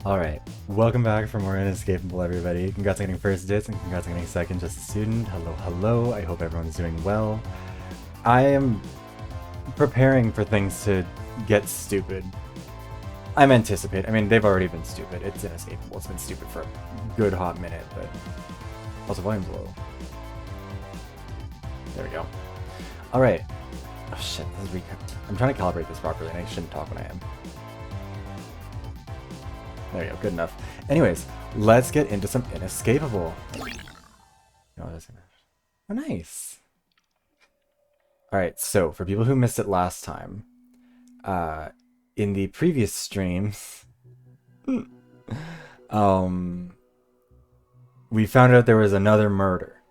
Alright, welcome back for more Inescapable, everybody. Congrats on getting first dits and congrats on getting second just a student. Hello, hello. I hope everyone is doing well. I am preparing for things to get stupid. I mean, they've already been stupid. It's Inescapable. It's been stupid for a good hot minute, but also volume's low. There we go. Alright. Oh shit, this is I'm trying to calibrate this properly and I shouldn't talk when I am. There you go, good enough. Anyways, let's get into some Inescapable. Oh, nice. Alright, so for people who missed it last time, in the previous streams, we found out there was another murder.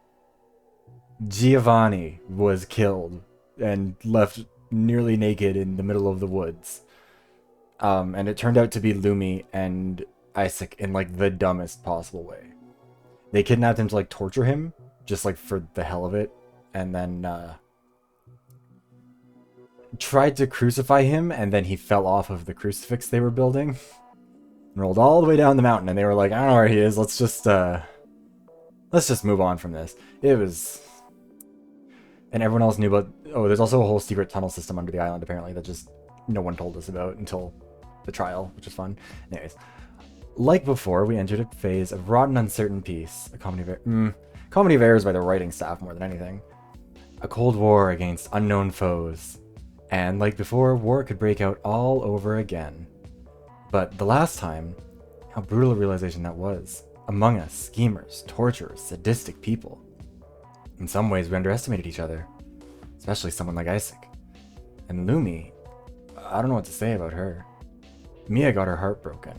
Giovanni was killed and left nearly naked in the middle of the woods. And it turned out to be Lumi and Isaac in, like, the dumbest possible way. They kidnapped him to, like, torture him, just, like, for the hell of it, and then, tried to crucify him, and then he fell off of the crucifix they were building, and rolled all the way down the mountain, and they were like, I don't know where he is, let's just move on from this. It was... And everyone else knew about... Oh, there's also a whole secret tunnel system under the island, apparently, that just no one told us about until the trial, which is fun. Anyways, like before, we entered a phase of rotten, uncertain peace. A comedy of errors by the writing staff more than anything. A cold war against unknown foes. And like before, war could break out all over again. But the last time, how brutal a realization that was. Among us, schemers, torturers, sadistic people. In some ways, we underestimated each other. Especially someone like Isaac. And Lumi, I don't know what to say about her. Mia got her heart broken.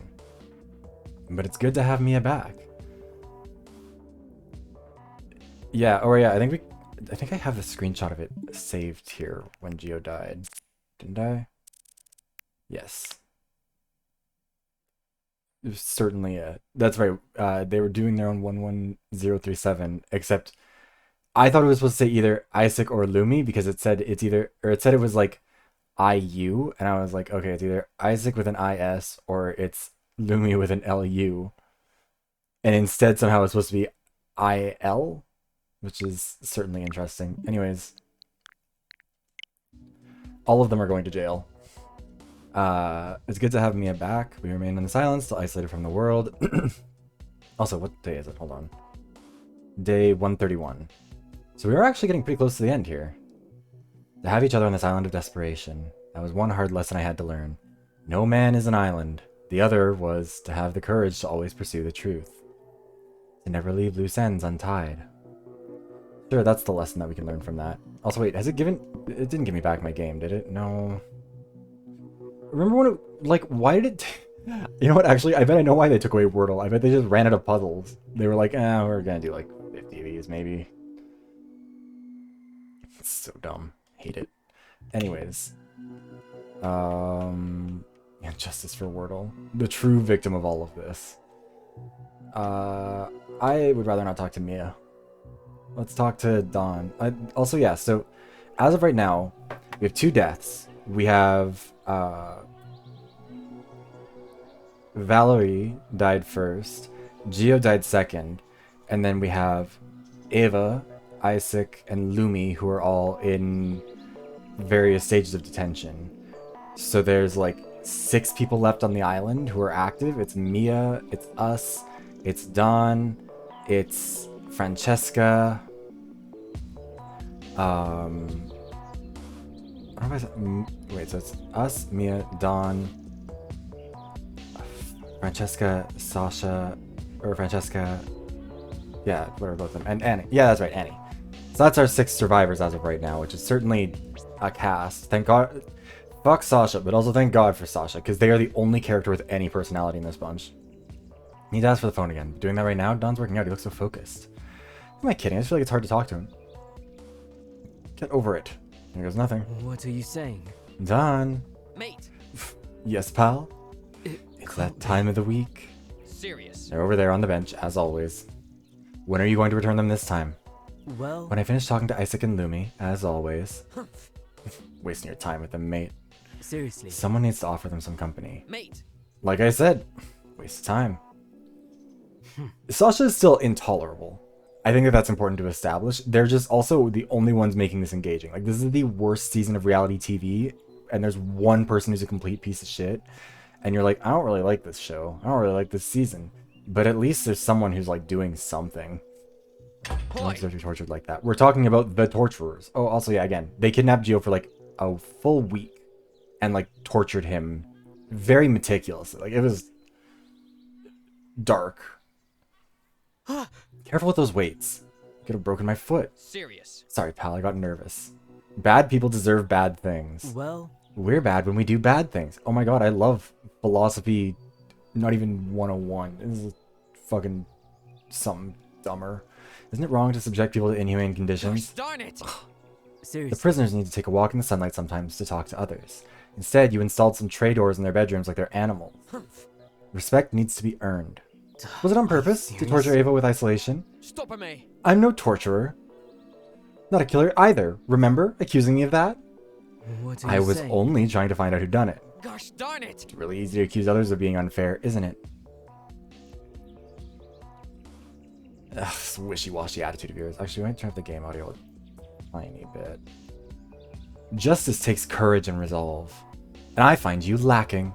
But it's good to have Mia back. Yeah, I think I have a screenshot of it saved here when Geo died. Didn't I? Yes. It was certainly that's right. They were doing their own 11037, except I thought it was supposed to say either Isaac or Lumi because it said it was like IU, and I was like, okay, it's either Isaac with an IS or it's Lumi with an LU. And instead, somehow it's supposed to be IL, which is certainly interesting. Anyways, all of them are going to jail. It's good to have Mia back. We remain in the silence, still isolated from the world. Also, what day is it? Hold on. Day 131. So we are actually getting pretty close to the end here. To have each other on this island of desperation. That was one hard lesson I had to learn. No man is an island. The other was to have the courage to always pursue the truth. To never leave loose ends untied. Sure, that's the lesson that we can learn from that. Also, wait, it didn't give me back my game, did it? No. Remember when why did it... You know what, actually, I bet I know why they took away Wordle. I bet they just ran out of puzzles. They were like, we're gonna do like 50 of these, maybe. It's so dumb. Hate it. Anyways. Yeah, justice for Wordle. The true victim of all of this. I would rather not talk to Mia. Let's talk to Dawn. Also, yeah, so as of right now, we have 2 deaths. We have Valerie died first, Geo died second, and then we have Ava, Isaac, and Lumi, who are all in various stages of detention. So there's like 6 people left on the island who are active. It's Mia, it's us, it's Dawn, it's Francesca. I don't know if I said, wait, so it's us, Mia, Dawn, Francesca, Sasha, or Francesca, yeah, whatever, both of them, and Annie. Yeah, that's right, Annie. So that's our 6 survivors as of right now, which is certainly a cast. Thank God. Fuck Sasha, but also thank God for Sasha, because they are the only character with any personality in this bunch. Need to ask for the phone again. Doing that right now? Don's working out. He looks so focused. Am I kidding? I just feel like it's hard to talk to him. Get over it. Here goes nothing. What are you saying? Don. Mate! Yes, pal? It's that time of the week. Serious? They're over there on the bench, as always. When are you going to return them this time? Well... When I finish talking to Isaac and Lumi, as always. Wasting your time with them, mate. Seriously? Someone needs to offer them some company. Mate! Like I said, Waste of time. Sasha is still intolerable. I think that that's important to establish. They're just also the only ones making this engaging. Like, this is the worst season of reality TV, and there's one person who's a complete piece of shit, and you're like, I don't really like this show. I don't really like this season. But at least there's someone who's, like, doing something. I don't deserve to be tortured like that. We're talking about the torturers. Oh, also, yeah, again, they kidnapped Gio for, like, a full week and, like, tortured him very meticulously. Like, it was dark. Careful with those weights. Could have broken my foot. Serious. Sorry, pal, I got nervous. Bad people deserve bad things. Well, We're bad when we do bad things. Oh my god, I love philosophy. Not even 101. This is fucking something dumber. Isn't it wrong to subject people to inhumane conditions? gosh darn it. The prisoners need to take a walk in the sunlight sometimes to talk to others. Instead, you installed some tray doors in their bedrooms like they're animals. Respect needs to be earned. Was it on purpose to torture Ava with isolation? Stop me. I'm no torturer. Not a killer either. Remember accusing me of that? What I was only trying to find out who done it. Gosh darn it. It's really easy to accuse others of being unfair, isn't it? Ugh, this wishy-washy attitude of yours. Actually, we might turn up the game audio a tiny bit. Justice takes courage and resolve. And I find you lacking.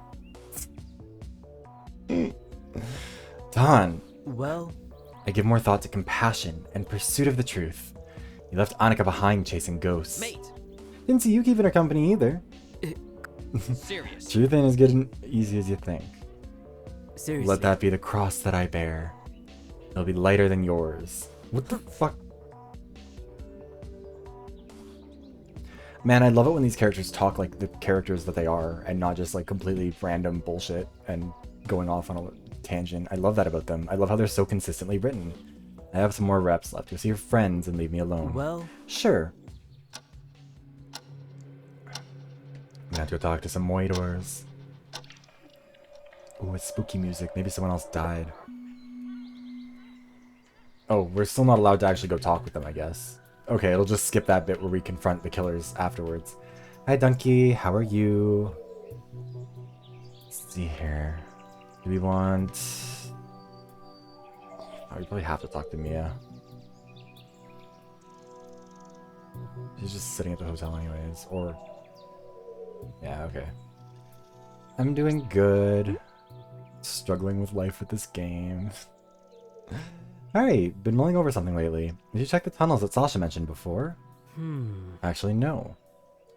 Don. Well, I give more thought to compassion and pursuit of the truth. You left Anica behind chasing ghosts. mate. Didn't see you keeping her company either. Serious. Truth ain't as good and easy as you think. Seriously. Let that be the cross that I bear. It'll be lighter than yours. What the fuck? Man, I love it when these characters talk like the characters that they are and not just like completely random bullshit and going off on a tangent. I love that about them. I love how they're so consistently written. I have some more reps left. Go see your friends and leave me alone. Well, sure. I'm gonna have to go talk to some moidors. Ooh, it's spooky music. Maybe someone else died. Oh, we're still not allowed to actually go talk with them, I guess. Okay, it'll just skip that bit where we confront the killers afterwards. Hi, Dunky. How are you? Let's see here. Do we want... Oh, we probably have to talk to Mia. She's just sitting at the hotel anyways. Or... Yeah, okay. I'm doing good. Struggling with life with this game. Alright, been mulling over something lately. Did you check the tunnels that Sasha mentioned before? Actually, no.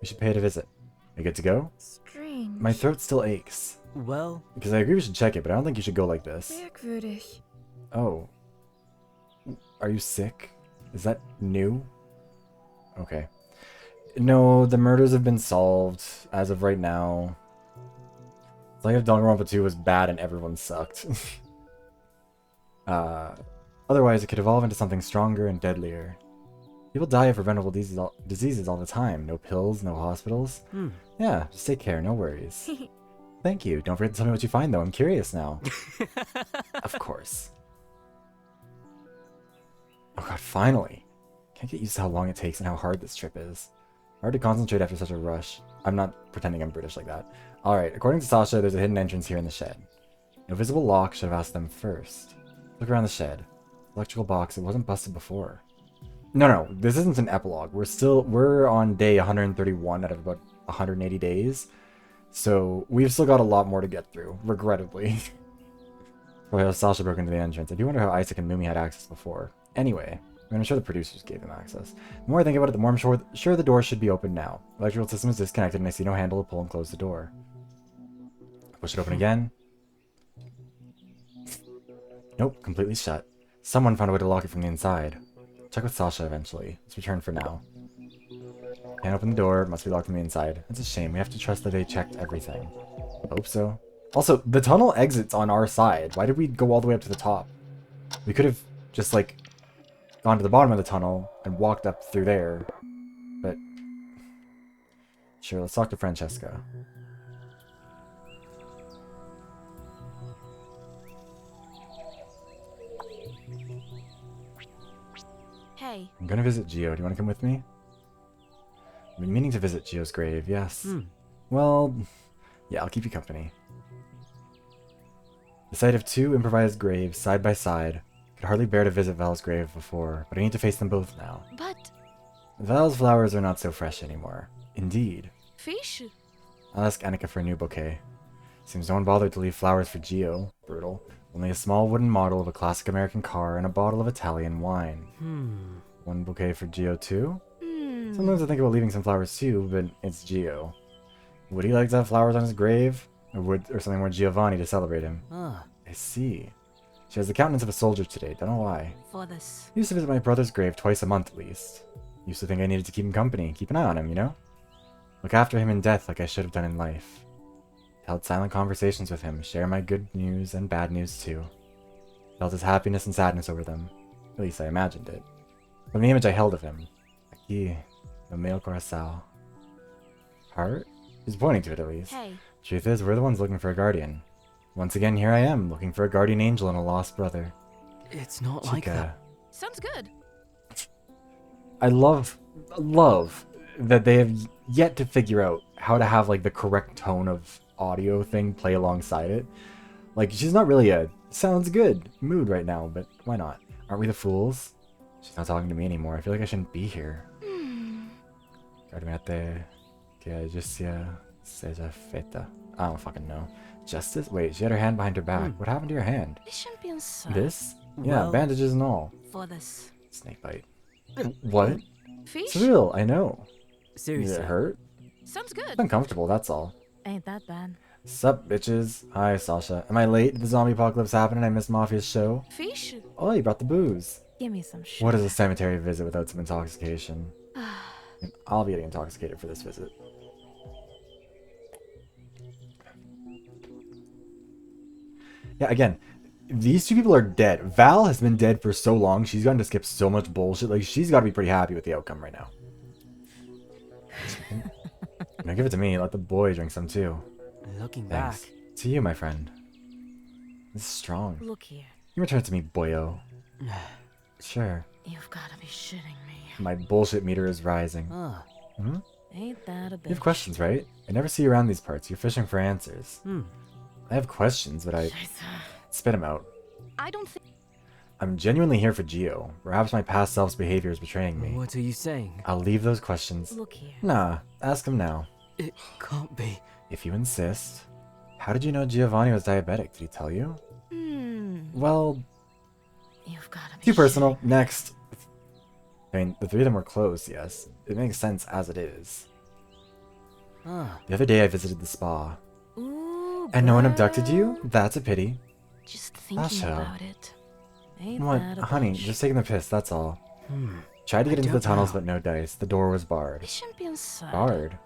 We should pay it a visit. Are you good to go? Strange. My throat still aches. well, Because I agree we should check it, but I don't think you should go like this. Merkwürdig. Oh. Are you sick? Is that new? Okay. No, the murders have been solved as of right now. It's like if Danganronpa 2 was bad and everyone sucked. Otherwise, it could evolve into something stronger and deadlier. People die of preventable diseases all the time. No pills, no hospitals. Yeah, just take care, no worries. Thank you. Don't forget to tell me what you find, though. I'm curious now. Of course. Oh god, finally. Can't get used to how long it takes and how hard this trip is. Hard to concentrate after such a rush. I'm not pretending I'm British like that. Alright, according to Sasha, there's a hidden entrance here in the shed. No visible lock, should have asked them first. Look around the shed. Electrical box, it wasn't busted before. No, this isn't an epilogue. We're on day 131 out of about 180 days. So, we've still got a lot more to get through, regrettably. Probably how Sasha broke into the entrance. I do wonder how Isaac and Lumi had access before. Anyway, I'm sure the producers gave them access. The more I think about it, the more I'm sure the door should be open now. Electrical system is disconnected and I see no handle to pull and close the door. Push it open again. Nope, completely shut. Someone found a way to lock it from the inside. Check with Sasha eventually. Let's return for now. Can't open the door, must be locked from the inside. That's a shame, we have to trust that they checked everything. Hope so. Also, the tunnel exits on our side. Why did we go all the way up to the top? We could have just, like, gone to the bottom of the tunnel and walked up through there. But... Sure, let's talk to Francesca. Hey. I'm gonna visit Gio. Do you want to come with me? I've been meaning to visit Gio's grave, yes. Well, yeah, I'll keep you company. I'm gonna visit Gio. Do you want to come with me? I've been meaning to visit Gio's grave, yes. Hmm. Well, yeah, I'll keep you company. I've been meaning to visit Gio's grave, yes. Well, yeah, I'll keep you company. I've been meaning to visit Gio's grave, yes. The sight of two improvised graves side by side. Could hardly bear to visit Val's grave before, but I need to face them both now. But Val's flowers are not so fresh anymore. Indeed. fish? I'll ask Anica for a new bouquet. Seems no one bothered to leave flowers for Gio. Brutal. Only a small wooden model of a classic American car and a bottle of Italian wine. One bouquet for Gio too? Sometimes I think about leaving some flowers too, but it's Gio. Would he like to have flowers on his grave? Or something more Giovanni to celebrate him? Ah, I see. She has the countenance of a soldier today, don't know why. For this. Used to visit my brother's grave twice a month at least. Used to think I needed to keep him company, keep an eye on him, you know? Look after him in death like I should have done in life. Held silent conversations with him, share my good news and bad news too. Felt his happiness and sadness over them. At least I imagined it. From the image I held of him. Aquí, no meo corazao. Heart? He's pointing to it at least. Hey. Truth is, we're the ones looking for a guardian. Once again, here I am, looking for a guardian angel and a lost brother. it's not like that. Sounds good. I love that they have yet to figure out how to have like the correct tone of audio thing play alongside it. Like, she's not really a sounds good mood right now, but why not? Aren't we the fools? She's not talking to me anymore. I feel like I shouldn't be here. Guardate que justicia seja feita. I don't fucking know. Justice? Wait, she had her hand behind her back. What happened to your hand? This shouldn't be inside. This? Yeah, Well- bandages and all. For this. Snake bite. What? Fish? It's real, I know. Did Seriously. it hurt? Sounds It's good. uncomfortable, that's all. Ain't that bad. Sup, bitches? Hi, Sasha. Am I late? Did the zombie apocalypse happen and I missed Mafia's show? Fish? Oh, you brought the booze. Give me some shit. What is a cemetery visit without some intoxication? And I'll be getting intoxicated for this visit. Yeah, again, these two people are dead. Val has been dead for so long, she's gotten to skip so much bullshit. Like, she's got to be pretty happy with the outcome right now. Now give it to me. Let the boy drink some too. Looking Thanks. back. To you, my friend. This is strong. Look here. You return it to me, boyo. Sure. You've gotta be shitting me. My bullshit meter is rising. Ah, Ain't that a bitch? You have questions, right? I never see you around these parts. You're fishing for answers. hmm. I have questions, but I spit them out. I don't think. I'm genuinely here for Gio. Perhaps my past self's behavior is betraying me. What are you saying? I'll leave those questions. Look here. Nah, ask him now. It can't be. If you insist. How did you know Giovanni was diabetic? Did he tell you? Well, You've gotta be. too personal. Next. I mean, the three of them were close, yes. It makes sense as it is. Ah, The other day I visited the spa. Ooh, And no one girl. abducted you? That's a pity. Just thinking Sasha. about it. Ain't What? that a Honey, bitch? just taking the piss, that's all. Tried to get into the don't tunnels, know. but no dice. The door was It barred. shouldn't be inside. Barred?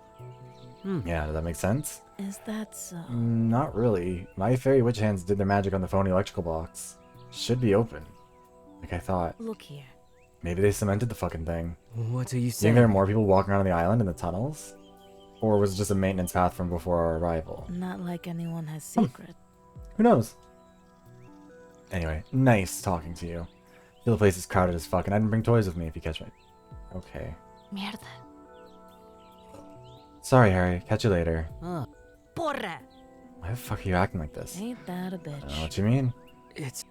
Yeah, does that make sense? Is that so? Not really. My fairy witch hands did their magic on the phony electrical box. Should be open. Like I thought. Look here. Maybe they cemented the fucking thing. what are you Think saying? there are more people walking around on the island in the tunnels? Or was it just a maintenance path from before our arrival? Not like anyone has secret. Who knows? Anyway, nice talking to you. Feel the place is crowded as fuck, and I didn't bring toys with me if you catch me. Okay. Mierda. Sorry, Harry. Catch you later. Ah, Porra. Why the fuck are you acting like this? Ain't that a I don't know bitch? what you mean. it's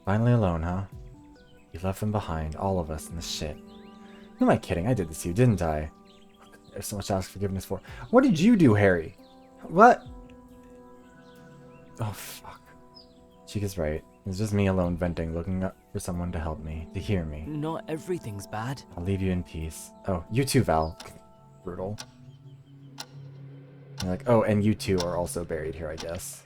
Finally alone, huh? You left them behind, all of us, in this shit. Who am I kidding? I did this to you, didn't I? There's so much to ask forgiveness for. What did you do, Harry? What? Oh, fuck. Chica's right. It's just me alone venting, looking up for someone to help me, to hear me. not everything's bad. I'll leave you in peace. Oh, you too, Val. Brutal. You're like, oh, and you two are also buried here, I guess.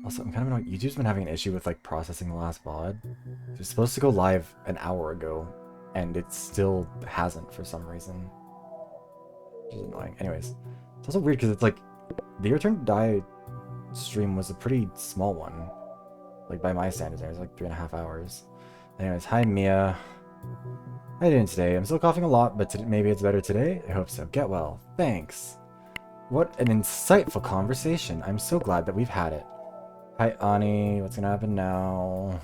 Also, I'm kind of annoyed. YouTube's been having an issue with, like, processing the last VoD. It was supposed to go live an hour ago, and it still hasn't for some reason. Which is annoying. Anyways, it's also weird because it's like, the Return to Die stream was a pretty small one. Like, by my standards, it was like 3.5 hours. Anyways, hi, Mia. How you doing today? I'm still coughing a lot, but maybe it's better today? I hope so. Get well. Thanks. What an insightful conversation. I'm so glad that we've had it. Hi, Ani. What's gonna happen now?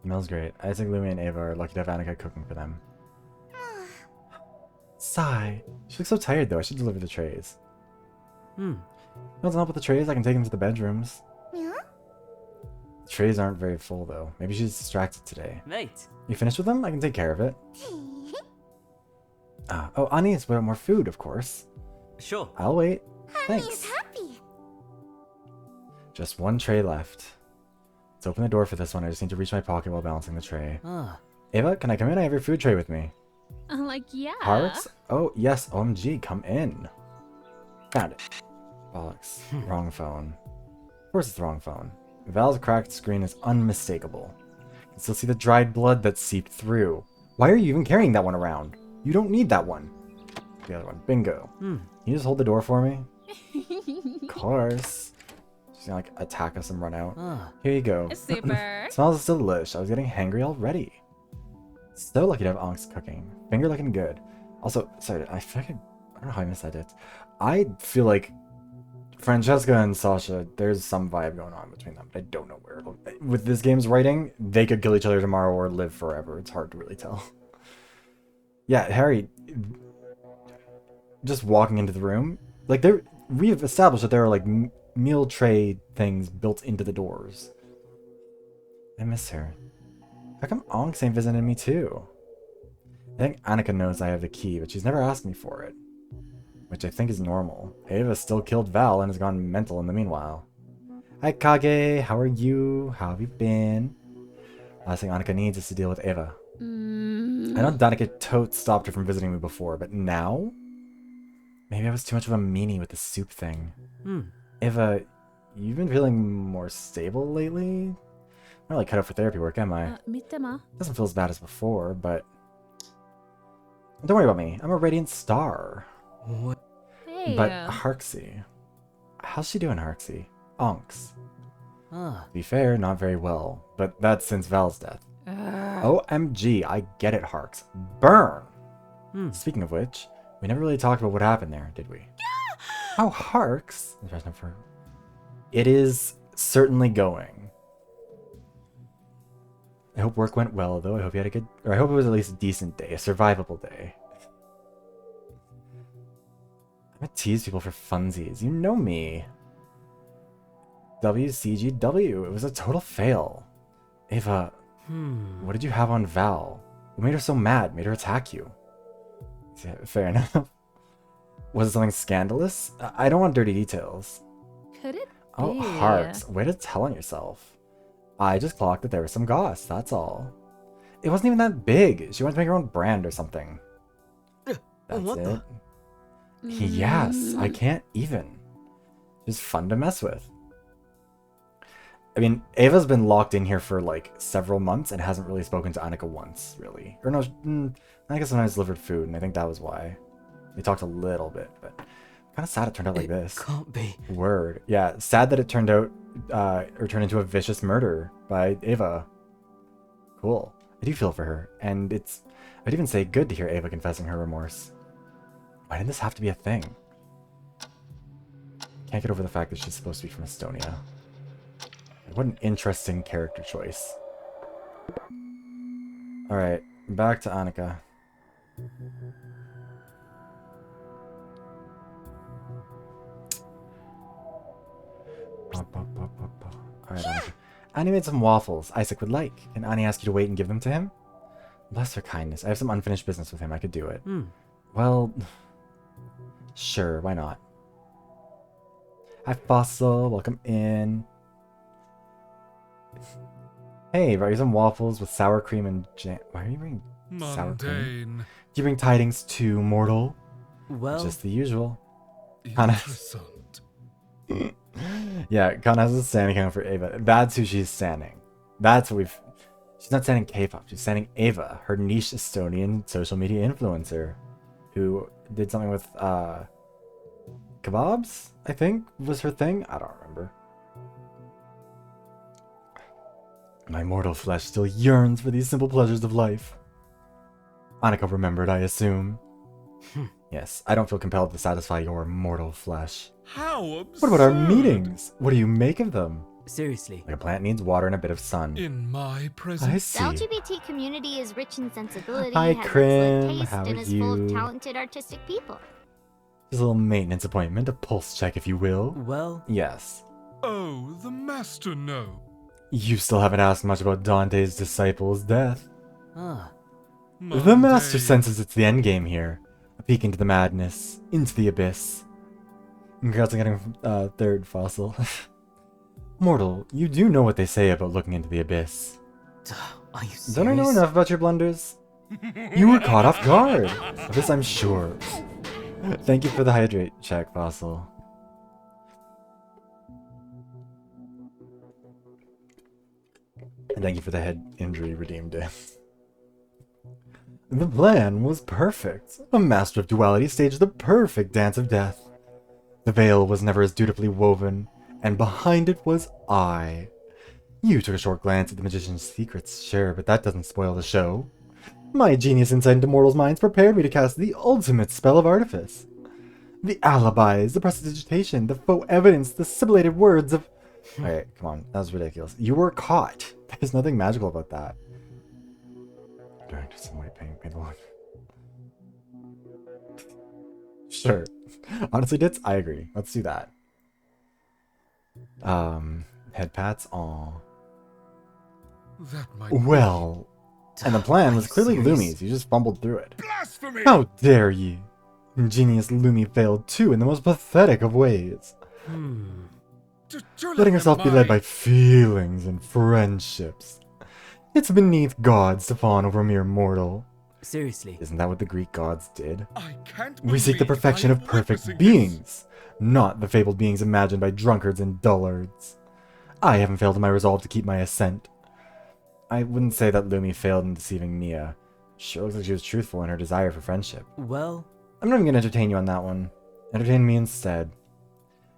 Smells great. Isaac, Lumi, and Ava are lucky to have Anica cooking for them. Sigh. She looks so tired though. I should deliver the trays. Doesn't help with the trays. I can take them to the bedrooms. Yeah? The trays aren't very full though. Maybe she's distracted today. Mate. You finished with them? I can take care of it. Oh, Ani needs more food, of course. Sure. I'll wait. Honey is Thanks. happy. Just one tray left. Let's open the door for this one. I just need to reach my pocket while balancing the tray. Ava, can I come in? I have your food tray with me. Like, yeah. Hearts? Oh, yes. OMG, come in. Found it. Bollocks. Wrong phone. Of course it's the wrong phone. Val's cracked screen is unmistakable. You can still see the dried blood that seeped through. Why are you even carrying that one around? You don't need that one. The other one. Bingo. Can you just hold the door for me? Of course. She's gonna like attack us and run out. Here you go. Super. Smells delish. I was getting hangry already. So lucky to have Ank's cooking. Finger looking good. Also, sorry, I feel like I don't know how I missed that. I feel like Francesca and Sasha, there's some vibe going on between them, but I don't know where. With this game's writing, they could kill each other tomorrow or live forever. It's hard to really tell. Yeah, Harry, just walking into the room, like we've established that there are like meal tray things built into the doors. I miss her. How come Ank's ain't visiting me too? I think Anica knows I have the key, but she's never asked me for it. Which I think is normal. Ava still killed Val and has gone mental in the meanwhile. Hi Kage, how are you? How have you been? Last thing Anica needs is to deal with Ava. I know Danica totes stopped her from visiting me before, but now? Maybe I was too much of a meanie with the soup thing. Ava, you've been feeling more stable lately? I'm not really cut out for therapy work, am I? Doesn't feel as bad as before, but... Don't worry about me. I'm a radiant star. What? Hey. But Harksy. How's she doing, Harksy? Onks. To be fair, not very well. But that's since Val's death. OMG, I get it, Harks. Burn! Speaking of which, we never really talked about what happened there, did we? Oh, Harks! It is certainly going. I hope work went well, though. I hope you had a good... Or I hope it was at least a decent day. A survivable day. I'm gonna tease people for funsies. You know me. WCGW. It was a total fail. Ava, what did you have on Val? What made her so mad? Made her attack you? Yeah, fair enough. Was it something scandalous? I don't want dirty details. Could it be? Oh, Harks. Way to tell on yourself. I just clocked that there was some goss, that's all. It wasn't even that big. She wanted to make her own brand or something. That's what it. Yes, I can't even. Just fun to mess with. I mean, Ava's been locked in here for like several months and hasn't really spoken to Anica once, really. Or no, Anica sometimes delivered food, and I think that was why. They talked a little bit, but kind of sad it turned out like this. Can't be. Word. Yeah, sad that it turned out, or turned into a vicious murder by Ava. Cool. I do feel for her, and I'd even say good to hear Ava confessing her remorse. Why did this have to be a thing? Can't get over the fact that she's supposed to be from Estonia. What an interesting character choice. Alright, back to Anica. Alright, Anica. Annie made some waffles Isaac would like. Can Annie ask you to wait and give them to him? Bless her kindness. I have some unfinished business with him. I could do it. Well... Sure, why not? Hi, Fossil. Welcome in. Hey, brought you some waffles with sour cream and jam. Why are you bringing sour cream? Do you bring tidings too, mortal? Well, Just the usual. Kana. Interessant. Yeah, Kana has a standing count for Ava. That's who she's standing. That's what we've... She's not standing K-pop. She's standing Ava, her niche Estonian social media influencer, who did something with kebabs, I think, was her thing. I don't remember. My mortal flesh still yearns for these simple pleasures of life. Anica remembered, I assume. Yes, I don't feel compelled to satisfy your mortal flesh. How absurd! What about our meetings? What do you make of them? Seriously. Like a plant needs water and a bit of sun. In my I presence. see. The LGBT community is rich in sensibility, Hi, has Krim. excellent taste, How and are is full you? of talented artistic people. Just a little maintenance appointment, a pulse check if you will. Well, Yes. Oh, the master no. You still haven't asked much about Dante's disciple's death. ah, The master Mundane. senses it's the endgame here. A peek into the madness, into the abyss. Congrats on getting third fossil. Mortal, you do know what they say about looking into the abyss. are you serious? Don't I know enough about your blunders? You were caught off guard. Of this I'm sure. Thank you for the hydrate check, Fossil. And thank you for the head injury redeemed. The plan was perfect. A master of duality staged the perfect dance of death. The veil was never as dutifully woven, and behind it was I. You took a short glance at the magician's secrets, sure, but that doesn't spoil the show. My genius insight into mortals' minds prepared me to cast the ultimate spell of artifice. The alibis, the prestidigitation, the faux evidence, the sibilated words of... Okay, come on, that was ridiculous. You were caught. There's nothing magical about that. Director some white paint, paint the look. Sure. Honestly, Ditz, I agree. Let's do that. Head pats, aw. That might Well, and the plan Are was you clearly serious? Lumi's. You just fumbled through it. blasphemy. How dare ye! Ingenious Lumi failed too in the most pathetic of ways. Letting herself be led by feelings and friendships. It's beneath gods to fawn over a mere mortal. Seriously. Isn't that what the Greek gods did? I can't We seek the believe perfection I of am perfect witnessing beings, not the fabled beings imagined by drunkards and dullards. I haven't failed in my resolve to keep my assent. I wouldn't say that Lumi failed in deceiving Mia. Sure looks like she was truthful in her desire for friendship. Well, I'm not even going to entertain you on that one. Entertain me instead.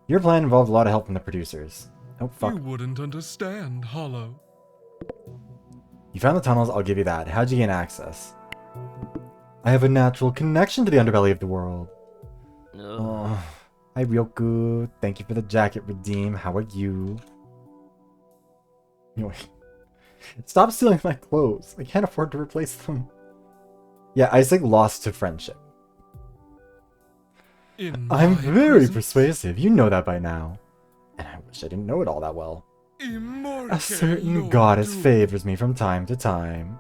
Your plan involved a lot of help from the producers. Oh, this. fuck. You wouldn't understand, Hollow. You found the tunnels, I'll give you that. How'd you gain access? I have a natural connection to the underbelly of the world. Oh, hi Ryoku. Thank you for the jacket redeem. How are you? Anyway. Stop stealing my clothes. I can't afford to replace them. Yeah, Isaac lost to friendship. In I'm my very presence, persuasive. You know that by now. And I wish I didn't know it all that well. immortal A certain Lord goddess Doom. favors me from time to time.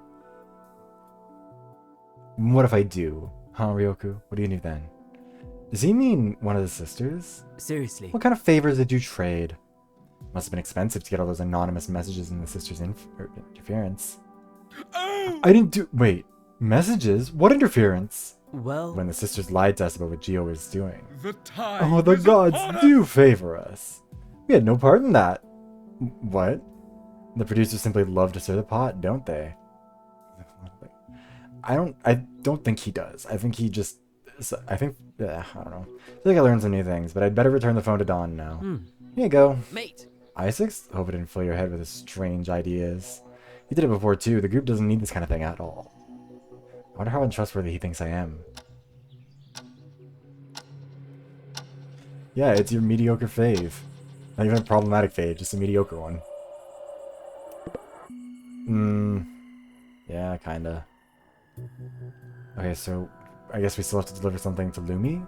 What if I do? Huh, Ryoku? What do you do then? Does he mean one of the sisters? seriously. What kind of favors did you trade? Must have been expensive to get all those anonymous messages in the sisters' interference. Oh! I didn't do... Wait. Messages? What interference? Well, When the sisters lied to us about what Gio was doing. The time Oh, the is gods upon us. do favor us. We had no part in that. What? The producers simply love to stir the pot, don't they? I don't think he does. I think he just... I don't know. I feel like I learned some new things, but I'd better return the phone to Dawn now. Here you go. mate. Isaacs? Hope it didn't fill your head with his strange ideas. He did it before too. The group doesn't need this kind of thing at all. I wonder how untrustworthy he thinks I am. Yeah, it's your mediocre fave. Not even a problematic fave, just a mediocre one. Yeah, kinda. Okay, so I guess we still have to deliver something to Lumi?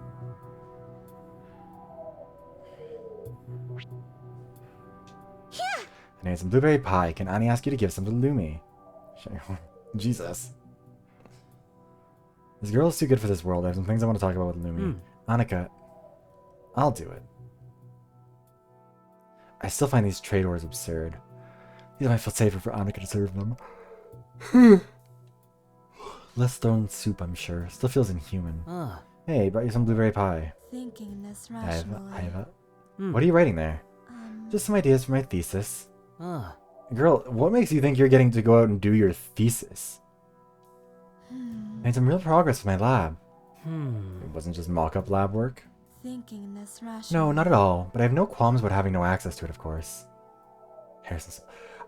I need some blueberry pie. Can Annie ask you to give some to Lumi? Jesus. This girl is too good for this world. I have some things I want to talk about with Lumi. Anica, I'll do it. I still find these trade wars absurd. These might feel safer for Anica to serve them. Less thrown soup, I'm sure. Still feels inhuman. Ah, Hey, brought you some blueberry pie. Thinking this I rationally. have What are you writing there? Just some ideas for my thesis. ah. Girl, what makes you think you're getting to go out and do your thesis? I made some real progress with my lab. It wasn't just mock-up lab work. Thinking this rationally. No, not at all. But I have no qualms about having no access to it, of course. Harrison.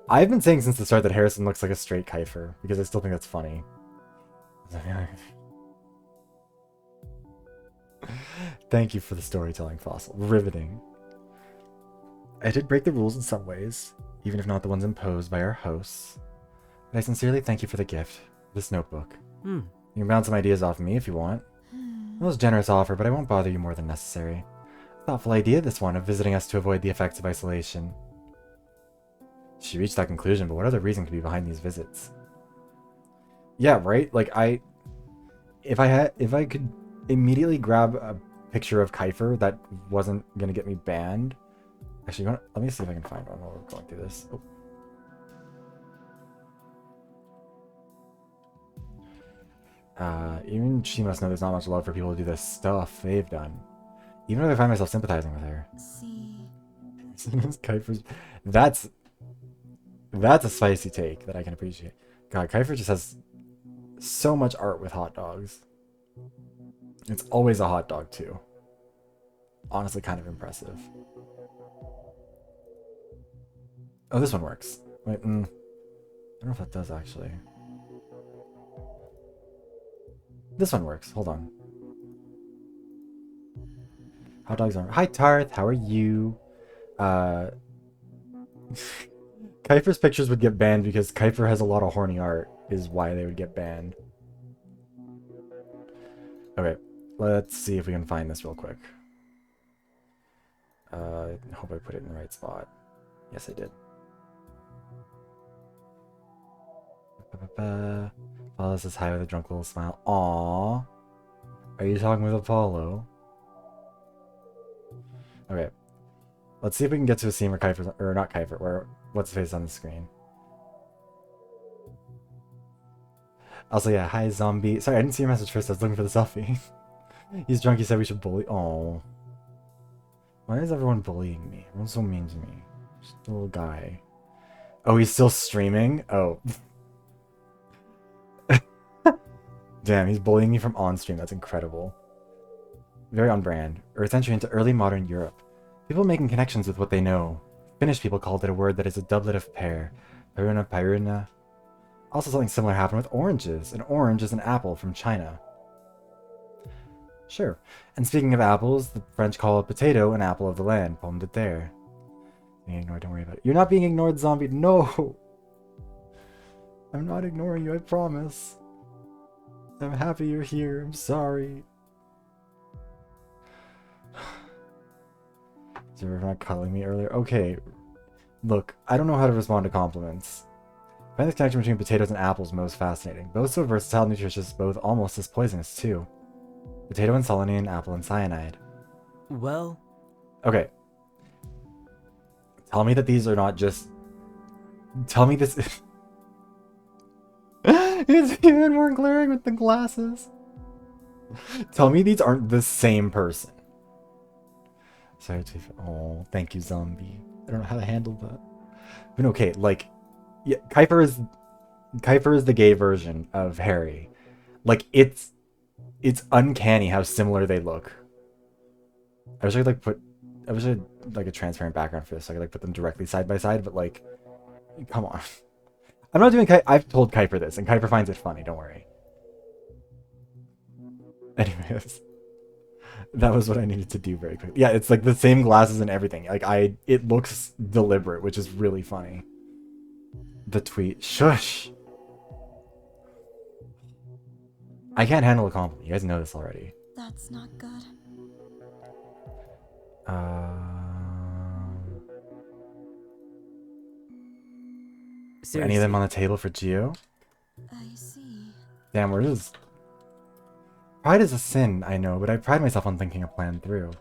I've been saying since the start that Harrison looks like a straight kaifer, because I still think that's funny. Thank you for the storytelling, Fossil. Riveting. I did break the rules in some ways, even if not the ones imposed by our hosts. But I sincerely thank you for the gift, this notebook. Hmm. You can bounce some ideas off me if you want. It was a generous offer, but I won't bother you more than necessary. Thoughtful idea, this one, of visiting us to avoid the effects of isolation. She reached that conclusion, but what other reason could be behind these visits? Yeah, right? Like, if I could immediately grab a picture of Kiefer that wasn't gonna get me banned. Actually, let me see if I can find one while we're going through this. Oh. Even she must know there's not much love for people to do the stuff they've done. Even if I find myself sympathizing with her. See. Kiefer's... That's a spicy take that I can appreciate. God, Kiefer just has so much art with hot dogs. It's always a hot dog, too. Honestly, kind of impressive. Oh, this one works. Wait, I don't know if that does, actually. This one works. Hold on. Hot dogs are... Hi, Tarth. How are you? Kiefer's pictures would get banned because Kiefer has a lot of horny art, is why they would get banned. Okay, let's see if we can find this real quick. I hope I put it in the right spot. Yes, I did. Apollo says hi with a drunk little smile. Aww. Are you talking with Apollo? Okay. Let's see if we can get to a scene where Kiefer's... Or not Kiefer, where... What's his face on the screen? Also, yeah, hi, zombie. Sorry, I didn't see your message first. I was looking for the selfie. He's drunk. He said we should bully... Oh. Why is everyone bullying me? Everyone's so mean to me. Just a little guy. Oh, he's still streaming? Oh. Damn, he's bullying me from on-stream. That's incredible. Very on brand. Earth's entry into early modern Europe. People making connections with what they know. Finnish people called it a word that is a doublet of pear. Peruna pyruna. Also something similar happened with oranges. An orange is an apple from China. Sure. And speaking of apples, the French call a potato an apple of the land. Pomme de terre. Being ignored, don't worry about it. You're not being ignored, zombie. No! I'm not ignoring you, I promise. I'm happy you're here. I'm sorry. So you're not cuddling me earlier? Okay. Look, I don't know how to respond to compliments. I find this connection between potatoes and apples most fascinating. Both so versatile and nutritious, both almost as poisonous, too. Potato and solanine, apple and cyanide. Well... Okay. Tell me that these are not just... Tell me this... It's even more glaring with the glasses. Tell me these aren't the same person. Sorry to... Oh, thank you, zombie. I don't know how to handle that. But okay, like... Yeah, Kiefer is the gay version of Harry. Like, it's uncanny how similar they look. I wish I could I had like a transparent background for this so I could like put them directly side by side, but like, come on. I'm not doing I've told Kiefer this, and Kiefer finds it funny, don't worry. Anyways. That was what I needed to do very quickly. Yeah, it's like the same glasses and everything. Like, it looks deliberate, which is really funny. The tweet. Shush! I can't handle a compliment. You guys know this already. That's not good. Seriously. Any of them on the table for Geo? I see. Damn, we're just... Pride is a sin, I know, but I pride myself on thinking a plan through.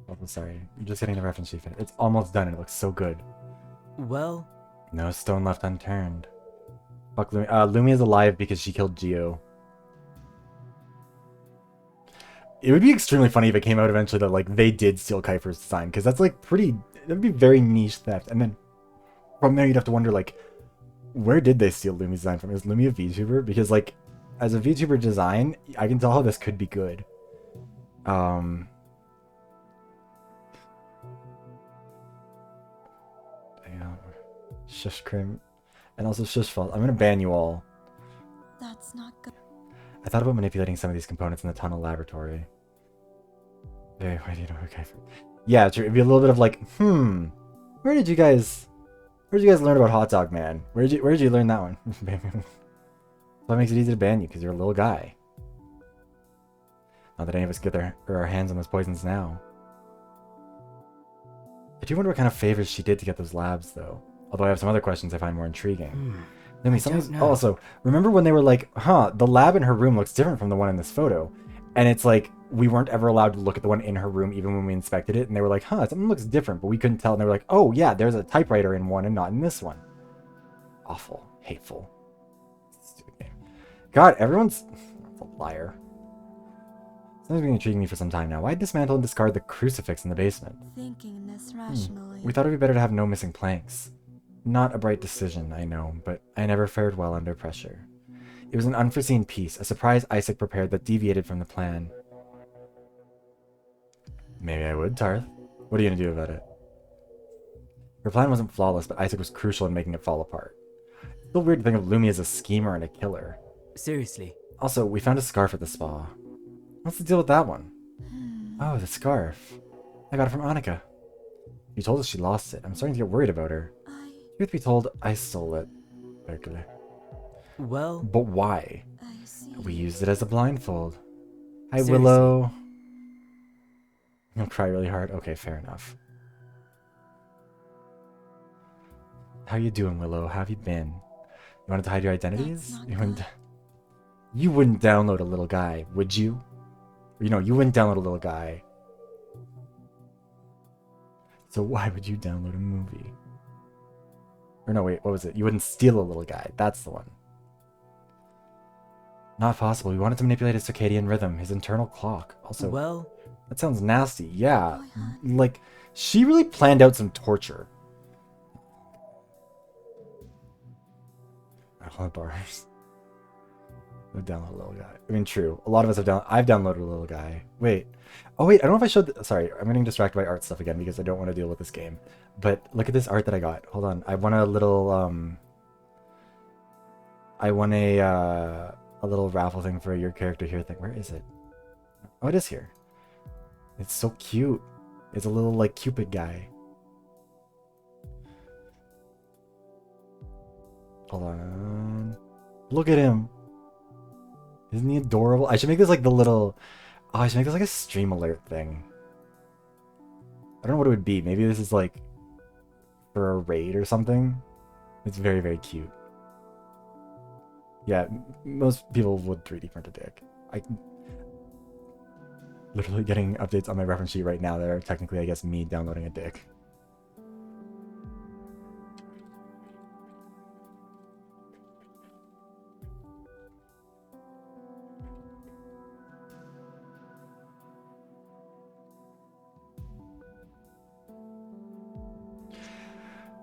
Oh, sorry. I'm just getting the reference sheet. It's almost done and it looks so good. Well... No stone left unturned. Fuck Lumi. Lumi is alive because she killed Geo. It would be extremely funny if it came out eventually that, like, they did steal Kiefer's design, because that's, like, pretty... That'd be very niche theft. And then from there, you'd have to wonder, like, where did they steal Lumi's design from? Is Lumi a VTuber? Because, like, as a VTuber design, I can tell how this could be good. Hang Shush Crim. And also Shush Fault. I'm gonna ban you all. That's not good. I thought about manipulating some of these components in the tunnel laboratory. Very okay. Yeah, true. It'd be a little bit of like, where'd you guys learn about Hot Dog Man? Where'd you learn that one? That makes it easy to ban you because you're a little guy. Not that any of us get our hands on those poisons now. I do wonder what kind of favors she did to get those labs, though. Although I have some other questions I find more intriguing. Also, remember when they were like, the lab in her room looks different from the one in this photo. And it's like, we weren't ever allowed to look at the one in her room even when we inspected it. And they were like, something looks different, but we couldn't tell. And they were like, oh yeah, there's a typewriter in one and not in this one. Awful. Hateful. Stupid game. God, everyone's a liar. Something's been intriguing me for some time now. Why dismantle and discard the crucifix in the basement? Thinking this rationally. We thought it'd be better to have no missing planks. Not a bright decision, I know, but I never fared well under pressure. It was an unforeseen piece, a surprise Isaac prepared that deviated from the plan. Maybe I would, Tarth. What are you gonna do about it? Her plan wasn't flawless, but Isaac was crucial in making it fall apart. It's still weird to think of Lumi as a schemer and a killer. Seriously. Also, we found a scarf at the spa. What's the deal with that one? Oh, the scarf. I got it from Anica. You told us she lost it. I'm starting to get worried about her. Truth be told, I stole it. Berkeley. Well... But why? I see. We used it as a blindfold. Hi, Seriously? Willow. You'll cry really hard? Okay, fair enough. How you doing, Willow? How have you been? You wanted to hide your identities? You wouldn't download a little guy, would you? You know, you wouldn't download a little guy. So why would you download a movie? Or no, wait, what was it? You wouldn't steal a little guy. That's the one. Not possible. We wanted to manipulate his circadian rhythm, his internal clock. Also, Well... that sounds nasty. Yeah. Like, she really planned out some torture. I love bars. I've downloaded a little guy. I mean, true. A lot of us have I've downloaded a little guy. Wait. Oh, wait. I don't know if I showed... Sorry. I'm getting distracted by art stuff again because I don't want to deal with this game. But look at this art that I got. Hold on. I won a little... I won a little raffle thing for your character here thing. Where is it? Oh, it is here. It's so cute. It's a little, like, Cupid guy. Hold on. Look at him. Isn't he adorable? I should make this like the little... Oh, I should make this like a stream alert thing. I don't know what it would be. Maybe this is like for a raid or something. It's very, very cute. Yeah, most people would 3D print a dick. I literally getting updates on my reference sheet right now that are technically, I guess, me downloading a dick.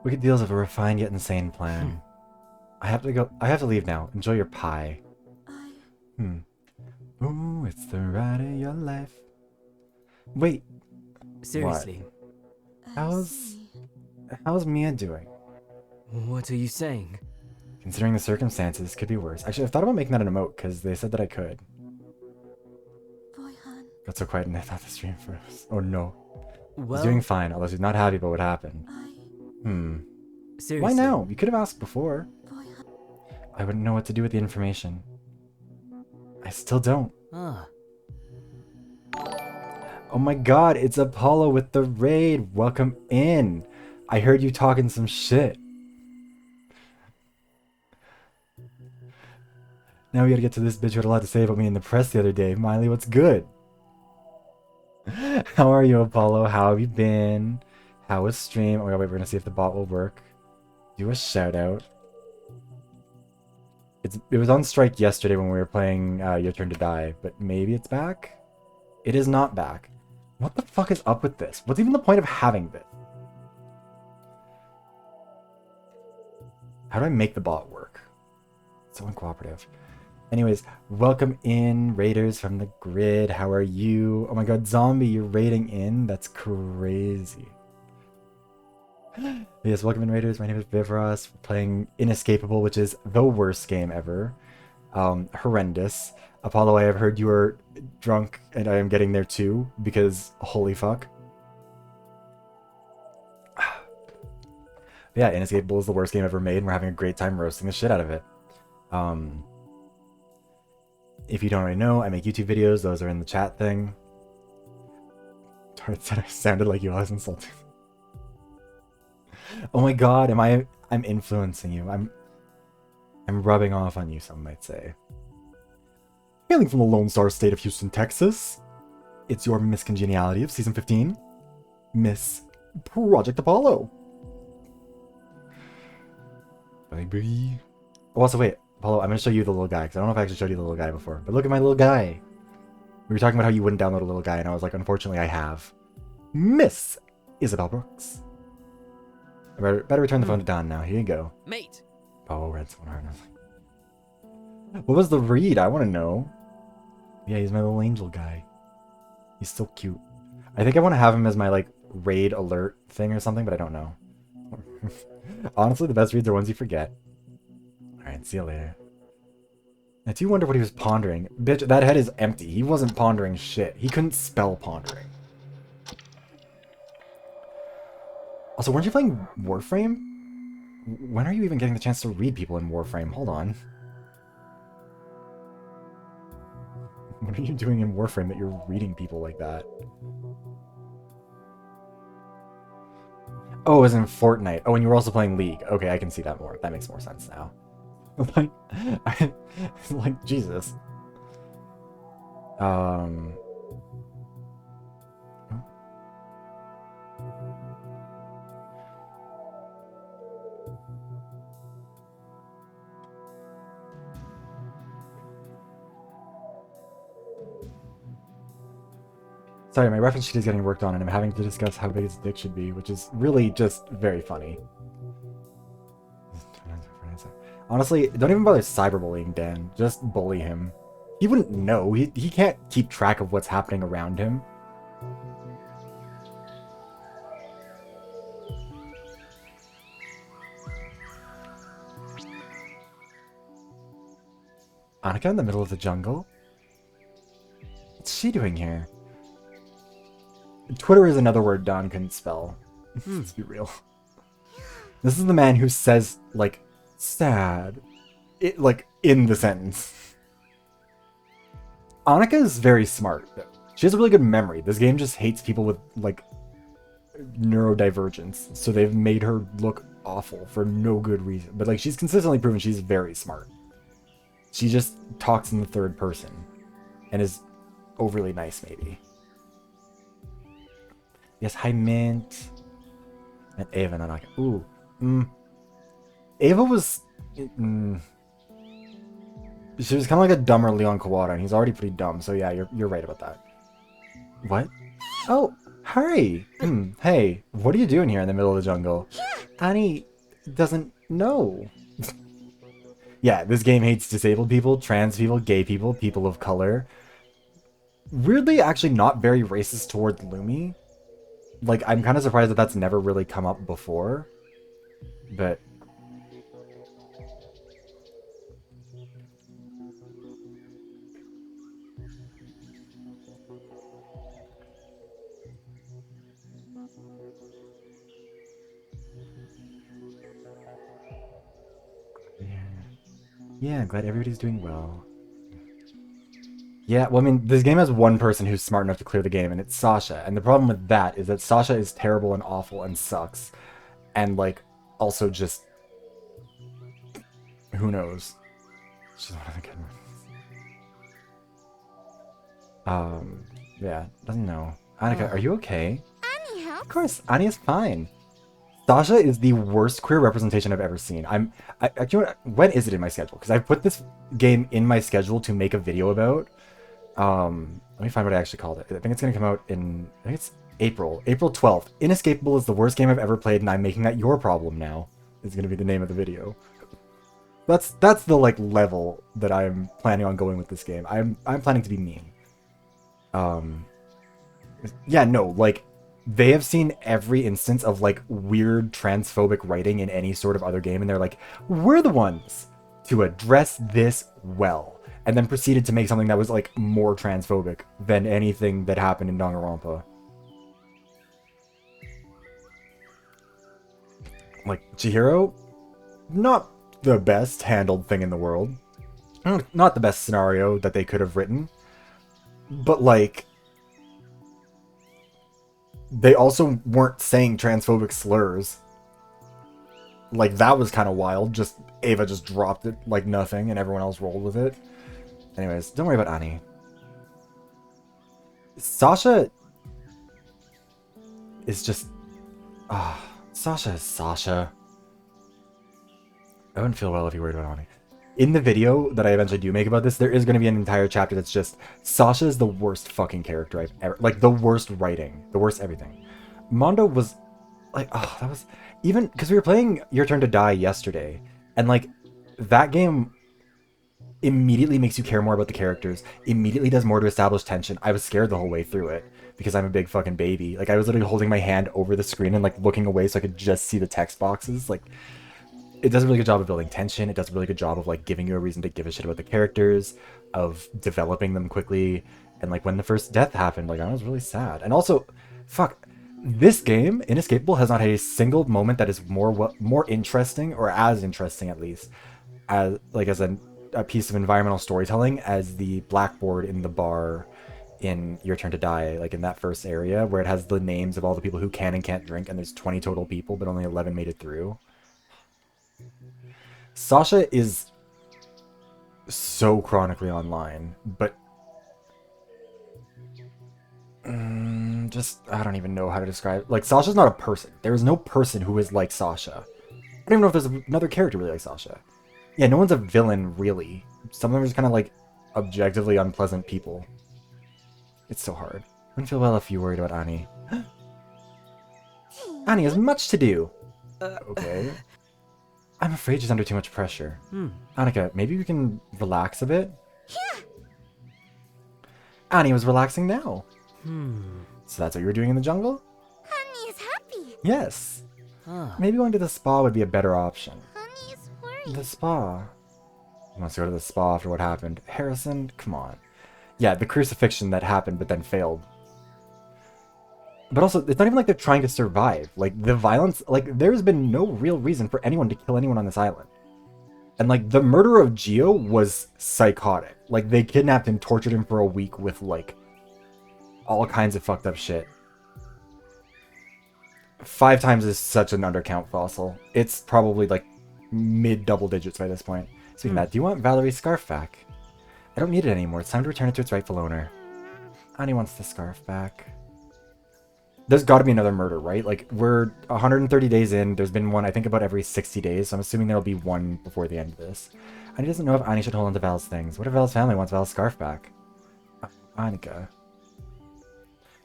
Wicked deals of a refined yet insane plan. I have to leave now. Enjoy your pie. Ooh, it's the ride of your life. Wait. Seriously. How's Mia doing? What are you saying? Considering the circumstances, could be worse. Actually, I've thought about making that an emote because they said that I could. Got so quiet and I thought the stream froze. Oh no. Well... He's doing fine, although he's not happy about what happened. Seriously. Why now? You could have asked before. I wouldn't know what to do with the information. I still don't. Ah. Oh my god, it's Apollo with the raid. Welcome in. I heard you talking some shit. Now we gotta get to this bitch who had a lot to say about me in the press the other day. Miley, what's good? How are you, Apollo? How have you been? How was stream? Oh my god, wait, we're gonna see if the bot will work. Do a shout out. It was on strike yesterday when we were playing Your Turn to Die, but maybe it's back? It is not back. What the fuck is up with this? What's even the point of having this? How do I make the bot work? It's so uncooperative. Anyways, welcome in, raiders from the grid. How are you? Oh my god, Zombie, you're raiding in? That's crazy. Yes, welcome invaders. My name is Vivros. We're playing Inescapable, which is the worst game ever. Horrendous. Apollo, I have heard you are drunk, and I am getting there too, because holy fuck. Yeah, Inescapable is the worst game ever made, and we're having a great time roasting the shit out of it. If you don't already know, I make YouTube videos. Those are in the chat thing. Tart said I sounded like you. I was insulting. Oh my god, I'm influencing you. I'm rubbing off on you, some might say. Hailing from the Lone Star State of Houston, Texas. It's your Miss Congeniality of Season 15. Miss Project Apollo. Baby. Oh, also, wait. Apollo, I'm going to show you the little guy, because I don't know if I actually showed you the little guy before. But look at my little guy. We were talking about how you wouldn't download a little guy, and I was like, unfortunately, I have. Miss Isabel Brooks. I better return the phone to Don now. Here you go. Mate. Oh, red one heart. What was the read? I want to know. Yeah, he's my little angel guy. He's so cute. I think I want to have him as my, like, raid alert thing or something, but I don't know. Honestly, the best reads are ones you forget. Alright, see you later. I do wonder what he was pondering. Bitch, that head is empty. He wasn't pondering shit. He couldn't spell pondering. Also, weren't you playing Warframe? When are you even getting the chance to read people in Warframe? Hold on. What are you doing in Warframe that you're reading people like that? Oh, it was in Fortnite. Oh, and you were also playing League. Okay, I can see that more. That makes more sense now. Like, like, Jesus. Sorry, my reference sheet is getting worked on and I'm having to discuss how big his dick should be, which is really just very funny. Honestly, don't even bother cyberbullying Dan. Just bully him. He wouldn't know. He can't keep track of what's happening around him. Anica in the middle of the jungle? What's she doing here? Twitter is another word Don couldn't spell. Let's be real. This is the man who says, like, sad. Like, in the sentence. Anica is very smart. She has a really good memory. This game just hates people with, like, neurodivergence. So they've made her look awful for no good reason. But, like, she's consistently proven she's very smart. She just talks in the third person. And is overly nice, maybe. Yes, hi, Mint. And Ava and Anica. Ooh. Ava was... She was kind of like a dumber Leon Kawada, and he's already pretty dumb, so yeah, you're right about that. What? Oh, hi! Hey, what are you doing here in the middle of the jungle? Annie doesn't know. Yeah, this game hates disabled people, trans people, gay people, people of color. Weirdly, actually not very racist toward Lumi. Like, I'm kind of surprised that that's never really come up before. But... Yeah, I'm glad everybody's doing well. Yeah, well, I mean, this game has one person who's smart enough to clear the game, and it's Sasha. And the problem with that is that Sasha is terrible and awful and sucks. And, like, also just... Who knows? She's one of the good ones. Yeah, doesn't know. Anica, are you okay? Annie helps. Of course, Anya's fine. Sasha is the worst queer representation I've ever seen. Actually, when is it in my schedule? Because I put this game in my schedule to make a video about. Let me find what I actually called it. I think it's going to come out in, I think it's April 12th. Inescapable is the worst game I've ever played, and I'm making that your problem now. Is going to be the name of the video. That's the, like, level that I'm planning on going with this game. I'm planning to be mean. Yeah, no, like, they have seen every instance of like weird transphobic writing in any sort of other game, and they're like, we're the ones to address this well, and then proceeded to make something that was like more transphobic than anything that happened in Danganronpa. Like Chihiro, not the best handled thing in the world, not the best scenario that they could have written, but like they also weren't saying transphobic slurs. Like, that was kind of wild. Just Ava just dropped it like nothing, and everyone else rolled with it. Anyways, don't worry about Ani. Sasha is just... Sasha is Sasha. I wouldn't feel well if you worried about Ani. In the video that I eventually do make about this, there is going to be an entire chapter that's just Sasha is the worst fucking character I've ever... Like, the worst writing. The worst everything. Mondo was... Like, oh, that was... Even... Because we were playing Your Turn to Die yesterday. And, like, that game immediately makes you care more about the characters. Immediately does more to establish tension. I was scared the whole way through it. Because I'm a big fucking baby. Like, I was literally holding my hand over the screen and, like, looking away so I could just see the text boxes. Like... It does a really good job of building tension. It does a really good job of like giving you a reason to give a shit about the characters, of developing them quickly. And like when the first death happened, like I was really sad. And also, fuck, this game, Inescapable, has not had a single moment that is more interesting, or as interesting at least, as like as a piece of environmental storytelling as the blackboard in the bar in Your Turn to Die, like in that first area where it has the names of all the people who can and can't drink, and there's 20 total people, but only 11 made it through. Sasha is so chronically online, but just, I don't even know how to describe it. Like, Sasha's not a person. There is no person who is like Sasha. I don't even know if there's another character really like Sasha. Yeah, no one's a villain, really. Some of them are just kind of like objectively unpleasant people. It's so hard. I wouldn't feel well if you worried about Ani. Ani has much to do. Okay. I'm afraid she's under too much pressure. Anica, maybe we can relax a bit? Ani was relaxing now. So that's what you were doing in the jungle? Honey is happy. Yes. Maybe going to the spa would be a better option. Honey is worried. The spa. He wants to go to the spa after what happened. Harrison, come on. Yeah, the crucifixion that happened but then failed. But also, it's not even like they're trying to survive. Like, the violence... Like, there's been no real reason for anyone to kill anyone on this island. And, like, the murder of Gio was psychotic. Like, they kidnapped and tortured him for a week with, like, all kinds of fucked up shit. 5 times is such an undercount fossil. It's probably, like, mid-double digits by this point. Speaking of that, do you want Valerie's scarf back? I don't need it anymore. It's time to return it to its rightful owner. Ani wants the scarf back. There's got to be another murder, right? Like, we're 130 days in. There's been one, I think, about every 60 days. So I'm assuming there'll be one before the end of this. Ani doesn't know if Ani should hold on to Val's things. What if Val's family wants Val's scarf back? Anica.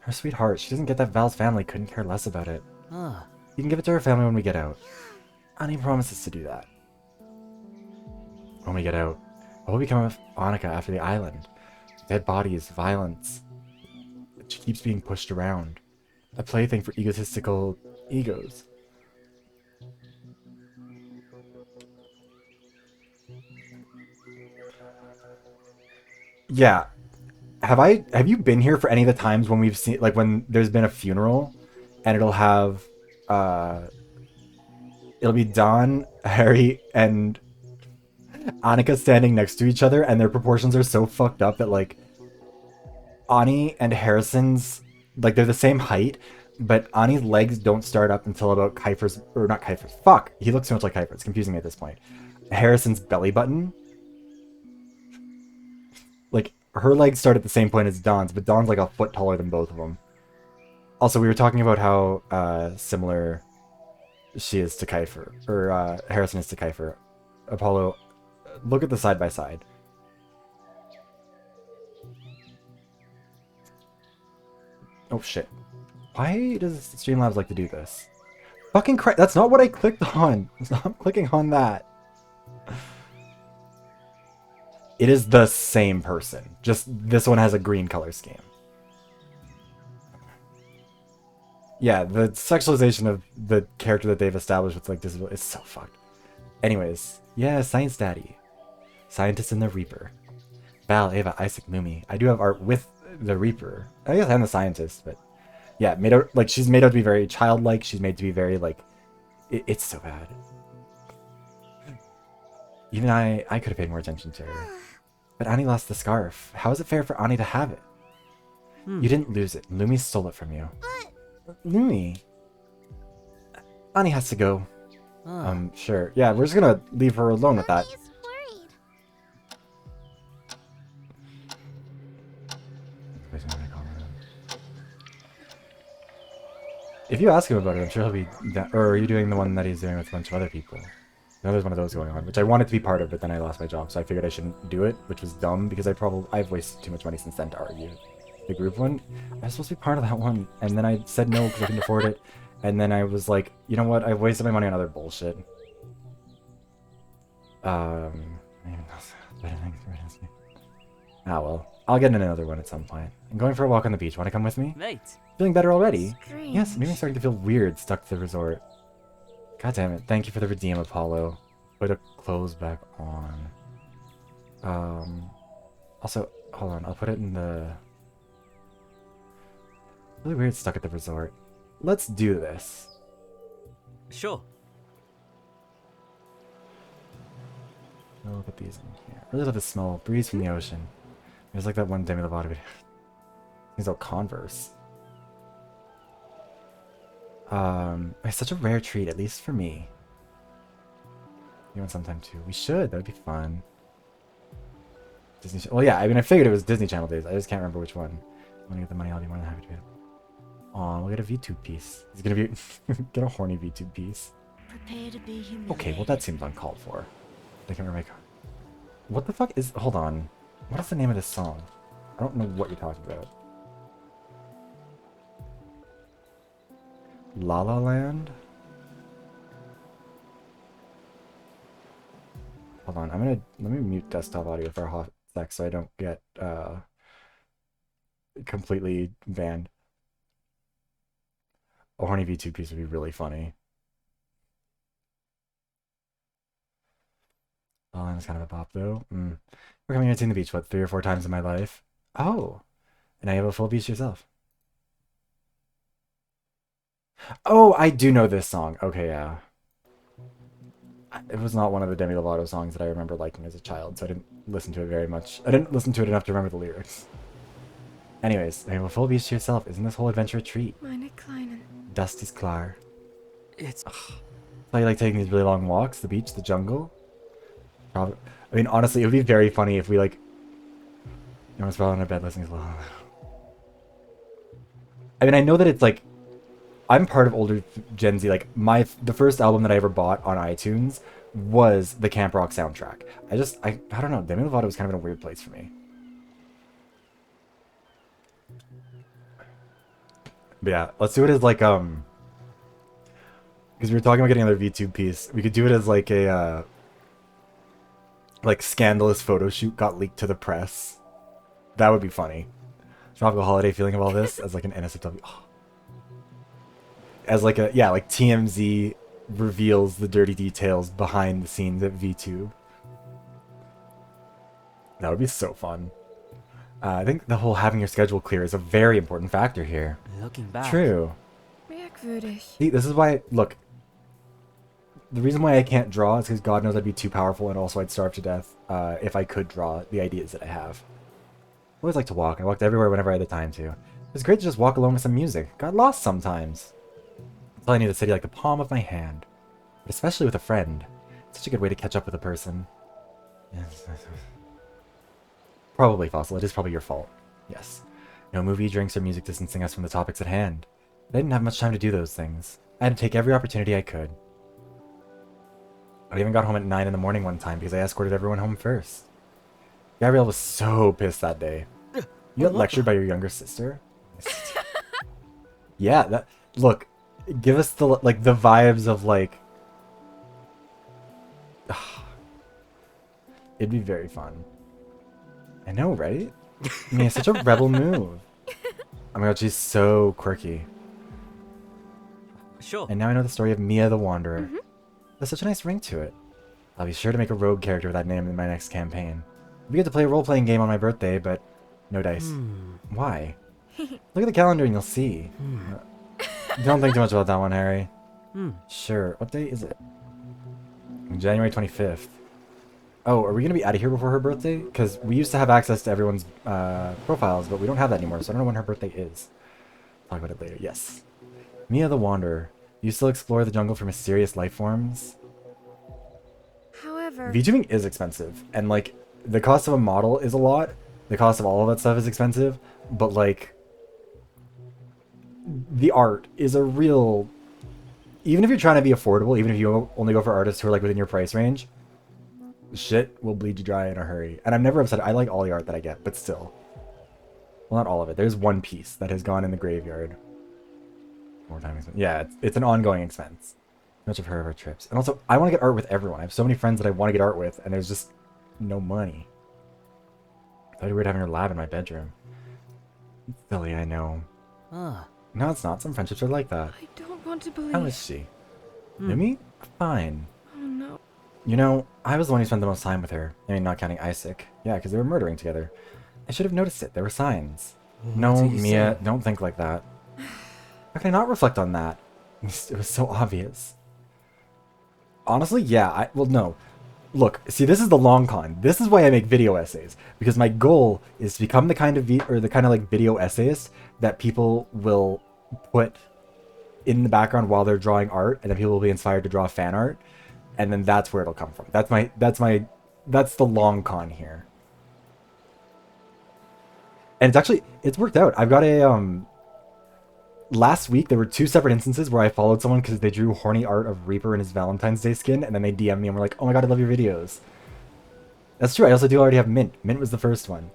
Her sweetheart. She doesn't get that Val's family couldn't care less about it. You can give it to her family when we get out. Ani promises to do that. When we get out. What will become of Anica after the island? Dead bodies, violence. She keeps being pushed around. A plaything for egotistical egos. Yeah. Have you been here for any of the times when we've seen, like, when there's been a funeral and it'll have it'll be Don, Harry, and Anica standing next to each other, and their proportions are so fucked up that, like, Ani and Harrison's, like, they're the same height, but Ani's legs don't start up until about Kiefer's, or not Kiefer's, fuck, he looks so much like Kiefer, it's confusing me at this point. Harrison's belly button, like, her legs start at the same point as Dawn's, but Dawn's like a foot taller than both of them. Also, we were talking about how similar she is to Kiefer, or Harrison is to Kiefer. Apollo, look at the side-by-side. Oh shit. Why does Streamlabs like to do this? Fucking Christ, that's not what I clicked on. Stop clicking on that. It is the same person. Just this one has a green color scheme. Yeah, the sexualization of the character that they've established with like disability is so fucked. Anyways, yeah, Science Daddy. Scientist and the Reaper. Val, Ava, Isaac, Mumi. I do have art with the Reaper. I guess I'm the scientist, but yeah, made out like she's made out to be very childlike. She's made to be very like it's so bad. Even I could have paid more attention to her. But Ani lost the scarf. How is it fair for Ani to have it? You didn't lose it. Lumi stole it from you. Lumi. Ani has to go. Sure. Yeah, we're just gonna leave her alone with that. Mommy is worried. If you ask him about it, I'm sure he'll be down. Or are you doing the one that he's doing with a bunch of other people? No, there's one of those going on, which I wanted to be part of, but then I lost my job, so I figured I shouldn't do it, which was dumb because I've wasted too much money since then to argue. The group one, I was supposed to be part of that one, and then I said no because I couldn't afford it, and then I was like, you know what? I've wasted my money on other bullshit. Ah well, I'll get in another one at some point. I'm going for a walk on the beach. Want to come with me? Mate. Feeling better already? Strange. Yes, maybe I'm starting to feel weird stuck to the resort. God damn it. Thank you for the redeem, Apollo. Put the clothes back on. Also, hold on. I'll put it in the... Really weird stuck at the resort. Let's do this. Sure. I'll put these in here. I really love the smell. Breeze from the ocean. It was like that one Demi Lovato video. These are Converse. It's such a rare treat, at least for me. You want sometime too? We should. That'd be fun. Disney. Well, yeah. I mean, I figured it was Disney Channel days. I just can't remember which one. When I get the money, I'll be more than happy to do it. Aw, we'll get a VTube piece. It's gonna be get a horny VTube piece. Prepare to be humiliated. Okay, well that seems uncalled for. I can't remember. What the fuck is? Hold on. What is the name of this song? I don't know what you're talking about. La La Land? Hold on, let me mute desktop audio for a hot sec so I don't get completely banned. A horny VTube piece would be really funny. La La Land is kind of a bop though. We're coming here to the beach, what, 3 or 4 times in my life? Oh! And I have a full beach yourself. Oh, I do know this song. Okay, yeah. It was not one of the Demi Lovato songs that I remember liking as a child, so I didn't listen to it very much. I didn't listen to it enough to remember the lyrics. Anyways, I have a full beach to yourself. Isn't this whole adventure a treat? Meine Kleinen. Dust is clear. It's... So you like taking these really long walks? The beach, the jungle? Probably. I mean, honestly, it would be very funny if we, like... You know, spell on our bed listening to... I mean, I know that it's, like... I'm part of older Gen Z. Like, the first album that I ever bought on iTunes was the Camp Rock soundtrack. I don't know. Demi Lovato was kind of in a weird place for me. But yeah, let's do it as, like, because we were talking about getting another VTube piece. We could do it as, like, a, like, scandalous photo shoot got leaked to the press. That would be funny. Tropical holiday feeling of all this as, like, an NSFW. Oh. As like a, yeah, like TMZ reveals the dirty details behind the scenes at VTube. That would be so fun. I think the whole having your schedule clear is a very important factor here. Looking back. True. Merkwürdig. See, this is why, look, the reason why I can't draw is because God knows I'd be too powerful and also I'd starve to death if I could draw the ideas that I have. I always like to walk. I walked everywhere whenever I had the time to. It's great to just walk alone with some music. Got lost sometimes. That's all I need, the city like the palm of my hand. But especially with a friend. It's such a good way to catch up with a person. Yes. Probably, Fossil. It is probably your fault. Yes. No movie, drinks, or music distancing us from the topics at hand. But I didn't have much time to do those things. I had to take every opportunity I could. I even got home at 9 in the morning one time because I escorted everyone home first. Gabrielle was so pissed that day. You got lectured by your younger sister? Yeah, that... Look, give us the, like, the vibes of, like... It'd be very fun. I know, right? I mean, it's such a rebel move. Oh my god, she's so quirky. Sure. And now I know the story of Mia the Wanderer. There's such a nice ring to it. I'll be sure to make a rogue character with that name in my next campaign. We get to play a role-playing game on my birthday, but no dice. Why? Look at the calendar and you'll see. Don't think too much about that one, Harry. Sure. What date is it? January 25th. Oh, are we going to be out of here before her birthday? Because we used to have access to everyone's profiles, but we don't have that anymore, so I don't know when her birthday is. Talk about it later. Yes. Mia the Wanderer. You still explore the jungle for mysterious life forms? However, VTubing is expensive, and like the cost of a model is a lot. The cost of all of that stuff is expensive, but like the art is a real. Even if you're trying to be affordable, even if you only go for artists who are like within your price range, shit will bleed you dry in a hurry. And I'm never upset. I like all the art that I get, but still, well, not all of it. There's one piece that has gone in the graveyard. More time expense. Yeah, it's an ongoing expense. Much of her trips. And also, I want to get art with everyone. I have so many friends that I want to get art with, and there's just no money. I thought it'd be weird having her lab in my bedroom. Silly, I know. Ah. No, it's not. Some friendships are like that. I don't want to believe. How is she? Yumi? Fine. Oh no. You know, I was the one who spent the most time with her. I mean, not counting Isaac. Yeah, because they were murdering together. I should have noticed it. There were signs. No, Mia, don't think like that. How can I not reflect on that? It was so obvious. Honestly, yeah, well, no. Look, see, this is the long con. This is why I make video essays. Because my goal is to become the kind of like video essayist that people will put in the background while they're drawing art, and then people will be inspired to draw fan art, and then that's where it'll come from. That's the long con here. And it's worked out. I've got a last week there were 2 separate instances where I followed someone because they drew horny art of Reaper in his Valentine's Day skin, and then they DM me and were like, "Oh my god, I love your videos." That's true. I also do already have Mint. Mint was the first one.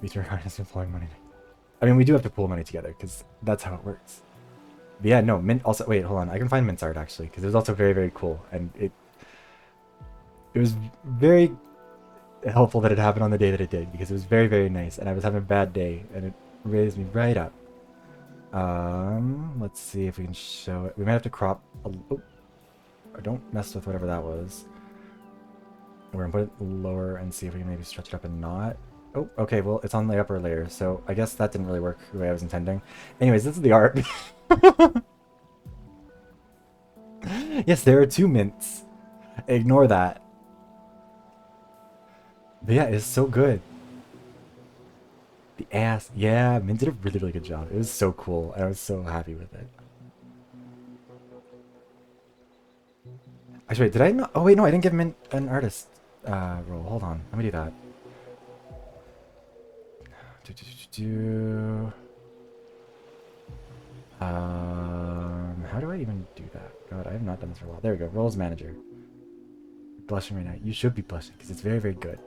Beater has been flowing money. I mean, we do have to pool money together because that's how it works. But yeah, no, Mint also. Wait, hold on. I can find Mint's art actually because it was also very, very cool, and it was very helpful that it happened on the day that it did because it was very, very nice, and I was having a bad day, and it raised me right up. Let's see if we can show it. We might have to crop oh, don't mess with whatever that was. We're gonna put it lower and see if we can maybe stretch it up and not. Oh, okay, well, it's on the upper layer, so I guess that didn't really work the way I was intending. Anyways, this is the art. Yes, there are 2 mints. Ignore that. But yeah, it's so good. The ass. Yeah, Mint did a really, really good job. It was so cool. I was so happy with it. Actually, wait, did I not? Oh, wait, no, I didn't give Mint an artist role. Hold on. Let me do that. How do I even do that? God, I have not done this for a while. There we go. Roles manager. You're blushing right now. You should be blushing because it's very, very good.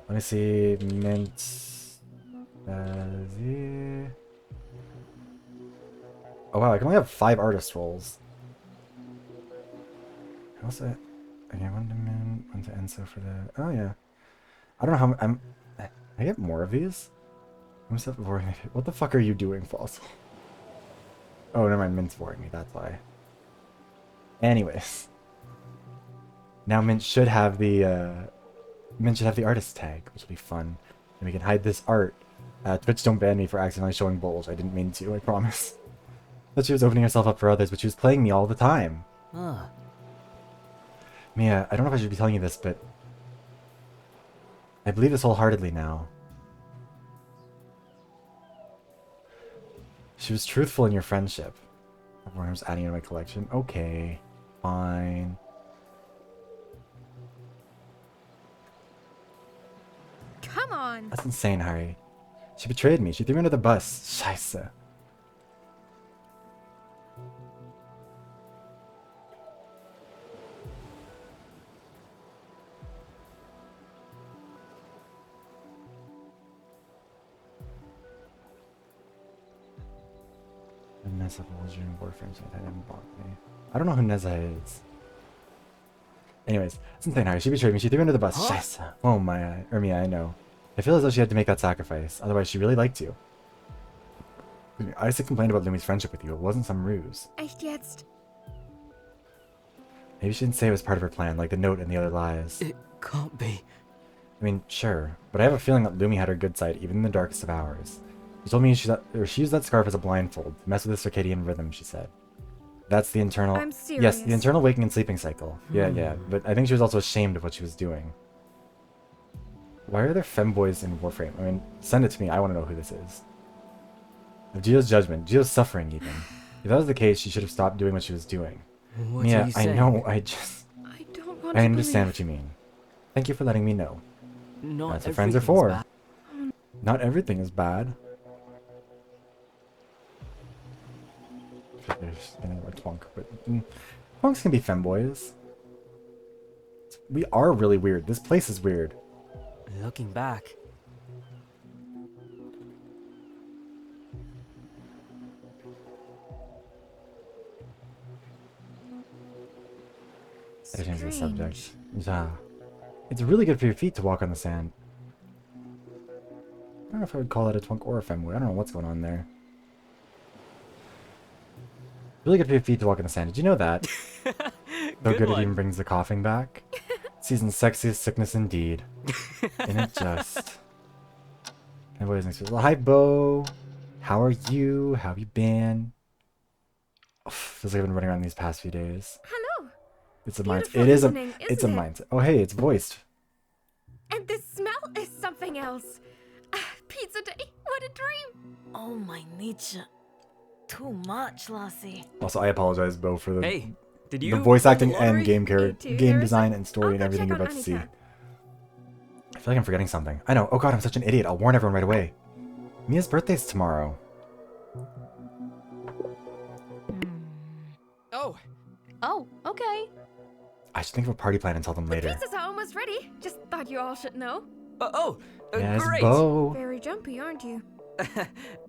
Let me see. Mint. Oh wow, I can only have 5 artist roles. Also, okay, 1 to Mint, 1 to Enso for the. Oh yeah. I don't know how I get more of these. What the fuck are you doing, Fossil? Oh, never mind. Mint's boring me. That's why. Anyways, now Mint should have the artist tag, which will be fun, and we can hide this art. Twitch don't ban me for accidentally showing bulge. I didn't mean to. I promise. That she was opening herself up for others, but she was playing me all the time. Ah. Mia, I don't know if I should be telling you this, but I believe this wholeheartedly now. She was truthful in your friendship. Everyone was adding it to my collection. Okay, fine. Come on. That's insane, Harry. She betrayed me. She threw me under the bus. Scheiße. Neza was your boyfriend, so that didn't bother me. I don't know who Neza is. Anyways, it's insane, Harry. She betrayed me. She threw me under the bus. Huh? Scheiße. Oh my, Mia, I know. I feel as though she had to make that sacrifice. Otherwise, she really liked you. Isaac complained about Lumi's friendship with you. It wasn't some ruse. Echt jetzt? Maybe she didn't say it was part of her plan, like the note and the other lies. It can't be. I mean, sure, but I have a feeling that Lumi had her good side, even in the darkest of hours. She told me she used that scarf as a blindfold, to mess with the circadian rhythm, she said. That's the internal... I'm Yes, serious. the internal waking and sleeping cycle. Yeah, but I think she was also ashamed of what she was doing. Why are there femboys in Warframe? I mean, send it to me, I want to know who this is. Of Gio's judgment, Gio's suffering even. If that was the case, she should have stopped doing what she was doing. What Yeah, are you I saying? know, I just... I don't want I to understand what believe. you mean. Thank you for letting me know. Not That's what friends are everything's for. bad. Not everything is bad. There's a twonk, but twonks can be femboys. We are really weird. This place is weird. Looking back, I changed the subject. Strange. Yeah. It's really good for your feet to walk on the sand. I don't know if I would call that a twonk or a femboy. I don't know what's going on there. Really good for your feet to walk on the sand. Did you know that? So Good good it one. even brings the coughing back. Season's sexiest sickness indeed. And it just... And boys next to hi, Bo. How are you? How have you been? Oh, feels like I've been running around these past few days. Hello. It's a mindset. Beautiful It is a. evening, It's a isn't it? mindset. Oh, hey, it's voiced. And the smell is something else. Pizza day. What a dream. Oh my Nietzsche. Too much, Lassie. Also, I apologize, Bo, for the hey, did you the voice win acting the and lottery? game Me too, game Harrison. design and story I'll and go everything check you're on about to see. Anica. I feel like I'm forgetting something. I know. Oh god, I'm such an idiot. I'll warn everyone right away. Mia's birthday's tomorrow. Oh, Oh, okay. I should think of a party plan and tell them later. Pizzas are almost ready. Just thought you all should know. Yes, great. Bo. Very jumpy, aren't you?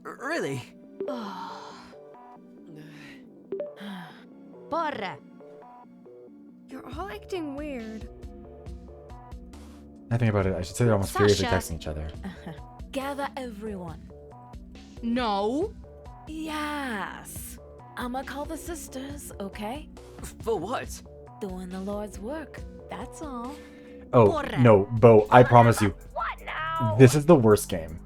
Really? Porra. You're all acting weird. I think about it. I should say they're almost furiously Sasha. texting each other. Gather everyone. No. Yes. I'ma call the sisters, okay? For what? Doing the Lord's work. That's all. Oh Porra. no, Bo! I promise you, What now? this is the worst game.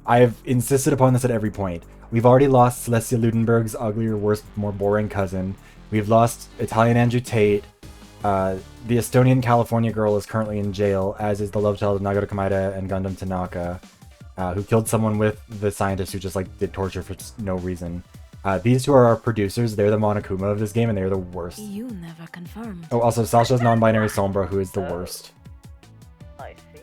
I've insisted upon this at every point. We've already lost Celestia Ludenberg's uglier, worse, more boring cousin. We've lost Italian Andrew Tate. The Estonian California girl is currently in jail, as is the love child of Nagoro Kamaeda and Gundam Tanaka, who killed someone with the scientist who just like did torture for just no reason. These two are our producers. They're the Monokuma of this game, and they're the worst. You never confirmed. Oh, also Sasha's non-binary Sombra, who is the worst. I see.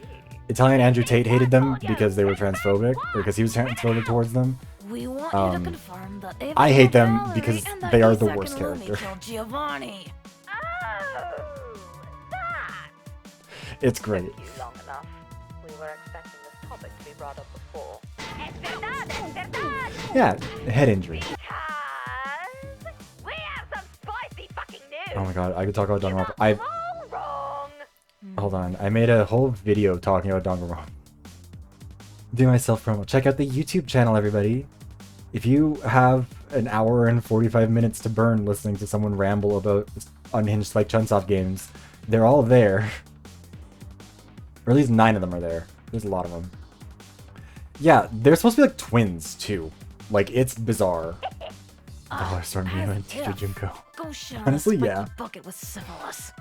Italian Andrew Tate hated them because they were transphobic, or because he was transphobic towards them. We want you to confirm that they I hate them Valerie because and that they are the Isaac worst and Lumi character. killed Giovanni. Oh, that It's great. took you long enough. We were expecting this topic to be brought up before. Yeah, head injury. Because we have some spicy fucking news. Oh my god, I could talk about You Danganronpa. got them all wrong. Hold on, I made a whole video talking about Danganronpa. Do my self promo. Check out the YouTube channel, everybody. If you have an hour and 45 minutes to burn listening to someone ramble about unhinged Spike Chunsoft games, they're all there. Or at least 9 of them are there. There's a lot of them. Yeah, they're supposed to be like twins, too. Like, it's bizarre. Oh, I started being a teacher Junko. Go share Honestly, a spiky yeah. bucket with syphilis.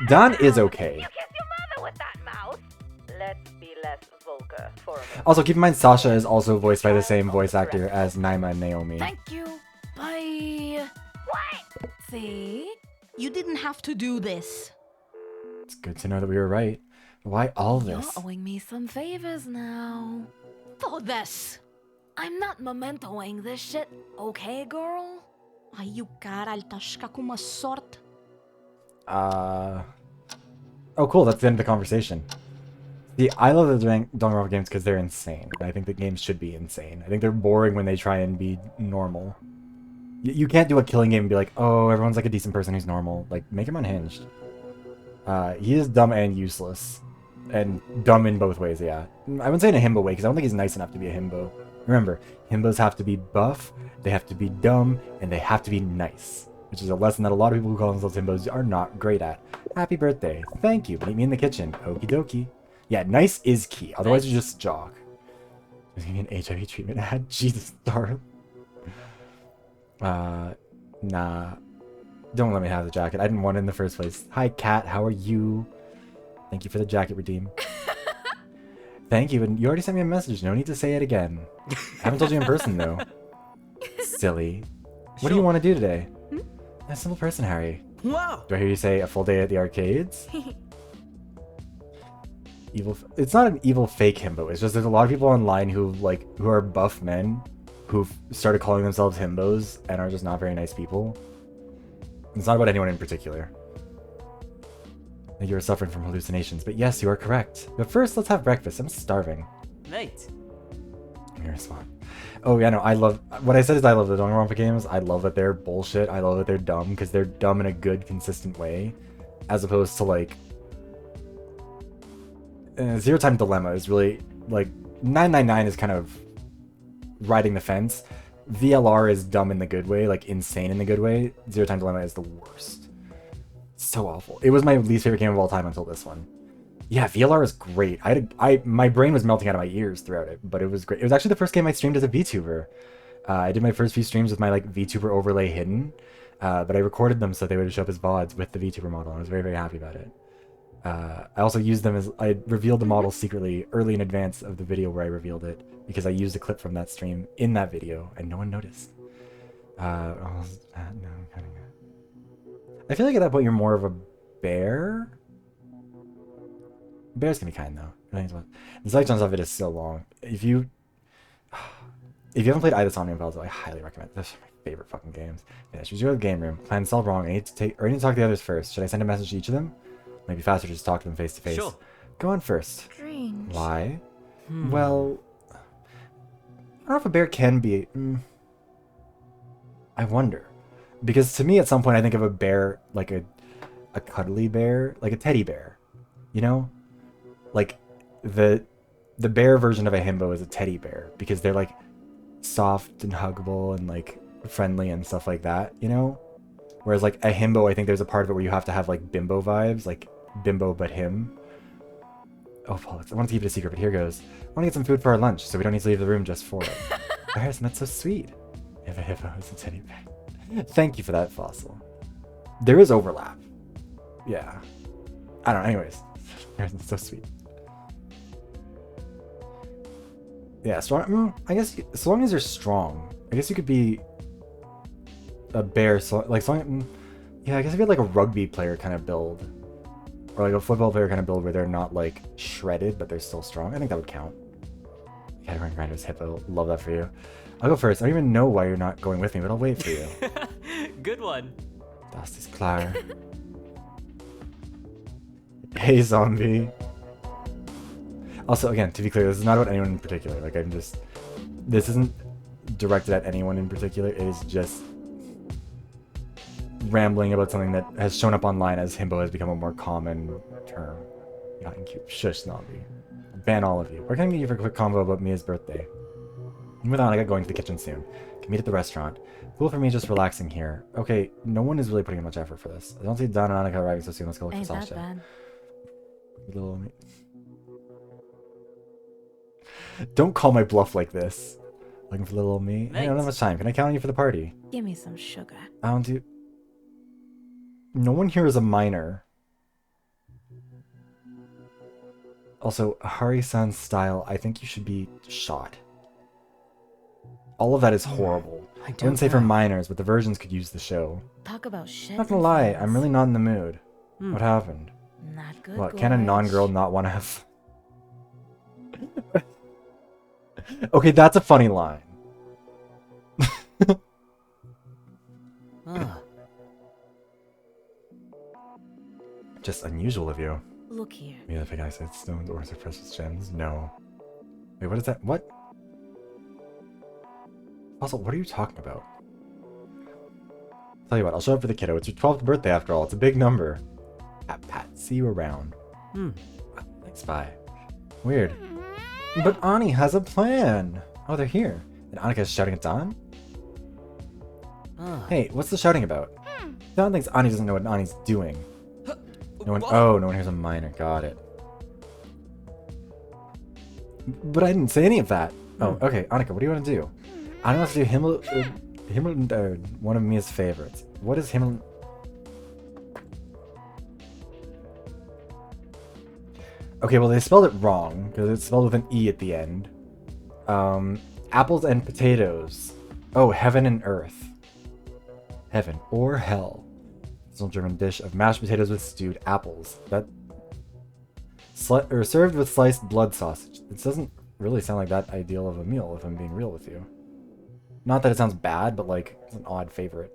Don is okay. You kiss your mother with that mouth. Let's be less vulgar for a moment. Also, keep in mind Sasha is also voiced by the same voice actor as Naima and Naomi. Thank you. Bye. What? See? You didn't have to do this. It's good to know that we were right. Why all You're this? owing me some favors now. For this. I'm not mementoing this shit, okay, girl? Ayukaraltașca cu măsort. Oh, cool. That's the end of the conversation. See, I love the Danganronpa games because they're insane. And I think the games should be insane. I think they're boring when they try and be normal. You can't do a killing game and be like, oh, everyone's like a decent person who's normal. Like, make him unhinged. He is dumb and useless. And dumb in both ways, yeah. I wouldn't say in a himbo way, because I don't think he's nice enough to be a himbo. Remember, himbos have to be buff, they have to be dumb, and they have to be nice. Which is a lesson that a lot of people who call themselves himbos are not great at. Happy birthday. Thank you. Meet me in the kitchen. Okie dokie. Yeah, nice is key. Otherwise, you just jog. There's gonna be an HIV treatment ad. Jesus, darling. Nah. Don't let me have the jacket. I didn't want it in the first place. Hi, Kat. How are you? Thank you for the jacket redeem. Thank you. And you already sent me a message. No need to say it again. I haven't told you in person, though. Silly. What do you want to do today? I'm a simple person, Harry. Wow. Do I hear you say a full day at the arcades? It's not an evil fake himbo. It's just there's a lot of people online who are buff men who've started calling themselves himbos and are just not very nice people. It's not about anyone in particular. You are suffering from hallucinations, but yes, you are correct. But first, let's have breakfast. I'm starving. Mate. You're smart. Oh yeah, no, I love what I said is I love the Danganronpa games. I love that they're bullshit. I love that they're dumb because they're dumb in a good, consistent way, as opposed to like Zero Time Dilemma is really like 999 is kind of riding the fence. VLR is dumb in the good way, like insane in the good way. Zero Time Dilemma is the worst. So awful. It was my least favorite game of all time until this one. Yeah, VLR is great. My brain was melting out of my ears throughout it, but it was great. It was actually the first game I streamed as a VTuber. I did my first few streams with my like VTuber overlay hidden, but I recorded them so they would show up as VODs with the VTuber model, and I was very, very happy about it. I also used them as I revealed the model secretly early in advance of the video where I revealed it because I used a clip from that stream in that video and no one noticed. No, I'm cutting it. I feel like at that point you're more of a bear. Bears can be kind though. The selections of it is so long. If you haven't played either Somnium Velzo, I highly recommend it. Those are my favorite fucking games. Yeah, should we go to the game room? Plan solved wrong. I need to talk to the others first. Should I send a message to each of them? Might be faster to just talk to them face to face. Sure. Go on first. Strange. Why? Well, I don't know if a bear can be. I wonder, because to me, at some point, I think of a bear like a cuddly bear, like a teddy bear. You know, like the bear version of a himbo is a teddy bear because they're like soft and huggable and like friendly and stuff like that. You know, whereas like a himbo, I think there's a part of it where you have to have like bimbo vibes, like bimbo but him. Oh, Paul, I want to keep it a secret, but here goes. I want to get some food for our lunch, so we don't need to leave the room just for it. Harrison, that's so sweet. If a hippo is a teddy bear. Thank you for that, Fossil. There is overlap. Yeah. I don't know, anyways. Harrison's so sweet. Yeah, strong. I guess, as long as you're strong, I guess you could be a bear, so, like, yeah, I guess if you had, like, a rugby player kind of build. Or like a football player kind of build where they're not like shredded, but they're still strong. I think that would count. Category Grinder's hippo. Love that for you. I'll go first. I don't even know why you're not going with me, but I'll wait for you. Good one. Das ist klar. Hey, zombie. Also, again, to be clear, this is not about anyone in particular. Like, this isn't directed at anyone in particular. It is just rambling about something that has shown up online as himbo has become a more common term. Not in cute. Shush, zombie. Ban all of you. Where can I meet you for a quick convo about Mia's birthday? And with Anica going to the kitchen soon. Can meet at the restaurant. Cool for me, just relaxing here. Okay, no one is really putting much effort for this. I don't see Don and Anica arriving so soon. Let's go look for Ain't that Sasha. bad. Little... Don't call my bluff like this. Looking for little old me? Hey, I don't have much time. Can I count on you for the party? Give me some sugar. I don't do... No one here is a minor. Also, Hari-san's style, I think you should be shot. All of that is horrible. I wouldn't say for minors, but the virgins could use the show. Talk about shit. Not gonna lie, I'm really not in the mood. What happened? Not good. What, can a non-girl not want to have... Okay, that's a funny line. Just unusual of you. Look here. Yeah, the guy said stones or precious gems. No. Wait, what is that? What? Also, what are you talking about? Tell you what, I'll show up for the kiddo. It's your 12th birthday after all. It's a big number. Pat, see you around. Thanks, bye. Weird. But Ani has a plan. Oh, they're here. And Anika's shouting at Dawn? Ah. Hey, what's the shouting about? Dawn thinks Ani doesn't know what Ani's doing. No one. Whoa. Oh, no one hears a minor. Got it. But I didn't say any of that. Oh, okay. Anica, what do you want to do? Ani wants to do Himmel, one of Mia's favorites. What is Himmel? Okay, well they spelled it wrong because it's spelled with an E at the end. Apples and potatoes. Oh, heaven and earth. Heaven or hell. It's a German dish of mashed potatoes with stewed apples. That served with sliced blood sausage. This doesn't really sound like that ideal of a meal, if I'm being real with you. Not that it sounds bad, but like it's an odd favorite.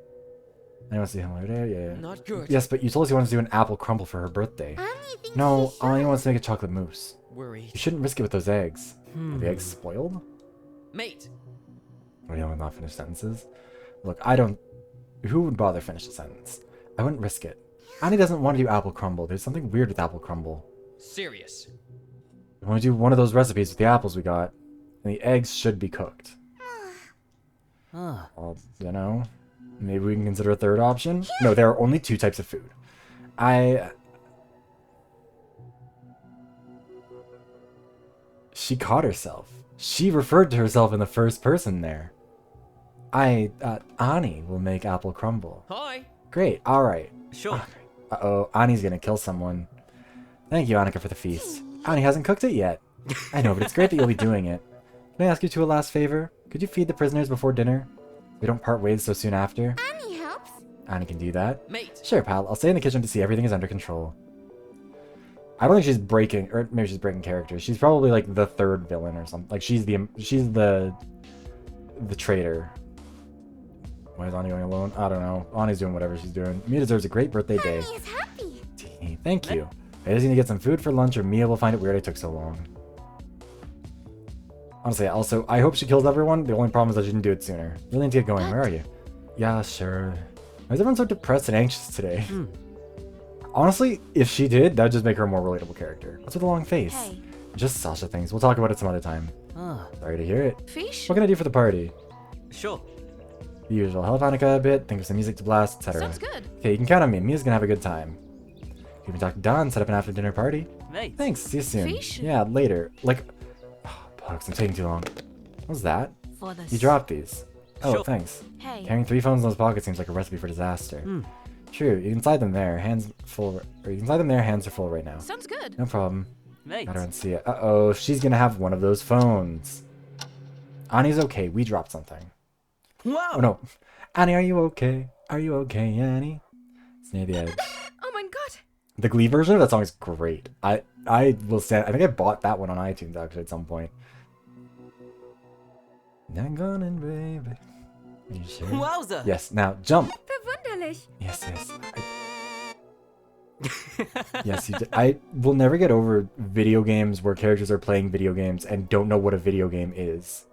Anyone see him later? Yeah. Not good. Yes, but you told us you wanted to do an apple crumble for her birthday. Annie thinks No, she should. Ani wants to make a chocolate mousse. Worried. You shouldn't risk it with those eggs. Are the eggs spoiled? Mate. What do you not finish sentences? Look, I don't. Who would bother finish a sentence? I wouldn't risk it. Ani doesn't want to do apple crumble. There's something weird with apple crumble. Serious. I want to do one of those recipes with the apples we got, and the eggs should be cooked. Ah. Well, you know, maybe we can consider a third option. No, there are only 2 types of food. She caught herself. She referred to herself in the first person there. Ani will make apple crumble. Hi. Great, alright. Sure. Uh-oh, Ani's gonna kill someone. Thank you, Anica, for the feast. Ani hasn't cooked it yet. I know, but it's great that you'll be doing it. Can I ask you a last favor? Could you feed the prisoners before dinner? We don't part ways so soon after. Annie helps. Ani can do that. Mate. Sure, pal. I'll stay in the kitchen to see everything is under control. I don't think she's breaking, or maybe she's breaking character. She's probably like the 3rd villain or something. Like she's the traitor. Why is Ani going alone? I don't know. Ani's doing whatever she's doing. Mia deserves a great birthday day. Annie is happy. Thank you. I just need to get some food for lunch, or Mia will find it weird I took so long. Honestly, also, I hope she kills everyone. The only problem is that she didn't do it sooner. Really need to get going. Where are you? Yeah, sure. Why is everyone so depressed and anxious today? Honestly, if she did, that would just make her a more relatable character. What's with the long face? Hey. Just Sasha things. We'll talk about it some other time. Ah. Sorry to hear it. Fish? What can I do for the party? Sure. The usual. Help Anica a bit, think of some music to blast, etc. Sounds good. Okay, you can count on me. Mia's gonna have a good time. You can talk to Don, set up an after-dinner party. Mate. Thanks, see you soon. Fish? Yeah, later. Like, Bugs, I'm taking too long. What was that? For this. You dropped these. Oh, Sure. thanks. Hey. Carrying 3 phones in those pockets seems like a recipe for disaster. True, you can slide them there, hands full, or you can slide them there, hands are full right now. Sounds good. No problem. Mate. I don't see it. Uh-oh, she's gonna have one of those phones. Ani's okay, we dropped something. Wow. Oh no. Ani, are you okay? Are you okay, Annie? It's near the edge. Oh my god. The Glee version of that song is great. I will say, I think I bought that one on iTunes actually at some point. Not gonna, baby. Are you sure? Wowza. Yes, now jump. Verwunderlich. Yes, yes. Yes, you did. I will never get over video games where characters are playing video games and don't know what a video game is.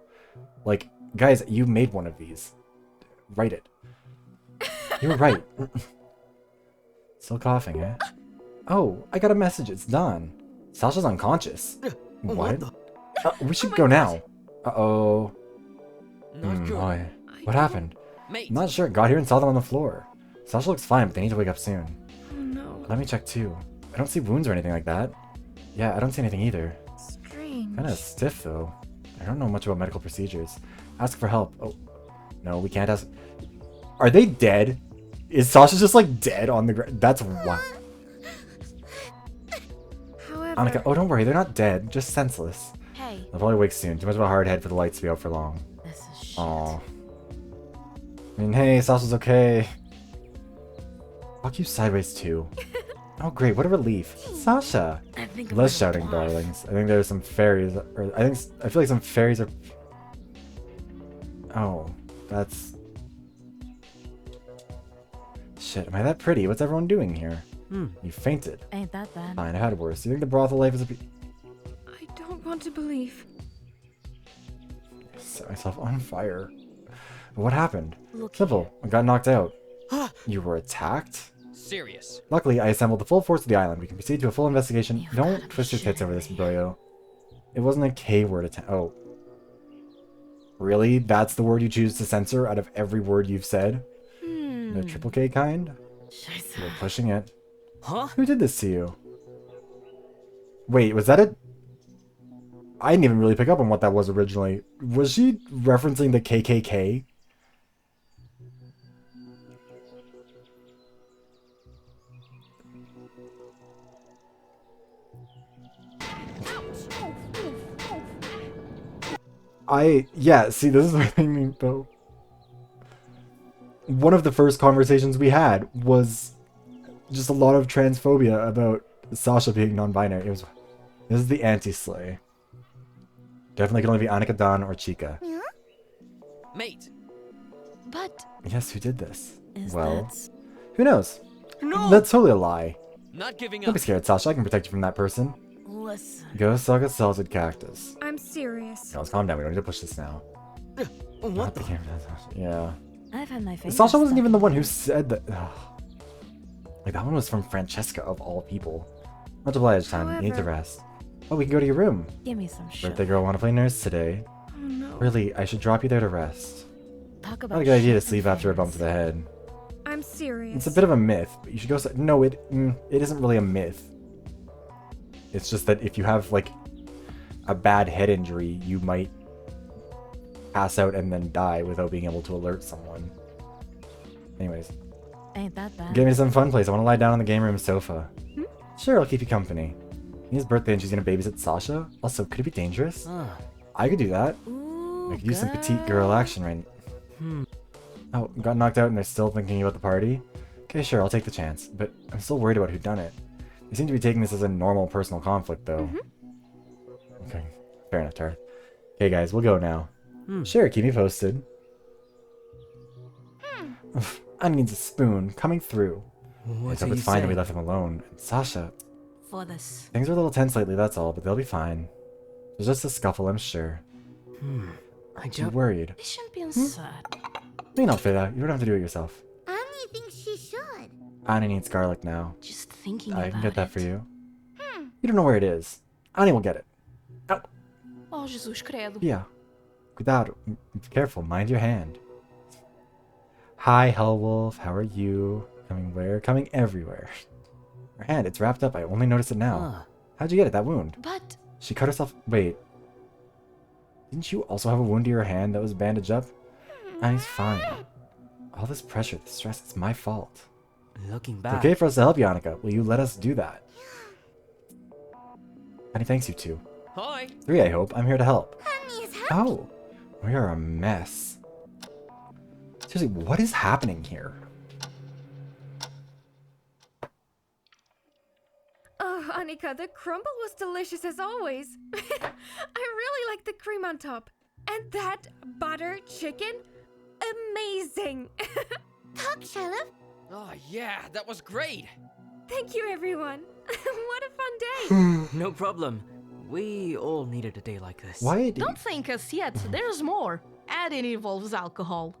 Like, guys, you made one of these. Write it. You were right. Still coughing, eh? Oh, I got a message. It's done. Sasha's unconscious. What? We should go now. Uh-oh. Not good. Boy. What happened? Mate. I'm not sure. Got here and saw them on the floor. Sasha looks fine, but they need to wake up soon. Oh no. Let me check too. I don't see wounds or anything like that. Yeah, I don't see anything either. Strange. Kinda stiff though. I don't know much about medical procedures. Ask for help. Oh, no, we can't ask. Are they dead? Is Sasha just like dead on the ground? That's wild. However, Anica, oh don't worry, they're not dead, just senseless. Hey. They'll probably wake soon. Too much of a hard head for the lights to be out for long. This is shit. Aw. I mean, hey, Sasha's okay. Walk you sideways too. Oh great, what a relief. Sasha! I think I'm Less gonna shouting, barf. darlings. I think there's some fairies, or I feel like some fairies are... Oh, that's... Shit, am I that pretty? What's everyone doing here? You fainted. Ain't that bad. Fine, I've had worse. Do you think the brothel life is a... I don't want to believe. Set myself on fire. What happened? Look Simple. I got knocked out. You were attacked? Serious. Luckily, I assembled the full force of the island. We can proceed to a full investigation. You've Don't gotta be twist your tits over this, shitting bro. It wasn't a K-word attack. Oh. Really? That's the word you choose to censor out of every word you've said? The triple K kind? You're pushing it. Huh? Who did this to you? Wait, was that a... I didn't even really pick up on what that was originally. Was she referencing the KKK? Yeah, see, this is what I mean, though. One of the first conversations we had was just a lot of transphobia about Sasha being non-binary. This is the anti-slay. Definitely can only be Anica, Don, or Chica. Mate. But Yes, who did this? is Well, that... who knows? No. That's totally a lie. Not giving Don't up. be scared, Sasha. I can protect you from that person. Listen. Go suck a salted cactus. I'm serious. No, let's calm down. We don't need to push this now. What Not the? the camera, Sasha. Yeah. I've had my fingers Sasha wasn't stuck even the in one who you. said that. Ugh. Like, that one was from Francesca, of all people. Much obliged, time. You need to However- rest. Oh, we can go to your room. Give me some shit. Birthday girl, want to play nurse today? Oh no. Really, I should drop you there to rest. Talk about Not a good idea to shit sleep and after a bump to things. the head. I'm serious. It's a bit of a myth, but you should go. No, it isn't really a myth. It's just that if you have like a bad head injury, you might pass out and then die without being able to alert someone. Anyways, Ain't that bad. get me to some fun place. I want to lie down on the game room sofa. Sure, I'll keep you company. It's birthday and she's gonna babysit Sasha. Also, could it be dangerous? I could do that. Ooh, I could use some petite girl action right. Oh, got knocked out and they're still thinking about the party? Okay, sure, I'll take the chance. But I'm still worried about who done it. They seem to be taking this as a normal personal conflict, though. Okay, fair enough, Tara. Okay, guys, we'll go now. Sure, keep me posted. I needs a spoon. Coming through. I What hope are it's you fine that we saying? left him alone. And Sasha, For this. things are a little tense lately, that's all, but they'll be fine. There's just a scuffle, I'm sure. I I'm don't. worried. You shouldn't be sad. You know, Fida, you don't have to do it yourself. Annie thinks she should. Annie needs garlic now. Just thinking I about can get that it. for you. You don't know where it is. Annie will get it. Oh, Oh, Jesus credo. yeah. Cuidado. Be careful. Mind your hand. Hi, Hellwolf. How are you? Coming where? Coming everywhere. Her hand. It's wrapped up. I only noticed it now. How'd you get it? That wound. But She cut herself. Wait. Didn't you also have a wound to your hand that was bandaged up? Annie's fine. All this pressure, this stress, it's my fault. Looking It's back. okay for us to help you, Anica. Will you let us do that? Annie thanks you two. Hi. 3, I hope. I'm here to help. Annie is happy. Oh, we are a mess. Seriously, what is happening here? Oh, Anica, the crumble was delicious as always. I really like the cream on top. And that butter chicken? Amazing. Talk, Charlotte. Oh yeah, that was great. Thank you, everyone. What a fun day. No problem. We all needed a day like this. Why did Don't thank us yet. There's more. And it involves alcohol.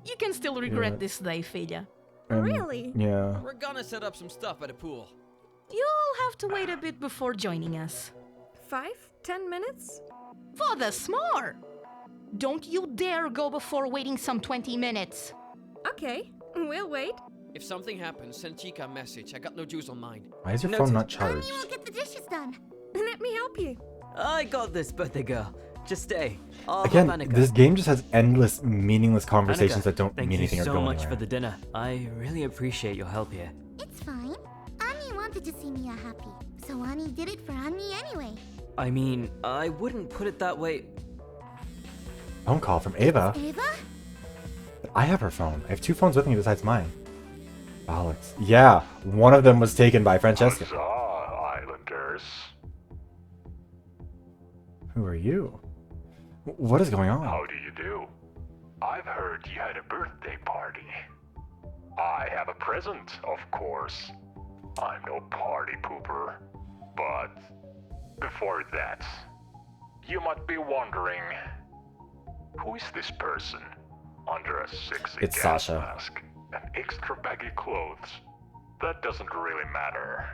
You can still regret Yeah. this day, Filia. Really? Yeah. We're gonna set up some stuff at the pool. You'll have to wait a bit before joining us. 5, 10 minutes? For the s'more! Don't you dare go before waiting some 20 minutes. Okay, we'll wait. If something happens, send Chica a message. I got no juice on mine. Why is your Noted. phone not charged? Annie will get the dishes done. Let me help you. I got this, birthday girl. Just stay. I'll help Again, Anica. this game just has endless, meaningless conversations Anica, that don't thank mean you anything or so go much anywhere. for the dinner. I really appreciate your help here. It's fine. Annie wanted to see Mia happy, so Annie did it for Annie anyway. I mean, I wouldn't put it that way. Phone call from Ava. Ava? I have her phone. I have 2 phones with me besides mine. Bollocks. Yeah, one of them was taken by Francesca. Huzzah, Islanders. Who are you? What is going on? How do you do? I've heard you had a birthday party. I have a present, of course. I'm no party pooper. But before that, you might be wondering, who is this person under a sexy It's gas Sasha. mask and extra baggy clothes? That doesn't really matter.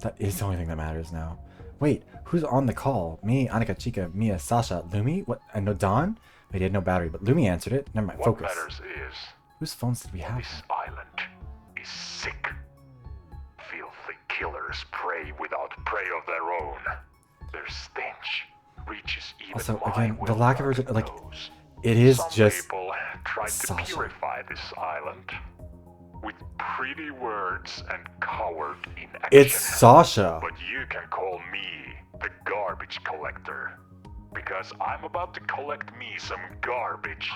That is the only thing that matters now. Wait, who's on the call? Me, Anica, Chica, Mia, Sasha, Lumi? What? I know Don? Wait, he had no battery, but Lumi answered it. Never mind, What focus. matters is Whose phones did we have? this island is sick. Filthy killers prey without prey of their own. Their stench reaches even Also, my again, the lack of well-guarded like, nose. it is Some just people tried to Sasha. purify this island with pretty words and coward inaction. It's Sasha. But you can call me the garbage collector, because I'm about to collect me some garbage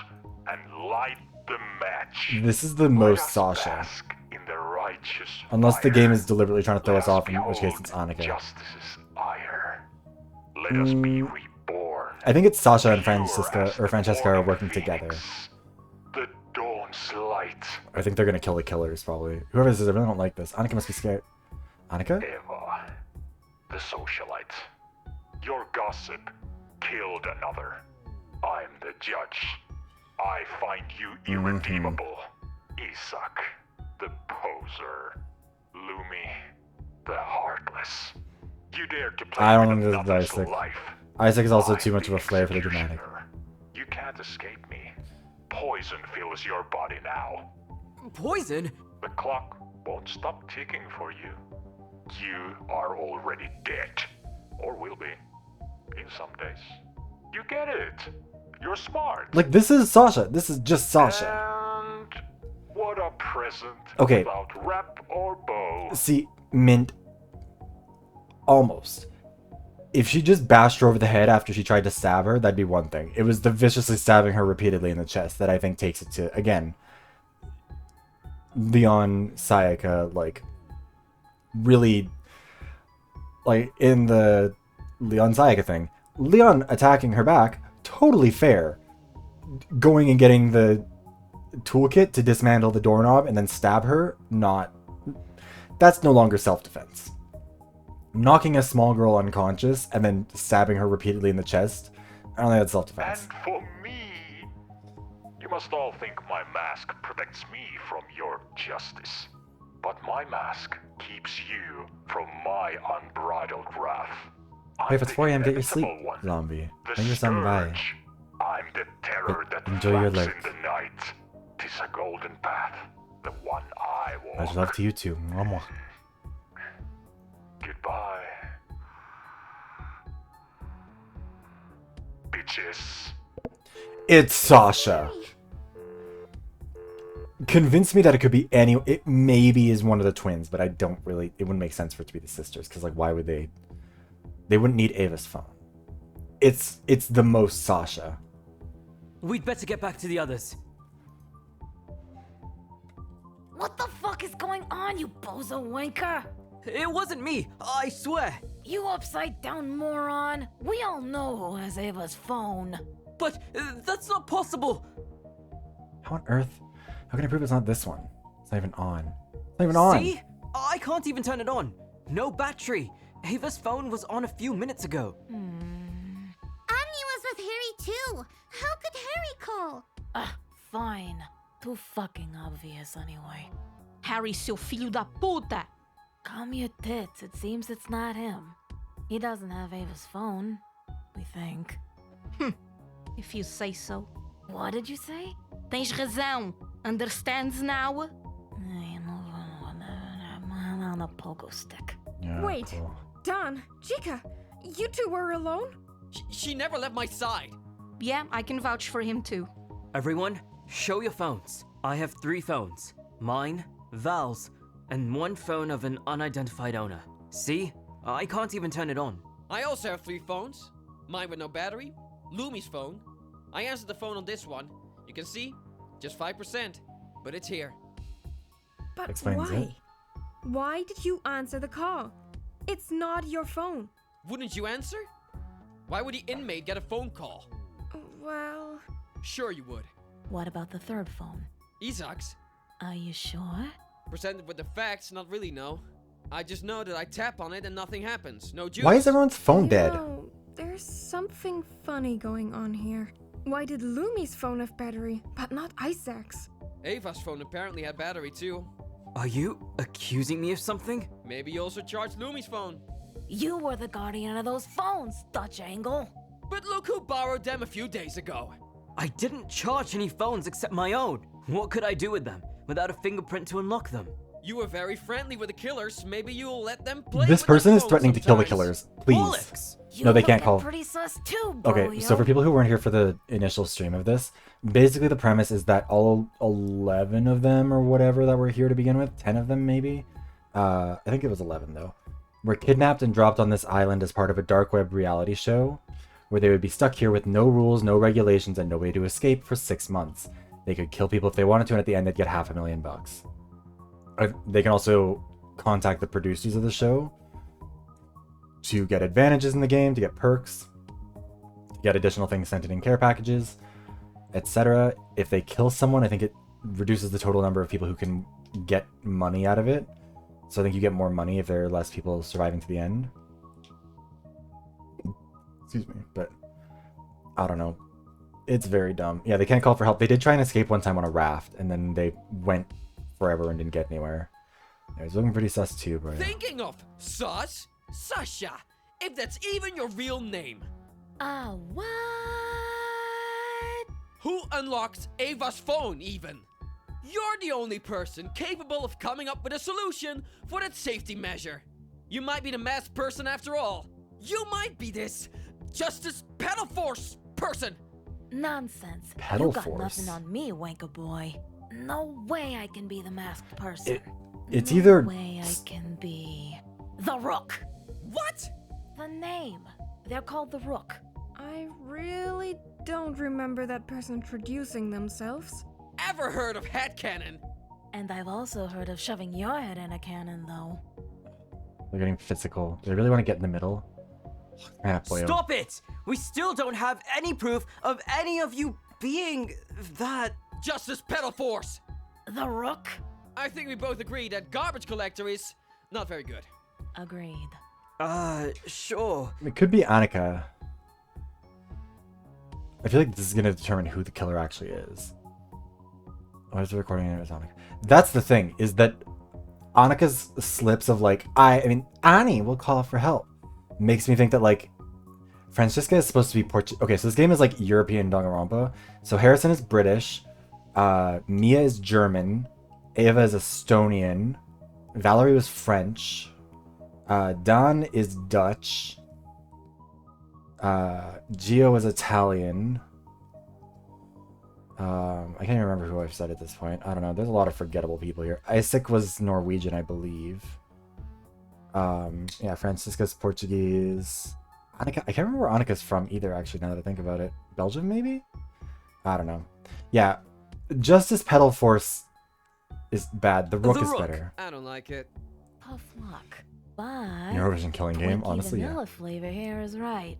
and light the match. This is the Let most us Sasha. bask in the righteous Unless the fire. game is deliberately trying to throw Let us off, in behold which case it's Anica. Justice's ire. Let us be reborn. I think it's Sasha and Pure Francesca as or the Francesca are morning working together. phoenix, The dawn's light. I think they're gonna kill the killers probably. Whoever this is, I really don't like this. Anica must be scared. Anica? Eva, the socialite. Your gossip killed another. I'm the judge. I find you irredeemable. Isak, the poser. Lumi, the heartless. You dare to play I don't with think this is another's Isaac. life. Isaac is also I'm too much of a the flair for the dramatic. executioner. You can't escape me. Poison fills your body now. Poison? The clock won't stop ticking for you. You are already dead. Or will be. In some days. You get it. You're smart. Like, this is Sasha. This is just Sasha. And what a present Okay. without wrap or bow. See, Mint. Almost. If she just bashed her over the head after she tried to stab her, that'd be one thing. It was the viciously stabbing her repeatedly in the chest that I think takes it to, again, Leon Sayaka, like, really, like, in the Leon Sayaka thing, Leon attacking her back, totally fair. Going and getting the toolkit to dismantle the doorknob and then stab her, not... That's no longer self-defense. Knocking a small girl unconscious and then stabbing her repeatedly in the chest, I don't think that's self-defense. And for me, you must all think my mask protects me from your justice. But my mask keeps you from my unbridled wrath. Hey, if it's I'm 4 the a.m., get your sleep, inevitable one, zombie. the Thank you for stopping by. scourge. I'm the terror But that enjoy your flaps life. in the night. 'Tis a golden path, the one I walk. Much love to you too. Mwah. Goodbye. Bitches. It's Sasha. Convince me that it could be any. It maybe is one of the twins, but I don't really. It wouldn't make sense for it to be the sisters, because like, why would they? They wouldn't need Ava's phone. It's the most Sasha. We'd better get back to the others. What the fuck is going on, you bozo wanker? It wasn't me, I swear. You upside down moron. We all know who has Ava's phone. But that's not possible. How on earth? How can I prove it's not this one? It's not even on. It's not even on. See? I can't even turn it on. No battery. Ava's phone was on a few minutes ago. Annie was with Harry too. How could Harry call? Fine. Too fucking obvious anyway. Harry, seu filho da puta! Calm your tits. It seems it's not him. He doesn't have Ava's phone. We think. If you say so. What did you say? Tens razão. Understands now? I'm on a pogo stick. Yeah, Wait. cool. Don, Chica, you two were alone? She never left my side. Yeah, I can vouch for him too. Everyone, show your phones. I have 3 phones. Mine, Val's, and 1 phone of an unidentified owner. See? I can't even turn it on. I also have 3 phones. Mine with no battery. Lumi's phone. I answered the phone on this one. You can see, just 5%, but it's here. But Explains why? it. Why did you answer the call? It's not your phone. Wouldn't you answer? Why would the inmate get a phone call? Well... Sure you would. What about the third phone? Isaac's. Are you sure? Presented with the facts, not really, no. I just know that I tap on it and nothing happens. No juice. Why is everyone's phone dead? No, there's something funny going on here. Why did Lumi's phone have battery, but not Isaac's? Ava's phone apparently had battery too. Are you accusing me of something? Maybe you also charged Lumi's phone. You were the guardian of those phones, Dutch Angle. But look who borrowed them a few days ago. I didn't charge any phones except my own. What could I do with them without a fingerprint to unlock them? You were very friendly with the killers. Maybe you'll let them play This with their person is phones threatening to kill the sometimes. killers. Please. Bollocks! No, they can't looking call. Pretty sus too, bro. Okay, so for people who weren't here for the initial stream of this, basically the premise is that all 11 of them or whatever that were here to begin with, 10 of them maybe, I think it was 11 though, were kidnapped and dropped on this island as part of a dark web reality show where they would be stuck here with no rules, no regulations, and no way to escape for 6 months. They could kill people if they wanted to, and at the end they'd get $500,000. They can also contact the producers of the show to get advantages in the game, to get perks, to get additional things sent in care packages, etc. If they kill someone, I think it reduces the total number of people who can get money out of it. So I think you get more money if there are less people surviving to the end. Excuse me, but I don't know. It's very dumb. Yeah, they can't call for help. They did try and escape one time on a raft, and then they went forever and didn't get anywhere. It was looking pretty sus too, bro. Thinking of sus? Sasha, if that's even your real name. What? Who unlocked Ava's phone even? You're the only person capable of coming up with a solution for that safety measure. You might be the masked person after all. You might be this Justice Pedal Force person. Nonsense. Pedal you got Force. nothing on me, wanker boy. No way I can be the masked person. It's no either way I can be the Rook. What? The name. They're called the Rook. I really don't remember that person introducing themselves. Ever heard of head cannon? And I've also heard of shoving your head in a cannon, though. They're getting physical. They really want to get in the middle. Ah, boy, oh. Stop it! We still don't have any proof of any of you being that. Justice Pedal Force. The Rook? I think we both agree that garbage collector is not very good. Agreed. Sure. It could be Anica. I feel like this is going to determine who the killer actually is. Why is the recording name is Anica? That's the thing, is that Anica's slips of like, Annie will call for help, makes me think that like Francisca is supposed to be Portuguese. Okay, so this game is like European Danganronpa. So Harrison is British, Mia is German, Ava is Estonian, Valerie was French, Don is Dutch, Gio was Italian. I can't even remember who I've said at this point. I don't know. There's a lot of forgettable people here. Isaac was Norwegian, I believe. Yeah, Francisca's Portuguese. Anica, I can't remember where Anica's from either, actually, now that I think about it. Belgium, maybe? I don't know. Yeah, Justice Pedal Force is bad. The Rook is better. I don't like it. Tough luck. But Eurovision killing game, Twinkie honestly, vanilla yeah. flavor here is right.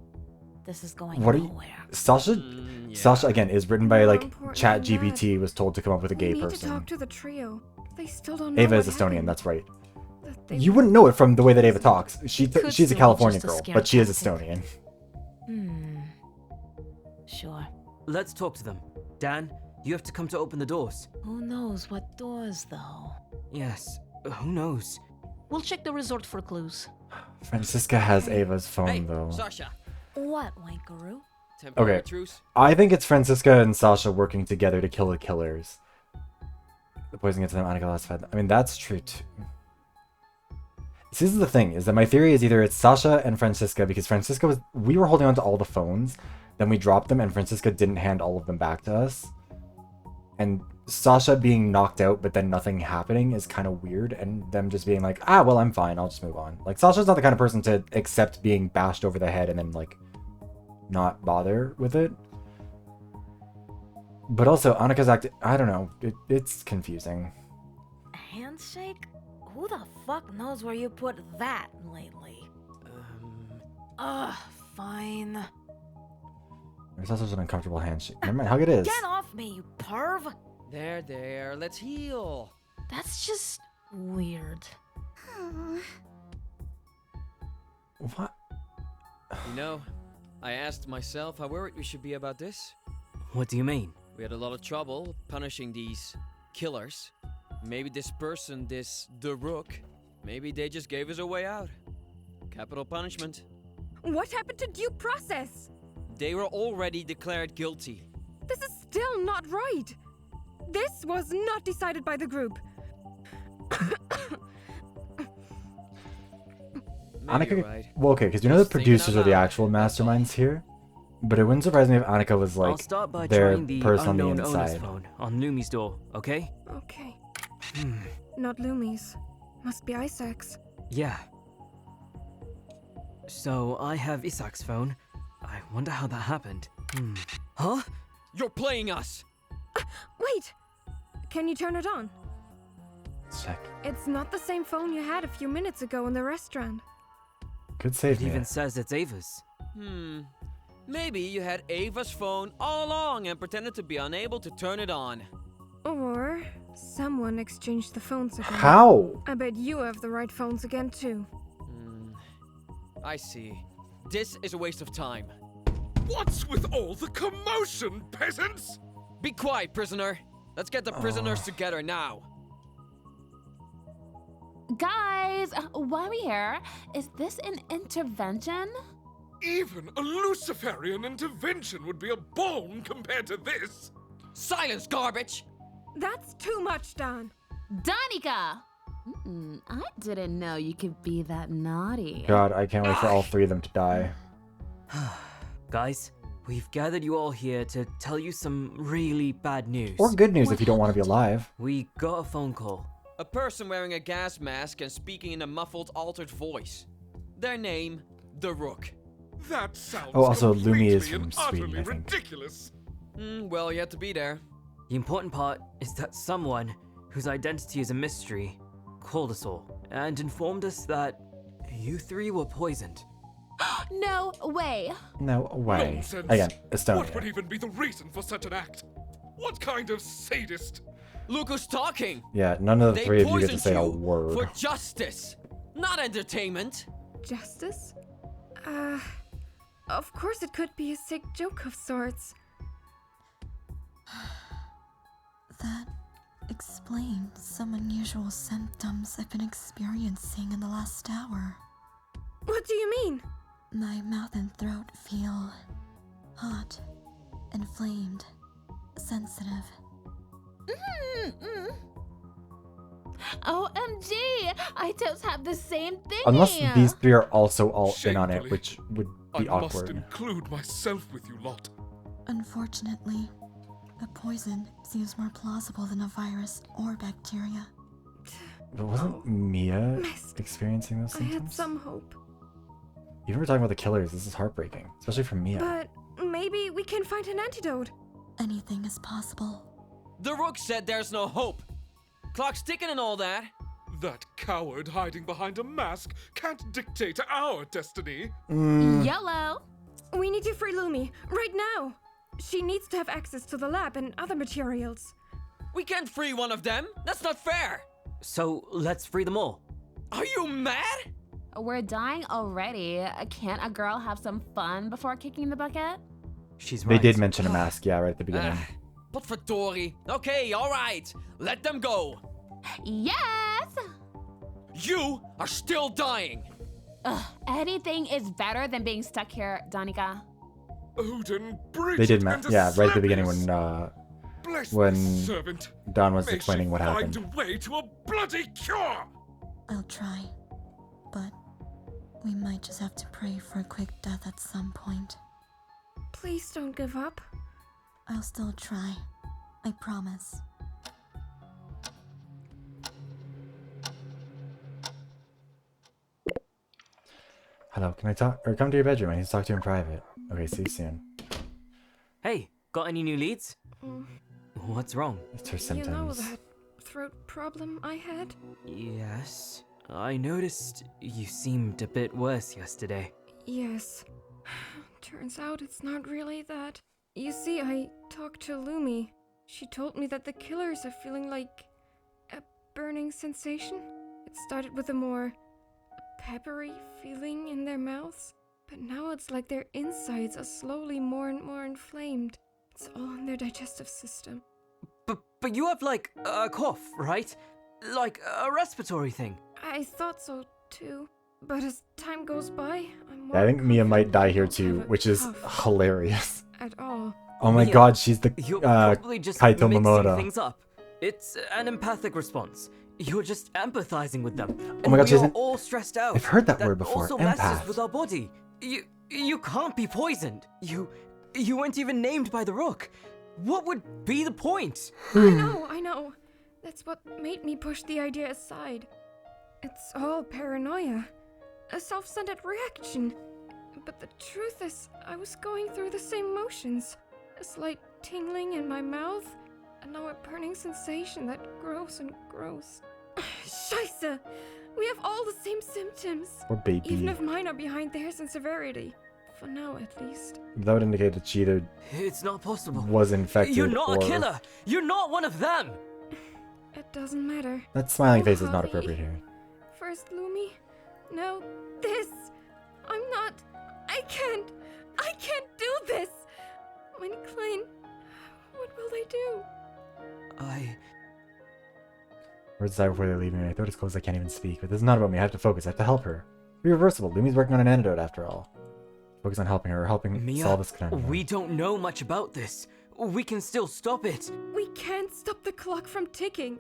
This is going What are you... nowhere. Sasha? Yeah. Sasha, again, is written by, More like, important Chat than that, GPT was told to come up with a gay we need to person. talk to the trio. They still don't know Ava what is Estonian, happened. that's right. That they You wouldn't know it from the way that Ava talks. Could She's a still be Californian just a girl, scare but she is tactic. Estonian. Sure. Let's talk to them. Dan, you have to come to open the doors. Who knows what doors, though? Yes, who knows? We'll check the resort for clues. Francisca has Ava's phone, Hey, though. Sasha. What, Wankaroo? Temporary Okay. truce. I think it's Francisca and Sasha working together to kill the killers. The poison gets them, Anica last fed. I mean, that's true, too. This is the thing, is that my theory is either it's Sasha and Francisca, because Francisca was... We were holding on to all the phones, then we dropped them, and Francisca didn't hand all of them back to us. And Sasha being knocked out, but then nothing happening is kind of weird, and them just being like, ah, well, I'm fine, I'll just move on. Like, Sasha's not the kind of person to accept being bashed over the head and then, like, not bother with it. But also, Anika's acting... I don't know, it's confusing. A handshake? Who the fuck knows where you put that lately? Ugh, fine. There's also an uncomfortable handshake. Never mind, hug it is. Get off me, you perv! There, let's heal. That's just weird. What? You know, I asked myself how worried we should be about this. What do you mean? We had a lot of trouble punishing these killers. Maybe this person, the Rook, maybe they just gave us a way out. Capital punishment. What happened to due process? They were already declared guilty. This is still not right. This was not decided by the group. Maybe Anica, you're right. well, okay, because you know the Just thinking out producers are the loud, actual that's all. masterminds here, but it wouldn't surprise me if Anica was I'll like start by their trying the person on the unknown owner's inside. phone on Lumi's door, okay? Okay. Not Lumi's. Must be Isaac's. Yeah. So I have Isaac's phone. I wonder how that happened. Huh? You're playing us! Wait! Can you turn it on? Let's check. It's not the same phone you had a few minutes ago in the restaurant. Could save It me. even says it's Ava's. Maybe you had Ava's phone all along and pretended to be unable to turn it on. Or someone exchanged the phones again. How? I bet you have the right phones again too. I see. This is a waste of time. What's with all the commotion, peasants? Be quiet, prisoner. Let's get the prisoners together now. Guys, why are we here? Is this an intervention? Even a Luciferian intervention would be a bone compared to this. Silence, garbage! That's too much, Don. Danica! I didn't know you could be that naughty. God, I can't wait for all three of them to die. Guys, we've gathered you all here to tell you some really bad news. Or good news if you don't want to be alive. We got a phone call. A person wearing a gas mask and speaking in a muffled, altered voice. Their name, the Rook. That sounds Oh, also, Lumi is completely from and Sweden, utterly I think. ridiculous. Well, you had to be there. The important part is that someone, whose identity is a mystery, called us all and informed us that you three were poisoned. No way. No way. Nonsense. Again, What would Estonia. even be the reason for such an act? What kind of sadist? Look who's talking! Yeah, none of the They three of you get to poisoned say a you word. for justice, not entertainment. Justice? Of course it could be a sick joke of sorts. That explains some unusual symptoms I've been experiencing in the last hour. What do you mean? My mouth and throat feel hot, inflamed, sensitive. OMG! I just have the same thing. Unless these three are also all in on it, Shamefully. which would be I must awkward. include myself with you lot. Unfortunately, a poison seems more plausible than a virus or bacteria. But wasn't Mia missed. experiencing those I had symptoms? some hope. Even we're talking about the killers, this is heartbreaking. Especially for Mia. But maybe we can find an antidote. Anything is possible. The Rook said there's no hope. Clock's ticking and all that. That coward hiding behind a mask can't dictate our destiny. YOLO! We need to free Lumi, right now. She needs to have access to the lab and other materials. We can't free one of them. That's not fair. So let's free them all. Are you mad? We're dying already. Can't a girl have some fun before kicking the bucket? She's They right. did mention a mask, yeah, right at the beginning. But for Dory. Okay, alright. Let them go. Yes! You are still dying. Anything is better than being stuck here, Danica. Odin, Bridget, They did, and yeah, right at the beginning Asclepius. when Bless when this servant. Don was May explaining she what find happened. a way to a bloody cure. I'll try, but we might just have to pray for a quick death at some point. Please don't give up. I'll still try. I promise. Hello, can I talk? Or come to your bedroom, I need to talk to you in private. Okay, see you soon. Hey, got any new leads? What's wrong? It's her You know symptoms. that throat problem I had? Yes. I noticed you seemed a bit worse yesterday. Yes. Turns out it's not really that. You see, I talked to Lumi. She told me that the killers are feeling like a burning sensation. It started with a more peppery feeling in their mouths, but now it's like their insides are slowly more and more inflamed. It's all in their digestive system. But you have like a cough, right? Like a respiratory thing. I thought so too. But as time goes by, I'm more Yeah, I think Mia might confident die I here don't too, have it which is tough hilarious. at all. Oh my Mia, god, she's the You're probably just Kaito mixing Momoda. things up. It's an empathic response. You're just empathizing with them. Oh my god, we she are hasn't... all stressed out. I've heard that word before, also empath. messes with our body. You can't be poisoned. You weren't even named by the Rook. What would be the point? I know. That's what made me push the idea aside. It's all paranoia. A self-centered reaction. But the truth is, I was going through the same motions. A slight tingling in my mouth, and now a burning sensation that grows and grows. Scheiße! We have all the same symptoms. Poor baby. Even if mine are behind theirs in severity. For now, at least. That would indicate that she either It's not possible. was infected You're not or... a killer. You're not one of them. It doesn't matter. That smiling Oh, face is not Javi. appropriate here. First Lumi, now this. I'm not. I can't do this. Mein Klein, what will they do? Words die before they leave me. My throat is closed, I can't even speak. But this is not about me. I have to focus. I have to help her. Be reversible. Lumi's working on an antidote after all. Focus on helping her, helping Mia, solve this conundrum. we don't know much about this. We can still stop it. We can't stop the clock from ticking.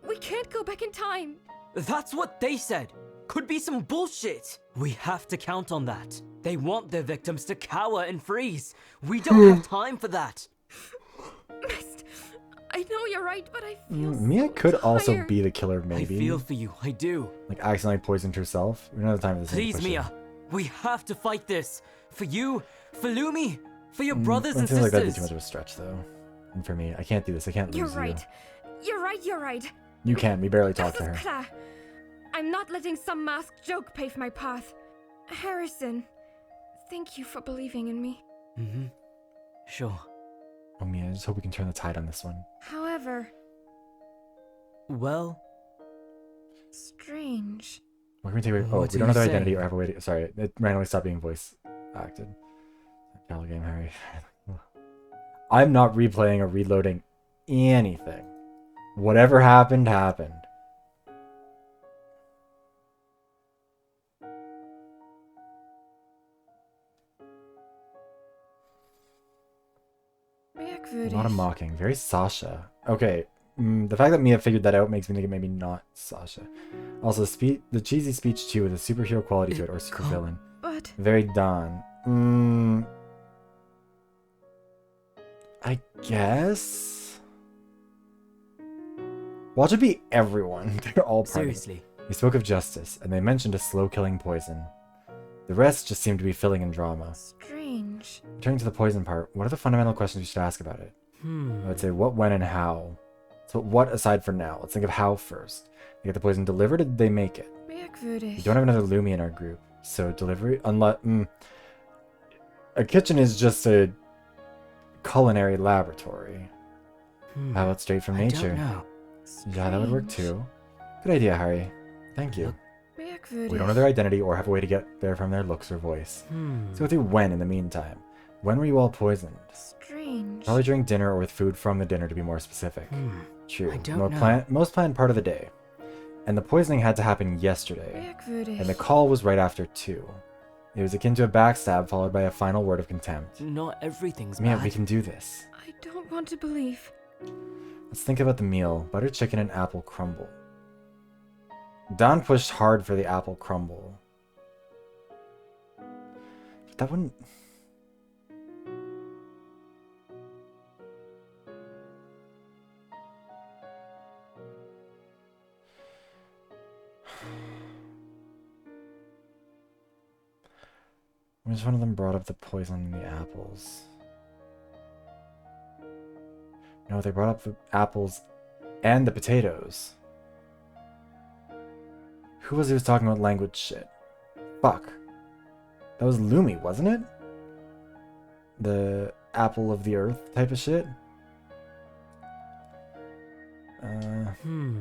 We can't go back in time. That's what they said. Could be some bullshit. We have to count on that. They want their victims to cower and freeze. We don't have time for that. Mist, I know you're right, but I feel Mia so could also tired. be the killer, maybe. I feel for you. I do. Like, accidentally poisoned herself. We don't have time for this. Please, Mia. We have to fight this. For you, for Lumi, for your brothers I and feel like that'd be sisters. too much of a stretch, though. And for me, I can't do this. I can't lose You're you. right. You're right. You can't. We barely talk to Das her. ist klar. I'm not letting some masked joke pave my path. Harrison, thank you for believing in me. Mm-hmm. Sure. Oh, Mia, I just hope we can turn the tide on this one. However, Well, strange. What can we take away? Oh, What we do don't have you their say? identity or have a way to... Sorry, it randomly stopped being voice acted. Call game, Harry. I'm not replaying or reloading anything. Whatever happened, happened. A lot of mocking. Very Sasha. Okay. The fact that Mia figured that out makes me think it maybe not Sasha. Also, the cheesy speech too with a superhero quality to it or supervillain. But Very Dawn. I guess. Watch it be everyone. They're all part of it. seriously. We spoke of justice, and they mentioned a slow-killing poison. The rest just seemed to be filling in drama. strange. Returning to the poison part, what are the fundamental questions we should ask about it? I would say what, when, and how. So what aside for now? Let's think of how first. They get the poison delivered, or did they make it? Merkwürdig. We don't have another Lumi in our group, so delivery, unless... A kitchen is just a culinary laboratory. How about straight from nature? I don't know. Yeah, that would work too. Good idea, Harry. Thank you. Merkwürdig. We don't know their identity or have a way to get there from their looks or voice. So go through when in the meantime. When were you all poisoned? Strange. Probably during dinner or with food from the dinner to be more specific. True. I don't know. Most planned part of the day. And the poisoning had to happen yesterday. Merkwürdig. And the call was right after 2. It was akin to a backstab followed by a final word of contempt. Not everything's Mia, bad. we can do this. I don't want to believe. Let's think about the meal. Butter chicken and apple crumble. Don pushed hard for the apple crumble. But that wouldn't... Which one of them brought up the poison in the apples? No, they brought up the apples and the potatoes. Who was talking about language shit? Fuck. That was Lumi, wasn't it? The apple of the earth type of shit?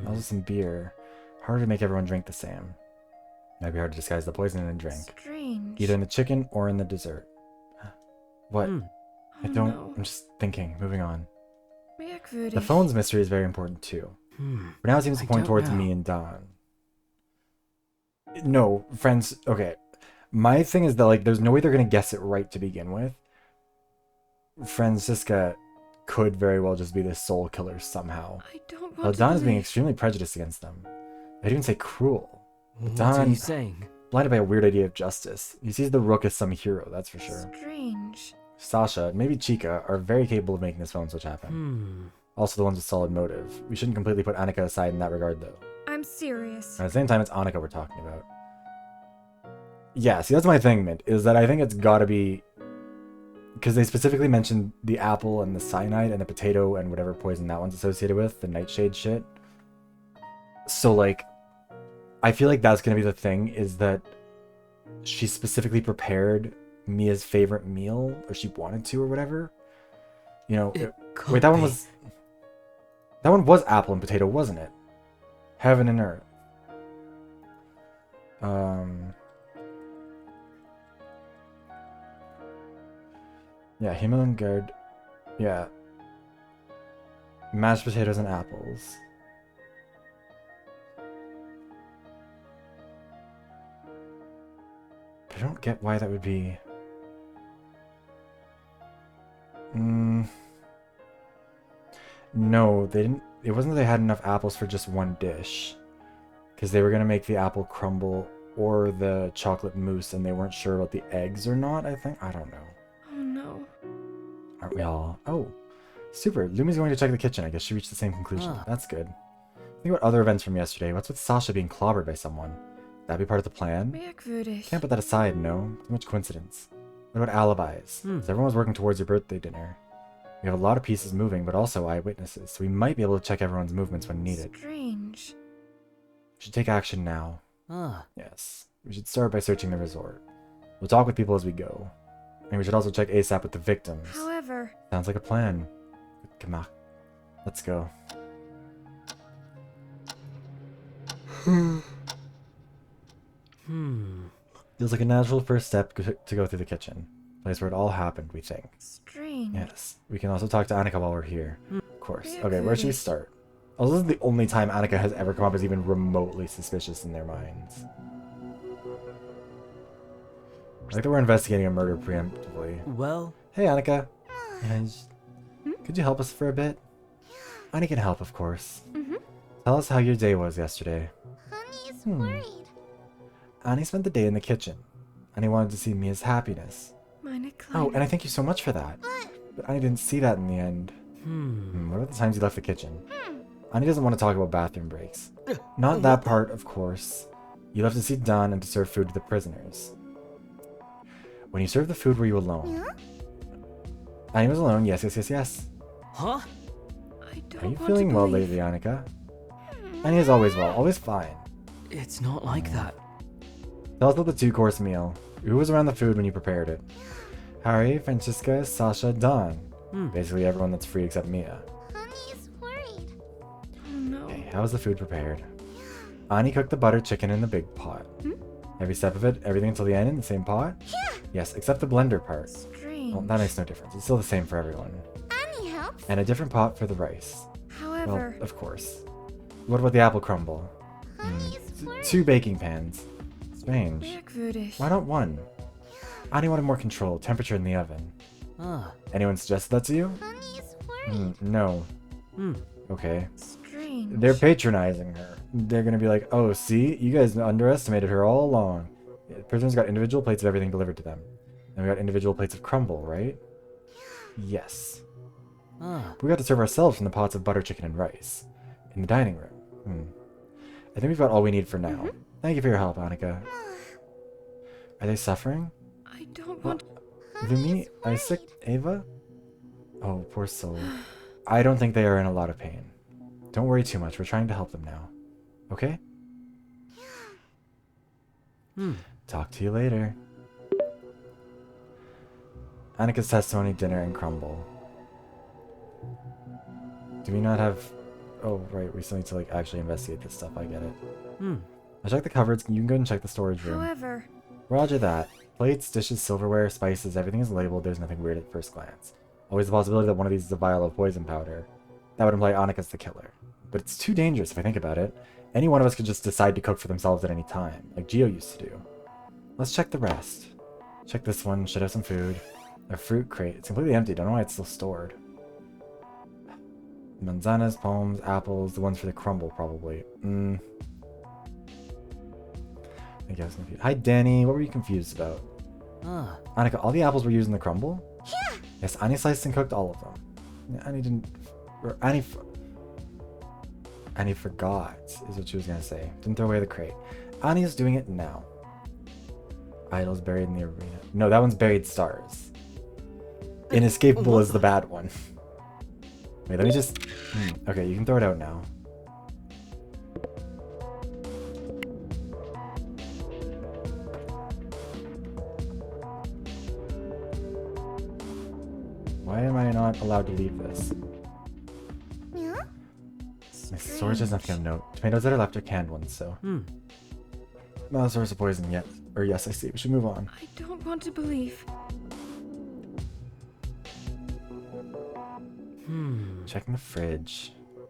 Also some beer. Harder to make everyone drink the same. Might be hard to disguise the poison in a drink. Strange. Either in the chicken or in the dessert. What? I don't... no. I'm just thinking. Moving on. Merkwürdig. The phone's mystery is very important too. For now it seems to I point don't towards know. me and Don. No, friends, okay. My thing is that, like, there's no way they're gonna guess it right to begin with. Francisca could very well just be the soul killer somehow. I don't Well, want to Don is being believe. extremely prejudiced against them. I'd even say cruel. But What are Don, you saying? blinded by a weird idea of justice. He sees the Rook as some hero, that's for sure. Strange. Sasha, and maybe Chica, are very capable of making this phone switch happen. Also the ones with solid motive. We shouldn't completely put Anica aside in that regard, though. I'm serious. At the same time, it's Anica we're talking about. Yeah, see, that's my thing, Mint, is that I think it's gotta be... Because they specifically mentioned the apple and the cyanide and the potato and whatever poison that one's associated with, the nightshade shit. So, like, I feel like that's gonna be the thing, is that she specifically prepared Mia's favorite meal, or she wanted to, or whatever. You know, wait, that one was... That one was apple and potato, wasn't it? Heaven and earth. Yeah, Himalayan guard. Yeah. Mashed potatoes and apples. I don't get why that would be... No, they didn't... It wasn't that they had enough apples for just one dish. Because they were going to make the apple crumble or the chocolate mousse, and they weren't sure about the eggs or not, I think. I don't know. Oh no. Aren't we all? Oh, super. Lumi's going to check the kitchen. I guess she reached the same conclusion. That's good. Think about other events from yesterday. What's with Sasha being clobbered by someone? That'd be part of the plan? Can't put that aside, no. Too much coincidence. What about alibis? 'Cause everyone was working towards your birthday dinner. We have a lot of pieces moving, but also eyewitnesses, so we might be able to check everyone's movements when needed. Strange. We should take action now. Yes. We should start by searching the resort. We'll talk with people as we go. And we should also check ASAP with the victims. However... Sounds like a plan. Come on. Let's go. Feels like a natural first step to go through the kitchen. Place where it all happened, we think. Strange. Yes. We can also talk to Anica while we're here. Of course. Okay, where should we start? Oh, this is the only time Anica has ever come up as even remotely suspicious in their minds. I like that we're investigating a murder preemptively. Well... Hey, Anica. Could you help us for a bit? Annie can help, of course. Tell us how your day was yesterday. Honey's worried. Annie spent the day in the kitchen. Annie wanted to see Mia's happiness. Oh, and I thank you so much for that. But Annie didn't see that in the end. What about the times you left the kitchen? Annie doesn't want to talk about bathroom breaks. Not that part, of course. You left to see Don and to serve food to the prisoners. When you served the food, were you alone? Annie was alone, yes. Huh? Are you feeling well lately, Anica? Annie is always well, always fine. It's not like that. Tell us about the two-course meal. Who was around the food when you prepared it? Harry, Francisca, Sasha, Don. Basically everyone that's free except Mia. Honey's worried. Oh no. Okay, how was the food prepared? Annie cooked the butter chicken in the big pot. Every step of it, everything until the end in the same pot? Yeah. Yes, except the blender part. Strange. Well, that makes no difference. It's still the same for everyone. Annie helps. And a different pot for the rice. However... Well, of course. What about the apple crumble? Honey's worried. 2 baking pans. Strange. Merkwürdig. Why not 1? Annie wanted more control, temperature in the oven. Anyone suggested that to you? Honey's worried. No. Okay. Strange. They're patronizing her. They're gonna be like, oh, see? You guys underestimated her all along. Prisoners got individual plates of everything delivered to them. And we got individual plates of crumble, right? Yes. We got to serve ourselves from the pots of butter chicken and rice. In the dining room. I think we've got all we need for now. Thank you for your help, Anica. Are they suffering? I don't want... Lumi, Isaac, Ava? Oh, poor soul. I don't think they are in a lot of pain. Don't worry too much. We're trying to help them now. Okay? Talk to you later. Anica's testimony, dinner, and crumble. Do we not have... Oh, right. We still need to, like, actually investigate this stuff. I get it. I checked the cupboards. You can go and check the storage room. However... Roger that. Plates, dishes, silverware, spices, everything is labeled. There's nothing weird at first glance. Always the possibility that one of these is a vial of poison powder. That would imply Anica's the killer. But it's too dangerous if I think about it. any one of us could just decide to cook for themselves at any time, like Gio used to do. Let's check the rest. Check this one, should have some food. A fruit crate. It's completely empty, don't know why it's still stored. Manzanas, palms, apples, the ones for the crumble, probably. I guess confused. Hi, Danny. What were you confused about? Anica, all the apples were used in the crumble? Yeah. Yes, Annie sliced and cooked all of them. Yeah, Annie didn't... Or Annie forgot, is what she was gonna say. Didn't throw away the crate. Annie is doing it now. Idols buried in the arena. No, that one's buried stars. Inescapable is the bad one. Wait, let me just... Okay, you can throw it out now. Why am I not allowed to leave this? Yeah? My storage doesn't have to get a note. Tomatoes that are left are canned ones, so... Not a source of poison yet. Or yes, I see. We should move on. I don't want to believe. Checking the fridge. Do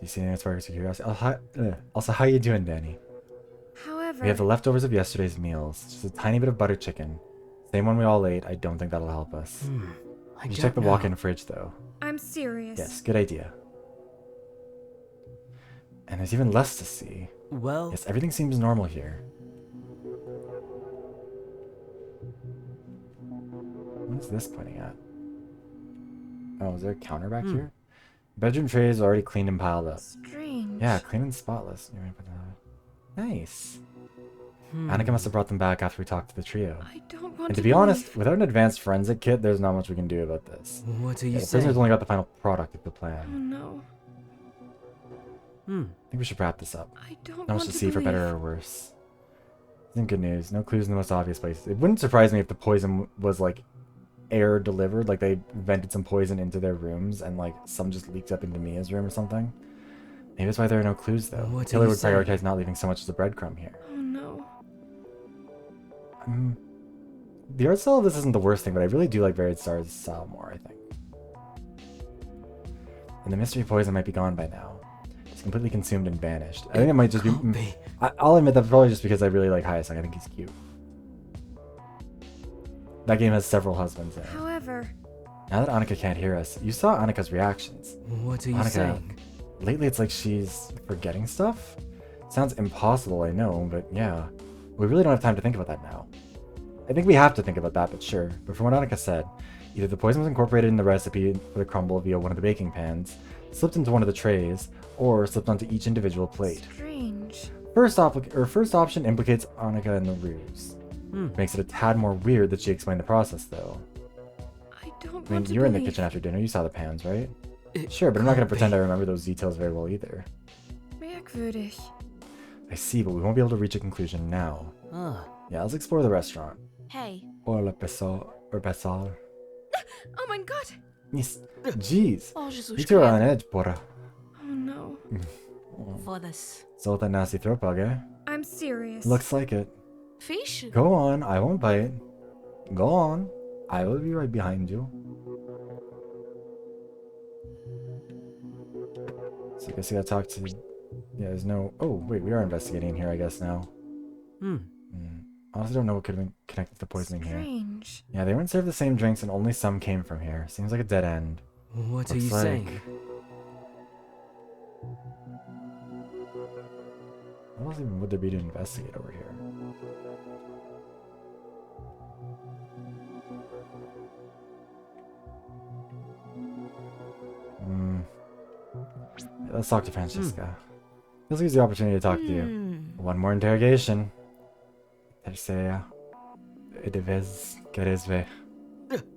you see anything that sparks your curiosity? Also, how you doing, Danny? However... We have the leftovers of yesterday's meals. Just a tiny bit of butter chicken. Same one we all ate. I don't think that'll help us. You check the walk-in fridge, though. I'm serious. Yes, good idea. And there's even less to see. Well... Yes, everything seems normal here. What is this pointing at? Oh, is there a counter back here? Bedroom tray is already cleaned and piled up. Strange. Yeah, clean and spotless. Nice. Anica must have brought them back after we talked to the trio. I don't want And to be honest, without an advanced forensic kit, there's not much we can do about this. What are you The saying? prisoner's only got the final product of the Oh plan. no. I think we should wrap this up. I don't Not want much to to see for believe. better or worse. Isn't good news. No clues in the most obvious places. It wouldn't surprise me if the poison was like air delivered, like they vented some poison into their rooms and like some just leaked up into Mia's room or something. Maybe that's why there are no clues though. What Taylor are you would saying? prioritize not leaving so much as a breadcrumb here. Oh no. The art style of this isn't the worst thing, but I really do like Varied Stars style more, I think. And the mystery poison might be gone by now. It's completely consumed and vanished. I think it might just be... I'll admit that's probably just because I really like Hyasung. I think he's cute. That game has several husbands in it. However... Now that Anica can't hear us, you saw Anika's reactions. What are you Anica, saying? Lately it's like she's forgetting stuff? Sounds impossible, I know, but yeah. We really don't have time to think about that now. I think we have to think about that, but sure. But from what Anica said, either the poison was incorporated in the recipe for the crumble via one of the baking pans, slipped into one of the trays, or slipped onto each individual plate. Strange. First option implicates Anica in the ruse. Makes it a tad more weird that she explained the process, though. I don't I mean, want to you were in the believe. kitchen after dinner, you saw the pans, right? Sure, but I'm not going to pretend I remember those details very well either. Merkwürdig. I see, but we won't be able to reach a conclusion now. Yeah, let's explore the restaurant. Hey. Or pesar. Oh my god! Yes. Jeez. Oh, Jesus You two are Christ. on edge, porra. Oh no. For this. So that nasty throat bug, eh? I'm serious. Looks like it. Fish? Go on, I won't bite. Go on. I will be right behind you. So I guess I gotta talk to... Yeah, there's no... Oh, wait, we are investigating here, I guess, now. I also don't know what could have been connected to the poisoning Strange. here. Yeah, they weren't served the same drinks and only some came from here. Seems like a dead end. What are Looks you like... saying? What else even would there be to investigate over here? Let's talk to Francesca. This gives the opportunity to talk to you. One more interrogation. Tercera.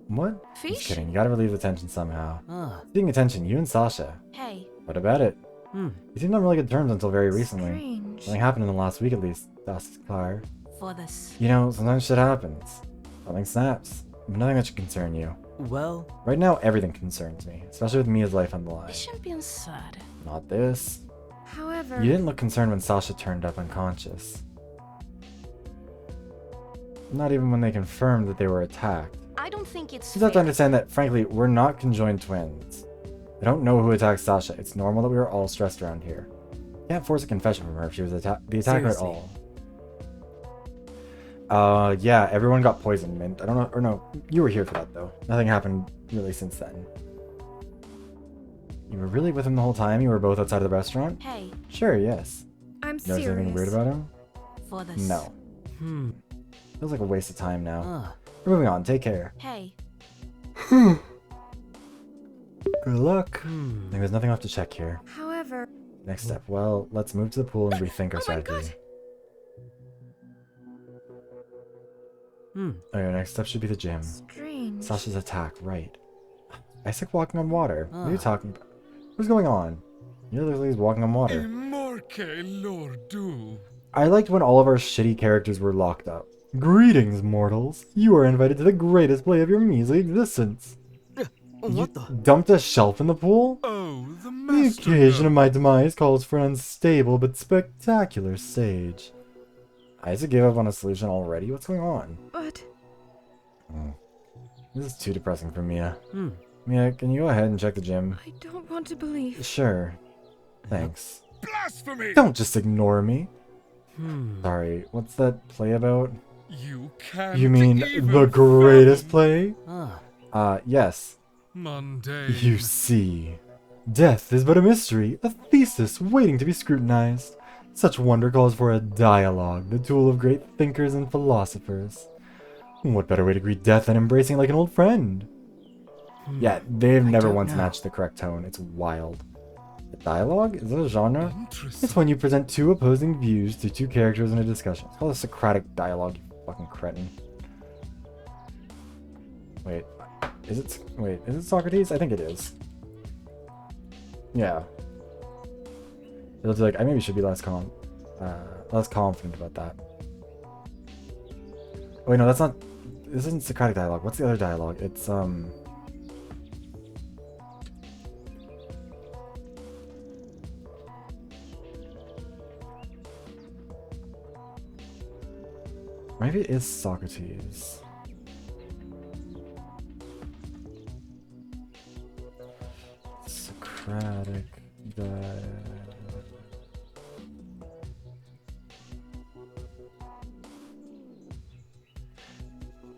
What? Fish? Just kidding. You gotta relieve the tension somehow. Ah. Speaking of tension, you and Sasha. Hey. What about it? You seemed on really good terms until very recently. Strange. Something happened in the last week at least. That's clear. For this. You know, sometimes shit happens. Something snaps. But nothing that should concern you. Well... Right now, everything concerns me. Especially with Mia's life on the line. Champion sad. Not this. However... You didn't look concerned when Sasha turned up unconscious. Not even when they confirmed that they were attacked. I don't think it's You have to understand that, frankly, we're not conjoined twins. I don't know who attacked Sasha. It's normal that we were all stressed around here. Can't force a confession from her if she was the attacker at Seriously. all. Yeah, everyone got poisoned, Mint. I don't know, or no, you were here for that though. Nothing happened really since then. You were really with him the whole time? You were both outside of the restaurant? Hey, Sure, yes. I'm Notice anything weird serious. about him? for this. No. Feels like a waste of time now. Ah. We're moving on, take care. Hey, Good luck. There's nothing left to check here. However, Next step, well, let's move to the pool and rethink our strategy. Okay, next step should be the gym. strange. Sasha's attack, right. Isaac walking on water. What are you talking about? What's going on? You look like he's walking on water. Imorque lordu. I liked when all of our shitty characters were locked up. Greetings, mortals. You are invited to the greatest play of your measly existence. What the? Dumped a shelf in the pool? Oh, the The master. occasion of my demise calls for an unstable but spectacular sage. Isaac gave up on a solution already? What's going on? But This is too depressing for Mia. Mia, can you go ahead and check the gym? I don't want to believe. Sure. Thanks. Blasphemy! Don't just ignore me. Sorry, what's that play about? You can't You mean even the greatest fathom. play? Yes. Mundane. You see. Death is but a mystery, a thesis waiting to be scrutinized. Such wonder calls for a dialogue, the tool of great thinkers and philosophers. What better way to greet death than embracing it like an old friend? Yeah, they've never once matched the correct tone. It's wild. A dialogue? Is that a genre? It's when you present two opposing views to two characters in a discussion. It's called a Socratic dialogue, you fucking cretin. Wait, is it Socrates? I think it is. Yeah. It'll be like, I maybe should be less confident about that. Oh, wait, no, that's not. This isn't Socratic dialogue. What's the other dialogue? It's maybe it is Socrates. Socratic dialogue.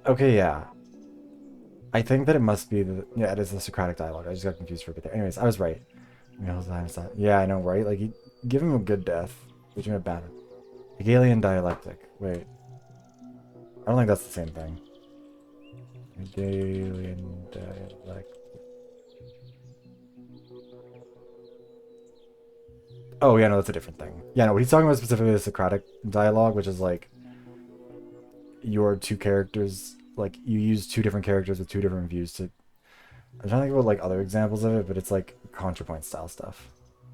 Okay, yeah. I think that it must be the... Yeah, it is the Socratic dialogue. I just got confused for a bit there. Anyways, I was right. Yeah, I know, right? Like, you give him a good death. Give him a bad one. Hegelian dialectic. Wait. I don't think that's the same thing. Hegelian dialectic. Oh, yeah, no, that's a different thing. Yeah, no, what he's talking about specifically is Socratic dialogue, which is like... your two characters, like, you use two different characters with two different views to... I'm trying to think about, like, other examples of it, but it's, like, ContraPoint style stuff.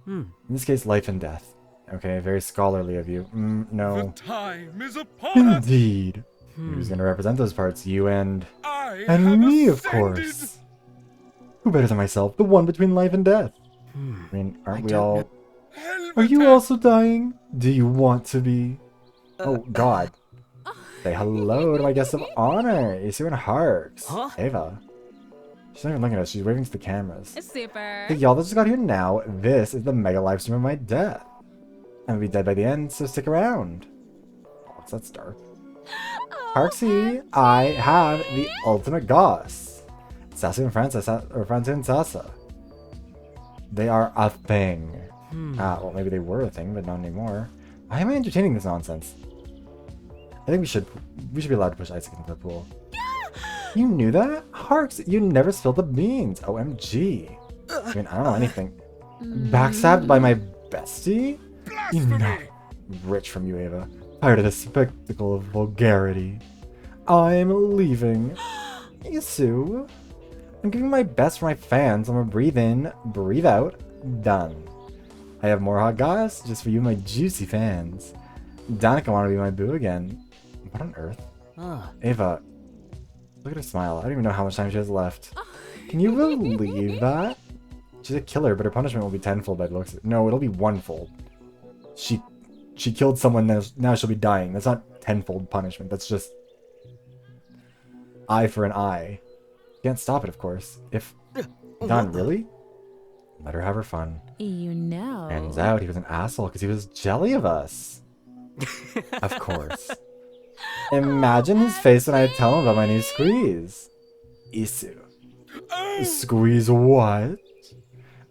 In this case, life and death. Okay, very scholarly of you. No. The time is upon us. Indeed. Who's gonna represent those parts? You and have me, of ascended. course. Who better than myself? The one between life and death. I mean, aren't we all... Are you also dying? Do you want to be? Oh, God. Say hello to my guest of honor. Is here in Harks. Huh? Ava. She's not even looking at us. She's waving to the cameras. Super. Hey, y'all that just got here now, this is the mega live stream of my death. I'm gonna be dead by the end, so stick around. Oh, that's dark. Harksy, I have the ultimate goss. Sasha and Francis, or Francis and Sasha. They are a thing. Well, maybe they were a thing, but not anymore. Why am I entertaining this nonsense? I think we should be allowed to push Isaac into the pool. You knew that? Harks, you never spilled the beans. OMG. I mean, I don't know anything. Backstabbed by my bestie? Enough. Rich from you, Ava. Tired of this spectacle of vulgarity. I'm leaving. Isu. I'm giving my best for my fans. I'm gonna breathe in, breathe out, done. I have more hot goss just for you, my juicy fans. Danica wanna be my boo again. What on earth? Ava, look at her smile. I don't even know how much time she has left. Can you believe that? She's a killer, but her punishment will be tenfold by the looks of it. No, it'll be onefold. She killed someone, now she'll be dying. That's not tenfold punishment. That's just eye for an eye. Can't stop it, of course. If done, really? Let her have her fun. You know. Turns out he was an asshole because he was jelly of us. Of course. Imagine his face when I tell him about my new squeeze. Isu. Squeeze what?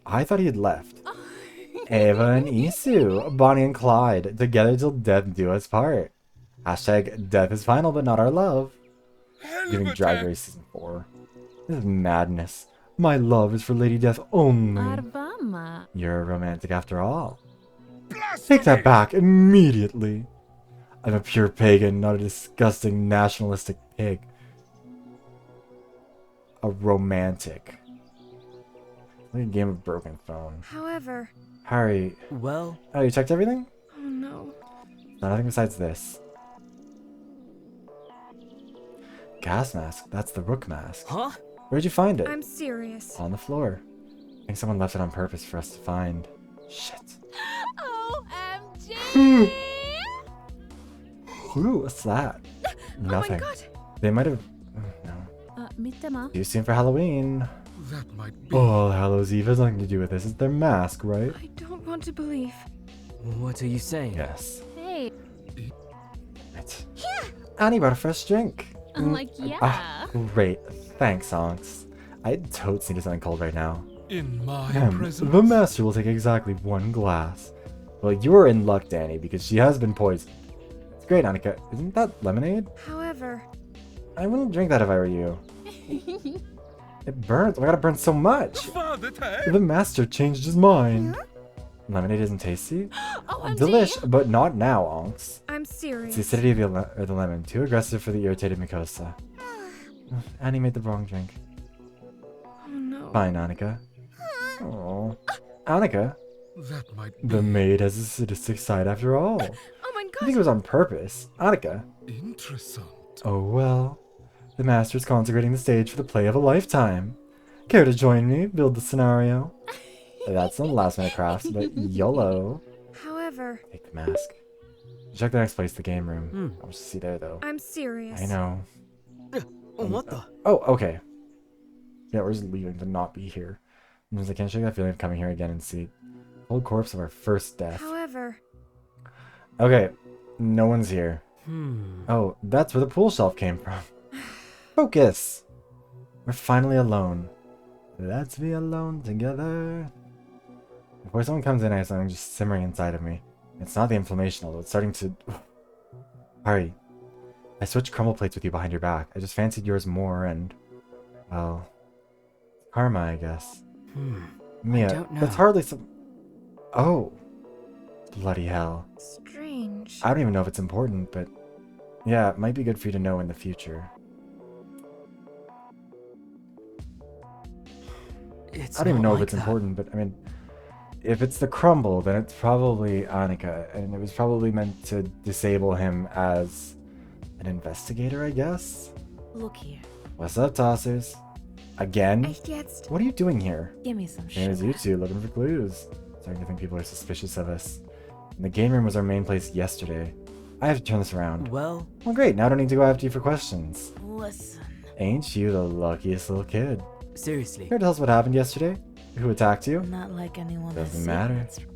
I thought he had left. Ava and Isu, Bonnie and Clyde, together till death do us part. Hashtag death is final but not our love. Giving Drag Race Season 4. This is madness. My love is for Lady Death only. Arvama. You're a romantic after all. Take that back immediately. I'm a pure pagan, not a disgusting nationalistic pig. A romantic. Like a game of broken phone. However... Harry. Well... Oh, you checked everything? Oh no. Nothing besides this. Gas mask. That's the Rook mask. Huh? Where'd you find it? I'm serious. On the floor. I think someone left it on purpose for us to find. Shit. OMG! Ooh, what's that? Nothing. Oh my god. They might have... No. Mitema. Too soon for Halloween. That might be. Oh, Hallows Eve has nothing to do with this. It's their mask, right? I don't want to believe. What are you saying? Yes. Hey. Right. Annie brought a fresh drink. I'm like, yeah. Ah, great. Thanks, Onks. I totes need something cold right now. In my presence. The master will take exactly one glass. Well, you're in luck, Danny, because she has been poisoned. It's great, Anica. Isn't that lemonade? However... I wouldn't drink that if I were you. It burns. Oh my god, it burns so much. The master changed his mind. Lemonade isn't tasty? OMG. Delish, but not now, Onks. I'm It's serious. the acidity of the lemon. Too aggressive for the irritated mucosa. Annie made the wrong drink. Oh no. Fine, Anica. Oh, Anica. That might be. The maid has a sadistic side after all. Oh my I god. think it was on purpose. Anica. Interesting. Oh well. The master's consecrating the stage for the play of a lifetime. Care to join me? Build the scenario. That's some last minute crafts, but YOLO. However... Take the mask. Check the next place, the game room. I'll just see there though. I'm serious. I know. What the? Oh, okay. Yeah, we're just leaving to not be here. Because I can't shake that feeling of coming here again and see the whole corpse of our first death. However... Okay, no one's here. Oh, that's where the pool shelf came from. Focus! We're finally alone. Let's be alone together. Before someone comes in, I have something just simmering inside of me. It's not the inflammation, although it's starting to... Hurry. I switched crumble plates with you behind your back. I just fancied yours more and... Well... Karma, I guess. Mia, I don't know. that's hardly some... Oh. Bloody hell. Strange. I don't even know if it's important, but... Yeah, it might be good for you to know in the future. It's I don't even not know if like it's that. important, but I mean... If it's the crumble, then it's probably Anica, and it was probably meant to disable him as... an investigator, I guess? Look here. What's up, tossers? Again? Echt jetzt? What are you doing here? Give me some Same as you two, looking for clues. Starting to think people are suspicious of us. And the game room was our main place yesterday. I have to turn this around. Well... Well, great, now I don't need to go after you for questions. Listen. Ain't you the luckiest little kid? Seriously. Care to tell us what happened yesterday? Who attacked you? Not like anyone Doesn't has matter. secrets.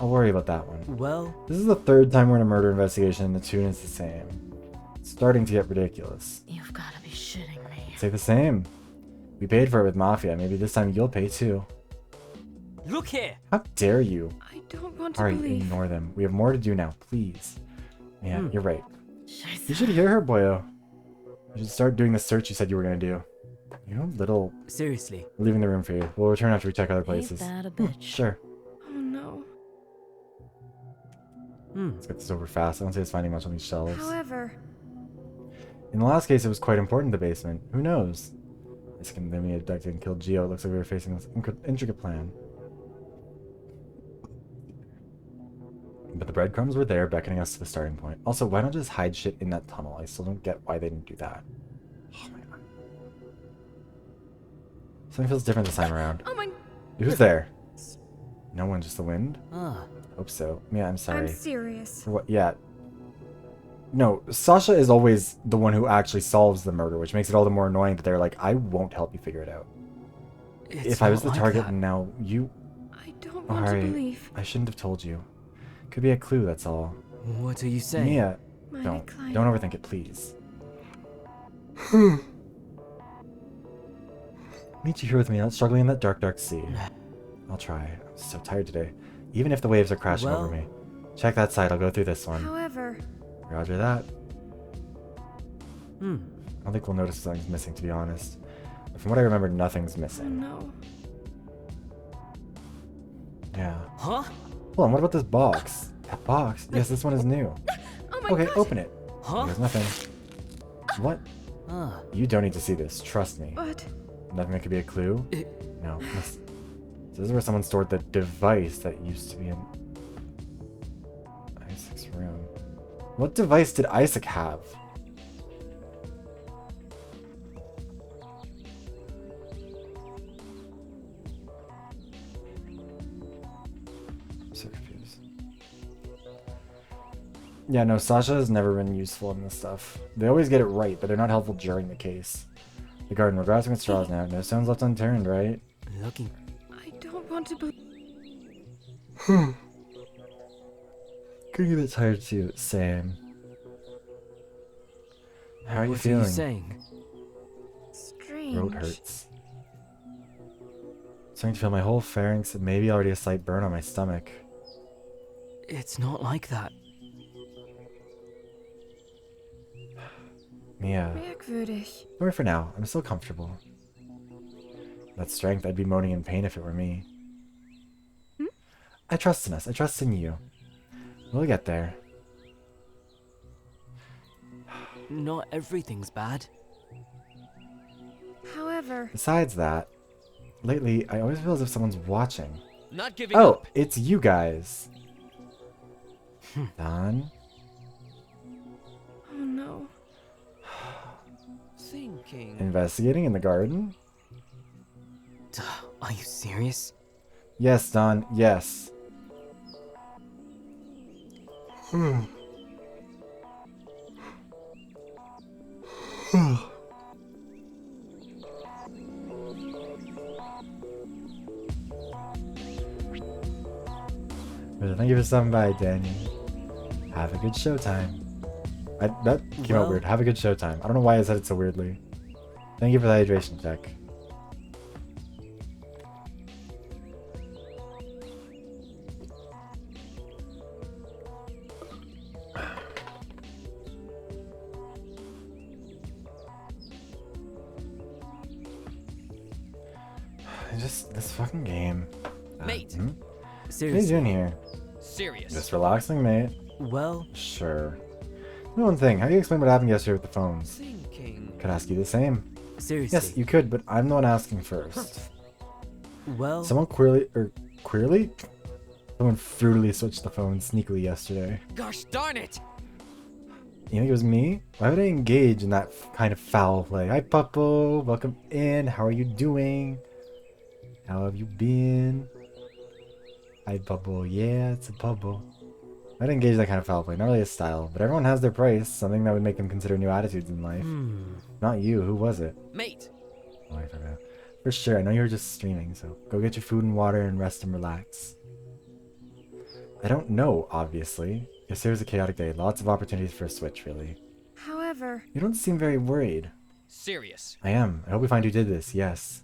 I'll worry about that one. Well... This is the third time we're in a murder investigation and the tune is the same. It's starting to get ridiculous. You've gotta be shitting me. Say the same. We paid for it with Mafia. Maybe this time you'll pay too. Look here! How dare you? I don't want to Alright, believe. ignore them. We have more to do now, please. Yeah, you're right. Scheiße. You should hear her, boyo. You should start doing the search you said you were gonna do. You know, little... Seriously. We're leaving the room for you. We'll return after we check other places. Ain't that a bitch? Sure. Oh no. Let's get this over fast. I don't see us finding much on these shelves. However... In the last case, it was quite important, the basement. Who knows? This can then be abducted and killed Geo. It looks like we were facing this intricate plan. But the breadcrumbs were there, beckoning us to the starting point. Also, why not just hide shit in that tunnel? I still don't get why they didn't do that. Oh my god. Something feels different this time around. Oh my... Who's there? No one, just the wind? Ah. Hope so. Yeah, I'm sorry. I'm serious. For what? Yeah. No, Sasha is always the one who actually solves the murder, which makes it all the more annoying that they're like, I won't help you figure it out. It's If I was the not like target that. and now you... I don't want to Alright, believe. I shouldn't have told you. Could be a clue, that's all. What are you saying? Mia, My don't client. overthink it, please. Meet you here with me, not struggling in that dark, dark sea. I'll try. I'm so tired today. Even if the waves are crashing over me. Check that side, I'll go through this one. However, Roger that. I don't think we'll notice something's missing, to be honest. But from what I remember, nothing's oh missing. no. Yeah. Huh? Hold on, what about this box? That box? Yes, this one is new. Oh my Okay, gosh. open it. Huh? There's nothing. What? Ah. You don't need to see this, trust me. But Nothing that could be a clue? No. This is where someone stored the device that used to be in Isaac's room. What device did Isaac have? I'm so confused. Yeah, no, Sasha has never been useful in this stuff. They always get it right, but they're not helpful during the case. The garden, we're grasping at straws now. No stones left unturned, right? Looking. I don't want to believe. Could get a bit tired too. Same. How are you What feeling? are you saying? Strange. Throat hurts. Starting to feel my whole pharynx and maybe already a slight burn on my stomach. It's not like that. Mia. Merkwürdig. Don't worry for now. I'm still comfortable. That strength, I'd be moaning in pain if it were me. I trust in us. I trust in you. We'll get there. Not everything's bad. However, Besides that, lately, I always feel as if someone's watching. Not giving Oh, up. it's you guys. Don? oh no. Thinking. Investigating in the garden? Are you serious? Yes, Don, yes. Thank you for stopping by, Danny. Have a good showtime. That came out weird. Have a good showtime. I don't know why I said it so weirdly. Thank you for the hydration check. Just this fucking game. Mate. What are you Seriously. doing here? Serious. Just relaxing, mate. Well, Sure. One thing, how do you explain what happened yesterday with the phones? Thinking. Could ask you the same. seriously. Yes, you could, but I'm the one asking first. Well, Someone queerly? Someone fruitily switched the phone sneakily yesterday. Gosh darn it! You think it was me? Why would I engage in that kind of foul play? Hi, Puppo. Welcome in. How are you doing? How have you been? Hi, Puppo. Yeah, it's a Puppo. I'd engage in that kind of foul play. Not really a style, but everyone has their price. Something that would make them consider new attitudes in life. Not you. Who was it? Mate. Oh, I forgot. For sure. I know you were just streaming, so go get your food and water and rest and relax. I don't know, obviously. Yesterday was a chaotic day. Lots of opportunities for a switch, really. However, You don't seem very worried. Serious. I am. I hope we find who did this, yes.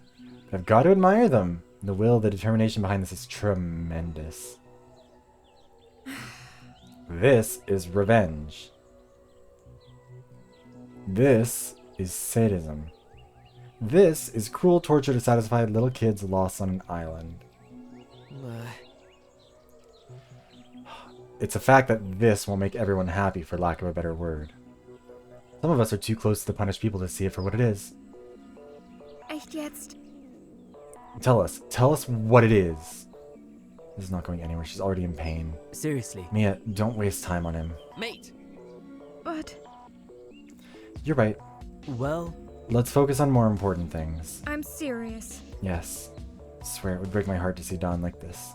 I've got to admire them. The will, the determination behind this is tremendous. This is revenge. This is sadism. This is cruel torture to satisfy little kids lost on an island. It's a fact that this won't make everyone happy, for lack of a better word. Some of us are too close to the punished people to see it for what it is. echt jetzt? Tell us what it is. This is not going anywhere. She's already in pain. seriously. Mia, don't waste time on him. Mate. But You're right. Well, Let's focus on more important things. I'm serious. Yes. I swear, it would break my heart to see Don like this.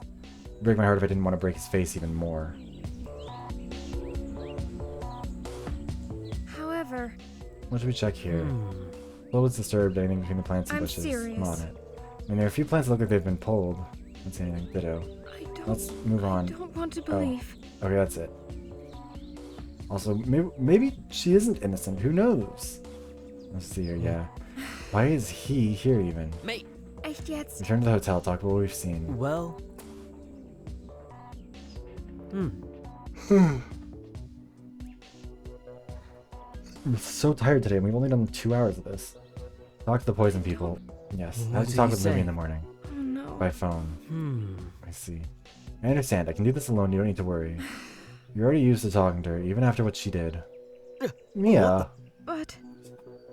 It'd break my heart if I didn't want to break his face even more. However, What should we check here? What was disturbed? Anything between the plants and I'm bushes? serious. I'm on it. I mean, there are a few plants that look like they've been pulled. Don't see anything. Ditto. I don't. Let's move on. I don't want to believe. Oh. Okay, that's it. Also, maybe she isn't innocent. Who knows? Let's see here. Yeah. Why is he here even? Mate. Echt jetzt? Return to the hotel. Talk about what we've seen. Well. I'm so tired today, and we've only done 2 hours of this. Talk to the poison people. Yes. What How did you did talk he with Libby say? in the morning? Oh no. By phone. Hmm. I see. I understand. I can do this alone. You don't need to worry. You're already used to talking to her, even after what she did. Mia. But.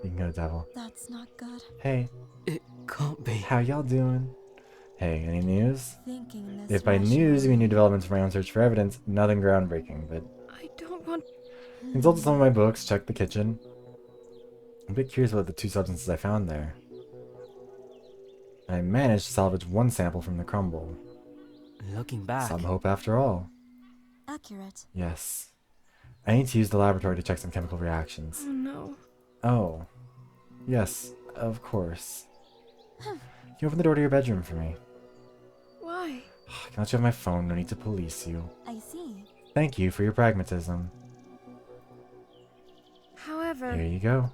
You can go, devil. That's not good. Hey. It can't be. How y'all doing? Hey, any news? Thinking this If by news you mean new developments for my own search for evidence, nothing groundbreaking, but... I don't want. Consulted some of my books, checked the kitchen. I'm a bit curious about the 2 substances I found there. I managed to salvage 1 sample from the crumble. Looking back. Some hope after all. accurate. Yes. I need to use the laboratory to check some chemical reactions. Oh no. Oh. Yes, of course. Can you open the door to your bedroom for me? Why? I can let you have my phone, no need to police you. I see. Thank you for your pragmatism. However. Here you go.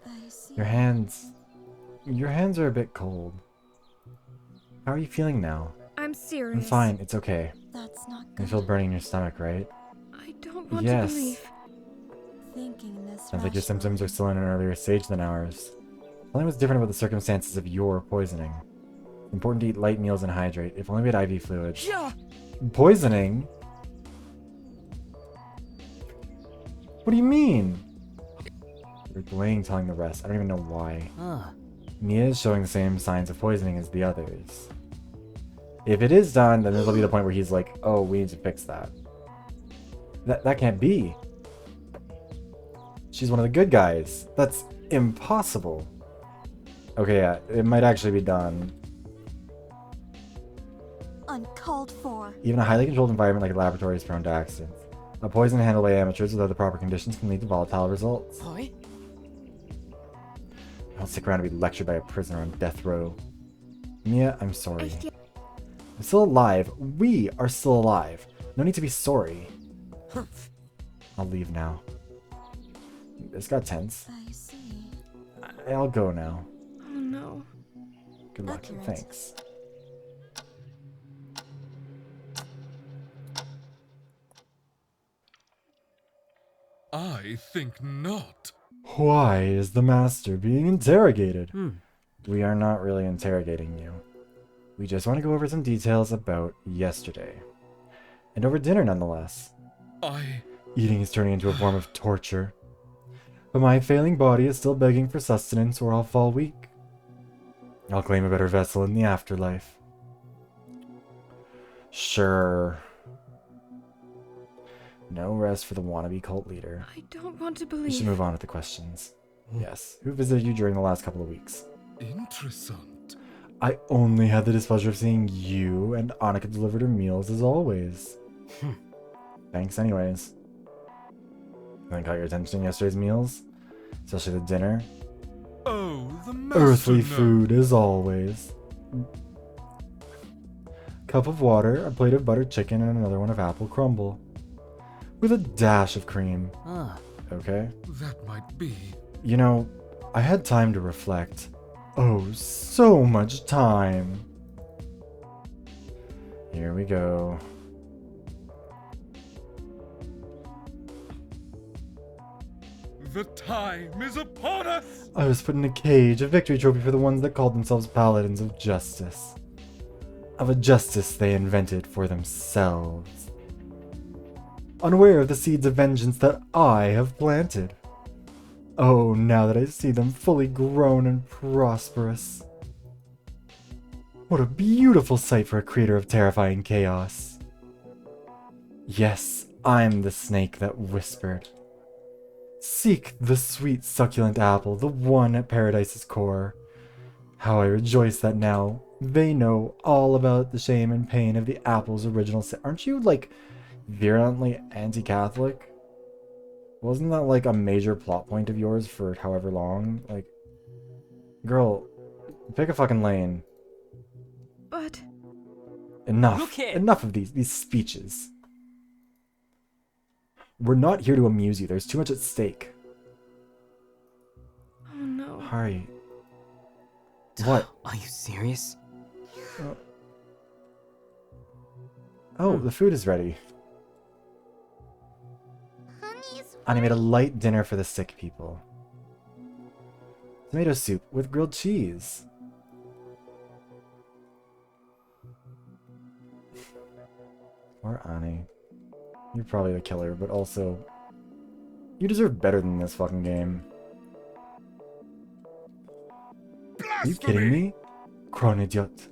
I see. Your hands... Your hands are a bit cold. How are you feeling now? I'm serious. I'm fine, it's okay. That's not You good. feel burning in your stomach, right? I don't want Yes. to believe. Thinking this Sounds like your rational. symptoms are still in an earlier stage than ours. Something was different about the circumstances of your poisoning. Important to eat light meals and hydrate, if only we had IV fluid. Yeah. Poisoning? What do you mean? You're delaying telling the rest. I don't even know why. Mia is showing the same signs of poisoning as the others. If it is done, then there'll be the point where he's like, oh, we need to fix that. That can't be. She's one of the good guys. That's impossible. Okay, yeah, it might actually be done. Uncalled for. Even a highly controlled environment like a laboratory is prone to accidents. A poison handled by amateurs without the proper conditions can lead to volatile results. Hi. I don't stick around to be lectured by a prisoner on death row. Mia, I'm sorry. I'm still alive. We are still alive. No need to be sorry. I'll leave now. This got tense. I see. I'll go now. Oh no. Good luck. Accurate. Thanks. I think not. Why is the master being interrogated? We are not really interrogating you. We just want to go over some details about yesterday. And over dinner, nonetheless. Eating is turning into a form of torture. But my failing body is still begging for sustenance or I'll fall weak. I'll claim a better vessel in the afterlife. Sure. No rest for the wannabe cult leader. I don't want to We believe. should move on with the questions. Yes. Who visited you during the last couple of weeks? Interessant. I only had the displeasure of seeing you, and Anica delivered her meals as always. Thanks anyways. Anything caught your attention in yesterday's meals? Especially the dinner? Oh, the master Earthly knows. food as always. Cup of water, a plate of buttered chicken, and another one of apple crumble. With a dash of cream. Okay? That might be. You know, I had time to reflect. Oh, so much time. Here we go. The time is upon us! I was put in a cage, a victory trophy for the ones that called themselves paladins of justice. Of a justice they invented for themselves. Unaware of the seeds of vengeance that I have planted. Oh, now that I see them fully grown and prosperous. What a beautiful sight for a creator of terrifying chaos. Yes, I'm the snake that whispered. Seek the sweet succulent apple, the one at paradise's core. How I rejoice that now they know all about the shame and pain of the apple's original sin. Aren't you, like, virulently anti-Catholic? Wasn't that, like, a major plot point of yours for however long? Like, girl, pick a fucking lane. Enough. Look here. Enough of these speeches. We're not here to amuse you. There's too much at stake. Oh no. Hari. What? Are you serious? Oh, the food is ready. Honey's Annie made a light dinner for the sick people. Tomato soup with grilled cheese. Poor Annie. You're probably the killer, but also... You deserve better than this fucking game. Are you kidding me? Kron idiot.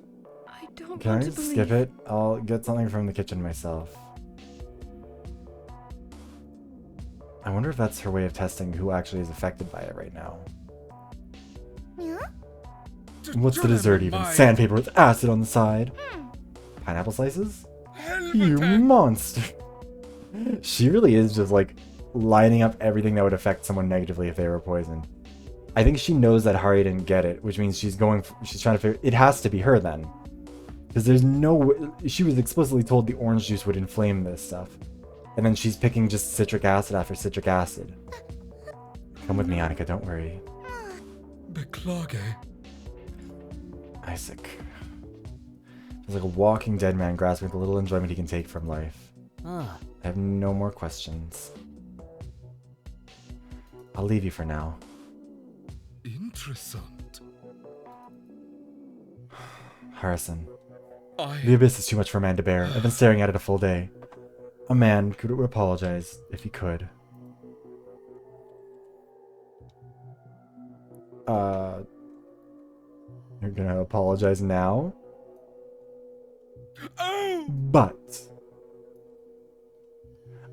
I don't Can I want to just believe. skip it? I'll get something from the kitchen myself. I wonder if that's her way of testing who actually is affected by it right now. Yeah? What's the dessert even? Sandpaper with acid on the side? Pineapple slices? You monster! She really is just like lining up everything that would affect someone negatively if they were poisoned. I think she knows that Hari didn't get it, which means she's trying to figure, it has to be her then. Because there's no, she was explicitly told the orange juice would inflame this stuff. And then she's picking just citric acid after citric acid. Come with me, Anica, don't worry. Beklage. Isaac. He's like a walking dead man grasping the little enjoyment he can take from life. Ah. I have no more questions. I'll leave you for now. Interessant. Harrison. The abyss is too much for a man to bear. I've been staring at it a full day. A man could apologize if he could. You're gonna apologize now? But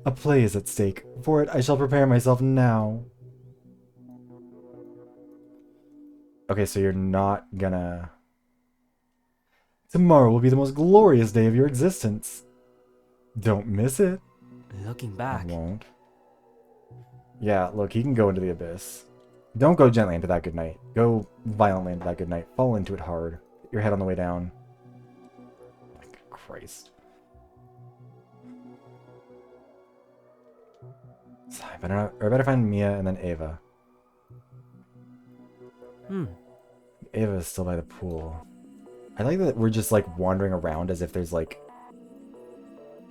a play is at stake. For it, I shall prepare myself now. Okay, so you're not gonna... Tomorrow will be the most glorious day of your existence. Don't miss it. Looking back. I won't. Yeah, look, he can go into the abyss. Don't go gently into that good night. Go violently into that good night. Fall into it hard. Get your head on the way down. Like, Christ. I better find Mia and then Ava. Ava is still by the pool. I like that we're just like wandering around as if there's like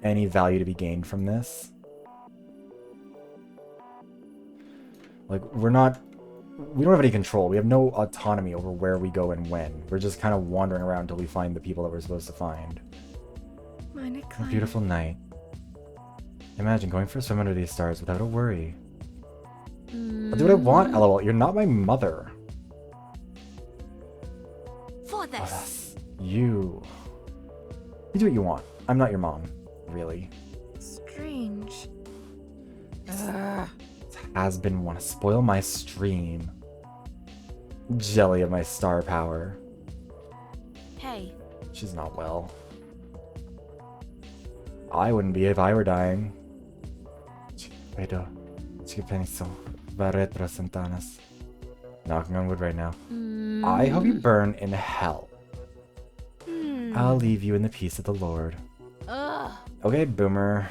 any value to be gained from this. Like we don't have any control. We have no autonomy over where we go and when. We're just kind of wandering around until we find the people that we're supposed to find. A beautiful night. Imagine going for a swim under these stars without a worry. I'll do what I want, lol. You're not my mother. For this. You do what you want. I'm not your mom, really. Strange. Has-been want to spoil my stream. Jelly of my star power. Hey. She's not well. I wouldn't be if I were dying. Knocking on wood right now. I hope you burn in hell. I'll leave you in the peace of the Lord. Okay, boomer.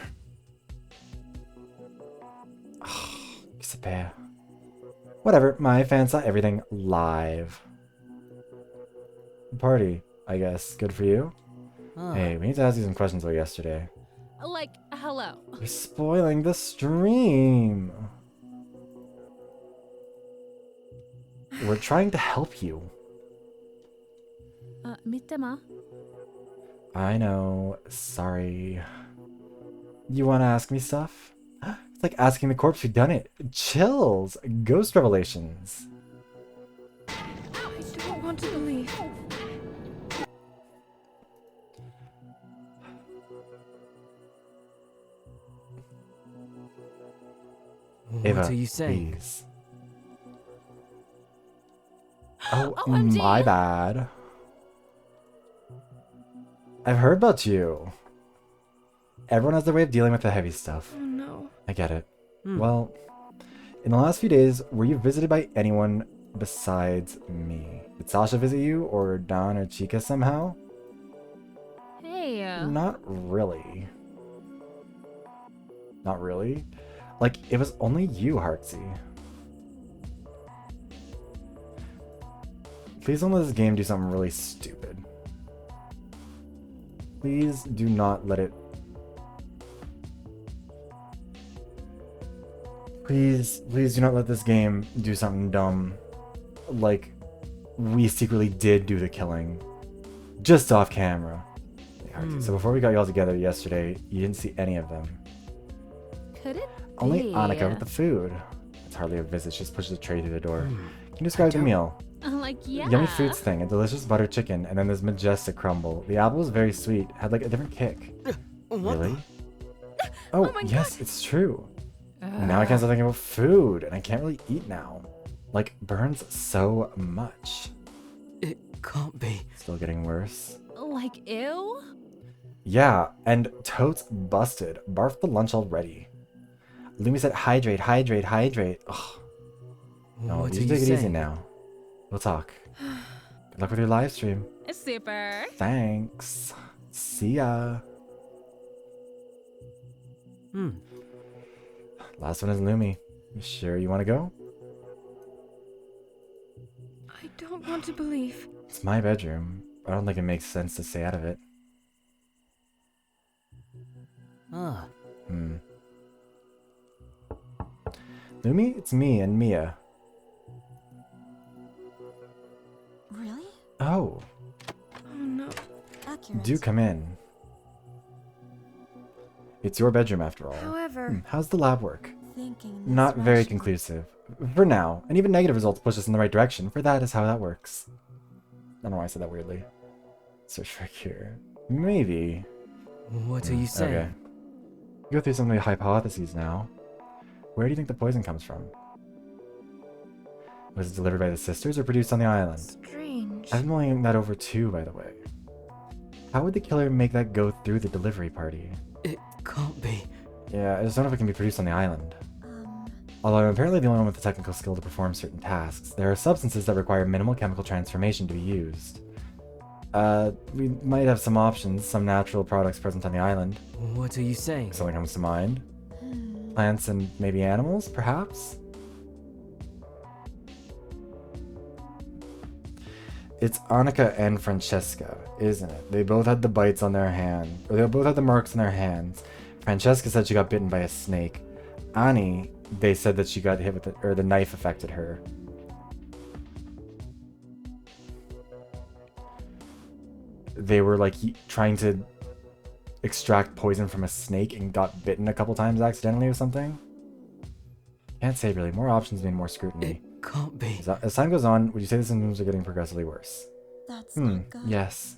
Whatever, my fans saw everything live. Party, I guess. Good for you? Hey, we need to ask you some questions about yesterday. Like, hello. You're spoiling the stream. We're trying to help you. Mittema. I know. Sorry. You want to ask me stuff? It's like asking the corpse who done it. Chills. Ghost revelations. I don't want to believe. Ava, What are you saying? please. Oh, my bad. I've heard about you. Everyone has their way of dealing with the heavy stuff. Oh no. I get it. Well, in the last few days, were you visited by anyone besides me? Did Sasha visit you, or Don or Chica somehow? Hey, Why? Not really. Not really? Like, it was only you, Heartsy. Please don't let this game do something really stupid. Please do not let it... Please do not let this game do something dumb. Like, we secretly did do the killing. Just off camera. So before we got y'all together yesterday, you didn't see any of them. Could it Only be? Anica with the food. It's hardly a visit, she just pushes a tray through the door. Can you describe the meal? Like, yeah. Yummy fruits thing, a delicious butter chicken, and then this majestic crumble. The apple was very sweet, had like a different kick. Really? Oh, yes, it's true. Now I can't stop thinking about food, and I can't really eat now. Like, burns so much. It can't be. Still getting worse. Like, ew? Yeah, and totes busted. Barfed the lunch already. Lumi said hydrate, hydrate, hydrate. Ugh. No, What you are you take it easy saying? now. We'll talk. Good luck with your live stream. Super. Thanks. See ya. Last one is Lumi. You sure you want to go? I don't want to believe. It's my bedroom. I don't think it makes sense to stay out of it. Ah. Lumi, it's me and Mia. Really? Oh, Oh no. Accurate. do come in. It's your bedroom after all. However, How's the lab work? Thinking this Not very rational. conclusive. For now. And even negative results push us in the right direction, for that is how that works. I don't know why I said that weirdly. Search for a cure. Maybe. What are you saying? Okay. Go through some of the hypotheses now. Where do you think the poison comes from? Was it delivered by the sisters or produced on the island? strange. I've been mulling that over too, by the way. How would the killer make that go through the delivery party? It can't be. Yeah, I just don't know if it can be produced on the island. Although I'm apparently the only one with the technical skill to perform certain tasks, there are substances that require minimal chemical transformation to be used. We might have some options, some natural products present on the island. What are you saying? Something comes to mind. Plants and maybe animals, perhaps? It's Anica and Francesca, isn't it? They both had the bites on their hand, or they both had the marks on their hands. Francesca said she got bitten by a snake. Annie, they said that she got hit with or the knife affected her. They were like trying to extract poison from a snake and got bitten a couple times accidentally or something. Can't say really. More options mean more scrutiny. It can't be. As time goes on, would you say the symptoms are getting progressively worse? That's not good. Yes.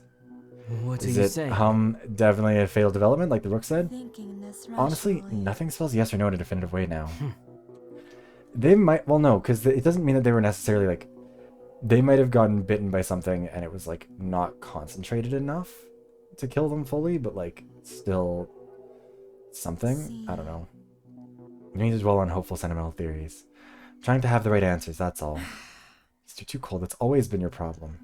What are Is you it saying? definitely a failed development, like the Rook said? Thinking this Honestly, rationally. nothing spells yes or no in a definitive way now. They might, well, no, because it doesn't mean that they were necessarily like, they might have gotten bitten by something and it was like not concentrated enough to kill them fully, but like still something. I don't know. We need to dwell on hopeful sentimental theories. I'm trying to have the right answers, that's all. You're too cold. That's always been your problem.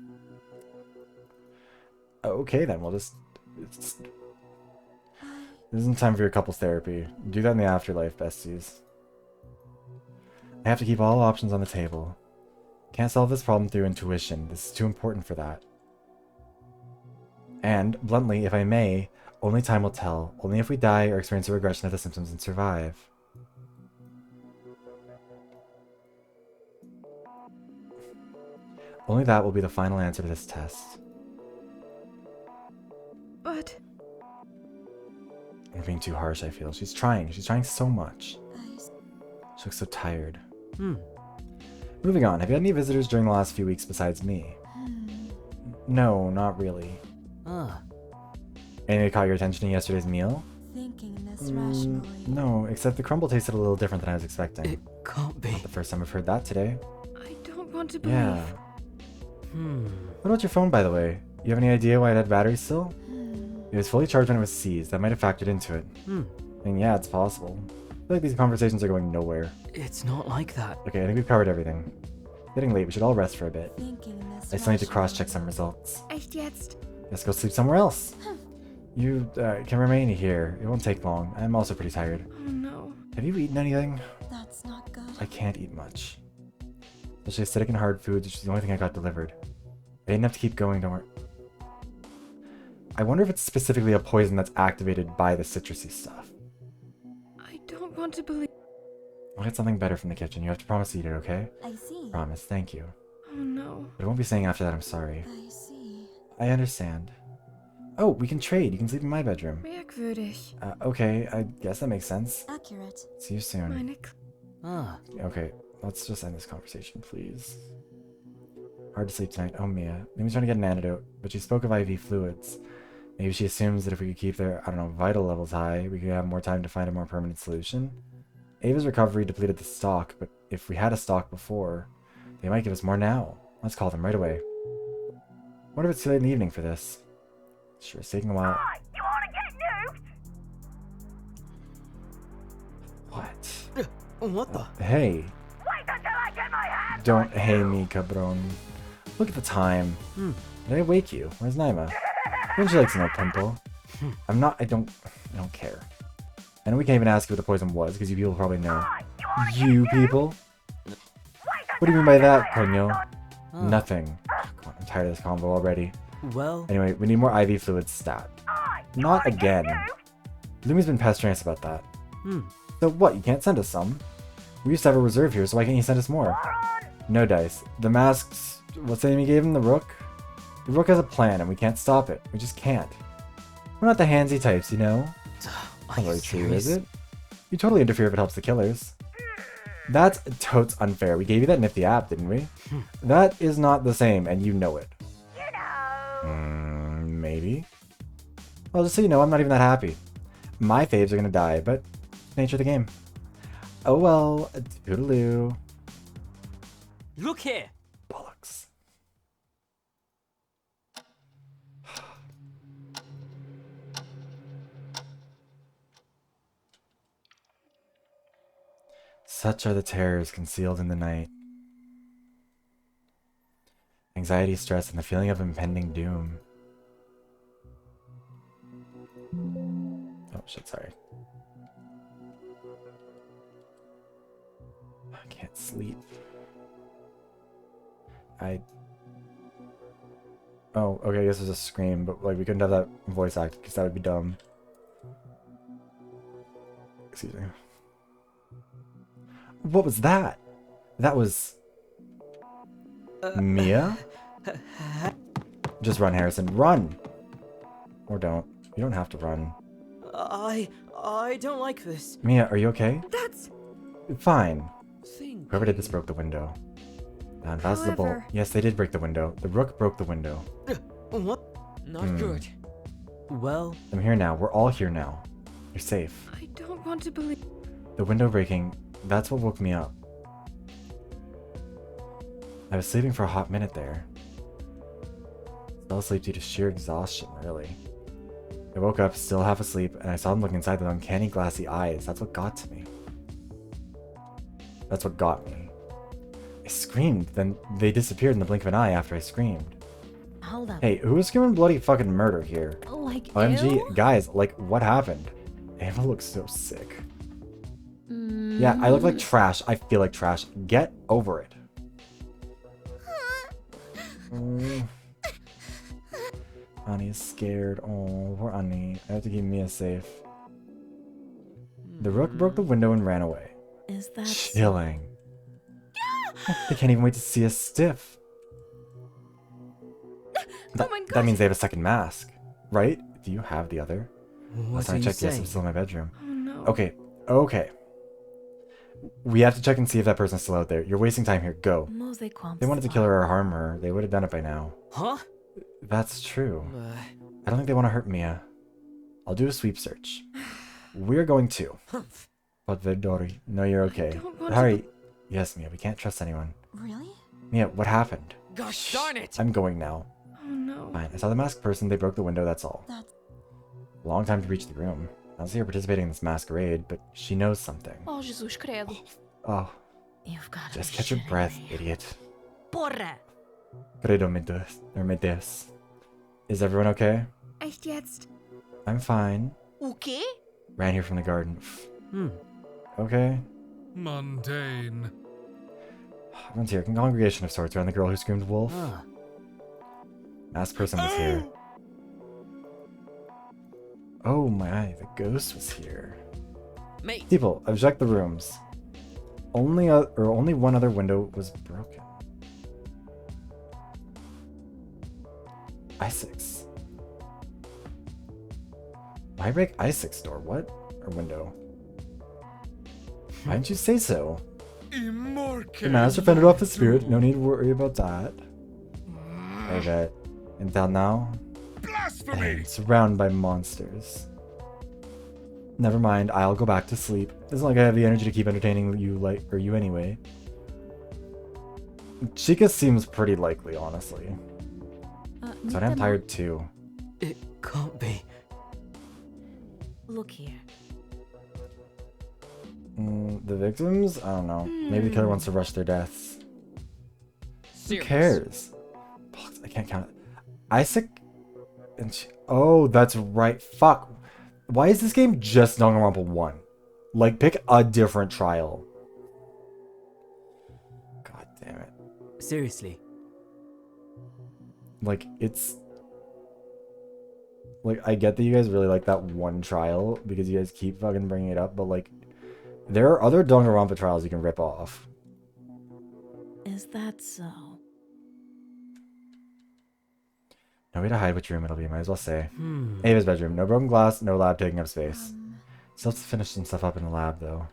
Okay, then we'll just. This isn't time for your couples therapy. Do that in the afterlife, besties. I have to keep all options on the table. Can't solve this problem through intuition. This is too important for that. And, bluntly, if I may, only time will tell. Only if we die or experience a regression of the symptoms and survive. Only that will be the final answer to this test. But I'm being too harsh, I feel. She's trying. She's trying so much. She looks so tired. Moving on. Have you had any visitors during the last few weeks besides me? No, not really. Anything that caught your attention in yesterday's meal? Thinking this rationally. No, except the crumble tasted a little different than I was expecting. It can't be. Not the first time I've heard that today. I don't want to believe. Yeah. What about your phone, by the way? You have any idea why it had batteries still? It was fully charged when it was seized. That might have factored into it. I mean, yeah, it's possible. I feel like these conversations are going nowhere. It's not like that. Okay, I think we've covered everything. Getting late, we should all rest for a bit. Thinking this I still need to rationally. cross-check some results. Echt jetzt? Let's go sleep somewhere else. You can remain here. It won't take long. I'm also pretty tired. Oh no. Have you eaten anything? That's not good. I can't eat much. Especially acidic and hard foods, which is the only thing I got delivered. I didn't have to keep going, don't worry. I wonder if it's specifically a poison that's activated by the citrusy stuff. I don't want to believe. I'll get something better from the kitchen. You have to promise to eat it, okay? I see. Promise, thank you. Oh no. But I won't be saying after that I'm sorry. I see. I understand. Oh, we can trade. You can sleep in my bedroom. Merkwürdig. Okay, I guess that makes sense. Accurate. See you soon. Meine Okay, let's just end this conversation, please. Hard to sleep tonight. Oh, Mia. Lumi's trying to get an antidote, but she spoke of IV fluids. Maybe she assumes that if we could keep their, I don't know, vital levels high, we could have more time to find a more permanent solution. Ava's recovery depleted the stock, but if we had a stock before, they might give us more now. Let's call them right away. What if it's too late in the evening for this? Sure, it's taking a while. You wanna get nuked? What? What the? Hey. Wait until I get my hands Don't hey me, cabron. Look at the time. Did I wake you? Where's Naima? Wouldn't you like to know, Pimple? I don't care. And we can't even ask you what the poison was, because you people probably know. You people? What do you mean by that, Coño? Nothing. Come on, I'm tired of this convo already. Well... Anyway, we need more IV fluids stat. Not again. Lumi's been pestering us about that. So what, you can't send us some? We used to have a reserve here, so why can't you send us more? No dice. The masks... What's the name you gave him? The Rook? The Rook has a plan, and we can't stop it. We just can't. We're not the handsy types, you know? Not really true, is it? You totally interfere if it helps the killers. That's totes unfair. We gave you that nifty app, didn't we? That is not the same, and you know it. Maybe. Well, just so you know, I'm not even that happy. My faves are gonna die, but nature of the game. Oh well, toodaloo. Look here! Bollocks. Such are the terrors concealed in the night. Anxiety, stress, and the feeling of impending doom. Oh shit, sorry. I can't sleep. Oh, okay, I guess there's a scream, but like we couldn't have that voice act because that would be dumb. Excuse me. What was that? That was... Mia? Just run, Harrison. Run! Or don't. You don't have to run. I don't like this. Mia, are you okay? That's... Fine. Whoever did this broke the window. Now, that's the bolt. However- Yes, they did break the window. The Rook broke the window. What? Not good. Well... I'm here now. We're all here now. You're safe. I don't want to believe... The window breaking, that's what woke me up. I was sleeping for a hot minute there. Fell asleep due to sheer exhaustion, really. I woke up, still half asleep, and I saw them look inside with uncanny glassy eyes. That's what got to me. That's what got me. I screamed, then they disappeared in the blink of an eye after I screamed. Hold up. Hey, who was screaming bloody fucking murder here? Like, OMG, ew? guys, like, what happened? Ava looks so sick. Yeah, I look like trash. I feel like trash. Get over it. Annie is scared. Oh, poor Annie. I have to keep Mia safe. The Rook broke the window and ran away. Is that... Chilling. They can't even wait to see us stiff. That means they have a second mask, right? Do you have the other? Last time I checked, yes, it's still in my bedroom. Oh no. Okay. We have to check and see if that person's still out there. You're wasting time here. Go. If they wanted to kill her or harm her, they would have done it by now. Huh? That's true. I don't think they want to hurt Mia. I'll do a sweep search. We're going to. But Vidori, no, you're okay. Hurry. Yes, Mia, we can't trust anyone. Really? Mia, what happened? Gosh darn it! I'm going now. Oh no. Fine, I saw the masked person, they broke the window, that's all. Long time to reach the room. I don't see her participating in this masquerade, but she knows something. Oh, Jesus credo. Oh. You've got to Just catch your breath, idiot. Porra! Credo me Deus. Is everyone okay? Echt jetzt? I'm fine. Okay? Ran here from the garden. Hmm. Okay. Mundane. Everyone's here. A congregation of sorts around the girl who screamed wolf. Ah. Masked person was here. Oh my, the ghost was here. Mate. People, I've checked the rooms. Only one other window was broken. Isaac's. Why break Isaac's door? What? Or window? Why didn't you say so? The master fended off the spirit. No need to worry about that. Okay. Until now, Blasphemy! surrounded by monsters. Never mind, I'll go back to sleep. It's not like I have the energy to keep entertaining you anyway. Chica seems pretty likely, honestly. So I'm tired too. It can't be. Look here. The victims? I don't know. Maybe the killer wants to rush their deaths. Who Serious. cares? I can't count it. Isaac and oh, that's right. Fuck. Why is this game just Danganronpa 1? Like, pick a different trial. God damn it. Seriously. Like, it's... Like, I get that you guys really like that one trial, because you guys keep fucking bringing it up, but, like, there are other Danganronpa trials you can rip off. Is that so? No way to hide which room it'll be, might as well say. Ava's bedroom. No broken glass, no lab taking up space. Still have to finish some stuff up in the lab, though.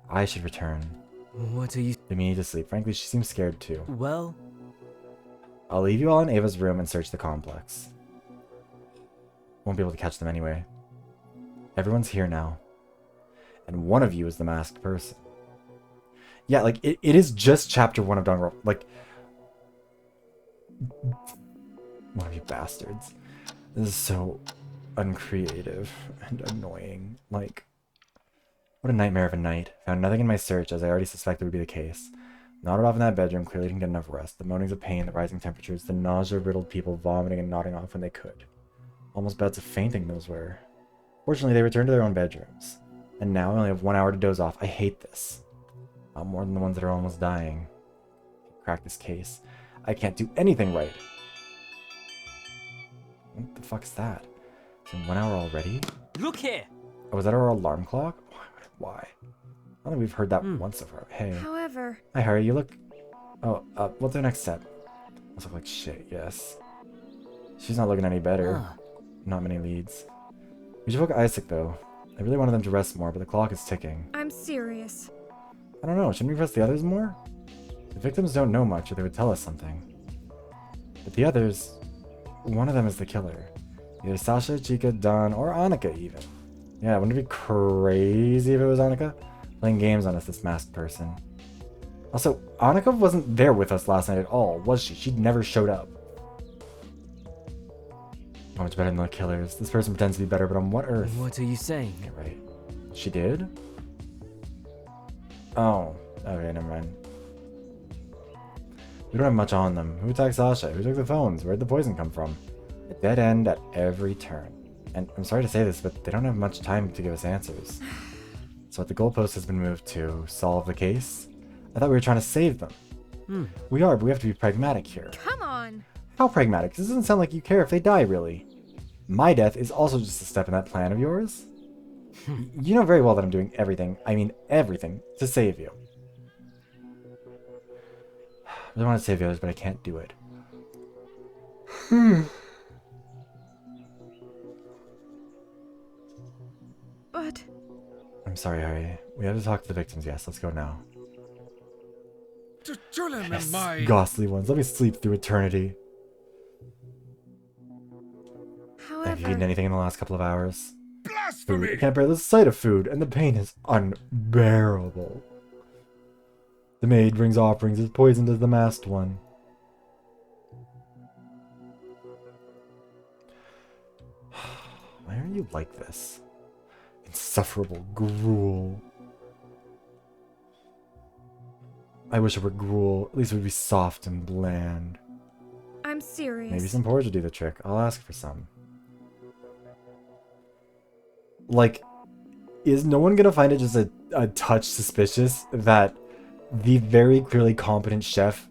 I should return. What are you... We need to sleep. Frankly, she seems scared, too. Well... I'll leave you all in Ava's room and search the complex. Won't be able to catch them anyway. Everyone's here now. And one of you is the masked person. Yeah, like, it is just chapter 1 of Danganronpa. Like... One of you bastards. This is so uncreative and annoying. Like, what a nightmare of a night. Found nothing in my search, as I already suspected would be the case. Nodded off in that bedroom, clearly didn't get enough rest. The moanings of pain, the rising temperatures, the nausea-riddled people vomiting and nodding off when they could. Almost bouts of fainting those were. Fortunately, they returned to their own bedrooms. And now I only have 1 hour to doze off. I hate this. Not more than the ones that are almost dying. Crack this case. I can't do anything right. What the fuck is that? It's in 1 hour already? Look here! Oh, was that our alarm clock? Why? I don't think we've heard that once so far. Hey. However... Hi, Harry. You look... Oh, what's our next step? Must look like shit, yes. She's not looking any better. Not many leads. We should focus Isaac, though. I really wanted them to rest more, but the clock is ticking. I'm serious. I don't know. Shouldn't we rest the others more? The victims don't know much, or they would tell us something. But the others... One of them is the killer. Either Sasha, Chica, Don, or Anica, even. Yeah, wouldn't it be crazy if it was Anica? Playing games on us, this masked person. Also, Anica wasn't there with us last night at all, was she? She never showed up. Not much better than the killers. This person pretends to be better, but on what earth? What are you saying? Yeah, right. She did? Oh. Okay, never mind. We don't have much on them. Who attacked Sasha? Who took the phones? Where'd the poison come from? A dead end at every turn. And I'm sorry to say this, but they don't have much time to give us answers. So the goalpost has been moved to solve the case. I thought we were trying to save them. We are, but we have to be pragmatic here. Come on! How pragmatic? This doesn't sound like you care if they die, really. My death is also just a step in that plan of yours. You know very well that I'm doing everything, I mean everything, to save you. I really want to save the others, but I can't do it. But... I'm sorry, Harry. We have to talk to the victims, yes. Let's go now. Yes, ghastly ones. Let me sleep through eternity. However... Have you eaten anything in the last couple of hours? Blasphemy! Food. I can't bear the sight of food, and the pain is unbearable. The maid brings offerings as poison to the masked one. Why are you like this? Insufferable gruel. I wish it were gruel. At least it would be soft and bland. I'm serious. Maybe some porridge would do the trick. I'll ask for some. Like, is no one gonna find it just a touch suspicious that the very clearly competent chef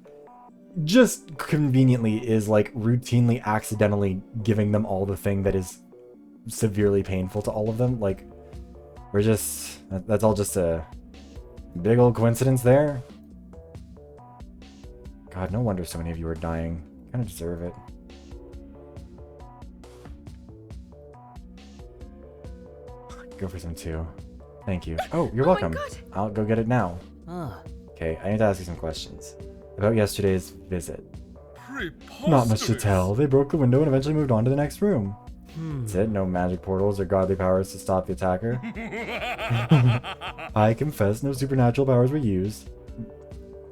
just conveniently is like routinely accidentally giving them all the thing that is severely painful to all of them? Like, that's all just a big old coincidence there. God, no wonder so many of you are dying. Kind of deserve it. Go for some too. Thank you. Oh, you're welcome. I'll go get it now. Okay, I need to ask you some questions about yesterday's visit. Not much to tell. They broke the window and eventually moved on to the next room. That's it. No magic portals or godly powers to stop the attacker. I confess, no supernatural powers were used.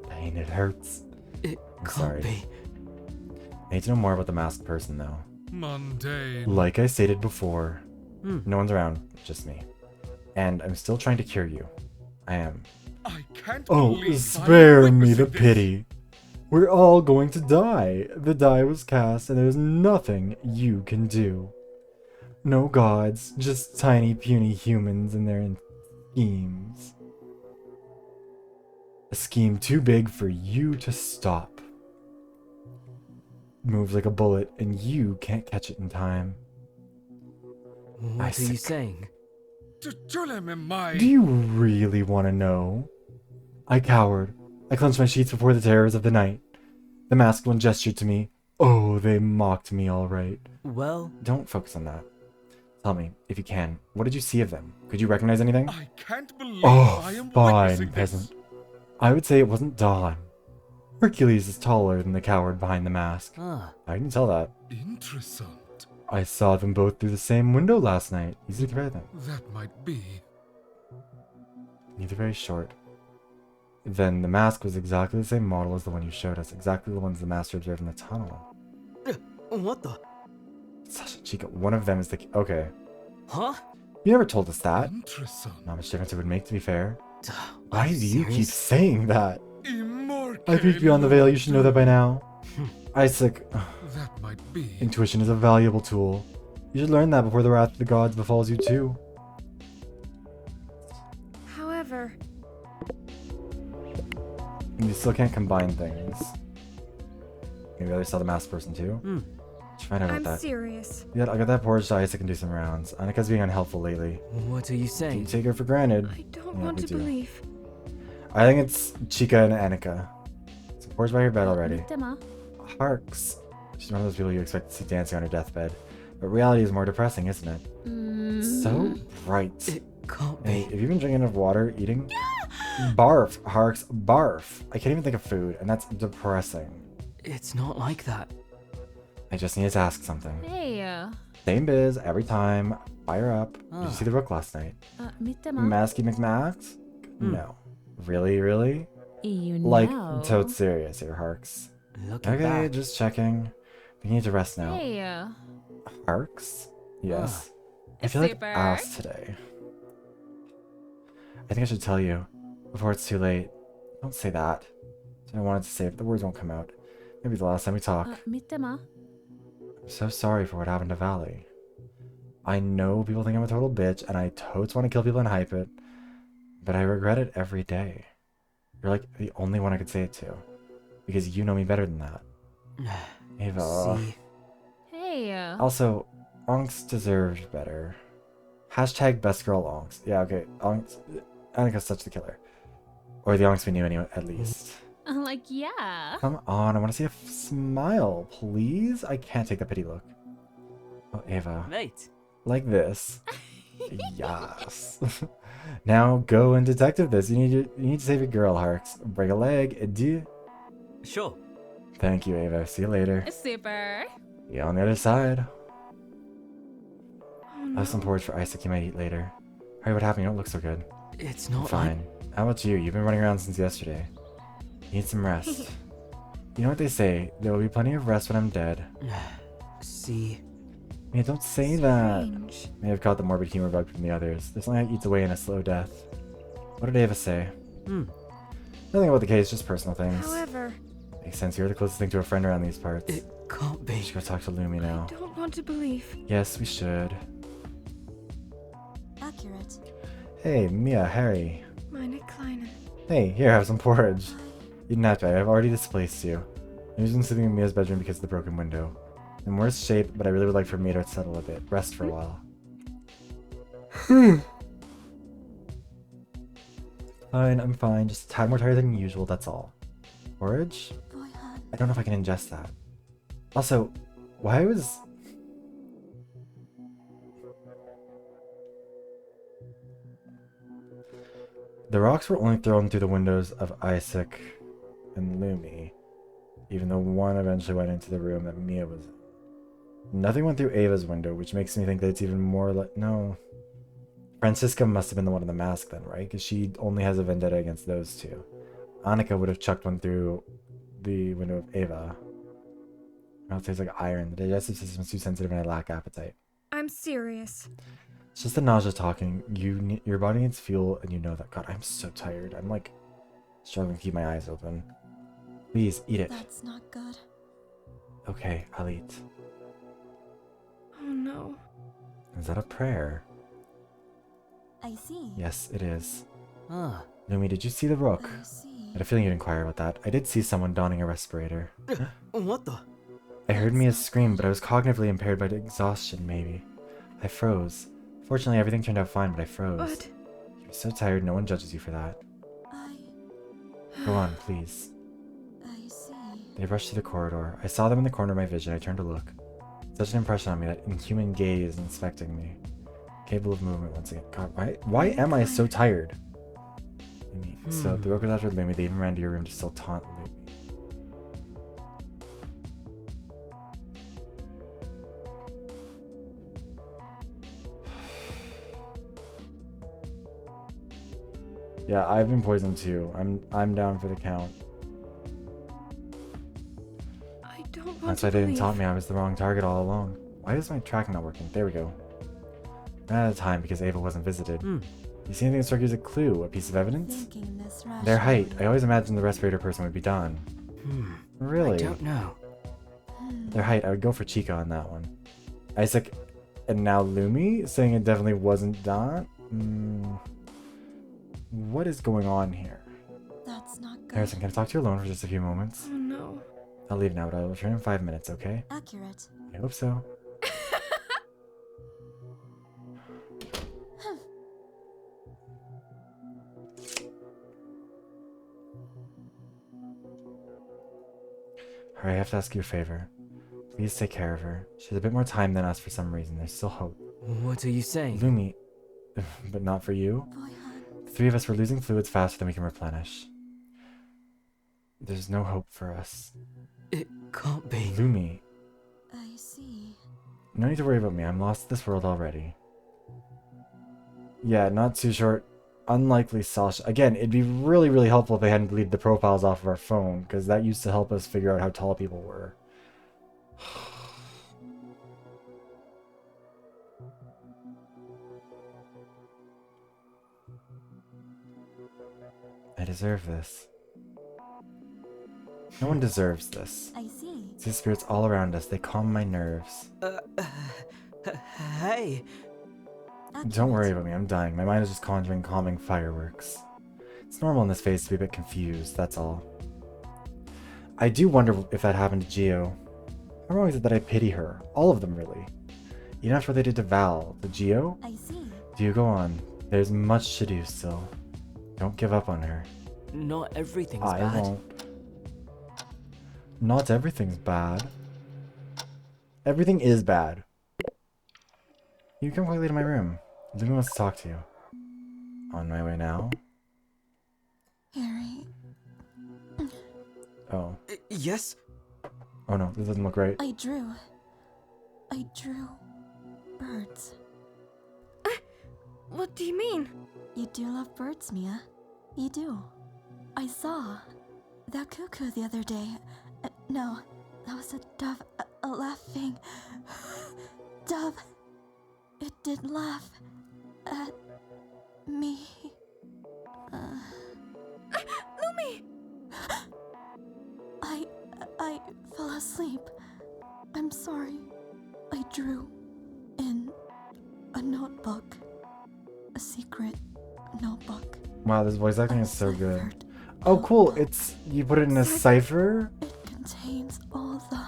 Pain, it hurts. It I'm can't sorry. be. I need to know more about the masked person, though. Mundane. Like I stated before, no one's around, just me. And I'm still trying to cure you. I am. I can't Oh, believe spare I'm me the witnessing this. pity. We're all going to die. The die was cast, and there's nothing you can do. No gods, just tiny puny humans and their schemes. A scheme too big for you to stop. Moves like a bullet, and you can't catch it in time. What are you saying? Do you really want to know? I cowered. I clenched my sheets before the terrors of the night. The masked one gestured to me. Oh, they mocked me all right. Well... Don't focus on that. Tell me, if you can, what did you see of them? Could you recognize anything? I can't believe I am fine, witnessing peasant. this. I would say it wasn't Dawn. Hercules is taller than the coward behind the mask. Ah. I can tell that. Interesting. I saw them both through the same window last night. Easy to compare them. That might be. Neither very short. Then the mask was exactly the same model as the one you showed us. Exactly the ones the master observed in the tunnel. What the? Sasha, Chica, one of them is the... Okay. Huh? You never told us that. Interesting. Not much difference it would make, to be fair. Are Why do you keep saying that? Immortal. I peeked beyond the veil, you should know that by now. Isaac, That might be. intuition is a valuable tool. You should learn that before the wrath of the gods befalls you too. However, And you still can't combine things. Maybe others saw the masked person too? Should find out about I'm that. serious. Yeah, I'll get that porridge to Isaac and do some rounds. Anica's being unhelpful lately. What are you You saying? take her for granted. I don't Yeah, want me to too. believe. I think it's Chica and Anica. Some porridge by your bed already. Emma. Harks. She's one of those people you expect to see dancing on her deathbed. But reality is more depressing, isn't it? So bright. It can't Hey, be. have you been drinking enough water? Eating? Barf, Harks, barf. I can't even think of food, and that's depressing. It's not like that. I just needed to ask something. Hey, Same biz, every time. Fire up. Did you see the Rook last night? Emma. Masky McMax? No. Really, really? You Like, know. totes serious here, Harks. Look at Okay, that. just checking. We need to rest now. Hey, Harks? Yes. I feel like Super. ass today. I think I should tell you before it's too late. Don't say that. I wanted to say it, but the words won't come out. Maybe the last time we talk. Emma. I'm so sorry for what happened to Valley. I know people think I'm a total bitch, and I totes want to kill people and hype it, but I regret it every day. You're like the only one I could say it to, because you know me better than that. Ava. See? Hey, Also, Onks deserved better. Hashtag best girl Onks. Yeah, okay. Onks. Anica's such the killer. Or the Onks we knew anyway, at least. like, yeah. Come on, I want to see a smile, please. I can't take the pity look. Oh, Ava. Mate. Like this. Yes. Now go and detective this. You need to save your girl, Harks. Break a leg. Adieu. Sure. Thank you, Ava. See you later. Super. See you on the other side. Oh, I have some porridge for Isaac you might eat later. Hurry, what happened? You don't look so good. It's not Fine. How about you? You've been running around since yesterday. You need some rest. You know what they say, there will be plenty of rest when I'm dead. like... See? Yeah, don't say that. Strange. May have caught the morbid humor bug from the others. There's something that eats away in a slow death. What did Ava say? Nothing about the case, just personal things. However, Makes sense, you're the closest thing to a friend around these parts. It can't be. We should go talk to Lumi now. I don't want to believe. Yes, we should. Accurate. Hey, Mia, Harry. Meine Kleinen. Hey, here, have some porridge. You didn't have to, I've already displaced you. I'm usually sleeping in Mia's bedroom because of the broken window. I'm in worse shape, but I really would like for Mia to settle a bit. Rest for a while. Fine, I'm fine. Just a tad more tired than usual, that's all. Porridge? I don't know if I can ingest that. Also, why was... The rocks were only thrown through the windows of Isaac and Lumi, even though one eventually went into the room that Mia was in. Nothing went through Ava's window, which makes me think that it's even more like... No. Francisca must have been the one in the mask then, right? Because she only has a vendetta against those two. Anica would have chucked one through the window of Ava. It tastes like iron. The digestive system is too sensitive and I lack appetite. I'm serious. It's just the nausea talking. Your body needs fuel and you know that. God, I'm so tired. I'm like struggling to keep my eyes open. Please, eat it. That's not good. Okay, I'll eat. Oh no. Is that a prayer? I see. Yes, it is. Ah. Lumi, did you see the Rook? I see. I had a feeling you'd inquire about that. I did see someone donning a respirator. What the? I heard Mia's scream, but I was cognitively impaired by exhaustion, maybe. I froze. Fortunately, everything turned out fine, but I froze. What? You're so tired, no one judges you for that. Go on, please. I see. They rushed through the corridor. I saw them in the corner of my vision. I turned to look. Such an impression on me, that inhuman gaze inspecting me. Capable of movement once again. God, why am I so tired? Lumi. So the Rook was after Lumi. They even ran to your room to still taunt Lumi. Yeah, I've been poisoned too. I'm down for the count. I don't want That's to why they didn't believe. taunt me. I was the wrong target all along. Why is my tracking not working? There we go. Ran out of time because Ava wasn't visited. You see anything that struck you as a clue? A piece of evidence? Thinking this Their height. rationally. I always imagined the respirator person would be Don. Really? I don't know. Their height. I would go for Chica on that one. Isaac and now Lumi saying it definitely wasn't Don? What is going on here? That's not good. Harrison, can I talk to you alone for just a few moments? Oh no. I'll leave now, but I'll return in 5 minutes, okay? Accurate. I hope so. Alright, I have to ask you a favor. Please take care of her. She has a bit more time than us for some reason. There's still hope. What are you saying? Lumi, but not for you? The three of us were losing fluids faster than we can replenish. There's no hope for us. It can't be. Lumi, I see. no need to worry about me. I'm lost to this world already. Yeah, not too short. Unlikely Sasha. Again, it'd be really, really helpful if they hadn't deleted the profiles off of our phone, because that used to help us figure out how tall people were. I deserve this. No one deserves this. I see. See the spirits all around us. They calm my nerves. Hey. Don't worry about me. I'm dying. My mind is just conjuring calming fireworks. It's normal in this phase to be a bit confused, that's all. I do wonder if that happened to Geo. How wrong is it that I pity her? All of them, really. Even after what they did to Val. The Geo? I see. Do go on. There's much to do still. Don't give up on her. Not everything's I bad. won't. Not everything's bad. Everything is bad. You come quickly to my room. Lumi wants to talk to you. On my way now? Harry. Oh. Yes? Oh no, this doesn't look right. I drew birds. What do you mean? You do love birds, Mia. You do. I saw that cuckoo the other day. No, that was a dove. A laughing dove. It did laugh at me. Lumi! I fell asleep. I'm sorry. I drew in a notebook. a secret notebook. Wow, this voice acting is so good. Oh, cool. It's you put it in a cipher. It contains all the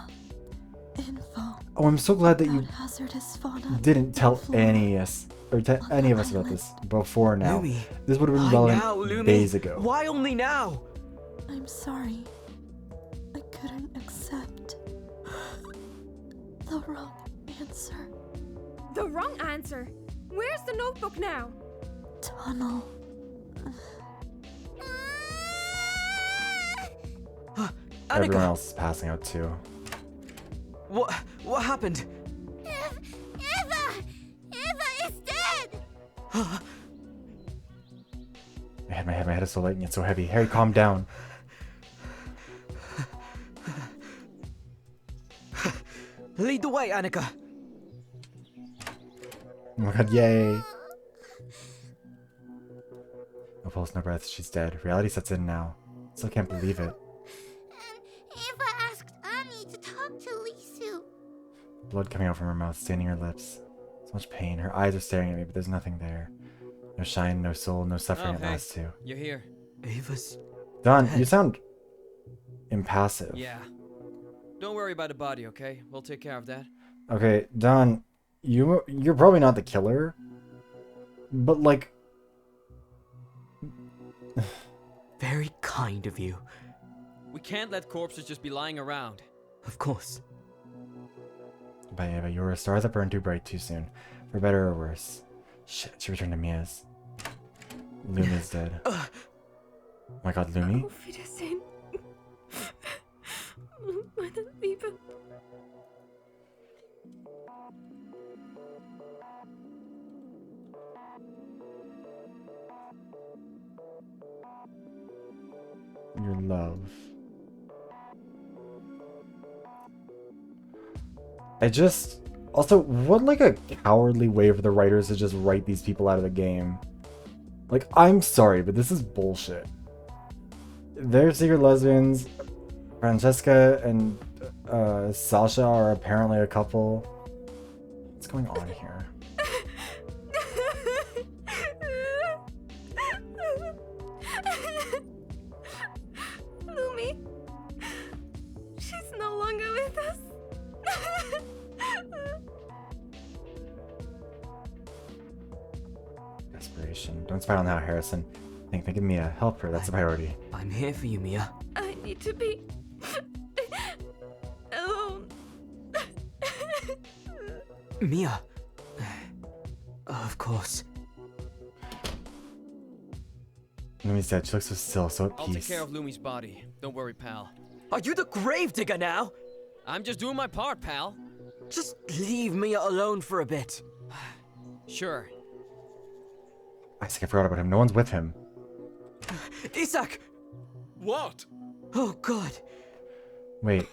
info. Oh, I'm so glad that you hazardous fauna didn't tell any of us about this before now. Lumi, This would have been why relevant now, Lumi? days ago. Why only now? I'm sorry. I couldn't accept the wrong answer. The wrong answer? Where's the notebook now? Tunnel. Everyone else is passing out too. What happened? Eva is dead! My head is so light and yet so heavy. Harry, calm down. Lead the way, Anica. Oh my god, yay. No pulse, no breath, she's dead. Reality sets in now. Still can't believe it. Eva asked Annie to talk to Lisu. Blood coming out from her mouth, staining her lips. So much pain. Her eyes are staring at me, but there's nothing there. No shine, no soul, no suffering at last too. You're here. Eva's... Don, you sound impassive. Yeah. Don't worry about the body, okay? We'll take care of that. Okay, Don, you're probably not the killer, but like... Very kind of you. We can't let corpses just be lying around. Of course. But Eva, you were a star that burned too bright too soon. For better or worse. Shit, she returned to Mia's. Lumi's dead. Oh my god, Lumi? Auf Wiedersehen. Meine Liebe. Your love. Also, what like a cowardly way for the writers to just write these people out of the game. Like, I'm sorry, but this is bullshit. They're secret lesbians. Francesca and Sasha are apparently a couple. What's going on here? Lumi. She's no longer with us. Desperation. Don't spy on that, Harrison. Think of Mia. Help her. That's a priority. I'm here for you, Mia. I need to be alone. Mia. Of course. Lumi's dead. She looks so still, so at I'll peace. take care of Lumi's body. Don't worry, pal. Are you the gravedigger now? I'm just doing my part, pal. Just leave Mia alone for a bit. Sure. I forgot about him. No one's with him. Isaac! What? Oh god. Wait.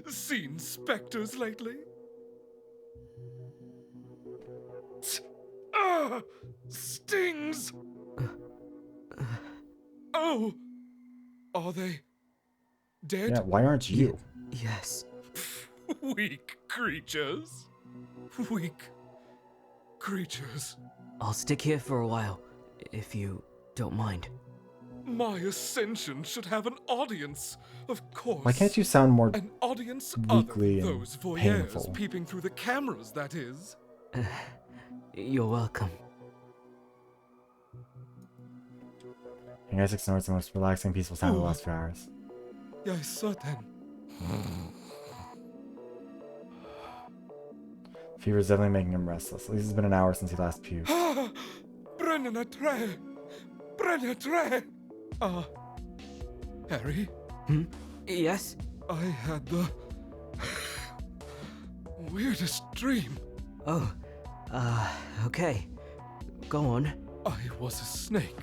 Seen specters lately? Stings! Oh! Are they dead? Yeah, why aren't you? Yes. Weak creatures. Weak creatures. I'll stick here for a while, if you don't mind. My ascension should have an audience, of course. Why can't you sound more an audience weakly other than and those voyeurs painful? peeping through the cameras, that is. You're welcome. King Isaac snorts the most relaxing, peaceful sound of the last few hours. Jeg sådan. Fever's definitely making him restless. At least it's been an hour since he last puked. Brændende træ! Brændende træ! Harry? Yes? I had the weirdest dream. Oh, okay. Go on. I was a snake.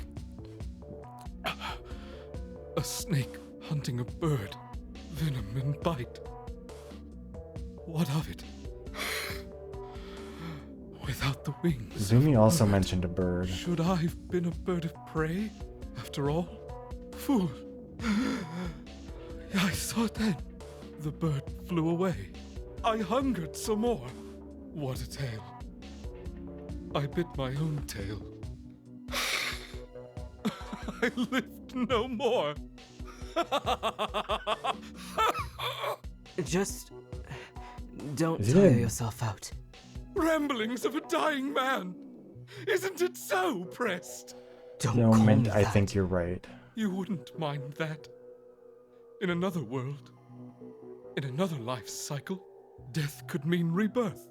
A snake hunting a bird. Venom and bite. What of it? Without the wings. Zumi also mentioned a bird. Should I have been a bird of prey, after all? Fool. I saw then. The bird flew away. I hungered some more. What a tale. I bit my own tail. I lived no more. Just don't Is he tire gonna- yourself out. Ramblings of a dying man. Isn't it so, Prest? Don't No, call Mint, me I that. think you're right. You wouldn't mind that. In another world, in another life cycle, death could mean rebirth.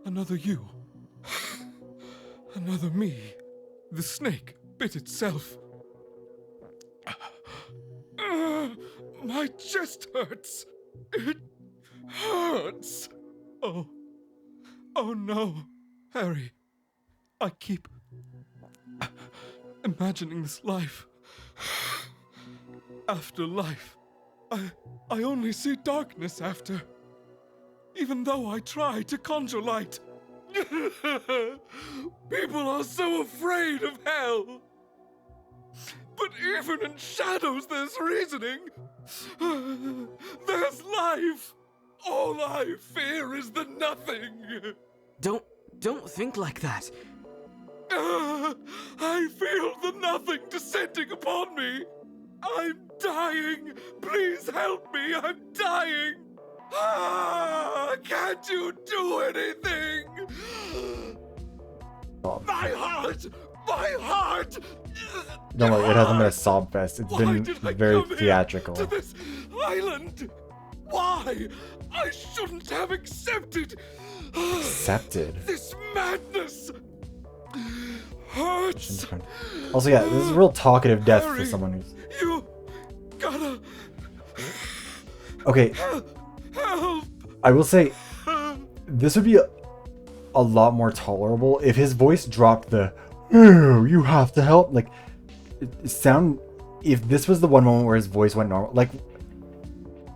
Another you. Another me. The snake bit itself. My chest hurts. It hurts. Oh. Oh no, Harry. I keep imagining this life. After life. I only see darkness after. Even though I try to conjure light. People are so afraid of hell. But even in shadows there's reasoning. There's life. All I fear is the nothing. Don't think like that. I feel the nothing descending upon me. I'm dying. Please help me. I'm dying. Can't you do anything? My heart! My heart! Don't worry, it hasn't been a sob fest. It's Why been did I very come here theatrical. to this island? Why? I shouldn't have accepted Accepted. this madness. Hurts. Also, yeah, this is a real talkative death for Harry, someone who's... You gotta Okay, help. I will say, this would be a lot more tolerable if his voice dropped the, "Oh, you have to help." Like, if this was the one moment where his voice went normal, like,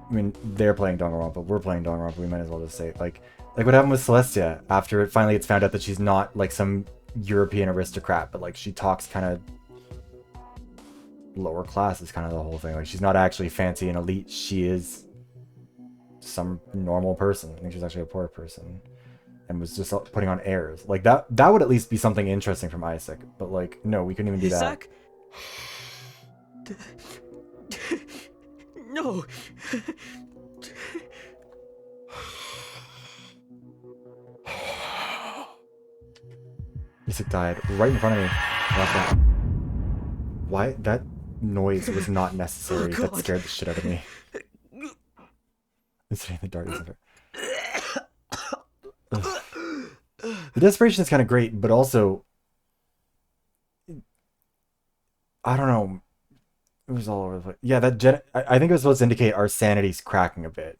I mean, they're playing Danganronpa, we're playing Danganronpa, we might as well just say, like what happened with Celestia after it finally gets found out that she's not, like, some European aristocrat, but, like, she talks kind of lower class is kind of the whole thing. Like, she's not actually fancy and elite, she is some normal person. I think she's actually a poor person and was just putting on airs. Like, that would at least be something interesting from Isaac, but, like, no, we couldn't even do Isaac? No. Isaac died right in front of me. Watch that. Why? That noise was not necessary. That scared the shit out of me. It's hitting the darkness of her. The desperation is kind of great, but also, I don't know. It was all over the place. Yeah, I think it was supposed to indicate our sanity's cracking a bit.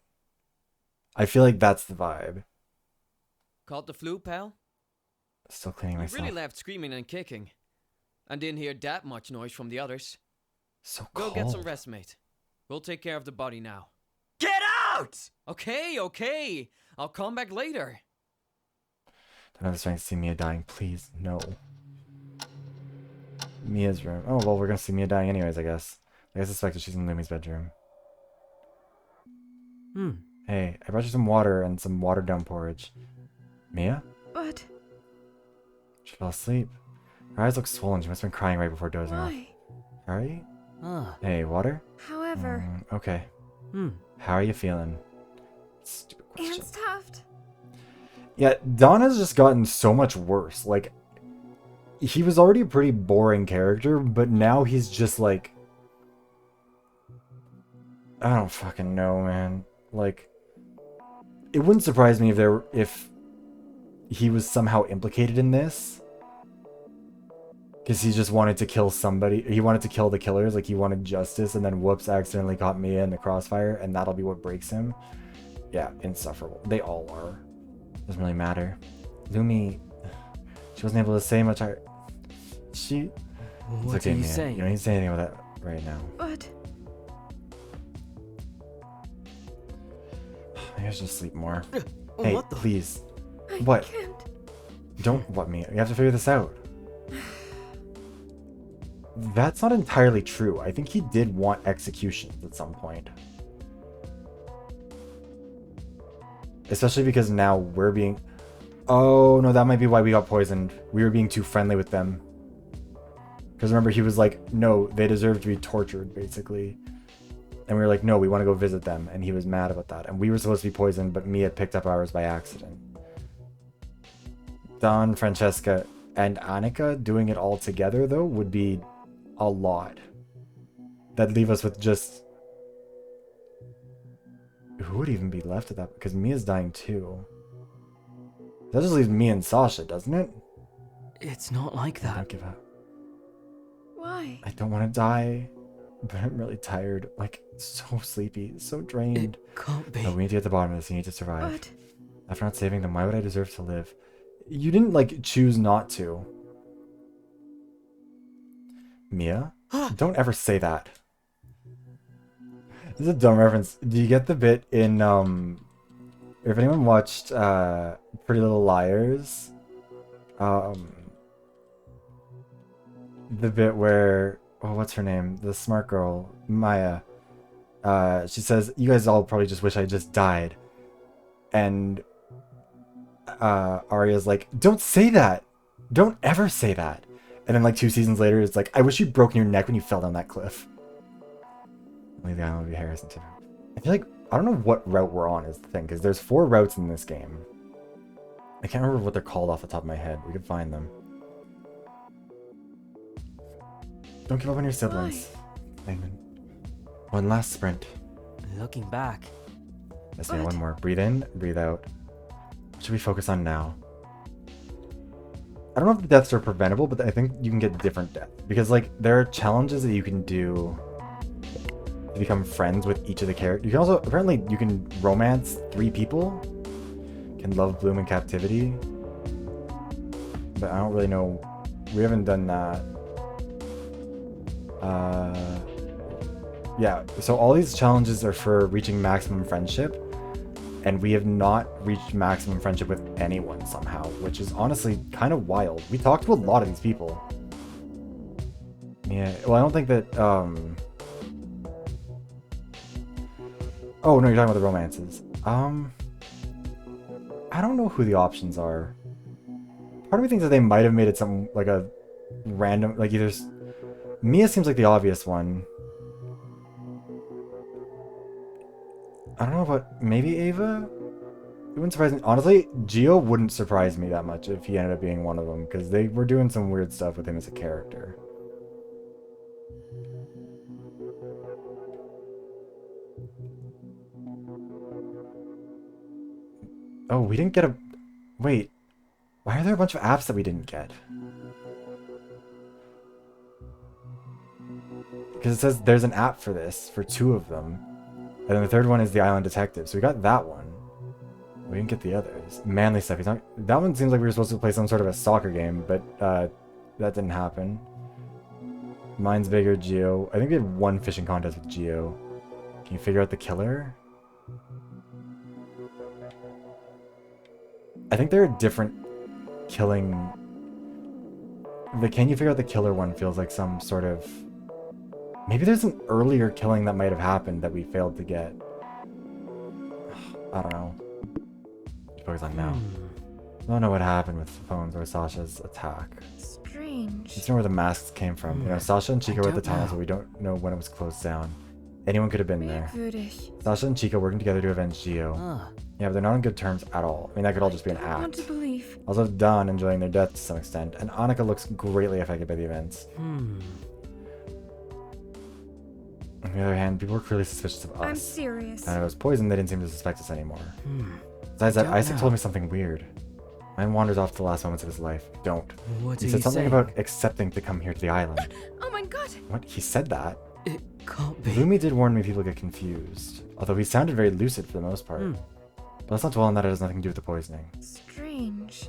I feel like that's the vibe. Caught the flu, pal? Still cleaning You myself. really left screaming and kicking. And didn't hear that much noise from the others. So Go cold. get some rest, mate. We'll take care of the body now. Get out! Okay. I'll come back later. Don't have the strength to see Mia dying. Please, no. Mia's room. Oh, well, we're gonna see Mia dying anyways, I guess. I suspect that she's in Lumi's bedroom. Hey, I brought you some water and some watered down porridge. Mia? But She fell asleep. Her eyes look swollen. She must have been crying right before dozing off. why? Alright? Ah. Hey, water? However, Okay. How are you feeling? Stupid question. and stuffed. Yeah, Donna's just gotten so much worse. Like, he was already a pretty boring character, but now he's just like... I don't fucking know, man. Like, it wouldn't surprise me if he was somehow implicated in this. Because he just wanted to kill somebody. He wanted to kill the killers, like he wanted justice, and then whoops, accidentally caught Mia in the crossfire, and that'll be what breaks him. Yeah, insufferable. They all are. Doesn't really matter. Lumi, she wasn't able to say much. She... What it's okay, are you Mia. saying? You don't need to say anything about that right now. But Maybe I should just sleep more. Oh, Hey, what the- please. I What? can't. Don't what me. You have to figure this out. That's not entirely true. I think he did want executions at some point. Especially because now we're being... Oh, no, that might be why we got poisoned. We were being too friendly with them. Because remember, he was like, no, they deserve to be tortured, basically. And we were like, no, we want to go visit them. And he was mad about that. And we were supposed to be poisoned, but Mia picked up ours by accident. Don, Francesca, and Anica doing it all together, though, would be a lot. That'd leave us with just... Who would even be left at that? Because Mia's dying too. That just leaves me and Sasha, doesn't it? It's not like that. Don't give up. Why? I don't want to die, but I'm really tired. Like, so sleepy, so drained. It can't be. No, we need to get to the bottom of this. You need to survive. But... After not saving them, why would I deserve to live? You didn't, like, choose not to. Mia? Don't ever say that. This is a dumb reference. Do you get the bit in, if anyone watched, Pretty Little Liars, the bit where, oh, what's her name? The smart girl, Maya. She says, you guys all probably just wish I just died. And, Arya's like, don't say that! Don't ever say that! And then, like, 2 seasons later, it's like, I wish you'd broken your neck when you fell down that cliff. Only the island would be Harrison too. I feel like, I don't know what route we're on is the thing, because there's 4 routes in this game. I can't remember what they're called off the top of my head. We could find them. Don't give up on your siblings. Langman. One last sprint. Looking back. Let's do one more. Breathe in, breathe out. What should we focus on now? I don't know if the deaths are preventable, but I think you can get different deaths. Because, like, there are challenges that you can do to become friends with each of the characters. You can also, apparently, you can romance 3 people. Can love Bloom in captivity. But I don't really know. We haven't done that. Yeah, so all these challenges are for reaching maximum friendship. And we have not reached maximum friendship with anyone somehow, which is honestly kind of wild. We talked to a lot of these people. Yeah, well, I don't think that, Oh, no, you're talking about the romances. I don't know who the options are. Part of me thinks that they might have made it something like a random, like either... Mia seems like the obvious one. I don't know about, maybe Ava? It wouldn't surprise me. Honestly, Gio wouldn't surprise me that much if he ended up being one of them, because they were doing some weird stuff with him as a character. Oh, we didn't get a... Wait. Why are there a bunch of apps that we didn't get? Because it says there's an app for this, for 2 of them. And then the 3rd one is the Island Detective. So we got that one. We didn't get the others. Manly stuff. He's not... That one seems like we were supposed to play some sort of a soccer game, but that didn't happen. Mine's bigger, Geo. I think we had 1 fishing contest with Geo. Can you figure out the killer? I think there are different killing... The can you figure out the killer one feels like some sort of... Maybe there's an earlier killing that might have happened that we failed to get. I don't know. Focus on now. I don't know what happened with the phones or Sasha's attack. Strange. Just know where the masks came from. You know, Sasha and Chica were at the tunnel, so we don't know when it was closed down. Anyone could have been there. Sasha and Chica working together to avenge Gio. Yeah, but they're not on good terms at all. I mean, that could all just be an act. I want to believe. Also, Don enjoying their death to some extent, and Anica looks greatly affected by the events. On the other hand, people were clearly suspicious of us. I'm serious. And if it was poison, they didn't seem to suspect us anymore. Besides that, Isaac told me something weird. Mine wanders off to the last moments of his life. Don't. He said something about accepting to come here to the island. Oh my god! What? He said that? It can't be. Lumi did warn me people get confused. Although he sounded very lucid for the most part. But let's not dwell on that, it has nothing to do with the poisoning. Strange.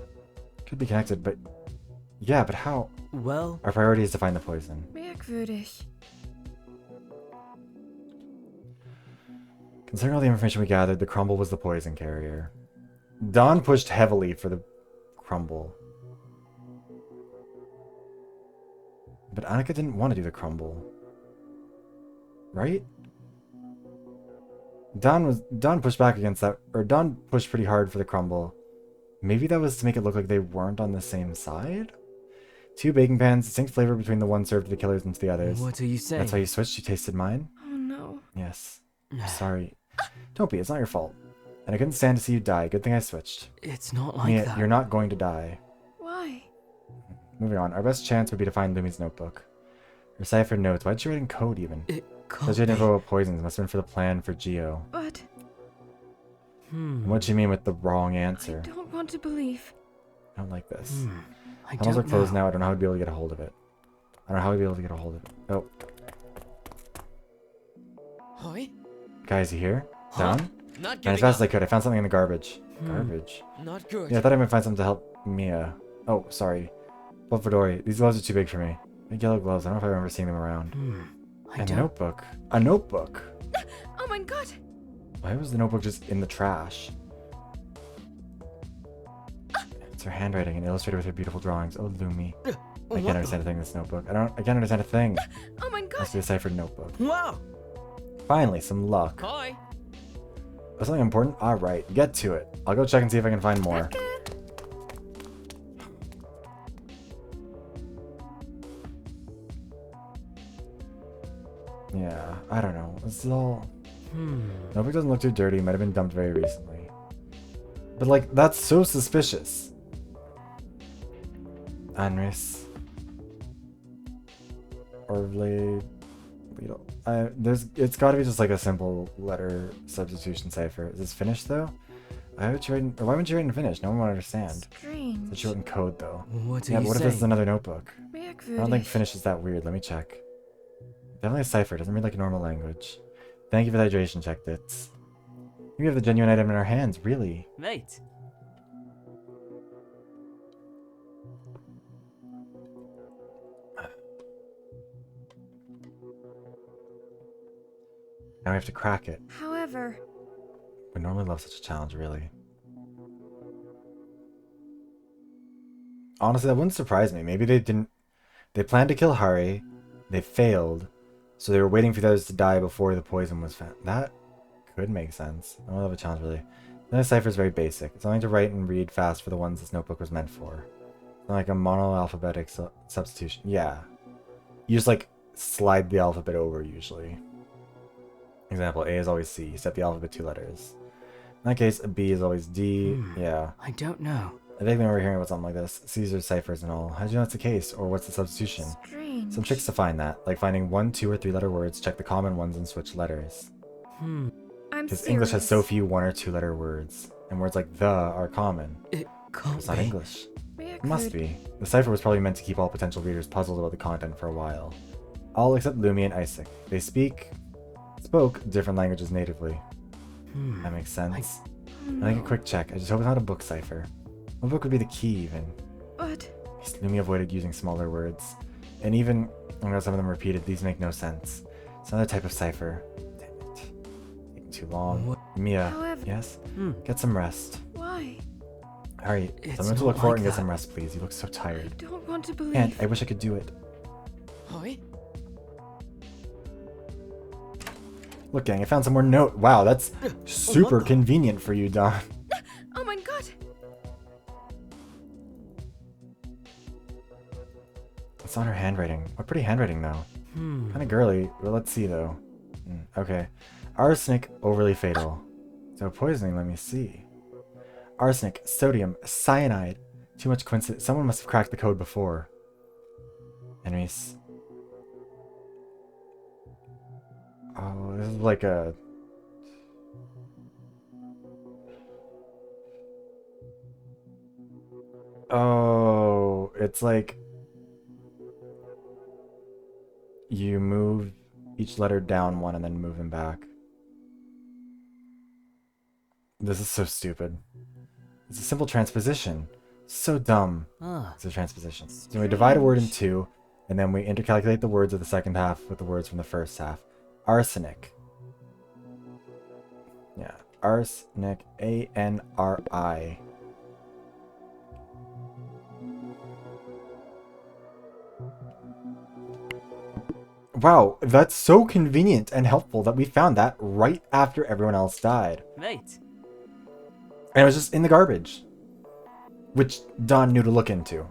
Could be connected, but... Yeah, but how? Well... Our priority is to find the poison. Merkwürdig. Considering all the information we gathered, the crumble was the poison carrier. Don pushed heavily for the crumble. But Anica didn't want to do the crumble. Right? Don pushed back against that, or Don pushed pretty hard for the crumble. Maybe that was to make it look like they weren't on the same side? 2 baking pans, distinct flavor between the one served to the killers and to the others. What are you saying? That's why you switched? You tasted mine? Oh no. Yes. I'm sorry. Don't be, it's not your fault. And I couldn't stand to see you die. Good thing I switched. It's not like Mia, that. you're not going to die. Why? Moving on. Our best chance would be to find Lumi's notebook. Her cipher notes. Why'd she write in code even? It can't Such an be. info about poisons. Must have been for the plan for Geo. But What'd she mean with the wrong answer? I don't want to believe. I don't like this. I Tunnels are don't closed know. now. I don't know how we'd be able to get a hold of it. I don't know how we'd be able to get a hold of it. Oh. Hi? Guys, you here? Down? Not Ran as giving fast as up. I could. I found something in the garbage. Garbage? Not good. Yeah, I thought I might find something to help Mia. Oh, sorry. But Fedori, these gloves are too big for me. Big yellow gloves. I don't know if I remember seeing them around. And a notebook. A notebook! Oh my god! Why was the notebook just in the trash? It's her handwriting and illustrated with her beautiful drawings. Oh, Lumi. I can't understand a thing in this notebook. I can't understand a thing. Oh my god! Must be a ciphered notebook. Wow! Finally, some luck. Hi! Oh, something important? Alright, get to it. I'll go check and see if I can find more. Yeah, I don't know. This is all... Notebook doesn't look too dirty. Might have been dumped very recently. But, like, that's so suspicious. Anris. Orvlade. It's gotta be just like a simple letter substitution cipher. Is this finished though? Why would you write in finish? No one would understand. Strange. So she wrote in code though. What are Yeah, you but what if this is saying? another notebook? I don't think Merkwürdig. finish is that weird. Let me check. Definitely a cipher. Doesn't read like a normal language. Thank you for the hydration check, Bits. We have the genuine item in our hands, really. Mate. Now we have to crack it. However, We normally love such a challenge, really. Honestly, that wouldn't surprise me. Maybe they didn't... They planned to kill Hari. They failed. So they were waiting for the others to die before the poison was found. That could make sense. I don't love a challenge, really. Then the cipher is very basic. It's only to write and read fast for the ones this notebook was meant for. It's not like a monoalphabetic substitution. Yeah. You just, like, slide the alphabet over, usually. Example, A is always C. Set the alphabet 2 letters. In that case, a B is always D. Yeah. I don't know. I vaguely remember hearing about something like this. Caesar's ciphers and all. How do you know it's the case? Or what's the substitution? strange. Some tricks to find that, like finding 1, 2, or 3 letter words, check the common ones, and switch letters. I'm Because serious. English has so few 1 or 2 letter words, and words like the are common. It can't It's not be. English. It Merkwürdig. must be. The cipher was probably meant to keep all potential readers puzzled about the content for a while. All except Lumi and Isaac. They spoke different languages natively. That makes sense. I make a quick check. I just hope it's not a book cipher. What book would be the key, even? But Lumi avoided using smaller words. And even, I know some of them repeated, these make no sense. It's another type of cipher. Damn it. Taking too long. Mia, However- yes? Get some rest. why? Alright, It's someone to not look for like and get that. some rest, please. You look so I tired. don't want to believe. And I wish I could do it. Hi? Look, gang, I found some more note. Wow, that's super convenient for you, Don. Oh my god! It's not her handwriting. What pretty handwriting, though. Kind of girly. Well, let's see, though. Okay. Arsenic, overly fatal. So poisoning, let me see. Arsenic, sodium, cyanide. Too much coincidence. Someone must have cracked the code before. Enemies. Oh, this is like a... Oh, it's like... You move each letter down 1 and then move them back. This is so stupid. It's a simple transposition. So dumb. It's a transposition. So we divide a word in 2, and then we intercalculate the words of the second half with the words from the first half. Arsenic. Yeah. Arsenic. A-N-R-I. Wow, that's so convenient and helpful that we found that right after everyone else died. Mate. And it was just in the garbage. Which Don knew to look into.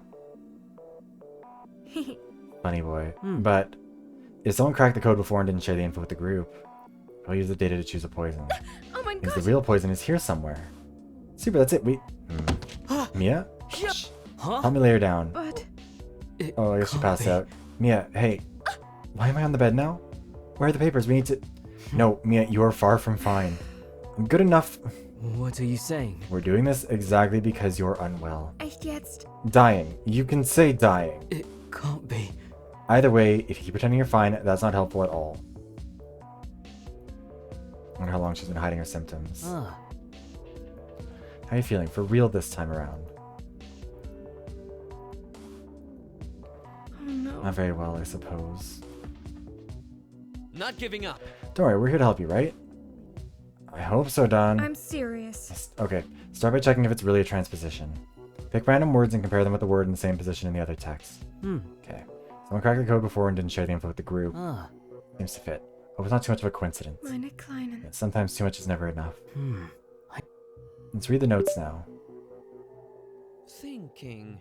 Funny boy. But if someone cracked the code before and didn't share the info with the group, I'll use the data to choose a poison. Oh my Because god! the real poison is here somewhere. Super, that's it. Mia? Shh. Help me lay her down. But Oh, I guess she passed out. Mia, hey. Why am I on the bed now? Where are the papers? We need to... No, Mia, you are far from fine. I'm good enough. What are you saying? We're doing this exactly because you're unwell. echt jetzt? Dying. You can say dying. It can't be. Either way, if you keep pretending you're fine, that's not helpful at all. I wonder how long she's been hiding her symptoms. Ah. How are you feeling? For real this time around? Oh no. Not very well, I suppose. Not giving up. Don't worry, we're here to help you, right? I hope so, Don. I'm serious. Okay, start by checking if it's really a transposition. Pick random words and compare them with the word in the same position in the other text. Okay. Someone cracked the code before and didn't share the info with the group. Ah. Seems to fit. Hope it's not too much of a coincidence. Meine Kleinen. Yeah, sometimes too much is never enough. Let's read the notes now. Thinking.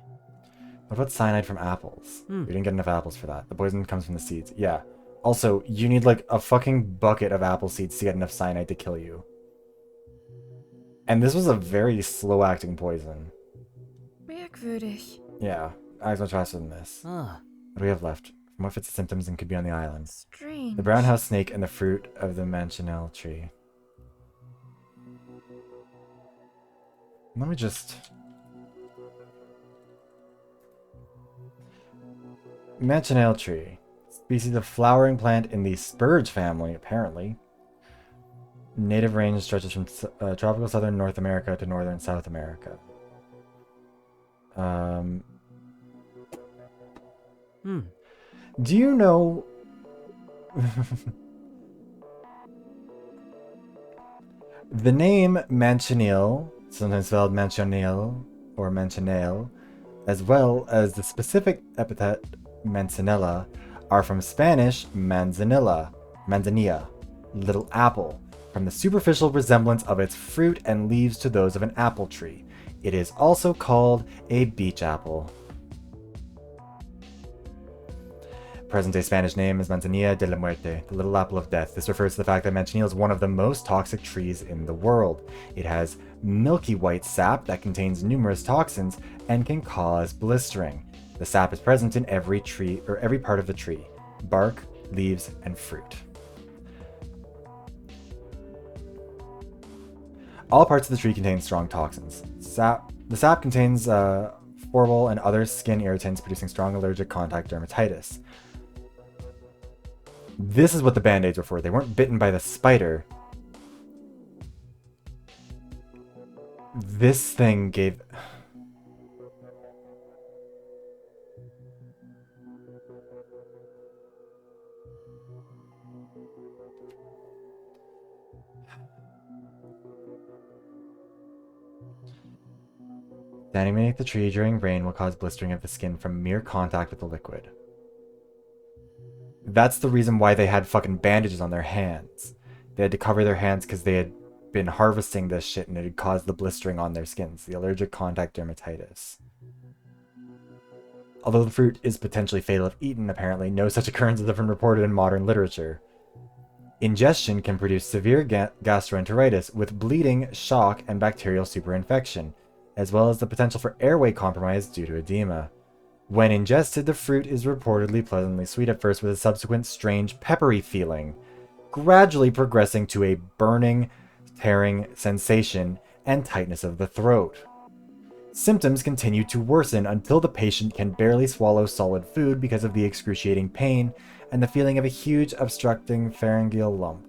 What about cyanide from apples? We didn't get enough apples for that. The poison comes from the seeds. Yeah. Also, you need like a fucking bucket of apple seeds to get enough cyanide to kill you. And this was a very slow-acting poison. Merkwürdig. Yeah, eyes much faster than this. Ah. What do we have left? From what fits the symptoms and could be on the island? Strange. The brown house snake and the fruit of the manchineel tree. Let me just... Manchineel tree. Species of flowering plant in the spurge family, apparently. Native range stretches from tropical southern North America to northern South America. Do you know... The name Manchineel, sometimes spelled Manchonil or Manchineel, as well as the specific epithet Manzanilla, are from Spanish manzanilla, little apple, from the superficial resemblance of its fruit and leaves to those of an apple tree. It is also called a beach apple. Present-day Spanish name is Manzanilla de la Muerte, the little apple of death. This refers to the fact that Manchineel is one of the most toxic trees in the world. It has milky white sap that contains numerous toxins and can cause blistering. The sap is present in every tree or every part of the tree: bark, leaves, and fruit. All parts of the tree contain strong toxins. The sap contains phorbol and other skin irritants, producing strong allergic contact dermatitis. This is what the band-aids were for. They weren't bitten by the spider. This thing gave... Standing beneath the tree during rain will cause blistering of the skin from mere contact with the liquid. That's the reason why they had fucking bandages on their hands. They had to cover their hands because they had been harvesting this shit and it had caused the blistering on their skins, the allergic contact dermatitis. Although the fruit is potentially fatal if eaten, apparently no such occurrences have been reported in modern literature. Ingestion can produce severe gastroenteritis with bleeding, shock, and bacterial superinfection, as well as the potential for airway compromise due to edema. When ingested, the fruit is reportedly pleasantly sweet at first with a subsequent strange peppery feeling, gradually progressing to a burning, tearing sensation and tightness of the throat. Symptoms continue to worsen until the patient can barely swallow solid food because of the excruciating pain and the feeling of a huge obstructing pharyngeal lump.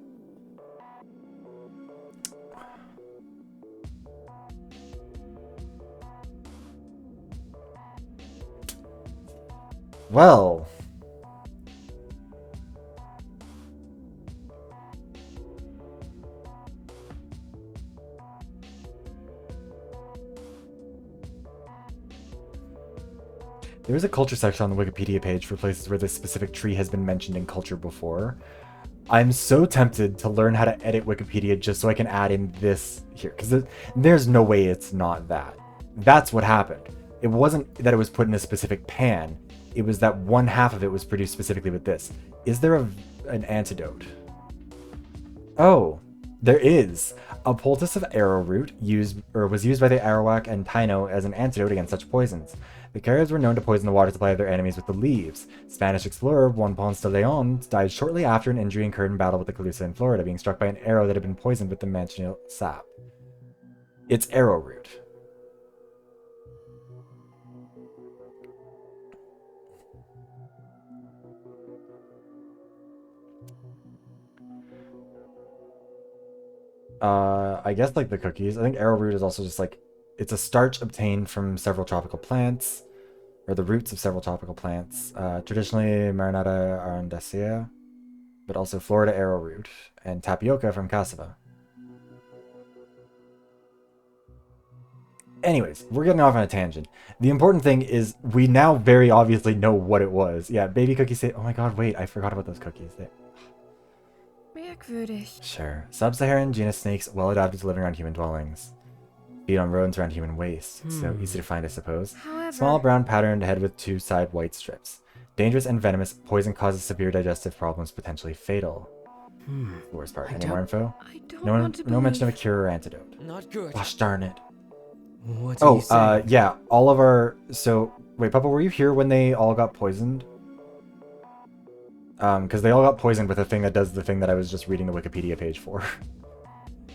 Well, there is a culture section on the Wikipedia page for places where this specific tree has been mentioned in culture before. I'm so tempted to learn how to edit Wikipedia just so I can add in this here, because there's no way it's not that. That's what happened. It wasn't that it was put in a specific pan. it was that one half of it was produced specifically with this. Is there an antidote? Oh, there is. A poultice of arrowroot was used by the Arawak and Taino as an antidote against such poisons. The Caribs were known to poison the water supply of their enemies with the leaves. Spanish explorer Juan Ponce de Leon died shortly after an injury incurred in battle with the Calusa in Florida, being struck by an arrow that had been poisoned with the manchineel sap. It's arrowroot. I guess like the cookies. I think arrowroot is also just like, it's a starch obtained from several tropical plants, or the roots of several tropical plants. Traditionally Marinata arandacea, but also Florida arrowroot, and tapioca from cassava. Anyways, we're getting off on a tangent. The important thing is we now very obviously know what it was. Yeah, baby cookies say, oh my god, wait, I forgot about those cookies. Merkwürdig. Sure. Sub-Saharan genus snakes well adapted to living around human dwellings. Feed on rodents around human waste. So easy to find, I suppose. However, Small brown patterned head with two side white strips. Dangerous and venomous. Poison causes severe digestive problems, potentially fatal. Worst part. Any more info? I don't No want to no mention of a believe- cure or antidote. Not good. Gosh darn it. What did he say? Yeah, all of our... So, wait, Papa, were you here when they all got poisoned? Because they all got poisoned with a thing that does the thing that I was just reading the Wikipedia page for.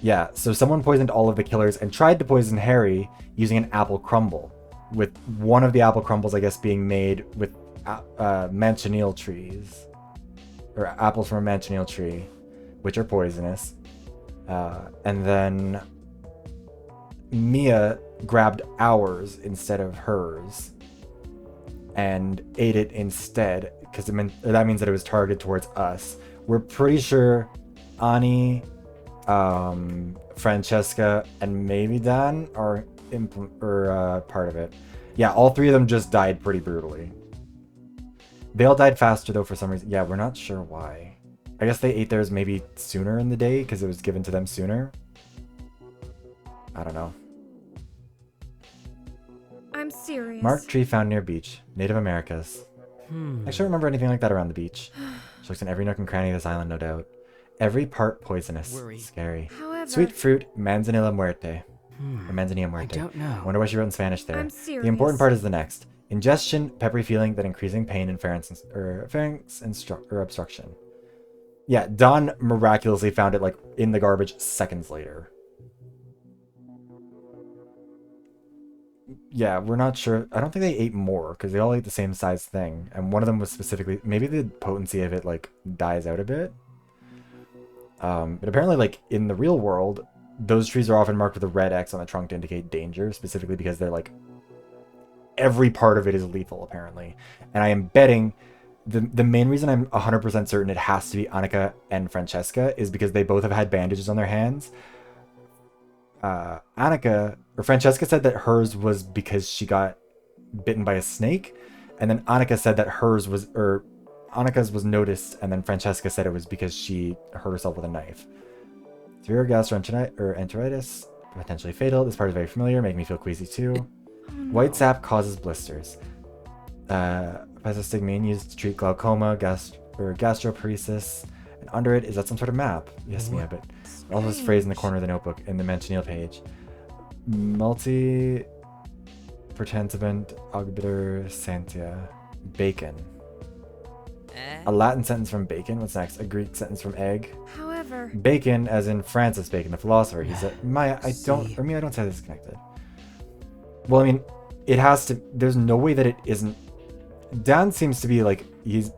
Yeah, so someone poisoned all of the killers and tried to poison Harry using an apple crumble. With one of the apple crumbles, I guess, being made with manchineel trees. Or apples from a manchineel tree, which are poisonous. And then Mia grabbed ours instead of hers and ate it instead, because that means that it was targeted towards us. We're pretty sure Ani, Francesca, and maybe Dan are part of it. Yeah, all three of them just died pretty brutally. They all died faster though for some reason. Yeah, we're not sure why. I guess they ate theirs maybe sooner in the day because it was given to them sooner. I don't know. I'm serious. Marked tree found near beach. Native Americas. I actually don't remember anything like that around the beach. She looks in every nook and cranny of this island, no doubt. Every part poisonous. Scary. However, Sweet fruit, manzanilla muerte. Or manzanilla muerte. I don't know. Wonder what she wrote in Spanish there. I'm serious. The important part is the next. Ingestion, peppery feeling, then increasing pain and pharynx obstruction. Yeah, Don miraculously found it like in the garbage seconds later. Yeah, we're not sure. I don't think they ate more because they all ate the same size thing. And one of them was specifically, maybe the potency of it like dies out a bit. But apparently like in the real world, those trees are often marked with a red X on the trunk to indicate danger, specifically because they're like, every part of it is lethal apparently. And I am betting the main reason I'm 100% certain it has to be Anica and Francesca is because they both have had bandages on their hands. Francesca said that hers was because she got bitten by a snake, and then Anica said that Anica's was noticed, and then Francesca said it was because she hurt herself with a knife. Severe gastroenteritis, potentially fatal. This part is very familiar, making me feel queasy too. White sap causes blisters. Phytostigmine used to treat glaucoma, gastroparesis, and under it, is that some sort of map? Yes, Mia, but all this phrase in the corner of the notebook in the manchineel page. Multi-pertensivant augmentor santia. Bacon. A Latin sentence from bacon. What's next? A Greek sentence from egg. However, Bacon, as in Francis Bacon, the philosopher. He said, Maya, I don't say this is connected. Well, I mean, it has to, there's no way that it isn't. Dan seems to be like,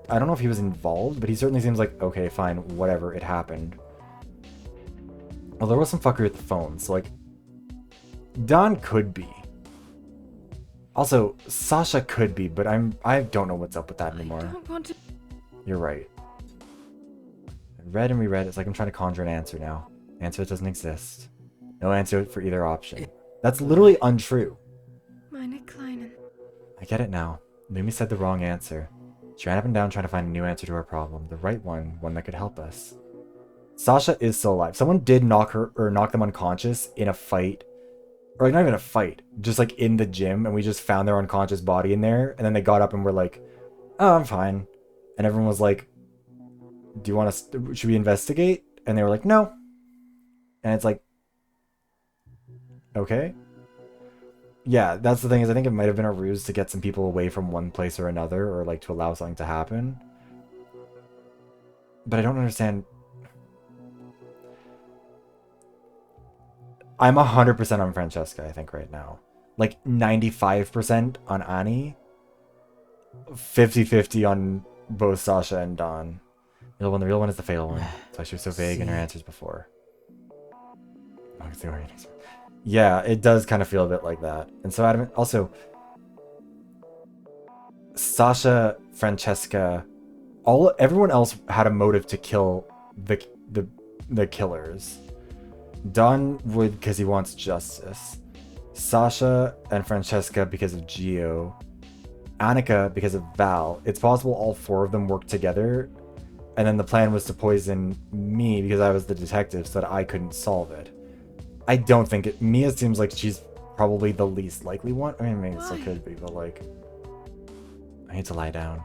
I don't know if he was involved, but he certainly seems like, okay, fine, whatever, it happened. Well, there was some fuckery with the phone, so like, Don could be. Also, Sasha could be, but I don't know what's up with that anymore. I don't want to. You're right. I read and reread, it's like I'm trying to conjure an answer now. Answer that doesn't exist. No answer for either option. That's literally untrue. Meine Kleinen. I get it now. Lumi said the wrong answer. She ran up and down trying to find a new answer to her problem. The right one that could help us. Sasha is still alive. Someone did knock them unconscious in a fight. Or like not even a fight. Just like in the gym, and we just found their unconscious body in there, and then they got up and were like, oh, I'm fine. And everyone was like, do you want to, should we investigate? And they were like, no. And it's like, okay. Yeah, that's the thing, is I think it might have been a ruse to get some people away from one place or another, or like to allow something to happen. But I don't understand. I'm 100% on Francesca, I think, right now. Like 95% on Ani. 50-50 on both Sasha and Dawn. The real one is the fatal one. That's why she was so vague in her answers before. Oh, it's the orientation. Yeah, it does kind of feel a bit like that. And so Adam, also, Sasha, Francesca, everyone else had a motive to kill the killers. Don would because he wants justice. Sasha and Francesca because of Gio. Anica because of Val. It's possible all four of them worked together, and then the plan was to poison me because I was the detective so that I couldn't solve it. I don't think it. Mia seems like she's probably the least likely one. I mean, maybe it still could be, but like, I need to lie down.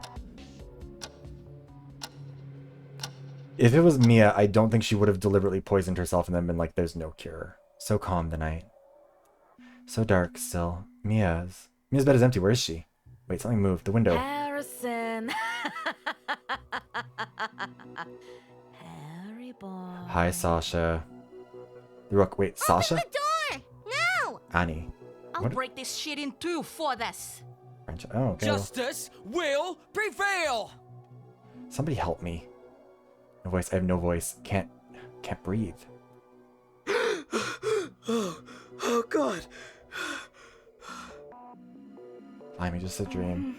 If it was Mia, I don't think she would have deliberately poisoned herself and then been like, there's no cure. So calm the night. So dark still. Mia's bed is empty. Where is she? Wait, something moved. The window. Harrison. Harry boy. Hi, Sasha. Rook, wait, Sasha? Open the door! No! Annie. I'll What? break this shit in two for this. Oh, okay. Justice will prevail! Somebody help me. No voice. I have no voice. Can't breathe. Oh God. Blimey, just a dream.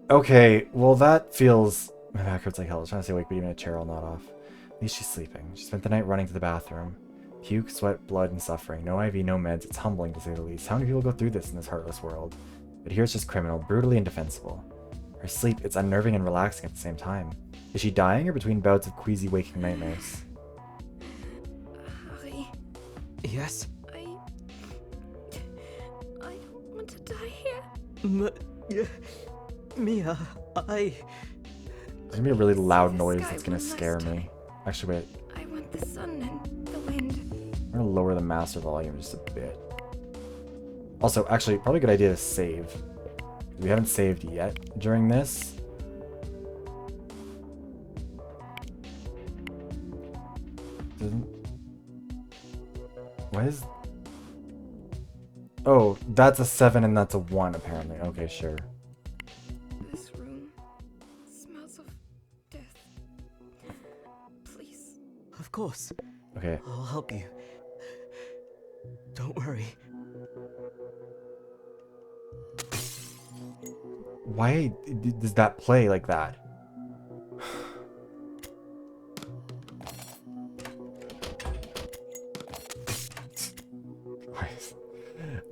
Okay, well that feels... My back hurts like hell. I was trying to stay awake, but even a chair will nod off. At least she's sleeping. She spent the night running to the bathroom. Puke, sweat, blood, and suffering. No IV, no meds. It's humbling, to say the least. How many people go through this in this heartless world? But here it's just criminal, brutally indefensible. Her sleep, it's unnerving and relaxing at the same time. Is she dying or between bouts of queasy waking nightmares? Harry, Yes? I don't want to die here. Mia, There's gonna be a really loud noise that's gonna scare me. Actually, wait. I want the sun and the wind. I'm gonna lower the master volume just a bit. Also, actually, probably a good idea to save. We haven't saved yet during this. What is... Oh, that's a 7 and that's a 1 apparently. Okay, sure. This room smells of death. Please. of course. Okay. I'll help you. Don't worry. Why does that play like that?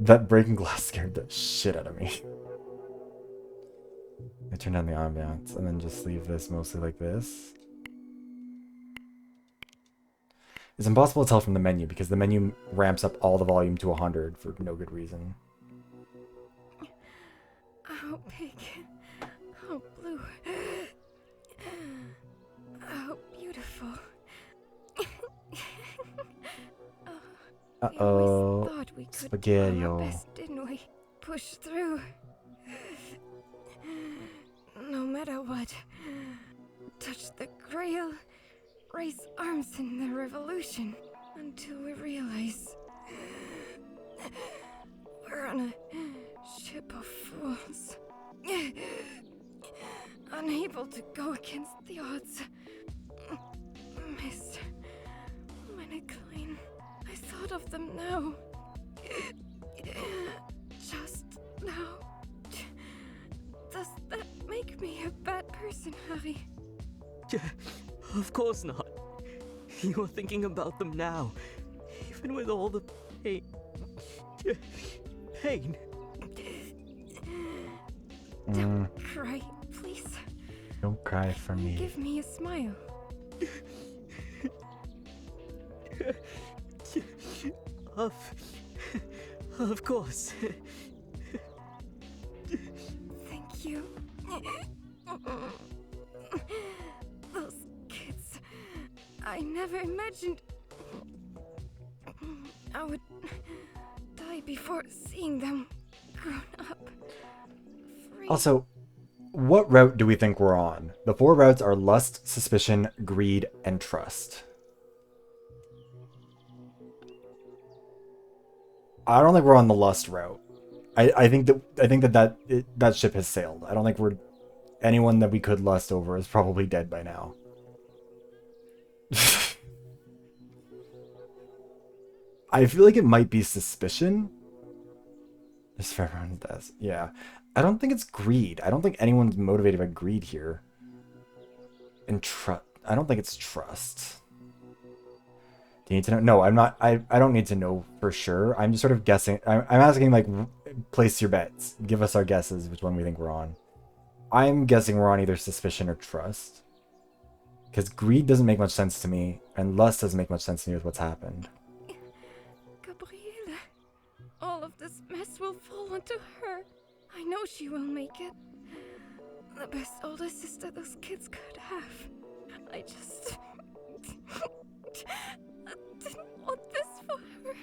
That breaking glass scared the shit out of me. I turn down the ambiance and then just leave this mostly like this. It's impossible to tell from the menu because the menu ramps up all the volume to 100 for no good reason. How big, how blue, how beautiful. Uh-oh. Thought we could Spaghetti. our best, didn't we? Push through. No matter what. Touch the grail. Raise arms in the revolution. Until we realize we're on a ship of fools. Unable to go against the odds. Mr. Manaclean, I thought of them now. Just now. Does that make me a bad person, Harry? Of course not. You are thinking about them now, even with all the pain. Pain. Don't cry, please. Don't cry for me. Give me a smile. Of course. Thank you. never imagined I would die before seeing them grown up. Free. Also, what route do we think we're on? The 4 routes are lust, suspicion, greed, and trust. I don't think we're on the lust route. I think that ship has sailed. I don't think anyone that we could lust over is probably dead by now. I feel like it might be suspicion. Just for everyone does. Yeah. I don't think it's greed. I don't think anyone's motivated by greed here. And I don't think it's trust. Do you need to know? No, I'm not. I don't need to know for sure. I'm just sort of guessing. I'm asking, like, place your bets. Give us our guesses which one we think we're on. I'm guessing we're on either suspicion or trust. Because greed doesn't make much sense to me, and lust doesn't make much sense to me with what's happened. Gabriele, all of this mess will fall onto her. I know she will make it. The best older sister those kids could have. I just didn't want this for her.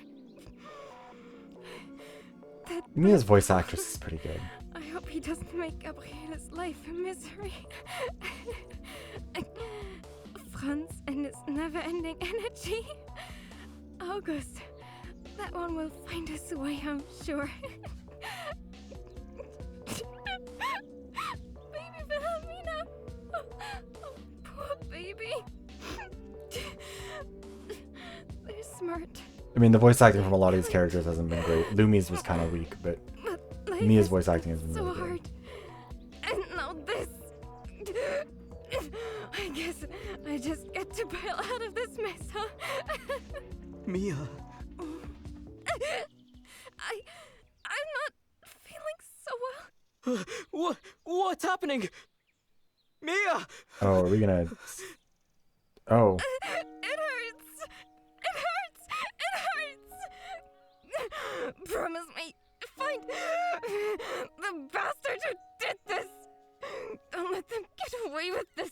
Mia's voice actress is pretty good. I hope he doesn't make Gabriele's life a misery. Franz and his never-ending energy. August, that one will find us a way, I'm sure. Baby Wilhelmina. Oh, poor baby. They're smart. I mean, the voice acting from a lot of these characters hasn't been great. Lumi's was kind of weak, but Mia's voice acting has been so really hard. good. And now this. I guess I just get to bail out of this mess, huh? Mia. I'm not feeling so well. What's happening? Mia! Oh, are we gonna... Oh. It hurts! It hurts! It hurts! Promise me, find the bastard who did this! Don't let them get away with this!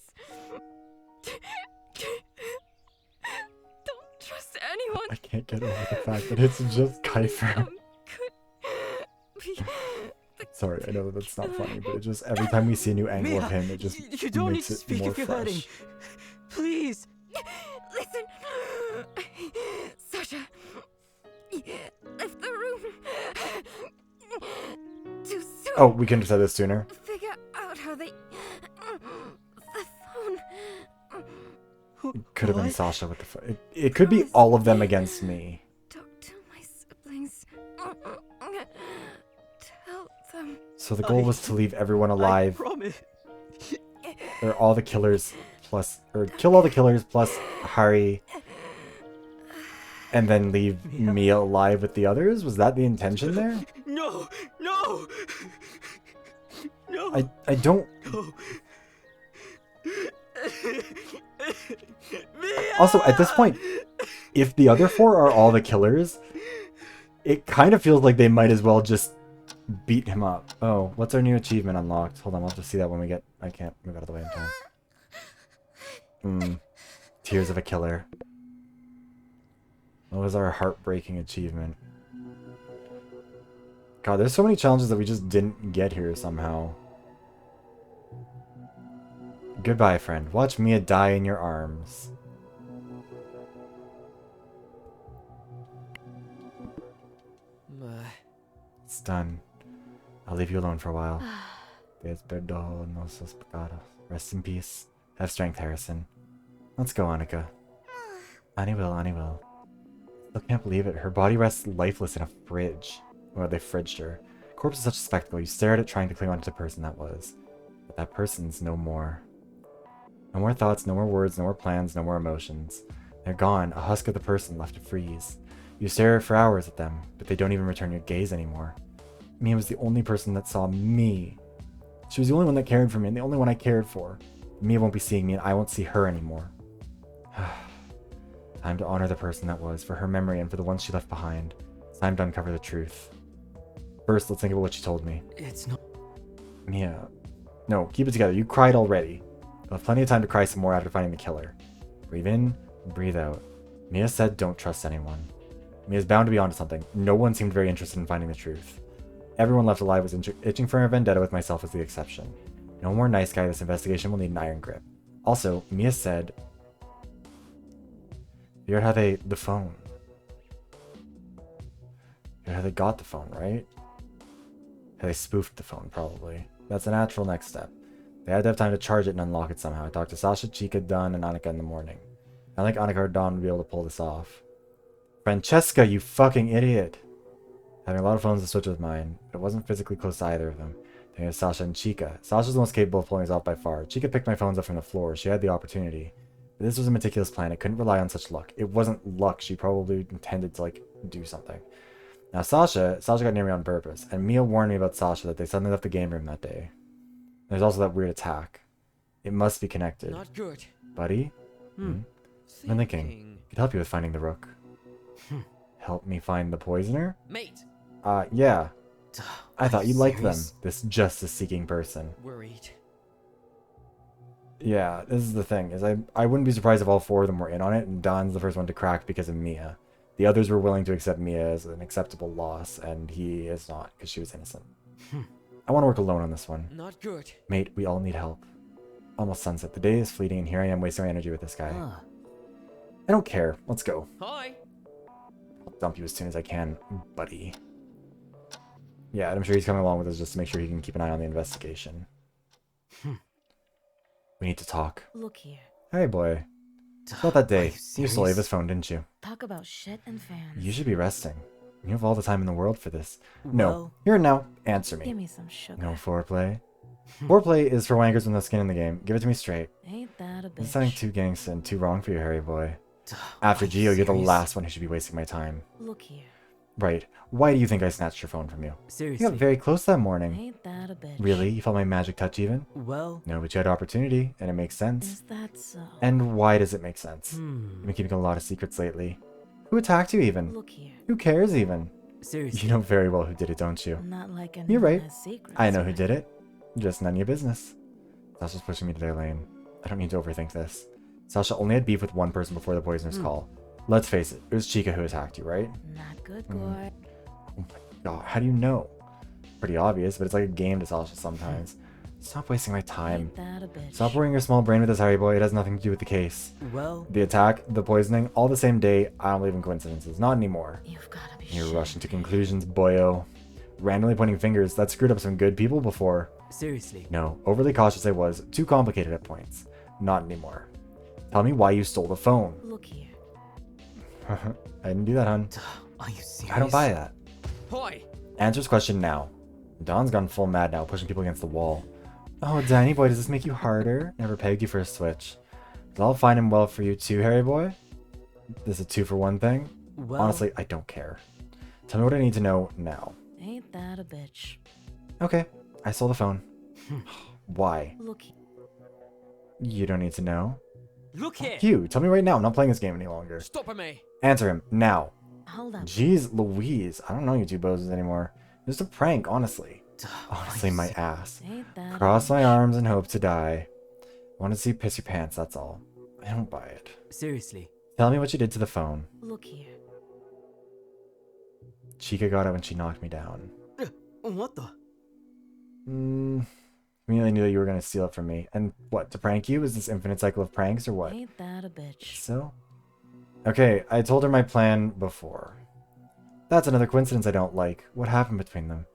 Don't trust anyone! I can't get over the fact that it's just Kiefer. Sorry, I know that's not funny, but it just, every time we see a new angle of him, it just You don't need makes to it speak more if you're hurting. fresh. Please! Listen! Sasha! Left the room! Too soon! Oh, we couldn't have said this sooner. Figure out how they... The phone... It could have been Sasha with the phone. It could be all of them against me. Talk to my siblings. Tell them... So the goal was to leave everyone alive. I promise. Or all the killers plus... Or kill all the killers plus Hari. And then leave Mia alive with the others? Was that the intention there? No! No! No! I don't... No. Also, at this point, if the other 4 are all the killers, it kind of feels like they might as well just beat him up. Oh, what's our new achievement unlocked? Hold on, we'll have to see that when we get... I can't move out of the way in time. Tears of a Killer. What was our heartbreaking achievement? God, there's so many challenges that we just didn't get here somehow. Goodbye, friend. Watch Mia die in your arms. It's done. I'll leave you alone for a while. Rest in peace. Have strength, Harrison. Let's go, Anica. Annie will. I can't believe it. Her body rests lifeless in a fridge. Well, they fridged her. Corpse is such a spectacle. You stare at it trying to cling on to the person that was. But that person's no more. No more thoughts, no more words, no more plans, no more emotions. They're gone, a husk of the person left to freeze. You stare for hours at them, but they don't even return your gaze anymore. Mia was the only person that saw me. She was the only one that cared for me, and the only one I cared for. Mia won't be seeing me, and I won't see her anymore. Time to honor the person that was, for her memory and for the ones she left behind. It's time to uncover the truth. First, let's think about what she told me. It's not... Mia. No, keep it together. You cried already. You'll have plenty of time to cry some more after finding the killer. Breathe in, Breathe out. Mia said don't trust anyone. Mia's bound to be onto something. No one seemed very interested in finding the truth. Everyone left alive was itching for a vendetta, with myself as the exception. No more nice guy, this investigation will need an iron grip. Also, Mia said... You heard how the phone. You heard how they got the phone, right? How they spoofed the phone, probably. That's a natural next step. They had to have time to charge it and unlock it somehow. I talked to Sasha, Chica, Dunn, and Anica in the morning. I think Anica or Dawn would be able to pull this off. Francesca, you fucking idiot! Having a lot of phones to switch with mine, but it wasn't physically close to either of them. Thinking of Sasha and Chica. Sasha's the most capable of pulling us off by far. Chica picked my phones up from the floor. She had the opportunity. But this was a meticulous plan. It couldn't rely on such luck. It wasn't luck. She probably intended to, like, do something. Now, Sasha got near me on purpose, and Mia warned me about Sasha that they suddenly left the game room that day. There's also that weird attack. It must be connected. Not good. Buddy? I've been thinking. Could help you with finding the Rook. Help me find the poisoner? Mate! Yeah. I thought you liked them, this justice-seeking person. Worried. Yeah, this is the thing, is I wouldn't be surprised if all four of them were in on it, and Don's the first one to crack because of Mia. The others were willing to accept Mia as an acceptable loss, and he is not, because she was innocent. I want to work alone on this one. Not good. Mate, we all need help. Almost sunset. The day is fleeting, and here I am wasting my energy with this guy. I don't care. Let's go. Hi! I'll dump you as soon as I can, buddy. Yeah, and I'm sure he's coming along with us just to make sure he can keep an eye on the investigation. We need to talk. Look here. Hey, boy. About that day. You used to leave his phone, didn't you? Talk about shit and fans. You should be resting. You have all the time in the world for this. No. Well, Here and now. Answer me. Give me some sugar. No foreplay. Foreplay is for wankers with no skin in the game. Give it to me straight. Ain't that a bitch? It's sounding too gangsta and too wrong for you, Harry boy. After Gio, you're the last one who should be wasting my time. Look here. Right. Why do you think I snatched your phone from you? seriously. You got very close that morning. Ain't that a bitch? Really? You felt my magic touch even? Well, No, but you had opportunity, and it makes sense. Is that so? And why does it make sense? You've been keeping a lot of secrets lately. Who attacked you even? Look here. Who cares even? seriously. You know very well who did it, don't you? Not like You're right. Secrets, I know who right? did it. Just none of your business. Sasha's pushing me to their lane. I don't need to overthink this. Sasha only had beef with one person before the poisoner's call. Let's face it, it was Chica who attacked you, right? Not good, Gore. Oh my god, how do you know? Pretty obvious, but it's like a game to Sasha sometimes. Stop wasting my time. Ain't that a bitch? Stop worrying your small brain with this, Harry boy. It has nothing to do with the case. Well, The attack, the poisoning, all the same day. I don't believe in coincidences. Not anymore. You've gotta be You're shitting rushing to me. conclusions, boyo. Randomly pointing fingers, that screwed up some good people before. seriously. No, overly cautious I was. Too complicated at points. Not anymore. Tell me why you stole the phone. Look here. I didn't do that, hun. Are you serious? I don't buy that. Hoy! Answer his question now. Don's gone full mad now, pushing people against the wall. Oh, Danny boy, does this make you harder? Never pegged you for a switch. It's all fine and well for you too, Harry boy. This is a 2-for-1 thing. Well, Honestly, I don't care. Tell me what I need to know now. Ain't that a bitch? Okay, I stole the phone. Why? Look here. You don't need to know. Look here! You, tell me right now. I'm not playing this game any longer. Stop at me! Answer him, now. Hold up. Jeez Louise, I don't know you two bozos anymore. Just a prank, honestly. Honestly, my ass. Ain't that Cross a my bitch? arms and hope to die. Want to see you piss your pants, that's all. I don't buy it. seriously. Tell me what you did to the phone. Look here. Chica got it when she knocked me down. What the? Immediately knew that you were going to steal it from me. And what, to prank you? Is this infinite cycle of pranks or what? Ain't that a bitch? So? Okay, I told her my plan before. That's another coincidence I don't like. What happened between them?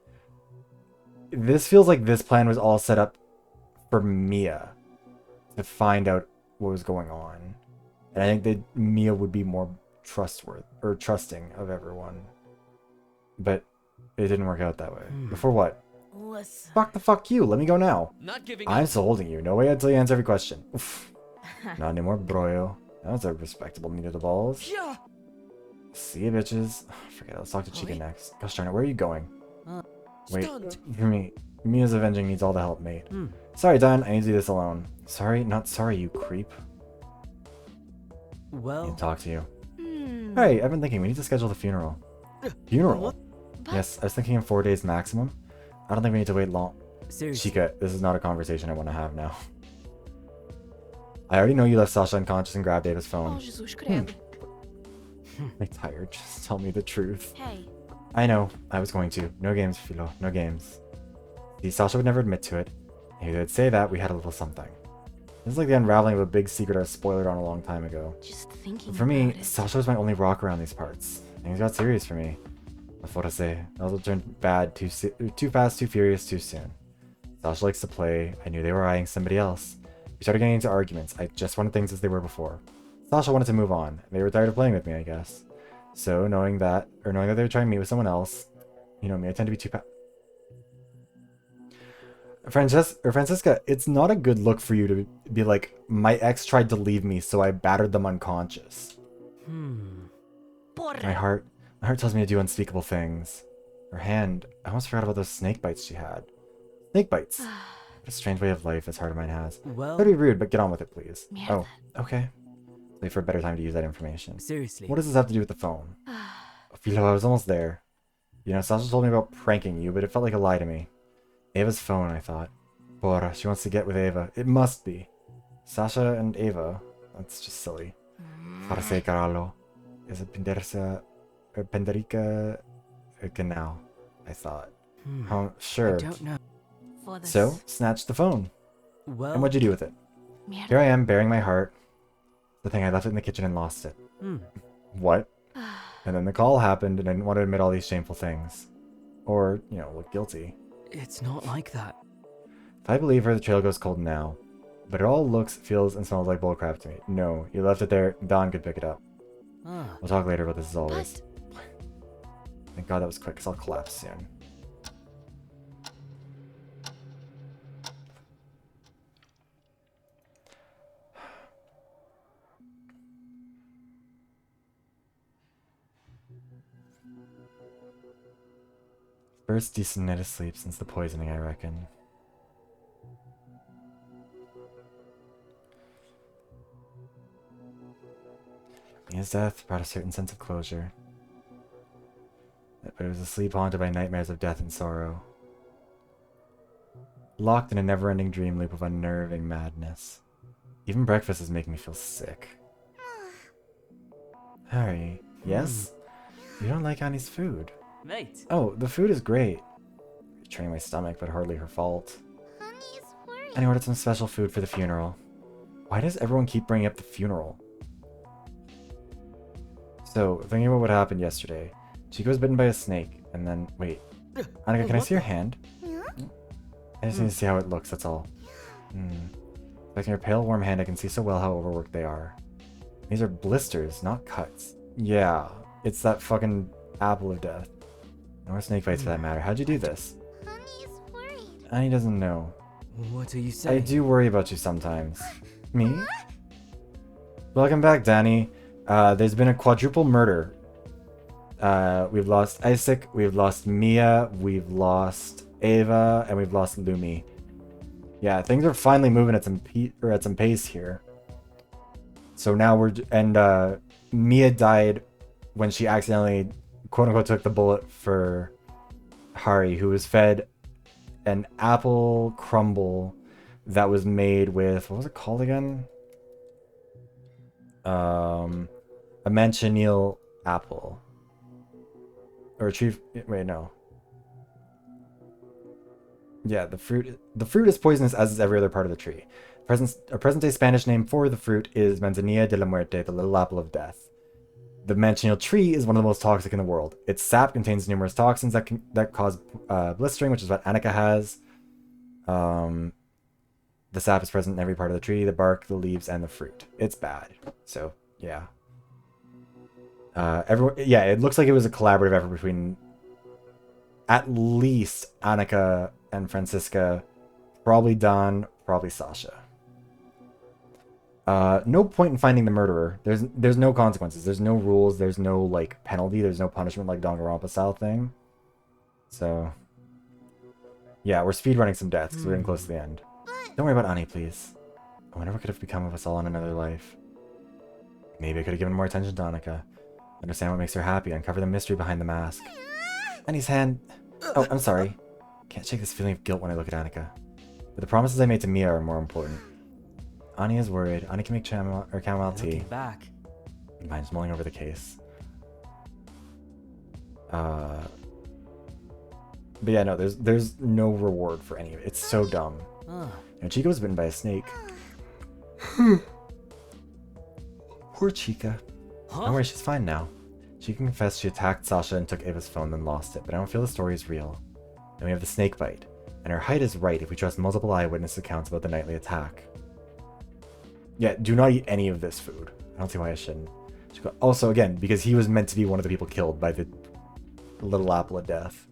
This feels like this plan was all set up for Mia to find out what was going on. And I think that Mia would be more trustworthy or trusting of everyone. But it didn't work out that way. Before what? Listen. Fuck the fuck you. Let me go now. Not giving I'm up. still holding you. No way until you answer every question. Oof. Not anymore, broyo. That was a respectable meat of the balls. Yeah! See ya, bitches. Forget it. Let's talk to Chica next. Gosh darn it, where are you going? Wait, Stunned. for me. Mia's avenging needs all the help, mate. Sorry, Don. I need to do this alone. Sorry, not sorry, you creep. I need Well, to talk to you. Hmm. Hey, I've been thinking we need to schedule the funeral. Funeral? what? Yes, I was thinking in 4 days maximum. I don't think we need to wait long. seriously. Chica, this is not a conversation I want to have now. I already know you left Sasha unconscious and grabbed Ava's phone. Oh, Jesus, credo. I'm tired. Just tell me the truth. Hey. I know. I was going to. No games, Philo. No games. See, Sasha would never admit to it. If they'd say that, we had a little something. This is like the unraveling of a big secret I was spoiled on a long time ago. Just thinking For me, about it. Sasha was my only rock around these parts. Things got serious for me. That's what I say. It also turned bad too fast, too furious, too soon. Sasha likes to play. I knew they were eyeing somebody else. We started getting into arguments. I just wanted things as they were before. Sasha wanted to move on. They were tired of playing with me, I guess. So, knowing that they were trying to meet with someone else, you know me, I tend to be too Francisca, it's not a good look for you to be like, my ex tried to leave me, so I battered them unconscious. My heart tells me to do unspeakable things. Her hand, I almost forgot about those snake bites she had. Snake bites. What a strange way of life this heart of mine has. Well... That'd be rude, but get on with it, please. Mierda. Oh, okay. Wait for a better time to use that information. Seriously. What does this have to do with the phone? Philo, I was almost there. You know, Sasha told me about pranking you, but it felt like a lie to me. Ava's phone, I thought. Porra, she wants to get with Ava. It must be. Sasha and Ava. That's just silly. Farse Caralo. Is a Penderica Canal, I thought. Sure. I don't know. So, snatched the phone. Well... And what'd you do with it? Mierda. Here I am, bearing my heart. The thing, I left it in the kitchen and lost it. What? And then the call happened, and I didn't want to admit all these shameful things. Or, you know, look guilty. It's not like that. If I believe her, the trail goes cold now. But it all looks, feels, and smells like bullcrap to me. No, you left it there. Don could pick it up. We'll talk later about this as always. Thank God that was quick, because I'll collapse soon. First decent night of sleep since the poisoning, I reckon. His death brought a certain sense of closure. But it was a sleep haunted by nightmares of death and sorrow. Locked in a never-ending dream loop of unnerving madness. Even breakfast is making me feel sick. Harry, yes? You don't like Annie's food. Mate. Oh, the food is great. Betraying my stomach, but hardly her fault. Honey's worried. And I ordered some special food for the funeral. Why does everyone keep bringing up the funeral? So, thinking about what happened yesterday. Chico was bitten by a snake, and then... Wait. Anica, can I see your hand? Yeah? I just need to see how it looks, that's all. Like in your pale, warm hand, I can see so well how overworked they are. These are blisters, not cuts. Yeah, it's that fucking apple of death. No more snake bites for that matter. How'd you do this? Honey's worried. Annie doesn't know. What are you saying? I do worry about you sometimes. Me? Welcome back, Danny. There's been a quadruple murder. We've lost Isaac, we've lost Mia, we've lost Ava, and we've lost Lumi. Yeah, things are finally moving at some pace here. So now Mia died when she accidentally, quote unquote, took the bullet for Hari, who was fed an apple crumble that was made with, what was it called again? A manchineel apple. Or a tree, wait, no. Yeah, the fruit is poisonous, as is every other part of the tree. A present-day Spanish name for the fruit is Manzanilla de la Muerte, the little apple of death. The manchineel tree is one of the most toxic in the world. Its sap contains numerous toxins that cause blistering, which is what Anica has. The sap is present in every part of the tree, the bark, the leaves, and the fruit. It's bad. So, yeah. It looks like it was a collaborative effort between at least Anica and Francisca, probably Don, probably Sasha. No point in finding the murderer. There's no consequences. There's no rules. There's no like penalty. There's no punishment like Danganronpa style thing. So yeah, we're speedrunning some deaths because we're getting close to the end. Don't worry about Annie, please. I wonder what could have become of us all in another life. Maybe I could have given more attention to Anica. Understand what makes her happy. Uncover the mystery behind the mask. Annie's hand. Oh, I'm sorry. Can't shake this feeling of guilt when I look at Anica. But the promises I made to Mia are more important. Ani is worried. Ani can make chamomile tea. Looking back. Fine, just mulling over the case. But yeah, no, there's no reward for any of it. It's so dumb. Chica was bitten by a snake. Poor Chica. Don't worry, she's fine now. She can confess she attacked Sasha and took Ava's phone, then lost it, but I don't feel the story is real. Then we have the snake bite. And her height is right if we trust multiple eyewitness accounts about the nightly attack. Yeah, do not eat any of this food. I don't see why I shouldn't. Also, again, because he was meant to be one of the people killed by the little apple of death.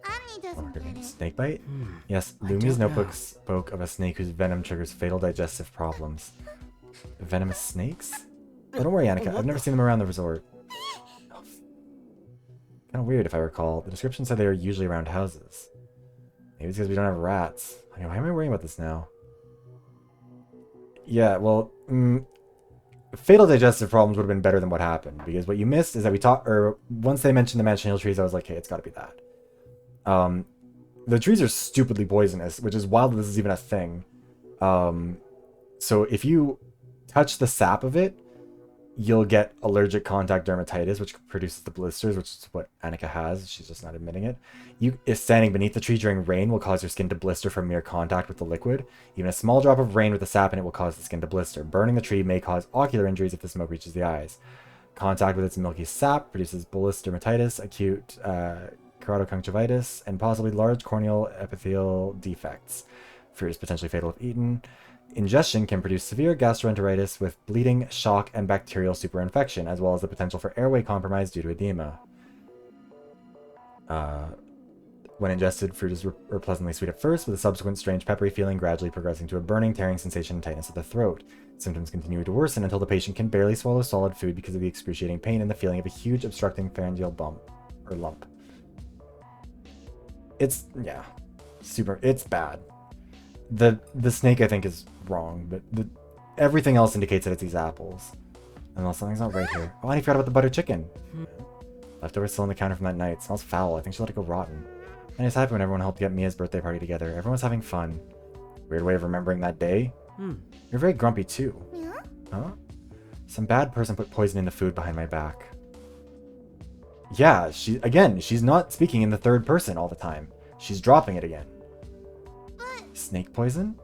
Ani doesn't get it. Snake bite? Yes, Lumia's notebook spoke of a snake whose venom triggers fatal digestive problems. Venomous snakes? Oh, don't worry, Anica. I've never seen them around the resort. Kind of weird, if I recall. The description said they are usually around houses. Maybe it's because we don't have rats. I mean, why am I worrying about this now? Yeah, well, fatal digestive problems would have been better than what happened, because what you missed is that we talked, or once they mentioned the Mansion Hill trees, I was like, hey, it's got to be that. The trees are stupidly poisonous, which is wild that this is even a thing. So if you touch the sap of it, you'll get allergic contact dermatitis, which produces the blisters, which is what Anica has. She's just not admitting it. If standing beneath the tree during rain will cause your skin to blister from mere contact with the liquid. Even a small drop of rain with the sap in it will cause the skin to blister. Burning the tree may cause ocular injuries if the smoke reaches the eyes. Contact with its milky sap produces bullous dermatitis, acute keratoconjunctivitis, and possibly large corneal epithelial defects. Fruit is potentially fatal if eaten. Ingestion can produce severe gastroenteritis with bleeding, shock, and bacterial superinfection, as well as the potential for airway compromise due to edema. When ingested, fruit is pleasantly sweet at first, with a subsequent strange peppery feeling gradually progressing to a burning, tearing sensation and tightness of the throat. Symptoms continue to worsen until the patient can barely swallow solid food because of the excruciating pain and the feeling of a huge obstructing pharyngeal lump. It's, yeah, it's bad. The snake, I think, is wrong, but everything else indicates that it's these apples. Unless something's not right here. Oh, I forgot about the butter chicken. Leftovers still on the counter from that night. It smells foul. I think she let it go rotten. And it's happy when everyone helped get Mia's birthday party together. Everyone was having fun. Weird way of remembering that day. You're very grumpy, too. Yeah? Huh? Some bad person put poison in the food behind my back. Yeah, she's not speaking in the third person all the time. She's dropping it again. Snake poison?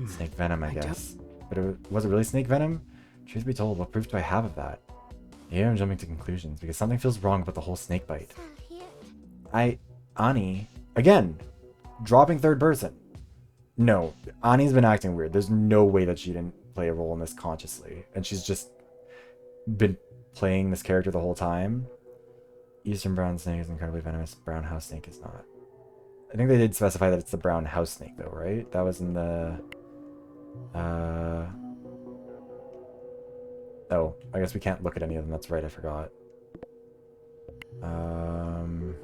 Snake venom, I guess. But was it really snake venom? Truth be told, what proof do I have of that? Maybe I'm jumping to conclusions, because something feels wrong about the whole snake bite. Ani, again, dropping third person. No, Ani's been acting weird. There's no way that she didn't play a role in this consciously. And she's just been playing this character the whole time. Eastern brown snake is incredibly venomous. Brown house snake is not. I think they did specify that it's the brown house snake, though, right? That was in the... Oh, I guess we can't look at any of them. That's right, I forgot. And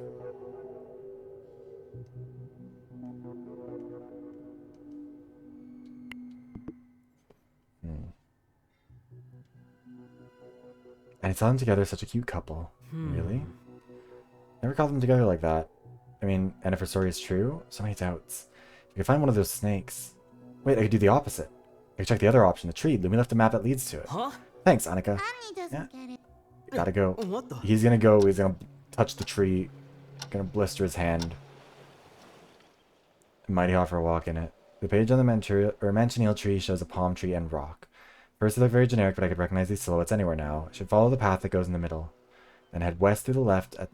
I saw them together, such a cute couple. Really? Never caught them together like that. I mean, and if her story is true, so many doubts. If I could find one of those snakes... Wait, I could do the opposite. I could check the other option, the tree. Lumi left a map that leads to it. Huh? Thanks, Anica. Ani doesn't get it. Gotta go. What the? He's gonna go, he's gonna touch the tree. Gonna blister his hand. Mighty hot for a walk in it. The page on the Mansion Hill tree shows a palm tree and rock. First they look very generic, but I could recognize these silhouettes anywhere now. I should follow the path that goes in the middle. Then head west through the left at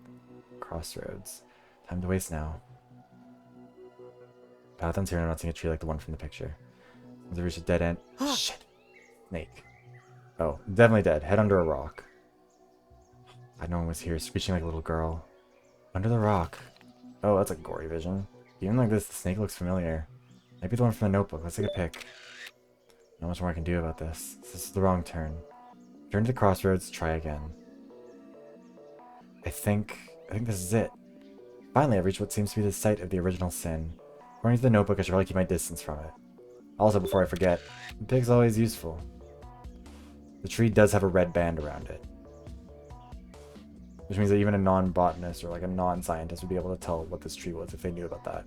crossroads. Time to waste now. Path ends here and I'm not seeing a tree like the one from the picture. Once I reach a dead end... Shit! Snake. Oh, definitely dead. Head under a rock. I know one was here, screeching like a little girl. Under the rock. Oh, that's a gory vision. Even like this, the snake looks familiar. Maybe the one from the notebook. Let's take a pic. Not much more I can do about this. This is the wrong turn. Turn to the crossroads, try again. I think this is it. Finally, I've reached what seems to be the site of the original sin. According to the notebook, I should probably keep my distance from it. Also, before I forget, the pig's always useful. The tree does have a red band around it. Which means that even a non-botanist or like a non-scientist would be able to tell what this tree was if they knew about that.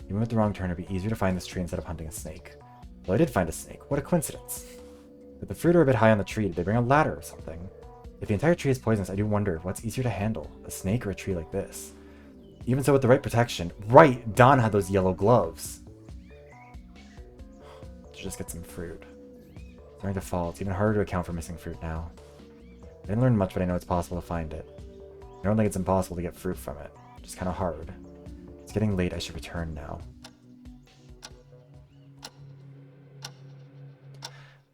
Even with the wrong turn, it'd be easier to find this tree instead of hunting a snake. Well, I did find a snake. What a coincidence. But the fruit are a bit high on the tree. Did they bring a ladder or something? If the entire tree is poisonous, I do wonder what's easier to handle, a snake or a tree like this. Even so, with the right protection... Right! Don had those yellow gloves. Should just get some fruit. During the fall, it's even harder to account for missing fruit now. I didn't learn much, but I know it's possible to find it. I don't think it's impossible to get fruit from it. Just kind of hard. It's getting late. I should return now.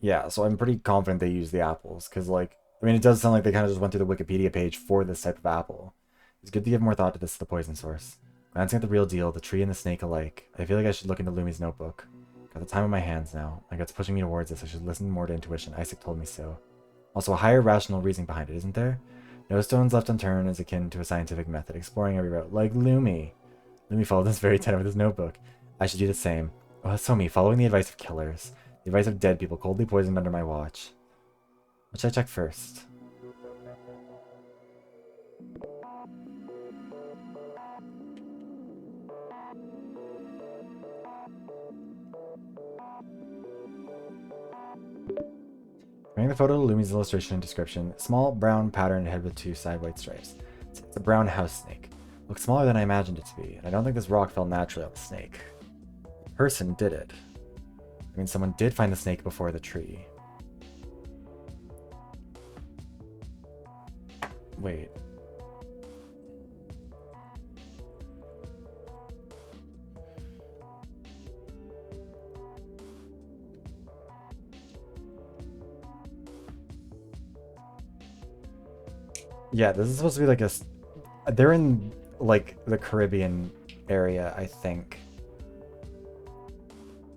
Yeah, so I'm pretty confident they used the apples, because, like, I mean, it does sound like they kind of just went through the Wikipedia page for this type of apple. It's good to give more thought to this, the poison source. Glancing at the real deal, the tree and the snake alike, I feel like I should look into Lumi's notebook. Got the time on my hands now. My gut's pushing me towards this. I should listen more to intuition. Isaac told me so. Also, a higher rational reasoning behind it, isn't there? No stones left unturned is akin to a scientific method, exploring every route, like Lumi. Lumi followed this very tenor with his notebook. I should do the same. Oh, that's so me, following the advice of killers. The advice of dead people coldly poisoned under my watch. What should I check first? Bring the photo to Lumi's illustration and description. Small brown patterned head with 2 side white stripes. It's a brown house snake. Looks smaller than I imagined it to be, and I don't think this rock fell naturally on the snake. The person did it. I mean, someone did find the snake before the tree. Wait. Yeah, this is supposed to be like a... They're in, like, the Caribbean area, I think.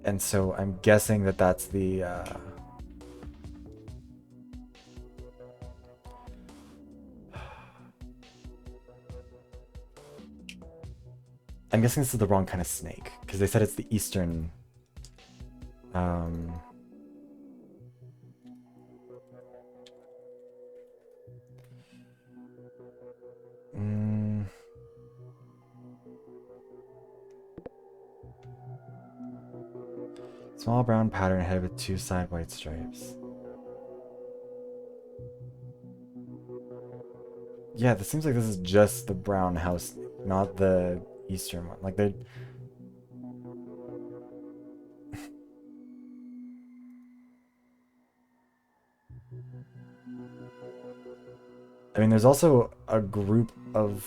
And so I'm guessing that that's the... I'm guessing this is the wrong kind of snake, because they said it's the eastern... Small brown pattern head with 2 side white stripes. Yeah, this seems like this is just the brown house, not the eastern one. Like they... I mean, there's also a group of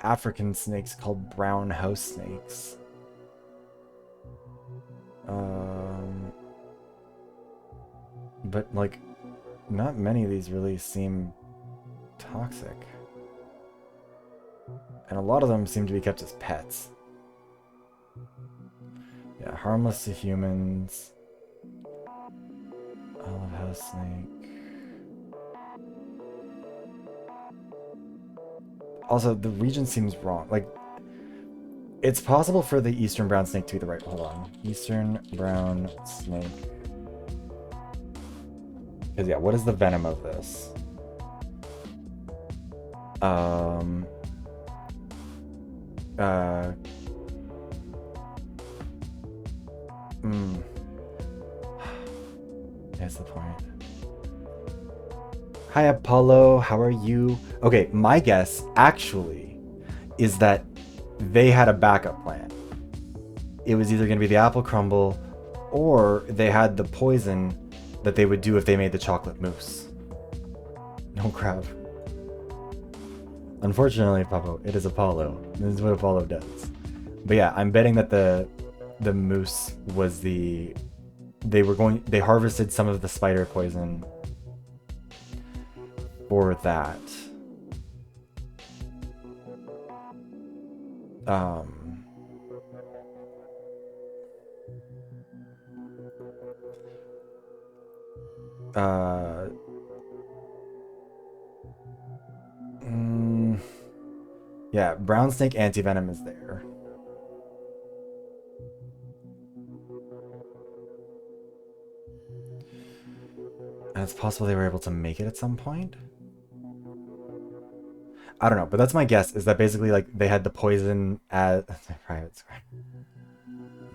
African snakes called brown house snakes. But, like, not many of these really seem toxic. And a lot of them seem to be kept as pets. Yeah, harmless to humans. Olive house snake. Also, the region seems wrong. Like, it's possible for the eastern brown snake to be the right... Hold on. Eastern brown snake. Because, yeah, what is the venom of this? That's the point. Hi, Apollo. How are you? Okay, my guess, actually, is that they had a backup plan. It was either going to be the apple crumble, or they had the poison that they would do if they made the chocolate mousse. No crap. Unfortunately, Papa, it is Apollo. This is what Apollo does. But yeah, I'm betting that the mousse was the... They harvested some of the spider poison for that. Yeah, brown snake anti-venom is there. And it's possible they were able to make it at some point? I don't know, but that's my guess, is that basically, like, they had the poison as... private square.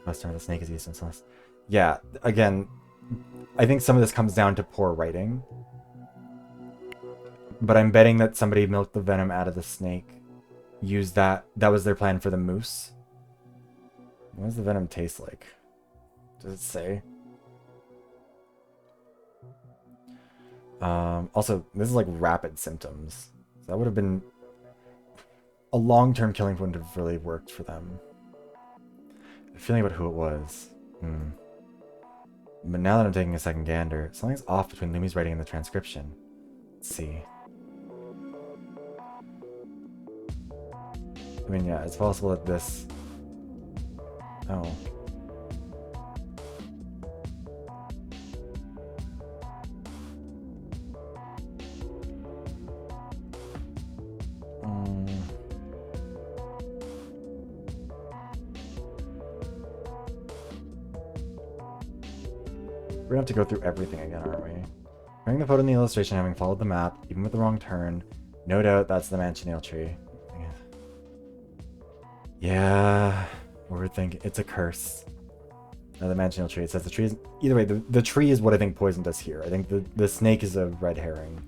Must turn the snake is useless. Yeah, again, I think some of this comes down to poor writing. But I'm betting that somebody milked the venom out of the snake. Used that. That was their plan for the moose. What does the venom taste like? Does it say? Also, this is like rapid symptoms. So that would have been... A long-term killing wouldn't have really worked for them. I'm feeling about who it was. But now that I'm taking a second gander, something's off between Lumi's writing and the transcription. Let's see. I mean, yeah, it's possible that this... Oh. We're gonna have to go through everything again, aren't we? Hearing the photo in the illustration, having followed the map, even with the wrong turn, no doubt that's the Manchineal tree. Yeah, overthinking. It's a curse. Now the Manchineal tree. It says the tree is... Either way, the tree is what I think poisoned us here. I think the snake is a red herring.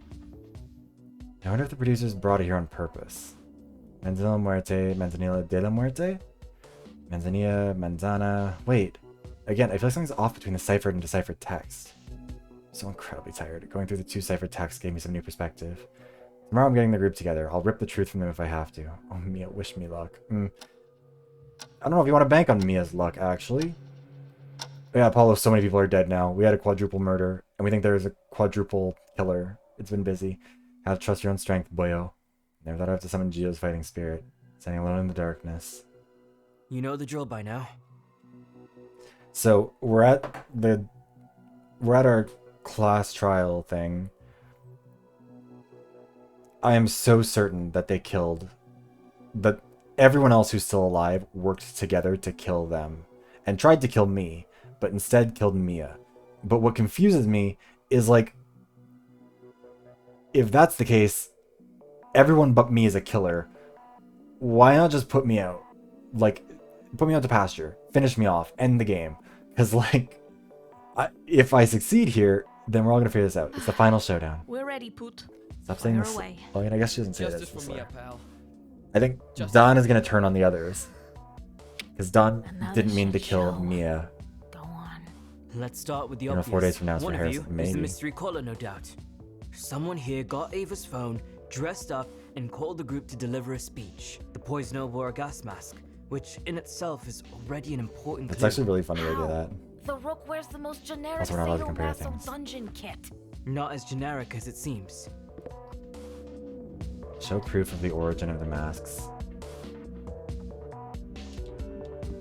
I wonder if the producers brought it here on purpose. Manzanilla Muerte, Manzanilla de la Muerte? Manzanilla, Manzana... Wait. Again, I feel like something's off between the ciphered and deciphered text. I'm so incredibly tired. Going through the 2 ciphered texts gave me some new perspective. Tomorrow I'm getting the group together. I'll rip the truth from them if I have to. Oh, Mia, wish me luck. I don't know if you want to bank on Mia's luck, actually. Yeah, Apollo, so many people are dead now. We had a quadruple murder, and we think there is a quadruple killer. It's been busy. Have to trust your own strength, boyo. Never thought I'd have to summon Gio's fighting spirit. Standing alone in the darkness. You know the drill by now. So, we're at our class trial thing. I am so certain that they killed... That everyone else who's still alive worked together to kill them. And tried to kill me, but instead killed Mia. But what confuses me is, like... If that's the case, everyone but me is a killer. Why not just put me out? Like, put me out to pasture. Finish me off. End the game. Because, like... if I succeed here, then we're all gonna figure this out. It's the final showdown. We're ready, Poot. Stop saying this. Away. Well, I mean, I guess she doesn't say Justice this. for Mia, pal. I think Don is gonna turn on the others. Because Don didn't mean to kill Mia. Go on. Let's start with the You know, obvious. 4 days from now is One for of Harrison, you is maybe. the mystery caller, no doubt. Someone here got Ava's phone, dressed up, and called the group to deliver a speech. The poisoner wore a gas mask, which in itself is already an important It's clue. actually really funny they do that. The Rook wears the most generic Also, we're not allowed to compare sadomaso things. dungeon kit. Not as generic as it seems. Show proof of the origin of the masks.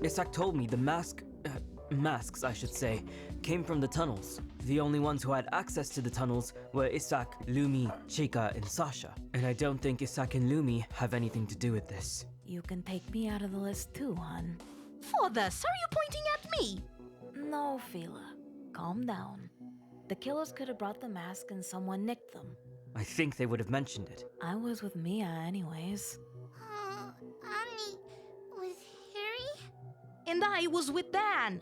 Isak told me the masks, I should say, came from the tunnels. The only ones who had access to the tunnels were Isak, Lumi, Chica, and Sasha. And I don't think Isak and Lumi have anything to do with this. You can take me out of the list too, hon. For this, are you pointing at me? No, Fila. Calm down. The killers could have brought the mask and someone nicked them. I think they would have mentioned it. I was with Mia anyways. Annie, was Harry? And I was with Dan.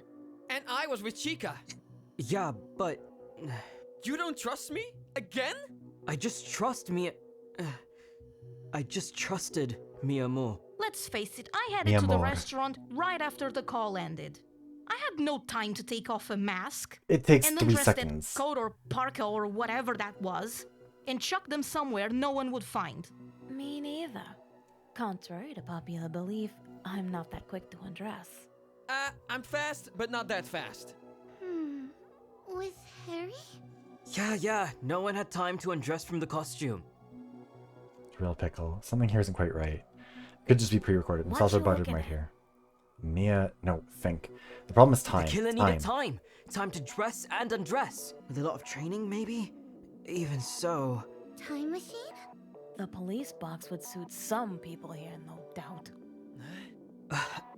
And I was with Chica. Yeah, but... You don't trust me? Again? I just trust Mia... I just trusted Mia more. Let's face it, I headed Mi to the amor. restaurant right after the call ended. I had no time to take off a mask. It takes and 3 undress seconds. that coat or parka or whatever that was, and chuck them somewhere no one would find. Me neither. Contrary to popular belief, I'm not that quick to undress. I'm fast, but not that fast. Was Harry? Yeah, no one had time to undress from the costume. Real pickle. Something here isn't quite right. Could just be pre-recorded. It's What also you buttered looking right at? here. Mia, no, think. The problem is time. The killer Time. needed time. Time to dress and undress. With a lot of training, maybe? Even so... Time machine? The police box would suit some people here, no doubt.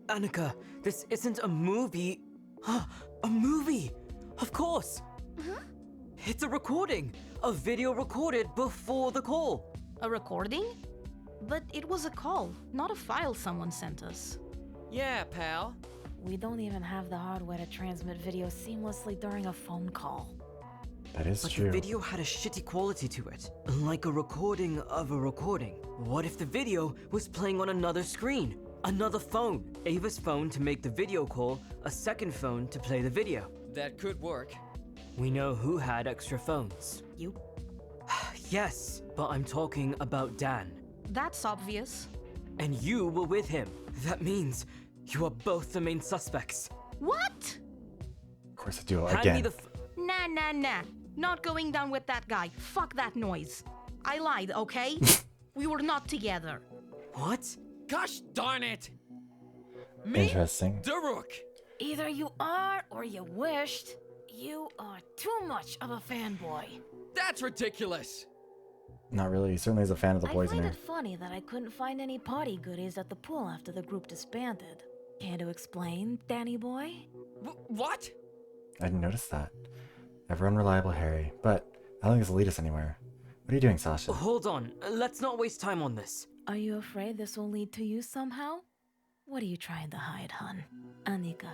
Anica, this isn't a movie. A movie! Of course! Huh? It's a recording! A video recorded before the call! A recording? But it was a call, not a file someone sent us. Yeah, pal. We don't even have the hardware to transmit video seamlessly during a phone call. That is But true. the video had a shitty quality to it, like a recording of a recording. What if the video was playing on another screen? Another phone. Ava's phone to make the video call, a second phone to play the video. That could work. We know who had extra phones. You? Yes, but I'm talking about Dan. That's obvious. And you were with him. That means you are both the main suspects. What? Of course I do, Hand again. me the Nah. Not going down with that guy. Fuck that noise. I lied, okay? We were not together. What? Gosh darn it! Me? Interesting. The Rook. Either you are or you wished. You are too much of a fanboy. That's ridiculous. Not really. He certainly is a fan of the I find poisoner. it funny that I couldn't find any party goodies at the pool after the group disbanded. Care to explain, Danny boy? What? I didn't notice that. Ever unreliable Harry. But I don't think this will lead us anywhere. What are you doing, Sasha? Hold on. Let's not waste time on this. Are you afraid this will lead to you somehow? What are you trying to hide, hun? Anica,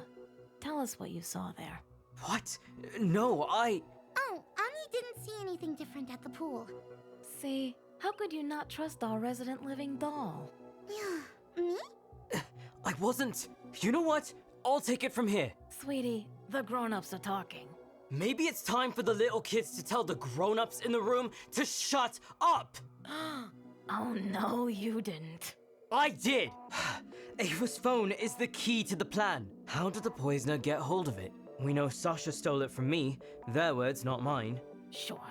tell us what you saw there. What? No, Oh, Annie didn't see anything different at the pool. See, how could you not trust our resident living doll? Yeah, me? I wasn't. You know what? I'll take it from here. Sweetie, the grown-ups are talking. Maybe it's time for the little kids to tell the grown-ups in the room to shut up. Oh no, you didn't. I did. Ava's phone is the key to the plan. How did the poisoner get hold of it? We know Sasha stole it from me. Their words, not mine. Sure.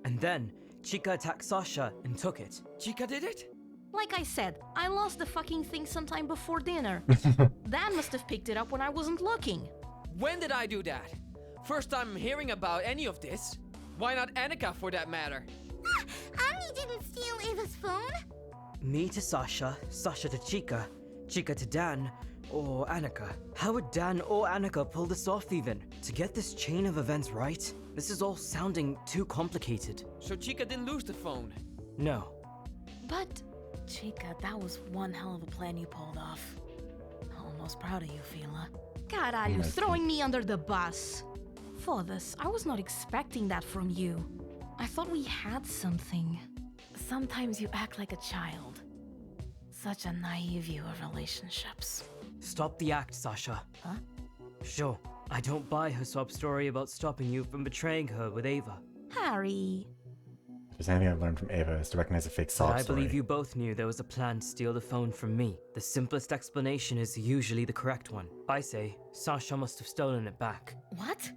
And then Chica attacked Sasha and took it. Chica did it? Like I said, I lost the fucking thing sometime before dinner. Dan must have picked it up when I wasn't looking. When did I do that? First time I'm hearing about any of this. Why not Anica for that matter? Annie didn't steal Ava's phone. Me to Sasha, Sasha to Chica, Chica to Dan, or Anica. How would Dan or Anica pull this off even? To get this chain of events right, this is all sounding too complicated. So Chica didn't lose the phone? No. But, Chica, that was one hell of a plan you pulled off. Almost proud of you, Fila. Caralho, throwing me under the bus. For this, I was not expecting that from you. I thought we had something. Sometimes you act like a child. Such a naive view of relationships. Stop the act, Sasha. Huh? Sure, I don't buy her sob story about stopping you from betraying her with Ava. Harry. If there's anything I've learned from Ava is to recognize a fake But sob I story. believe you both knew there was a plan to steal the phone from me. The simplest explanation is usually the correct one. I say, Sasha must have stolen it back. What?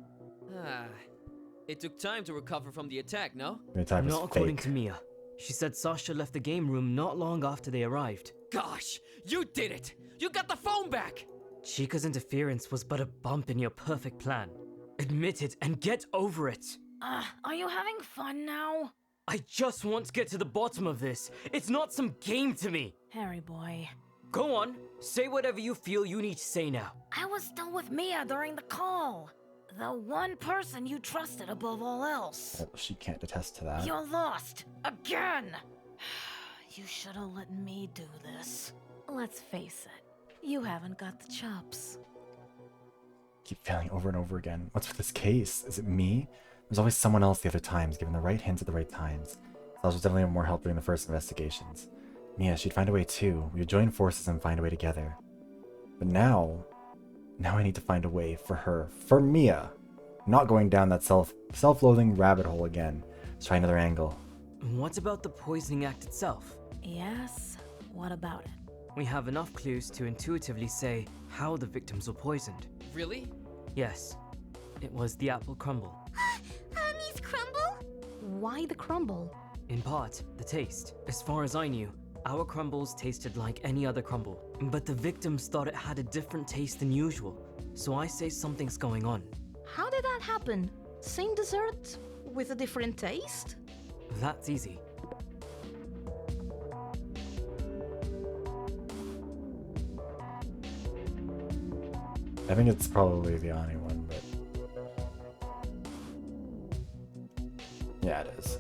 It took time to recover from the attack, no? The attack was Not according fake. to Mia. She said Sasha left the game room not long after they arrived. Gosh, you did it! You got the phone back! Chica's interference was but a bump in your perfect plan. Admit it and get over it. Are you having fun now? I just want to get to the bottom of this. It's not some game to me. Harry boy. Go on, say whatever you feel you need to say now. I was still with Mia during the call. The one person you trusted above all else. Well, she can't attest to that. You're lost. Again. You should have let me do this. Let's face it. You haven't got the chops. Keep failing over and over again. What's with this case? Is it me? There's always someone else the other times, given the right hints at the right times. Sasha was definitely more help during the first investigations. Mia, she'd find a way too. We would join forces and find a way together. But now I need to find a way for her, for Mia. Not going down that self-loathing rabbit hole again. Let's try another angle. What about the poisoning act itself? Yes? What about it? We have enough clues to intuitively say how the victims were poisoned. Really? Yes. It was the apple crumble. Annie's crumble? Why the crumble? In part, the taste. As far as I knew, our crumbles tasted like any other crumble. But the victims thought it had a different taste than usual. So I say something's going on. How did that happen? Same dessert with a different taste? That's easy. I think it's probably the Ani one, but... yeah, it is.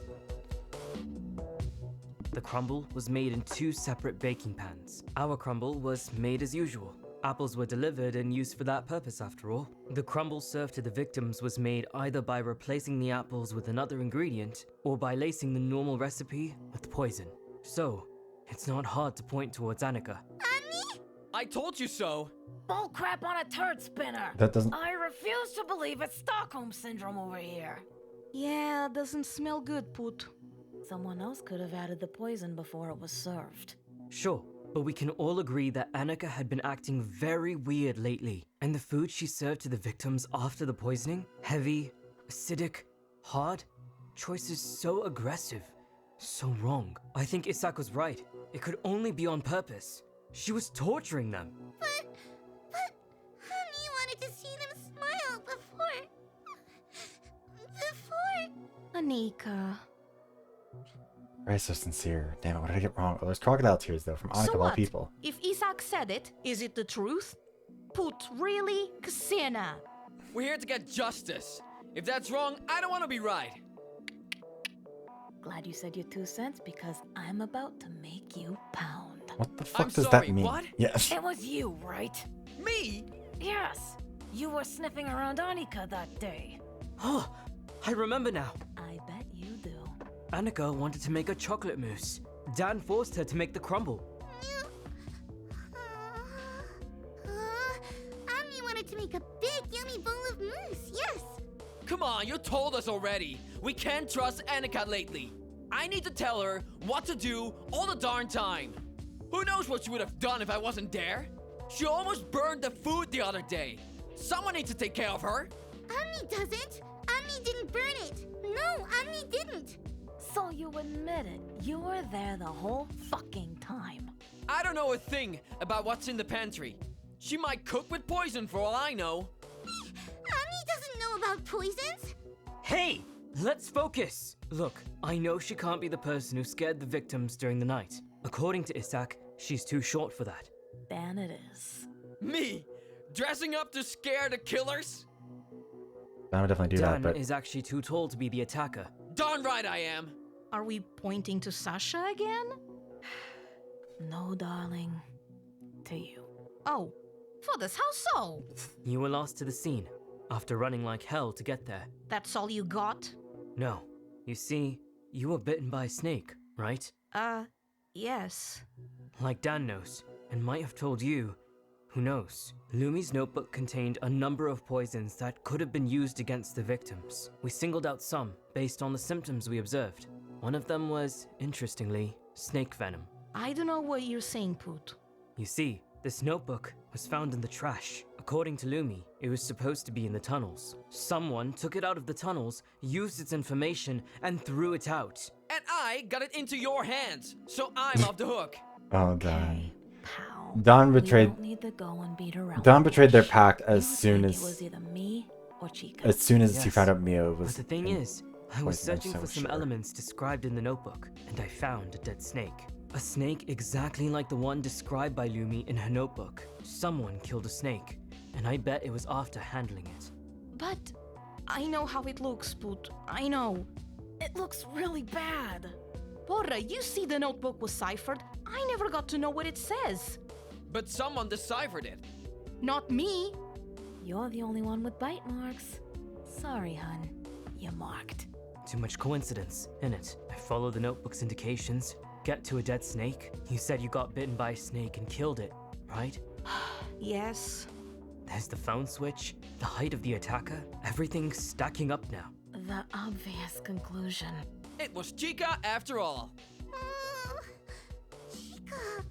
The crumble was made in 2 separate baking pans. Our crumble was made as usual. Apples were delivered and used for that purpose after all. The crumble served to the victims was made either by replacing the apples with another ingredient or by lacing the normal recipe with poison. So, it's not hard to point towards Anica. I told you so! Bullcrap on a turd spinner! That doesn't... I refuse to believe it's Stockholm Syndrome over here. Yeah, doesn't smell good, Put. Someone else could have added the poison before it was served. Sure, but we can all agree that Anica had been acting very weird lately, and the food she served to the victims after the poisoning? Heavy, acidic, hard? Choices so aggressive, so wrong. I think Isak was right. It could only be on purpose. She was torturing them. But Honey wanted to see them smile before... Anica. Right, so sincere. Damn it, what did I get wrong? Oh, there's crocodile tears, though, from Anica So of all what? people. If Isak said it, is it the truth? Put, really? Ksena. We're here to get justice. If that's wrong, I don't want to be right. Glad you said your 2 cents because I'm about to make you pound. What the fuck I'm does sorry, that mean? what? Yes. It was you, right? Me? Yes. You were sniffing around Anica that day. Oh, I remember now. I bet you do. Anica wanted to make a chocolate mousse. Dan forced her to make the crumble. Annie wanted to make a big yummy bowl of mousse, yes! Come on, you told us already. We can't trust Anica lately. I need to tell her what to do all the darn time. Who knows what she would have done if I wasn't there? She almost burned the food the other day. Someone needs to take care of her. Annie doesn't! Annie didn't burn it! No, Annie didn't! So you admit it. You were there the whole fucking time. I don't know a thing about what's in the pantry. She might cook with poison for all I know. Annie doesn't know about poisons! Hey, let's focus. Look, I know she can't be the person who scared the victims during the night. According to Isak, she's too short for that. Then it is. Me? Dressing up to scare the killers? I would definitely do Dan that, but... is actually too tall to be the attacker. Darn right I am. Are we pointing to Sasha again? No, darling. To you. Oh, for this, how so? You were lost to the scene, after running like hell to get there. That's all you got? No. You see, you were bitten by a snake, right? Yes. Like Dan knows, and might have told you. Who knows? Lumi's notebook contained a number of poisons that could have been used against the victims. We singled out some, based on the symptoms we observed. One of them was, interestingly, snake venom. I don't know what you're saying, Put. You see, this notebook was found in the trash. According to Lumi, it was supposed to be in the tunnels. Someone took it out of the tunnels, used its information, and threw it out. And I got it into your hands, so I'm off the hook. Oh, God. Pal. Don betrayed... We don't need to go and beat around. Don betrayed their pact as You soon think as... it was either me or Chica. As soon as he Yes. found out Mio was... But the thing is, I was poisoned, I'm searching so for some sure. elements described in the notebook, and I found a dead snake. A snake exactly like the one described by Lumi in her notebook. Someone killed a snake, and I bet it was after handling it. But I know how it looks, Put. I know. It looks really bad. Porra, you see the notebook was ciphered. I never got to know what it says. But someone deciphered it. Not me. You're the only one with bite marks. Sorry, hun. You're marked. Too much coincidence, innit? I follow the notebook's indications, get to a dead snake. You said you got bitten by a snake and killed it, right? Yes. There's the phone switch, the height of the attacker, everything's stacking up now. The obvious conclusion. It was Chica after all. Oh, Chica.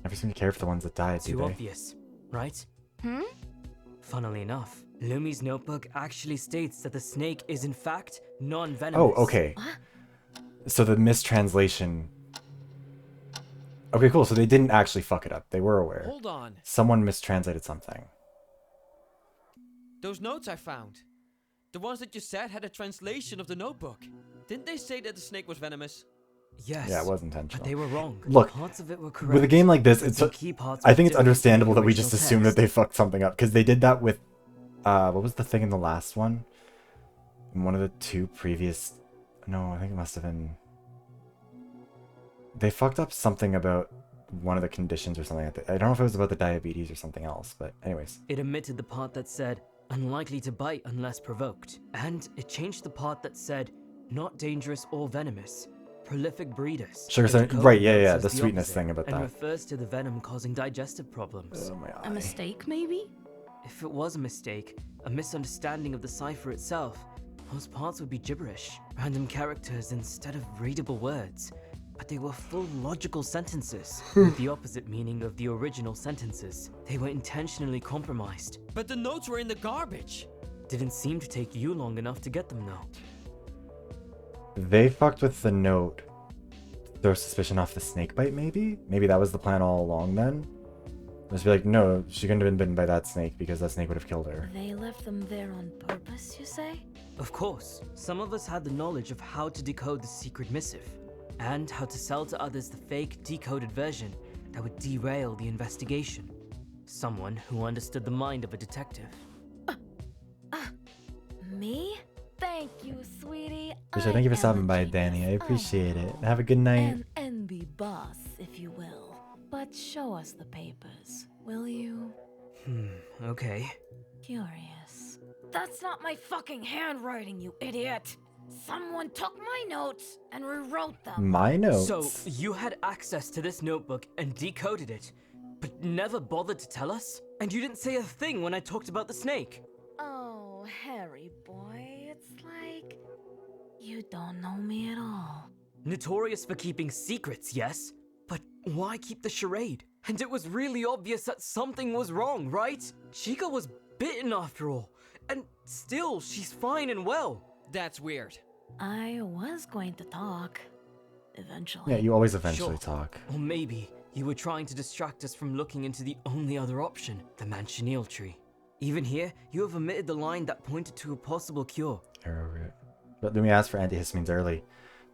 Never seem to care for the ones that died, do Too they? obvious, right? Hmm? Funnily enough, Lumi's notebook actually states that the snake is in fact non-venomous. Oh, okay. So the mistranslation... Okay, cool. So they didn't actually fuck it up. They were aware. Hold on. Someone mistranslated something. Those notes I found. The ones that you said had a translation of the notebook. Didn't they say that the snake was venomous? Yes. Yeah, it was intentional. But they were wrong. Look, Parts of it were correct. with a game like this, it's The key parts I were think it's different understandable from that we the just original assume that text. they fucked something up. Because they did that with... what was the thing in the last one? In one of the two previous... No, I think it must have been... They fucked up something about one of the conditions or something like that. I don't know if it was about the diabetes or something else, but anyways. It omitted the part that said, unlikely to bite unless provoked. And it changed the part that said, not dangerous or venomous. Prolific breeders. Sugar It syrup, decoded right, yeah, those yeah, as the sweetness opposite, thing about and that. refers to the venom causing digestive problems. Oh my eye. A mistake, maybe? If it was a mistake, a misunderstanding of the cipher itself, those parts would be gibberish, random characters instead of readable words. But they were full logical sentences, with the opposite meaning of the original sentences. They were intentionally compromised. But the notes were in the garbage. Didn't seem to take you long enough to get them though. They fucked with the note. Throw suspicion off the snake bite, maybe? Maybe that was the plan all along then? Just be like, no, she couldn't have been bitten by that snake because that snake would have killed her. They left them there on purpose, you say? Of course, some of us had the knowledge of how to decode the secret missive, and how to sell to others the fake decoded version that would derail the investigation. Someone who understood the mind of a detective. Me? Thank you, sweetie. Thank you for am stopping a by, genius. Danny. I appreciate it. Have a good night. An NB boss, if you will. But show us the papers, will you? Okay. Curious. That's not my fucking handwriting, you idiot! Someone took my notes and rewrote them. My notes? So, you had access to this notebook and decoded it, but never bothered to tell us? And you didn't say a thing when I talked about the snake? Oh, Harry boy, it's like you don't know me at all. Notorious for keeping secrets, yes? But why keep the charade? And it was really obvious that something was wrong, right? Chica was bitten after all, and still she's fine and well. That's weird. I was going to talk. Eventually. Yeah, you always eventually Sure. talk. Or maybe you were trying to distract us from looking into the only other option, the Manchineel tree. Even here, you have omitted the line that pointed to a possible cure. Arrowroot. But Lumi asked for antihistamines early.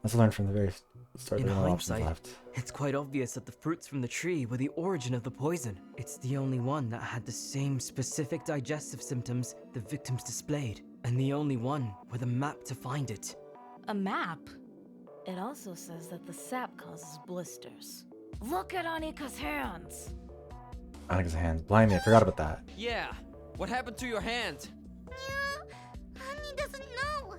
Let's learn from the very start. In There are no options hindsight, left. it's quite obvious that the fruits from the tree were the origin of the poison. It's the only one that had the same specific digestive symptoms the victims displayed, and the only one with a map to find it. A map? It also says that the sap causes blisters. Look at Anica's hands! Anica's hands. Blimey, I forgot about that. Yeah. What happened to your hand? Annie doesn't know.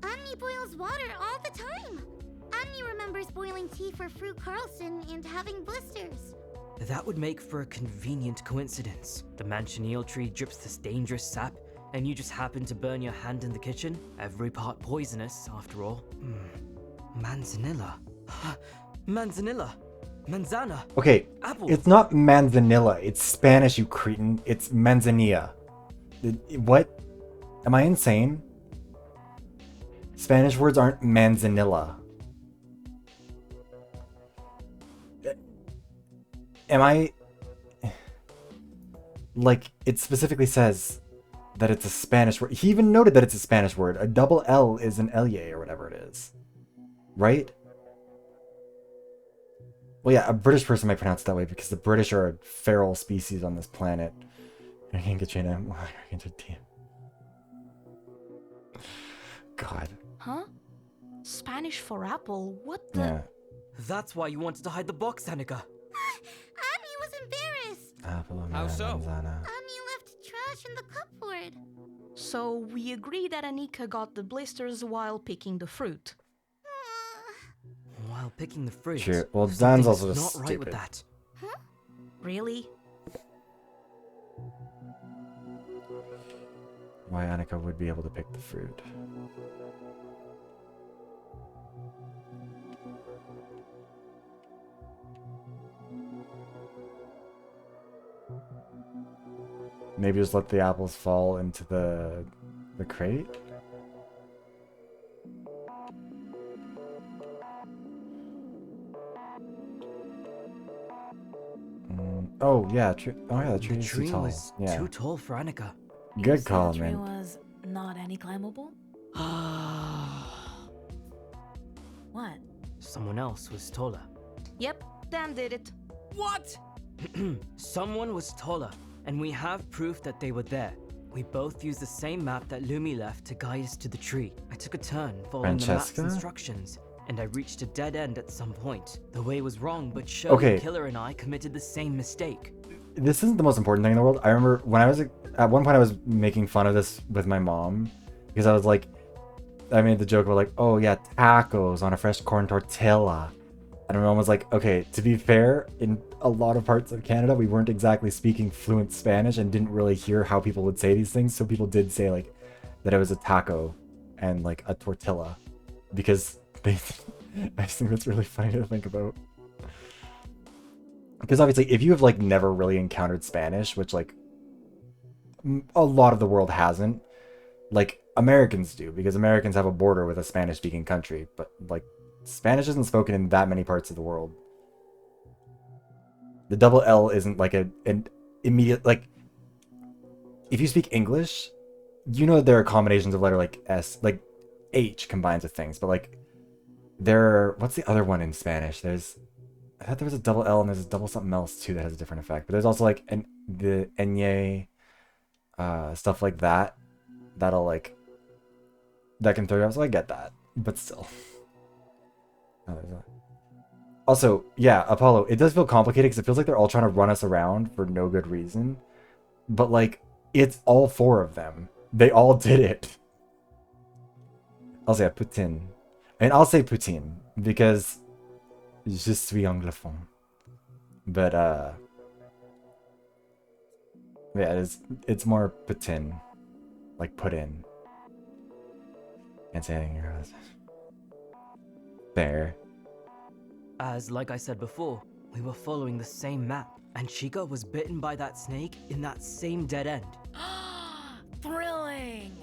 Annie boils water all the time. Annie remembers boiling tea for Fruit Carlson and having blisters. That would make for a convenient coincidence. The Manchineel tree drips this dangerous sap, and you just happen to burn your hand in the kitchen? Every part poisonous, after all. Manzanilla. Manzanilla. Manzana. Okay, Apple. it's not manzanilla. It's Spanish, you cretin. It's manzanilla. What? Am I insane? Spanish words aren't manzanilla. Am I... Like, it specifically says that it's a Spanish word. He even noted that it's a Spanish word. A double L is an L-Y or whatever it is. Right? Well, yeah, a British person might pronounce it that way because the British are a feral species on this planet. I can't get you in God. Huh? Spanish for apple? What the? Yeah. That's why you wanted to hide the box, Anica. Annie was embarrassed. Apple, How so? manzana. Annie left trash in the cupboard. So we agree that Anica got the blisters while picking the fruit. While picking the fruit. Sure. Well, something Dan's also is just not right stupid. with that. Really? Why Anica would be able to pick the fruit. Maybe just let the apples fall into the crate? Oh yeah, oh yeah, the tree The is tree too tall. was Yeah, too tall for Anica. good You call, said the tree man. was not any climbable? What? Someone else was taller. Yep, Dan did it. What? Someone was taller, and we have proof that they were there. We both used the same map that Lumi left to guide us to the tree. I took a turn following the map's Francesca? instructions, and I reached a dead end at some point. The way was wrong, but Sho, Okay. the killer, and I committed the same mistake. This isn't the most important thing in the world. I remember when I was at one point I was making fun of this with my mom because I was like, I made the joke about like, oh yeah, tacos on a fresh corn tortilla. And my mom was like, okay, to be fair, in a lot of parts of Canada, we weren't exactly speaking fluent Spanish and didn't really hear how people would say these things. So people did say like that it was a taco and like a tortilla because they, I just think that's really funny to think about. Because obviously if you have like never really encountered Spanish, which like a lot of the world hasn't, like Americans do, because Americans have a border with a Spanish speaking country, but like Spanish isn't spoken in that many parts of the world. The double L isn't like an immediate, like if you speak English, you know there are combinations of letter like S, like H combines with things, but like what's the other one in Spanish? I thought there was a double L and there's a double something else too that has a different effect, but there's also like the enye, stuff like that, that'll like, that can throw you off, so I get that, but still. Also, yeah, Apollo, it does feel complicated because it feels like they're all trying to run us around for no good reason. But, like, it's all four of them. They all did it. I'll say Poutine. And I'll say Poutine because je suis anglophone. But, yeah, it's more Poutine. Like, put in. Can't say anything here. There. As, like I said before, we were following the same map, and Chica was bitten by that snake in that same dead end. Thrilling!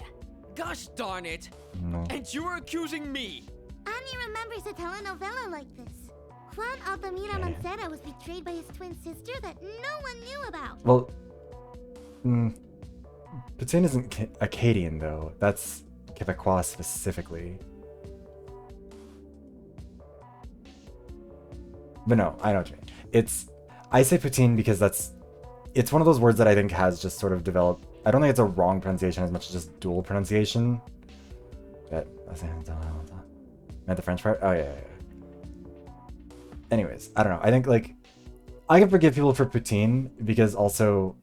Gosh darn it! No. And you were accusing me! Annie remembers a telenovela like this. Juan Altamira Mancera was betrayed by his twin sister that no one knew about. Well, Poutine isn't Acadian, though. That's Quebecois specifically. But no, I know what you mean. I say Poutine because it's one of those words that I think has just sort of developed. I don't think it's a wrong pronunciation as much as just dual pronunciation. But meant the French part? Oh, yeah. Anyways, I don't know. I think, like, I can forgive people for Poutine because also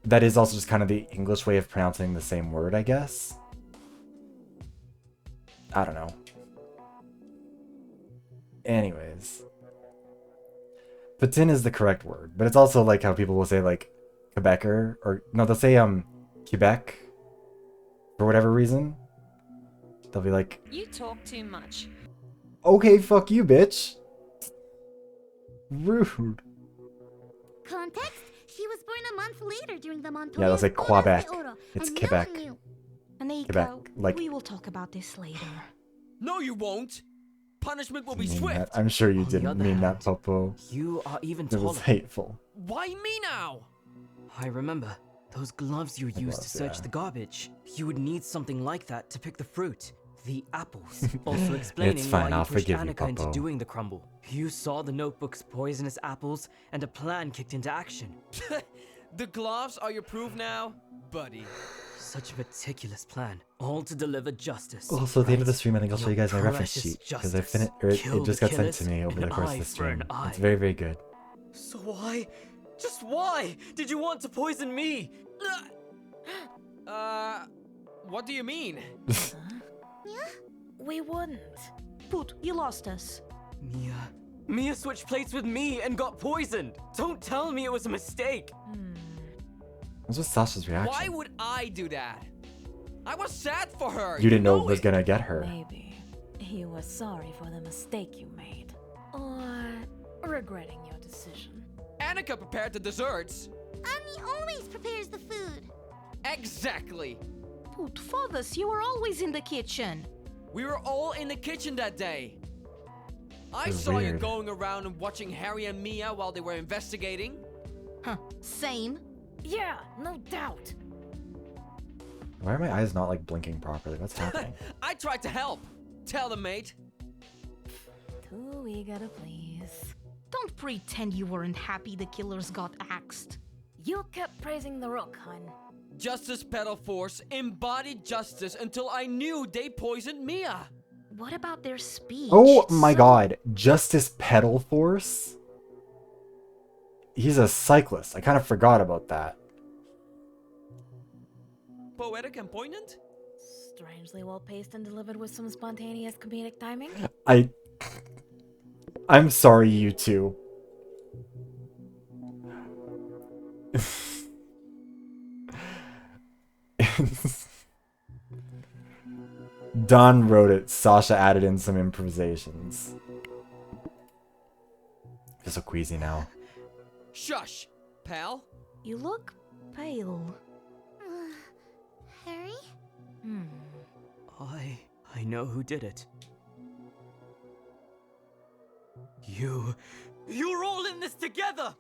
that is also just kind of the English way of pronouncing the same word, I guess. I don't know. Anyways, Poutine is the correct word, but it's also like how people will say like Quebecer, or no, they'll say Quebec for whatever reason. They'll be like, you talk too much. Okay, fuck you, bitch. Rude. Context? She was born a month later during the Montoya. Yeah, they'll say Quebec. It's Quebec. Anica, Quebec, like, we will talk about this later. No, you won't! Punishment will be mean swift! that. I'm sure you On the didn't other mean hand, that, Popo. You are even It taller. was hateful. Why me now? I remember. Those gloves you used to search yeah. the garbage. You would need something like that to pick the fruit. The apples. Also explaining It's fine, why I'll you pushed forgive you, Anica into Popo. doing the crumble. You saw the notebook's poisonous apples, and a plan kicked into action. The gloves are your proof now? Buddy. Such a meticulous plan, all to deliver justice. Also, at the end of the right? stream, I think I'll show you guys my Your reference precious sheet because I justice. finished. It Kill just the got sent to killers, me over an the course eye of the for an stream. eye. It's very, very good. So why? Just why did you want to poison me? What do you mean? We wouldn't. Poot, you lost us. Mia switched plates with me and got poisoned. Don't tell me it was a mistake. This was Sasha's reaction. Why would I do that? I was sad for her. You didn't know know it was it. gonna get her. Maybe you were sorry for the mistake you made. Or regretting your decision. Anica prepared the desserts. Annie always prepares the food. Exactly. Poot, for this, you were always in the kitchen. We were all in the kitchen that day. I That's saw you weird. going around and watching Harry and Mia while they were investigating. Huh, same. Yeah, no doubt. Why are my eyes not like blinking properly? What's happening? I tried to help. Tell them, mate. Too eager to please. Don't pretend you weren't happy the killers got axed. You kept praising the Rook, hun. Justice Pedal Force embodied justice until I knew they poisoned Mia. what about their speech? Oh It's my so- god. Justice Pedal Force? He's a cyclist. I kind of forgot about that. Poetic and poignant? Strangely well paced and delivered with some spontaneous comedic timing. I'm sorry, you two. Don wrote it. Sasha added in some improvisations. I feel so queasy now. Shush, pal. You look pale. Harry? I know who did it. You're all in this together!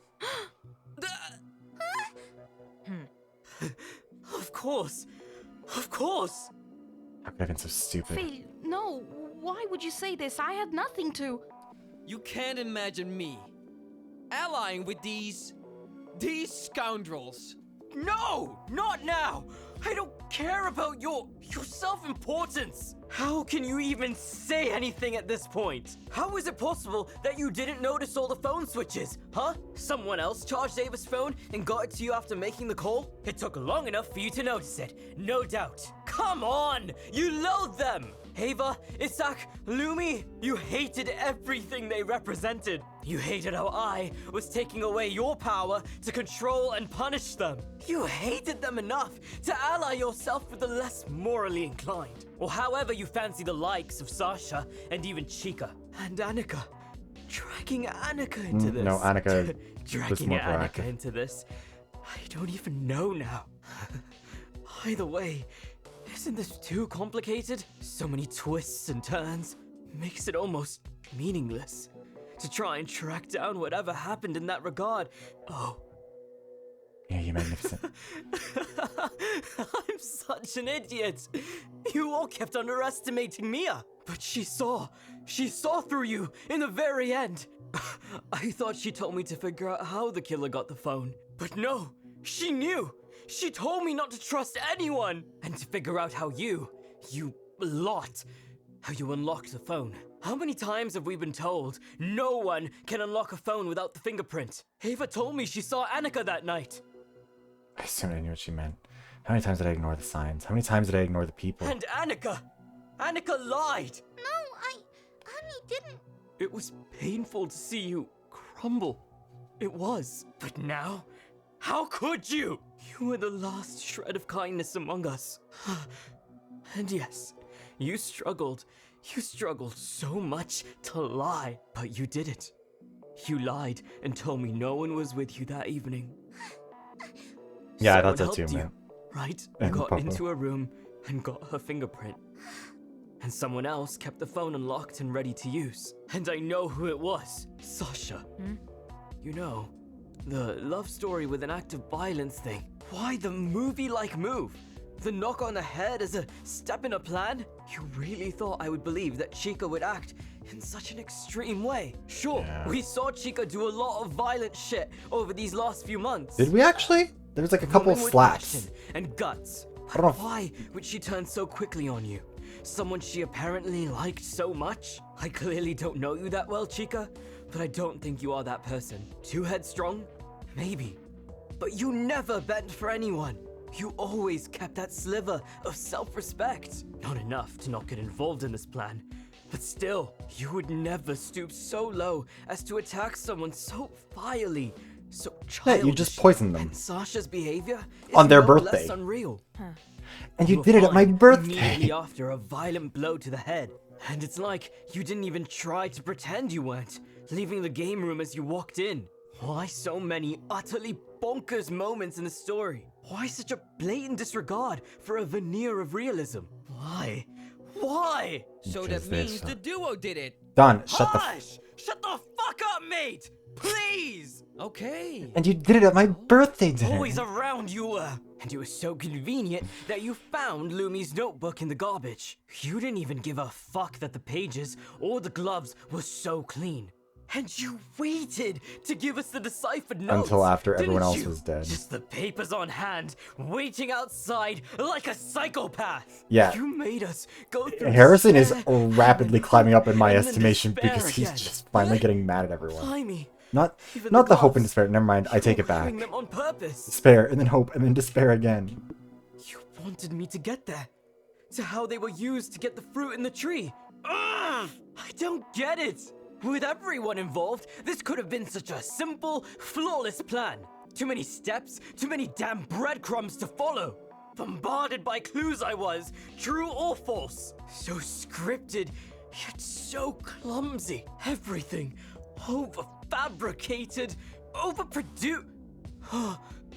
Of course! Of course! How could I have been so stupid? Faye, no, why would you say this? I had nothing to. You can't imagine me allying with these scoundrels. No! Not now! I don't care about your self-importance! How can you even say anything at this point? How is it possible that you didn't notice all the phone switches? Huh? Someone else charged Ava's phone and got it to you after making the call? It took long enough for you to notice it, no doubt. Come on! You loathe them! Ava, Isak, Lumi, you hated everything they represented. You hated how I was taking away your power to control and punish them. You hated them enough to ally yourself with the less morally inclined. Or however you fancy the likes of Sasha and even Chica. And Anica. Dragging Anica into this. No, Anica was Dragging more Anica proactive. into this. I don't even know now. Either way, isn't this too complicated? So many twists and turns. Makes it almost meaningless. To try and track down whatever happened in that regard. Oh. Yeah, you're magnificent. I'm such an idiot. You all kept underestimating Mia. But she saw through you in the very end. I thought she told me to figure out how the killer got the phone. But no, she knew. She told me not to trust anyone. And to figure out how you unlocked the phone. How many times have we been told no one can unlock a phone without the fingerprint? Ava told me she saw Anica that night. I assumed I knew what she meant. How many times did I ignore the signs? How many times did I ignore the people? And Anica lied. No, Annie didn't. It was painful to see you crumble. It was. But now, how could you? You were the last shred of kindness among us. And yes, you struggled. You struggled so much to lie, but you did it. You lied and told me no one was with you that evening. Yeah, I Someone thought so too, helped you, man. right? You And got Papa. into a room and got her fingerprint. And someone else kept the phone unlocked and ready to use. And I know who it was. Sasha. You know, the love story with an act of violence thing. Why the movie-like move? The knock on the head as a step in a plan? You really thought I would believe that Chica would act in such an extreme way? Sure, Yeah. we saw Chica do a lot of violent shit over these last few months. Did we actually? There was like a couple Woman with slaps. passion and guts. I don't know if- Why would she turn so quickly on you? Someone she apparently liked so much? I clearly don't know you that well, Chica, but I don't think you are that person. Too headstrong? Maybe. But you never bent for anyone. You always kept that sliver of self-respect. Not enough to not get involved in this plan, but still, you would never stoop so low as to attack someone so vilely, so Yeah, childish. you just poisoned them. And Sasha's behavior is On their no birthday. less unreal. And you were did it at my fine birthday. Immediately after a violent blow to the head. And it's like you didn't even try to pretend you weren't, leaving the game room as you walked in. Why so many utterly bonkers moments in the story? Why such a blatant disregard for a veneer of realism? Why? Why? So Because that they're means so- the duo did it. Don, shut the. Hush! Shut the fuck up, mate! Please! Okay. And you did it at my birthday dinner. Always around you were. And it was so convenient that you found Lumi's notebook in the garbage. You didn't even give a fuck that the pages or the gloves were so clean. And you waited to give us the deciphered notes. Until after everyone didn't else you? was dead. Just the papers on hand, waiting outside like a psychopath. Yeah. You made us go through Harrison is despair, rapidly climbing up in my and then estimation despair because he's again. just finally getting mad at everyone. Blimey. Not Even the hope and gods, despair. Never mind. I take it you were back. doing them on purpose. Despair and then hope and then despair again. You wanted me to get there. To how they were used to get the fruit in the tree. Ugh! I don't get it. With everyone involved, this could have been such a simple, flawless plan. Too many steps, too many damn breadcrumbs to follow. Bombarded by clues I was, true or false. So scripted, yet so clumsy. Everything over-fabricated, overproduced.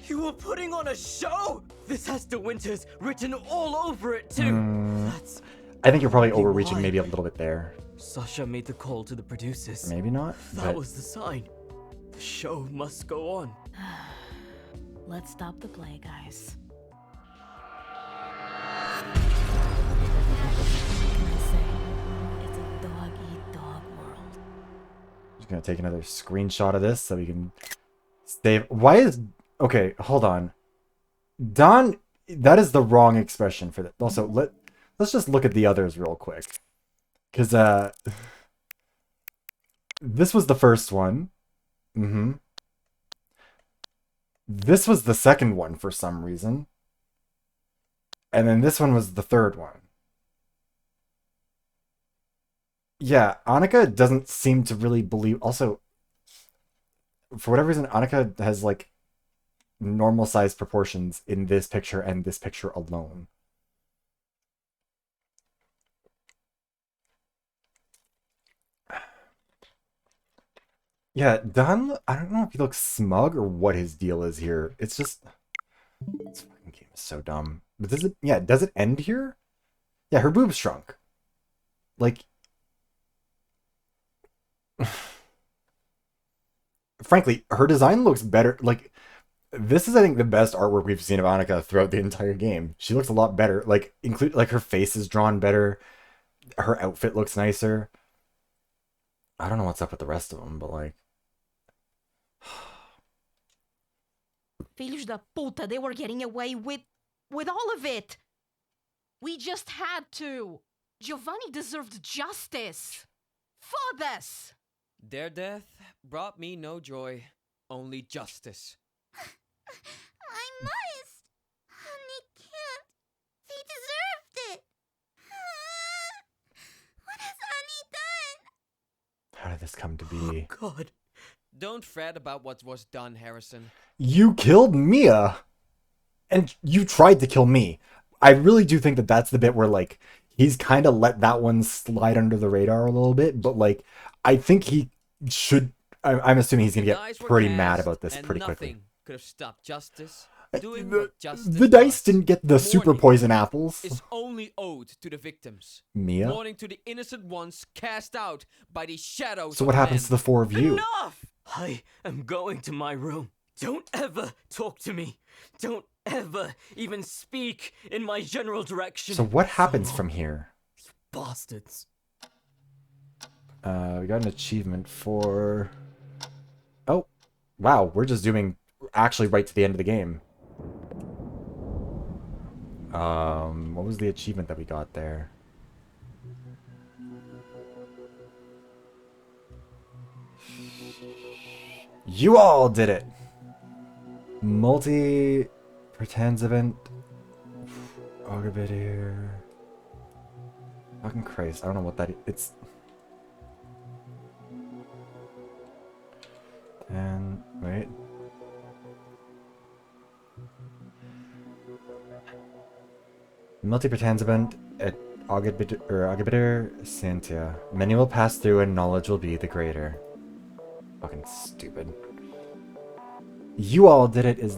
You were putting on a show? This has De Winters written all over it too. That's I think you're probably probably overreaching why. maybe a little bit there. Sasha made the call to the producers. Maybe not. That But was the sign. The show must go on. Let's stop the play, guys. Can I say, it's a dog-eat-dog world. just gonna take another screenshot of this so we can save. Why is okay? Hold on, Don. That is the wrong expression for that. Also, let's just look at the others real quick, because this was the first one. This was the second one for some reason. And then this one was the third one. Yeah, Anica doesn't seem to really believe. Also, for whatever reason, Anica has like normal sized proportions in this picture and this picture alone. Yeah, Don, I don't know if he looks smug or what his deal is here. It's just, this fucking game is so dumb. But does it end here? Yeah, her boobs shrunk. Like, frankly, her design looks better. Like, this is, I think, the best artwork we've seen of Anica throughout the entire game. She looks a lot better. Like, her face is drawn better. Her outfit looks nicer. I don't know what's up with the rest of them, but like, Filhos da puta, they were getting away with all of it. We just had to. Giovanni deserved justice. For this. Their death brought me no joy, only justice. I must! Honey can't! They deserved it! What has Honey done? how did this come to be? Oh, God. Don't fret about what was done, Harrison. You killed Mia! And you tried to kill me. I really do think that that's the bit where, like, he's kind of let that one slide under the radar a little bit, but, like, I think he should... I'm assuming he's going to get pretty mad about this pretty quickly. Nothing could have stopped justice. Doing what justice The dice was. didn't get the super Warning poison apples. is only owed to the victims. Mia? Warning to the innocent ones cast out by the shadows. So what of happens to the four of you? Enough! I am going to my room. Don't ever talk to me. Don't ever even speak in my general direction. So what happens from here? Bastards. We got an achievement for... Oh, wow, we're just zooming actually right to the end of the game. What was the achievement that we got there? You all did it! Multi-pretends event. Auger bit here. Fucking Christ, I don't know what that is. It's... And wait. Multi-participant at Augabiter Santia. Many will pass through and knowledge will be the greater. Fucking stupid. You all did it is...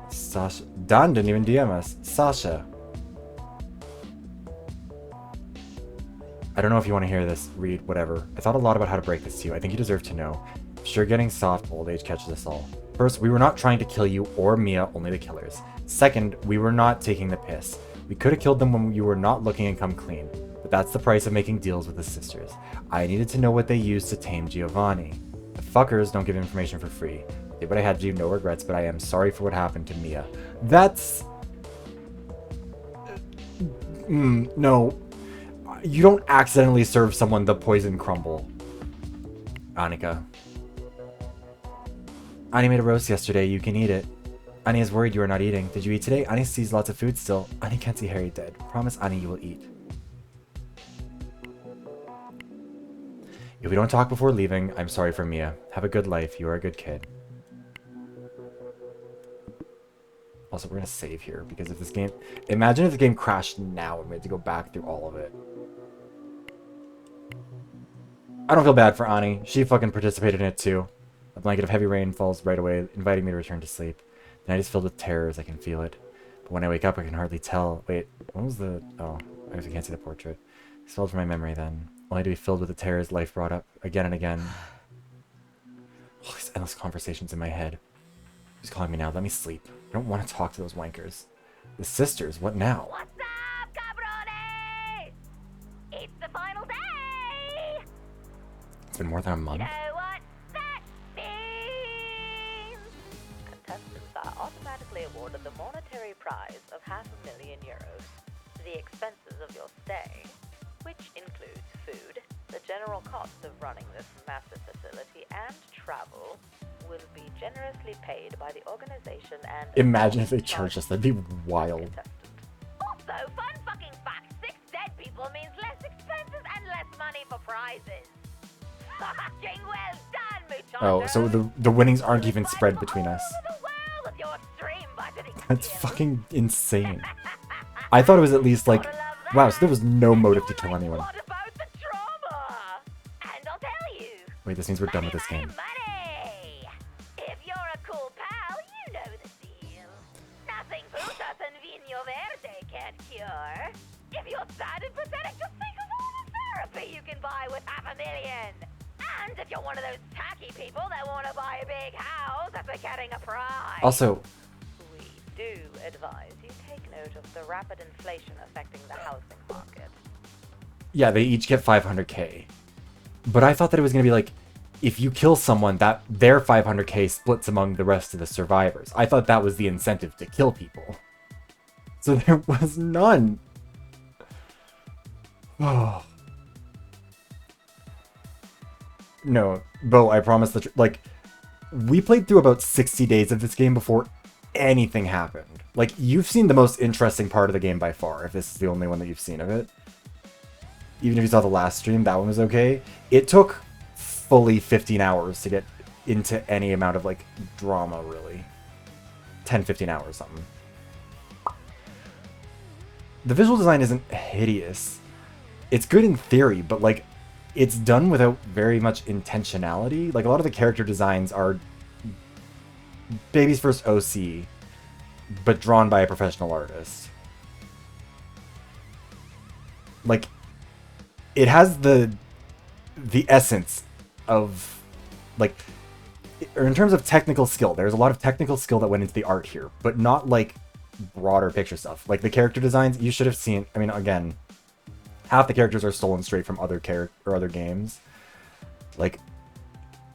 Sasha. Don didn't even DM us. Sasha. I don't know if you want to hear this, read, whatever. I thought a lot about how to break this to you. I think you deserve to know. Sure, getting soft old age catches us all. First, we were not trying to kill you or Mia, only the killers. Second, we were not taking the piss. We could have killed them when you were not looking and come clean. But that's the price of making deals with the sisters. I needed to know what they used to tame Giovanni. The fuckers don't give information for free. Did what I had to do, no regrets, but I am sorry for what happened to Mia. That's... no. You don't accidentally serve someone the poison crumble. Anica. Ani made a roast yesterday, you can eat it. Ani is worried you are not eating. Did you eat today? Ani sees lots of food still. Ani can't see Harry dead. Promise Ani you will eat. If we don't talk before leaving, I'm sorry for Mia. Have a good life, you are a good kid. Also, we're gonna save here, because if this game... Imagine if the game crashed now and we had to go back through all of it. I don't feel bad for Ani. She fucking participated in it too. A blanket of heavy rain falls right away, inviting me to return to sleep. The night is filled with terrors, I can feel it. But when I wake up, I can hardly tell. Wait, what was the... Oh, I guess I can't see the portrait. It's filled from my memory then. Only to be filled with the terrors life brought up again and again. All these endless conversations in my head. Who's calling me now? Let me sleep. I don't want to talk to those wankers. The sisters, what now? What's up, cabrones? It's the final day! It's been more than a month. You know what that means? Contestants are automatically awarded the monetary prize of €500,000. The expenses of your stay, which includes food, the general cost of running this massive facility, and travel, will be generously paid by the organization and... Imagine if they charged us, that'd be wild. Also, fun fucking fact, 6 dead people means less expenses and less money for prizes. Fucking well done, muchachos! Oh, so the winnings aren't even spread between us. With your extreme budgeting That's fucking insane. I thought it was at least like... Wow, so there was no motive to kill anyone. What about the trauma? And I'll tell you. Wait, this means we're done with this game. Money! If you're a cool pal, you know the deal. Nothing putas and vino verde can't cure. If you're sad and pathetic, just think of all the therapy you can buy with $500,000. And if you're one of those tacky people that want to buy a big house after getting a prize. Also... We do advise you take note of the rapid inflation affecting the housing market. Yeah, they each get 500k. But I thought that it was going to be like, if you kill someone, that their 500k splits among the rest of the survivors. I thought that was the incentive to kill people. So there was none. Oh. No, Bo, I promise that, like, we played through about 60 days of this game before anything happened. Like, you've seen the most interesting part of the game by far, if this is the only one that you've seen of it. Even if you saw the last stream, that one was okay. It took fully 15 hours to get into any amount of, like, drama, really. 10, 15 hours, something. The visual design isn't hideous. It's good in theory, but, like, it's done without very much intentionality. Like, a lot of the character designs are Baby's first OC, but drawn by a professional artist. Like, it has the essence of, like, or in terms of technical skill, there's a lot of technical skill that went into the art here, but not, like, broader picture stuff. Like, the character designs, you should have seen, I mean, again, half the characters are stolen straight from other other games. Like,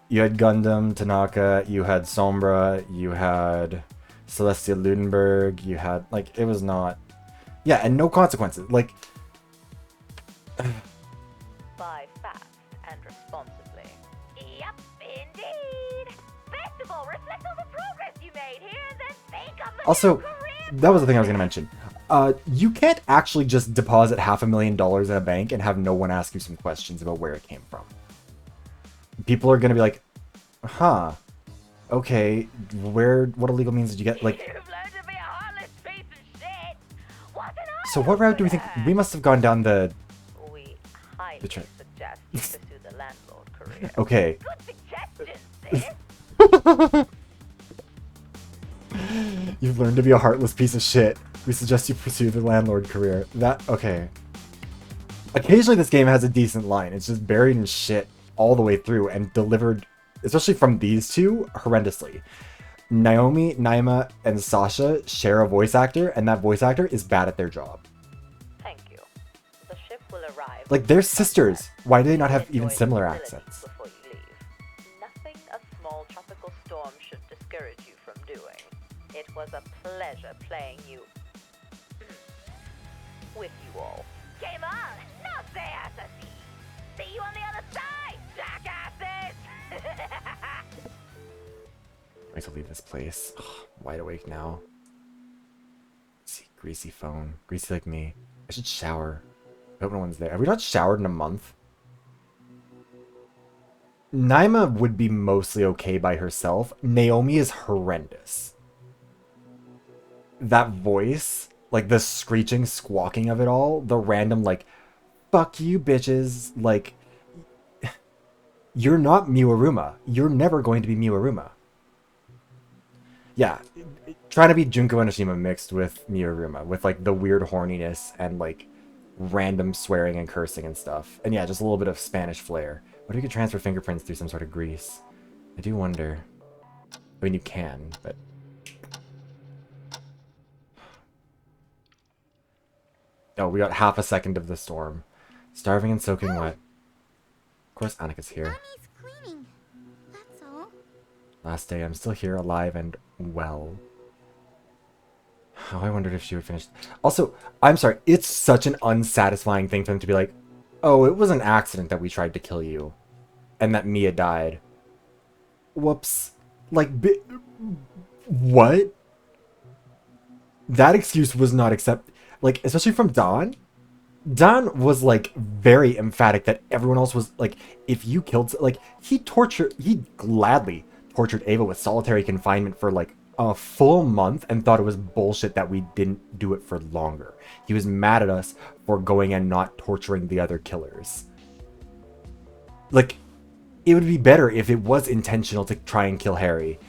you had Gundam, Tanaka, you had Sombra, you had Celestia Ludenberg, you had, like, it was not... Yeah, and no consequences. Like... Buy fast and responsibly. Yep, indeed. Best of all, reflect on the progress you made here and then think of the Also, that was the thing I was going to mention. You can't actually just deposit $500,000 in a bank and have no one ask you some questions about where it came from. People are going to be like, huh, okay, what illegal means did you get? Like, so what route do we think? We must have gone down the... We highly suggest you pursue the landlord career. Okay. Good suggestion, sis. You've learned to be a heartless piece of shit. We suggest you pursue the landlord career. Okay. Occasionally this game has a decent line. It's just buried in shit all the way through and delivered, especially from these two, horrendously. Naomi, Naima, and Sasha share a voice actor, and that voice actor is bad at their job. Thank you. The ship will arrive. Like, they're sisters. Why do they not have Enjoy even the similar facilities accents? before you leave. Nothing a small tropical storm should discourage you from doing. It was a pleasure playing you with you all. Game on! No seas así! See you on the other side, jackasses! I to leave this place. Ugh, wide awake now. See, greasy phone. Greasy like me. I should shower. I hope no one's there. Have we not showered in a month? Naima would be mostly okay by herself. Naomi is horrendous. That voice, like the screeching, squawking of it all, the random like, fuck you bitches, like, you're not Miwaruma. You're never going to be Miwaruma. Yeah, trying to be Junko Enoshima mixed with Miwaruma, with like the weird horniness and like random swearing and cursing and stuff. And yeah, just a little bit of Spanish flair. What if you could transfer fingerprints through some sort of grease? I do wonder. I mean, you can, but... Oh, we got half a second of the storm. Starving and soaking wet. Of course, Anica's here. Mommy's cleaning. That's all. Last day, I'm still here, alive and well. Oh, I wondered if she would finish. Also, I'm sorry, it's such an unsatisfying thing for them to be like, oh, it was an accident that we tried to kill you. And that Mia died. Whoops. Like, what? That excuse was not accepted. Like, especially from Dawn. Dawn was, like, very emphatic that everyone else was, like, if you killed... Like, he gladly tortured Ava with solitary confinement for, like, a full month and thought it was bullshit that we didn't do it for longer. He was mad at us for going and not torturing the other killers. Like, it would be better if it was intentional to try and kill Harry,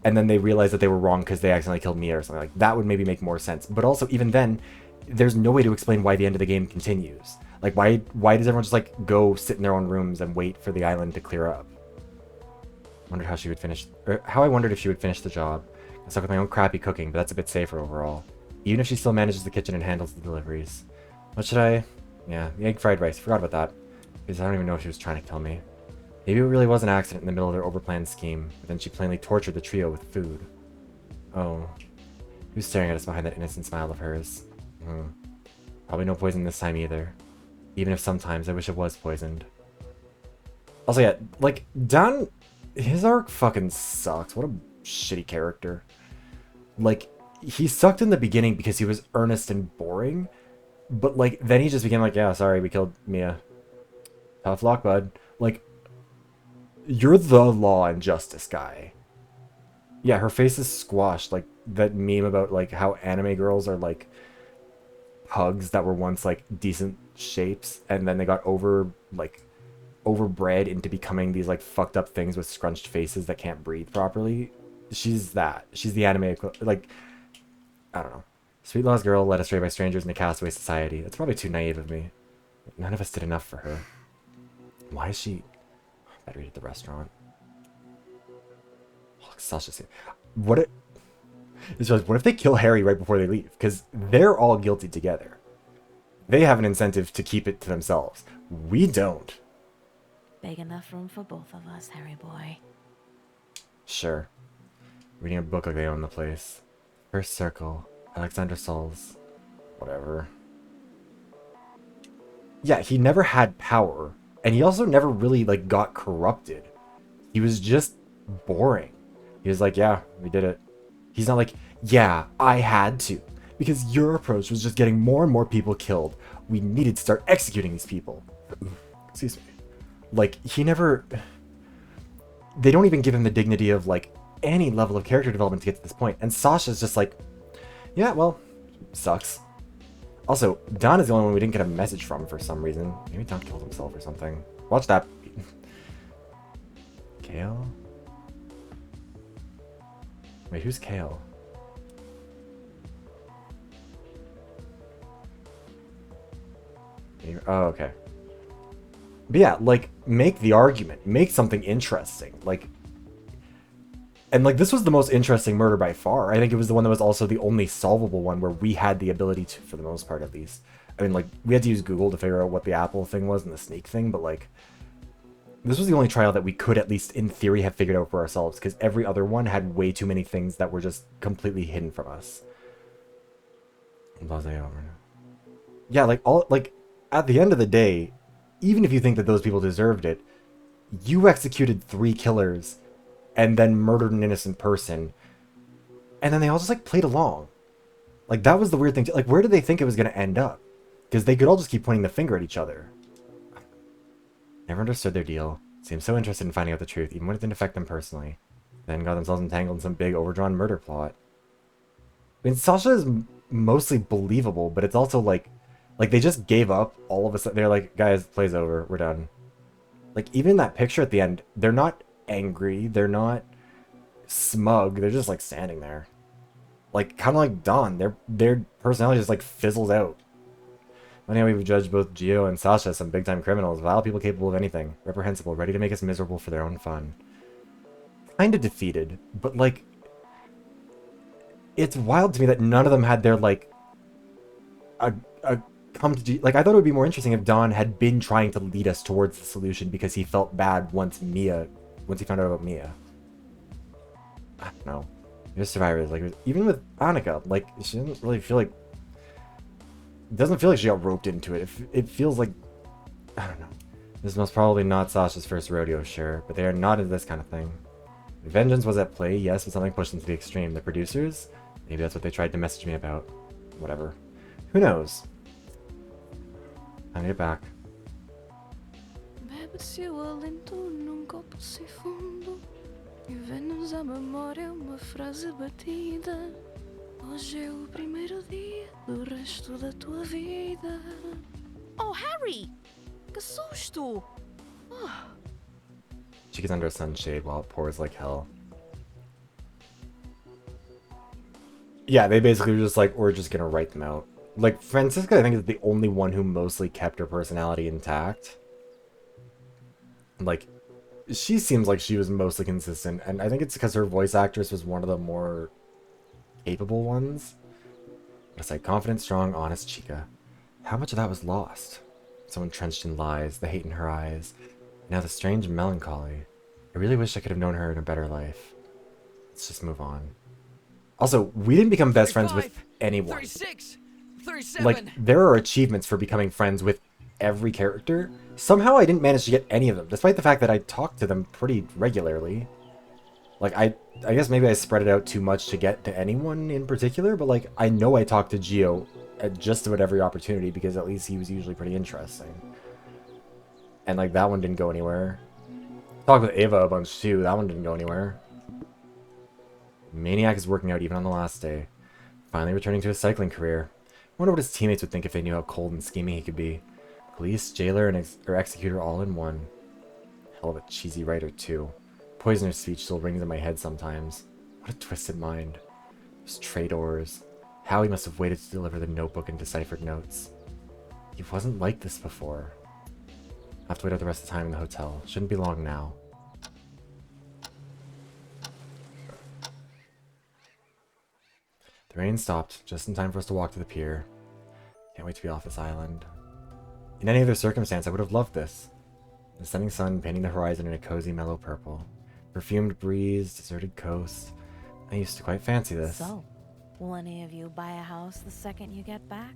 and then they realized that they were wrong because they accidentally killed Mia or something. Like, that would maybe make more sense. But also, even then, there's no way to explain why the end of the game continues. Like, why does everyone just, like, go sit in their own rooms and wait for the island to clear up? Wondered how she would finish... Or how I wondered if she would finish the job. I stuck with my own crappy cooking, but that's a bit safer overall. Even if she still manages the kitchen and handles the deliveries. What should I... Yeah, the egg fried rice. Forgot about that. Because I don't even know if she was trying to kill me. Maybe it really was an accident in the middle of their overplanned scheme, but then she plainly tortured the trio with food. Oh. Who's staring at us behind that innocent smile of hers? Probably no poison this time either. Even if sometimes I wish it was poisoned. Also, yeah, like, Don... His arc fucking sucks. What a shitty character. Like, he sucked in the beginning because he was earnest and boring, but, like, then he just became like, yeah, sorry, we killed Mia. Tough luck, bud. Like, you're the law and justice guy. Yeah, her face is squashed. Like, that meme about, like, how anime girls are, like, pugs that were once, like, decent shapes, and then they got overbred into becoming these, like, fucked up things with scrunched faces that can't breathe properly. She's that. She's the anime, like, I don't know. Sweet lost girl led astray by strangers in a castaway society. That's probably too naive of me. None of us did enough for her. Why is she... Better eat at the restaurant. Oh, look, Sasha's here. What if they kill Harry right before they leave? Because they're all guilty together. They have an incentive to keep it to themselves. We don't. Big enough room for both of us, Harry boy. Sure. Reading a book like they own the place. First Circle. Alexander Sauls. Whatever. Yeah, he never had power. And he also never really, like, got corrupted. He was just boring. He was like, yeah, we did it. He's not like, yeah, I had to. Because your approach was just getting more and more people killed. We needed to start executing these people. Excuse me. Like, he never... They don't even give him the dignity of, like, any level of character development to get to this point. And Sasha's just like, yeah, well, sucks. Also, Don is the only one we didn't get a message from for some reason. Maybe Don killed himself or something. Watch that. Kale? Wait, who's Kale? Oh, okay. But yeah, like, make the argument. Make something interesting. Like, And like, this was the most interesting murder by far. I think it was the one that was also the only solvable one where we had the ability to, for the most part at least. I mean, like, we had to use Google to figure out what the apple thing was and the snake thing, but like, this was the only trial that we could, at least in theory, have figured out for ourselves, because every other one had way too many things that were just completely hidden from us. Yeah, like, at the end of the day, even if you think that those people deserved it, you executed 3 killers and then murdered an innocent person, and then they all just, like, played along. Like, that was the weird thing. Like, where did they think it was going to end up? Because they could all just keep pointing the finger at each other. Never understood their deal. Seemed so interested in finding out the truth, even when it didn't affect them personally. Then got themselves entangled in some big, overdrawn murder plot. I mean, Sasha is mostly believable, but it's also like they just gave up all of a sudden. They're like, guys, play's over. We're done. Like, even that picture at the end, they're not angry. They're not smug. They're just, like, standing there. Like, kind of like Dawn. Their personality just, like, fizzles out. But anyway, we've judged both Gio and Sasha as some big-time criminals, vile people capable of anything, reprehensible, ready to make us miserable for their own fun. Kind of defeated, but, like, it's wild to me that none of them had their, like, a come to... Like, I thought it would be more interesting if Don had been trying to lead us towards the solution because he felt bad once he found out about Mia. I don't know. There's survivors, like, even with Anica, like, she doesn't really feel like... It doesn't feel like she got roped into it. It feels like... I don't know. This is most probably not Sasha's first rodeo, sure, but they are not into this kind of thing. Vengeance was at play, yes, but something pushed them to the extreme. The producers? Maybe that's what they tried to message me about. Whatever. Who knows? Time to get back. Bebe-se o alento num copo sem fundo e vê-nos a memória uma frase batida. Hoje é o primeiro dia do resto da tua vida. Oh, Harry! Que susto! She gets under a sunshade while it pours like hell. Yeah, they basically were just like, we're just gonna write them out. Like, Francisca, I think, is the only one who mostly kept her personality intact. Like, she seems like she was mostly consistent, and I think it's because her voice actress was one of the more capable ones. It's like, confident, strong, honest Chica. How much of that was lost? Someone trenched in lies, the hate in her eyes. Now the strange melancholy. I really wish I could have known her in a better life. Let's just move on. Also, we didn't become best friends with anyone. 36, 37. Like, there are achievements for becoming friends with every character. Somehow I didn't manage to get any of them, despite the fact that I talked to them pretty regularly. Like, I guess maybe I spread it out too much to get to anyone in particular, but, like, I know I talked to Gio at just about every opportunity because at least he was usually pretty interesting. And, like, that one didn't go anywhere. Talked with Ava a bunch, too. That one didn't go anywhere. Maniac is working out even on the last day. Finally returning to his cycling career. Wonder what his teammates would think if they knew how cold and scheming he could be. Police, jailer, and executor all in one. Hell of a cheesy writer, too. Poisoner's speech still rings in my head sometimes. What a twisted mind. Those trade-ors. How he must have waited to deliver the notebook and deciphered notes. He wasn't like this before. I'll have to wait out the rest of the time in the hotel. Shouldn't be long now. The rain stopped, just in time for us to walk to the pier. Can't wait to be off this island. In any other circumstance, I would have loved this. The setting sun painting the horizon in a cozy, mellow purple. Perfumed breeze, deserted coast. I used to quite fancy this. So, will any of you buy a house the second you get back?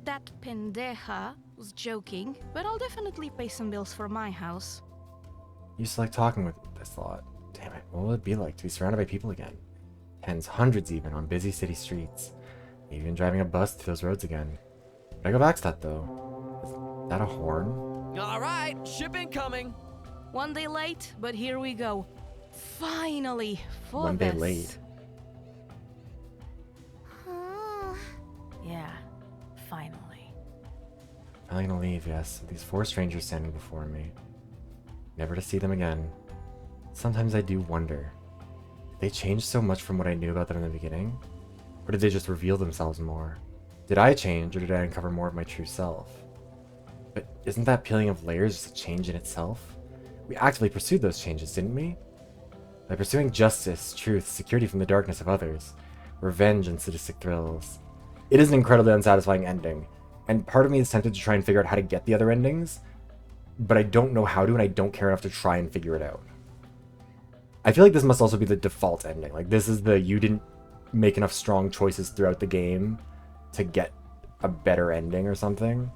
That pendeja was joking, but I'll definitely pay some bills for my house. Used to like talking with this lot. Damn it, what will it be like to be surrounded by people again? Tens, hundreds even, on busy city streets. Maybe even driving a bus through those roads again. But I go back to that, though. Is that a horn? Alright, ship incoming. One day late, but here we go. Finally, for One day this. late. Yeah, finally. Finally gonna leave, yes, with these 4 strangers standing before me. Never to see them again. Sometimes I do wonder. Did they change so much from what I knew about them in the beginning? Or did they just reveal themselves more? Did I change, or did I uncover more of my true self? But isn't that peeling of layers just a change in itself? We actively pursued those changes, didn't we? By pursuing justice, truth, security from the darkness of others, revenge and sadistic thrills. It is an incredibly unsatisfying ending, and part of me is tempted to try and figure out how to get the other endings, but I don't know how to, and I don't care enough to try and figure it out. I feel like this must also be the default ending. Like, this is the you didn't make enough strong choices throughout the game to get a better ending or something.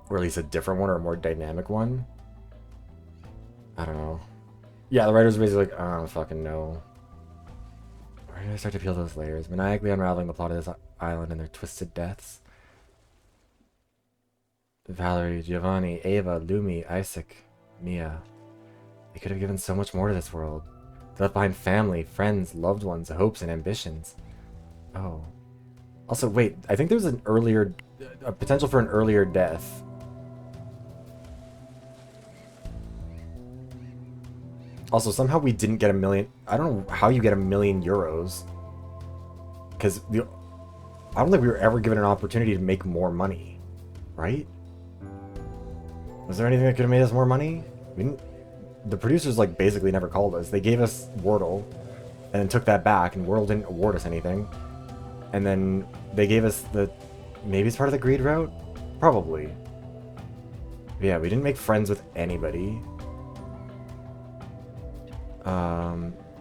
Or at least a different one or a more dynamic one. I don't know. Yeah, the writers are basically like, I don't fucking know. Where do I start to peel those layers? Maniacally unraveling the plot of this island and their twisted deaths. Valerie, Giovanni, Ava, Lumi, Isaac, Mia. They could have given so much more to this world. They left behind family, friends, loved ones, hopes, and ambitions. Oh. Also, wait, I think there's a potential for an earlier death. Also, somehow we didn't get 1 million. I don't know how you get €1 million. Because I don't think we were ever given an opportunity to make more money. Right? Was there anything that could have made us more money? We didn't. The producers, like, basically never called us. They gave us Wordle, and then took that back, and Wordle didn't award us anything. And then they gave us the... Maybe it's part of the greed route? Probably. But yeah, we didn't make friends with anybody.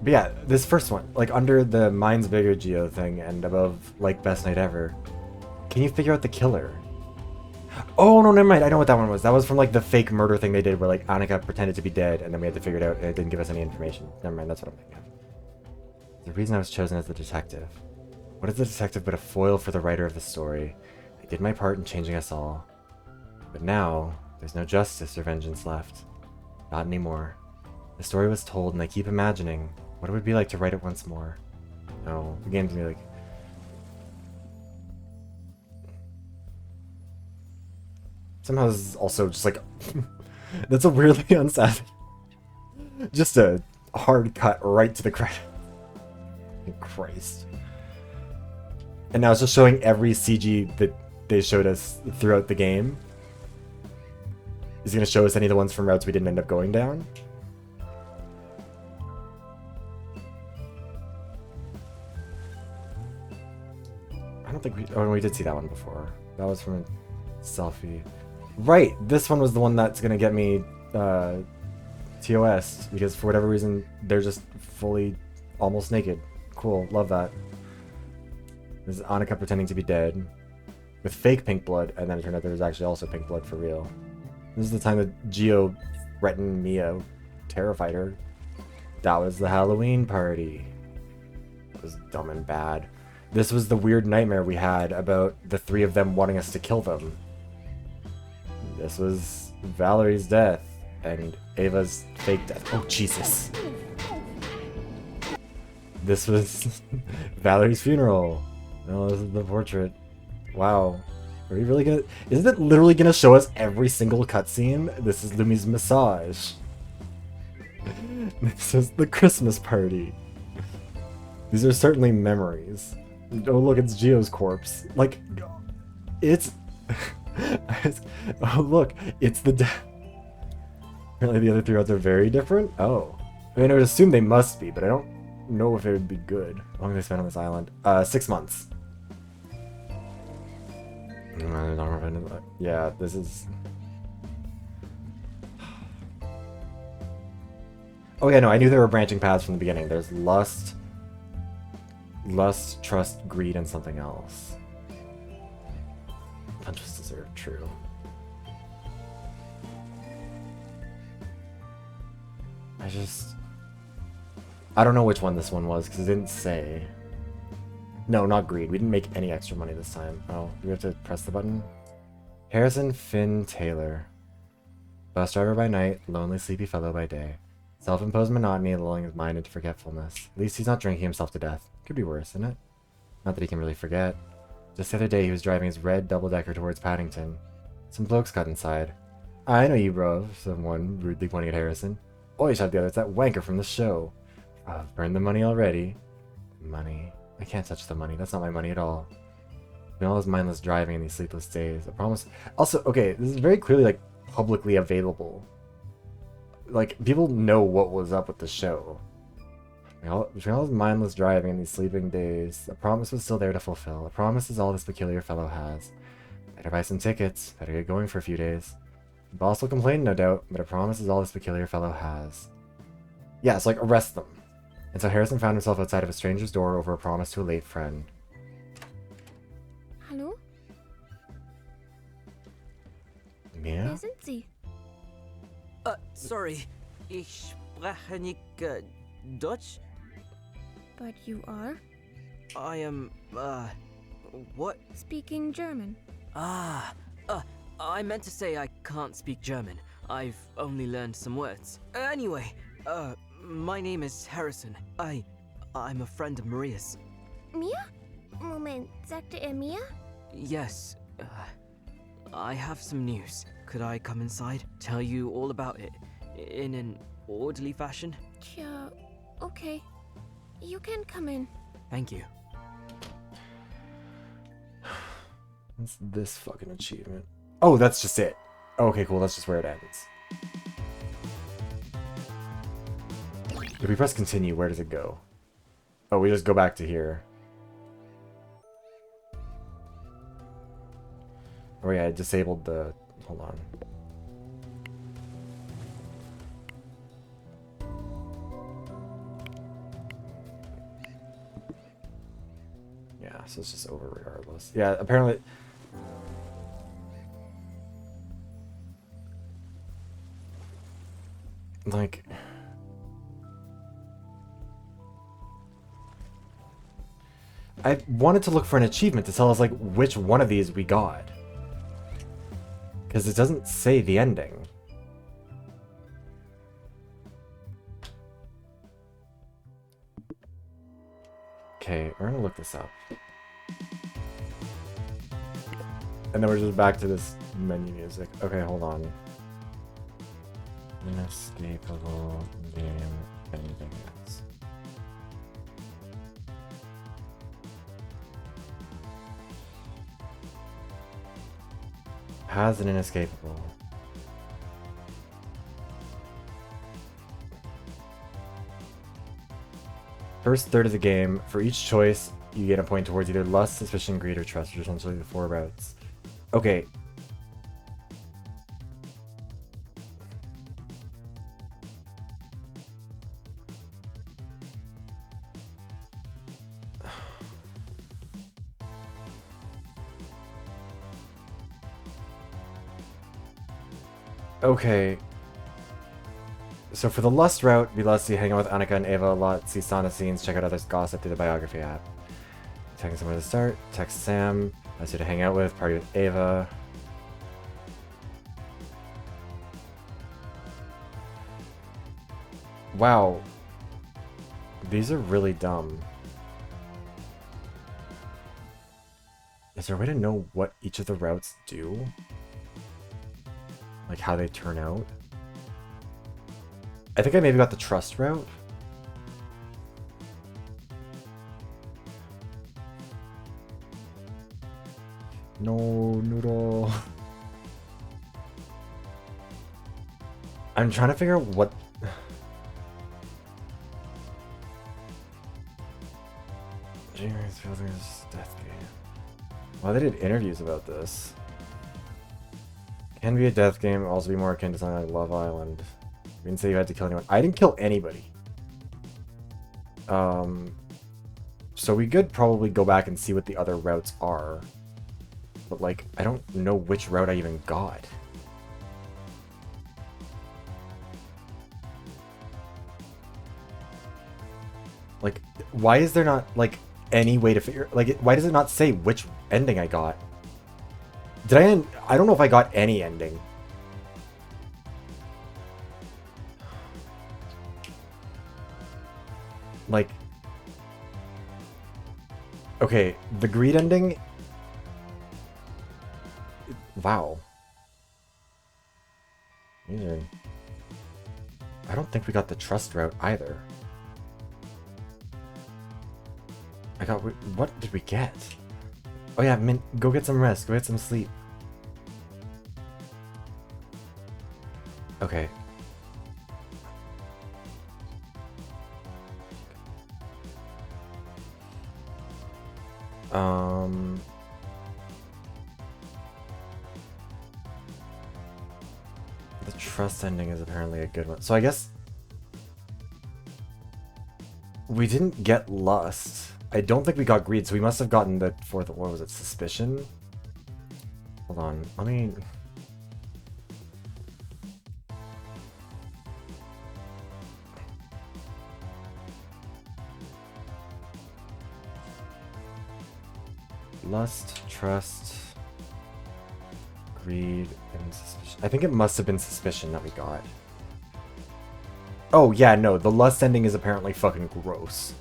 But yeah, this first one, like, under the Mine's Bigger Geo thing, and above, like, Best Night Ever, can you figure out the killer? Oh, no, never mind. I know what that one was. That was from, like, the fake murder thing they did where, like, Anica pretended to be dead, and then we had to figure it out, and it didn't give us any information. Never mind, that's what I'm thinking of. The reason I was chosen as the detective. What is the detective but a foil for the writer of the story? I did my part in changing us all. But now, there's no justice or vengeance left. Not anymore. The story was told, and I keep imagining what it would be like to write it once more. No, the game's gonna be like... Somehow this is also just like... That's a weirdly unsatisfying... Just a hard cut right to the credit. Christ. And now it's just showing every CG that they showed us throughout the game. Is it gonna show us any of the ones from routes we didn't end up going down? I don't think we... Oh, we did see that one before. That was from a selfie. Right! This one was the one that's gonna get me TOS, because for whatever reason, they're just fully almost naked. Cool, love that. This is Anica pretending to be dead with fake pink blood, and then it turned out there was actually also pink blood for real. This is the time that Geo threatened Mia, terrified her. That was the Halloween party. It was dumb and bad. This was the weird nightmare we had about the three of them wanting us to kill them. This was Valerie's death and Ava's fake death. Oh, Jesus. This was Valerie's funeral. No, this is the portrait. Wow. Are we really gonna... Isn't it literally gonna show us every single cutscene? This is Lumi's massage. This is the Christmas party. These are certainly memories. Oh, look, it's Geo's corpse. Like, it's... Oh, look, it's the... Apparently the other three routes are very different? Oh. I mean, I would assume they must be, but I don't know if it would be good. How long did they spend on this island? 6 months. Yeah, this is... Oh yeah, no, I knew there were branching paths from the beginning. There's lust, trust, greed, and something else. Punches deserve, true. I don't know which one this one was, because it didn't say. No, not greed. We didn't make any extra money this time. Oh, do we have to press the button? Harrison Finn Taylor. Bus driver by night, lonely, sleepy fellow by day. Self-imposed monotony lulling his mind into forgetfulness. At least he's not drinking himself to death. Could be worse, isn't it? Not that he can really forget. Just the other day, he was driving his red double-decker towards Paddington. Some blokes got inside. I know you, bro, someone rudely pointing at Harrison. Oh, shot the other. It's that wanker from the show. I've burned the money already. Money. I can't touch the money. That's not my money at all. And all his mindless driving in these sleepless days. I promise. Also, okay, this is very clearly, like, publicly available. like, people know what was up with the show. Between all his mindless driving and these sleeping days, a promise was still there to fulfill. A promise is all this peculiar fellow has. Better buy some tickets. Better get going for a few days. The boss will complain, no doubt, but a promise is all this peculiar fellow has. Yeah, it's like, arrest them. And so Harrison found himself outside of a stranger's door over a promise to a late friend. Hallo? Mia? Wer sind Sie? Sorry. Ich spreche nicht, Deutsch? But you are? I am, what? Speaking German. I meant to say I can't speak German. I've only learned some words. Anyway, my name is Harrison. I'm a friend of Maria's. Mia? Moment, sagte Mia? Yes, I have some news. Could I come inside? Tell you all about it in an orderly fashion? Tja, okay. You can come in. Thank you. What's this fucking achievement? Oh, that's just it. Okay, cool. That's just where it ends. If we press continue, where does it go? Oh, we just go back to here. Oh yeah, I disabled the... Hold on. Yeah, so it's just over regardless. Yeah, apparently... Like... I wanted to look for an achievement to tell us, like, which one of these we got. Because it doesn't say the ending. Okay, we're gonna look this up. And then we're just back to this menu music. Okay, hold on. Inescapable game endings. Has an inescapable. First third of the game, for each choice, you gain a point towards either lust, suspicion, greed, or trust, which are essentially the 4 routes. Okay. Okay. So for the lust route, be lusty, hang out with Anica and Ava a lot, see sauna scenes, check out others' gossip through the biography app. Texting somewhere to start, text Sam, that's who to hang out with, party with Ava. Wow. These are really dumb. Is there a way to know what each of the routes do? Like how they turn out? I think I maybe got the trust route. No, noodle. I'm trying to figure out what... James Fielder's death game. Well, they did interviews about this. Can be a death game, also be more akin to something like Love Island. You didn't say you had to kill anyone. I didn't kill anybody. So we could probably go back and see what the other routes are. But, like, I don't know which route I even got. Like, why is there not, like, any way to figure... Like, why does it not say which ending I got? Did I end... I don't know if I got any ending. Like... Okay, the greed ending... Wow. Either. I don't think we got the trust route either. I got... What did we get? Oh yeah, go get some rest. Go get some sleep. The trust ending is apparently a good one. So I guess we didn't get lust. I don't think we got greed, so we must have gotten the fourth, what was it, suspicion? Hold on, let me... Lust, trust, greed, and suspicion. I think it must have been suspicion that we got. Oh, yeah, no, the lust ending is apparently fucking gross.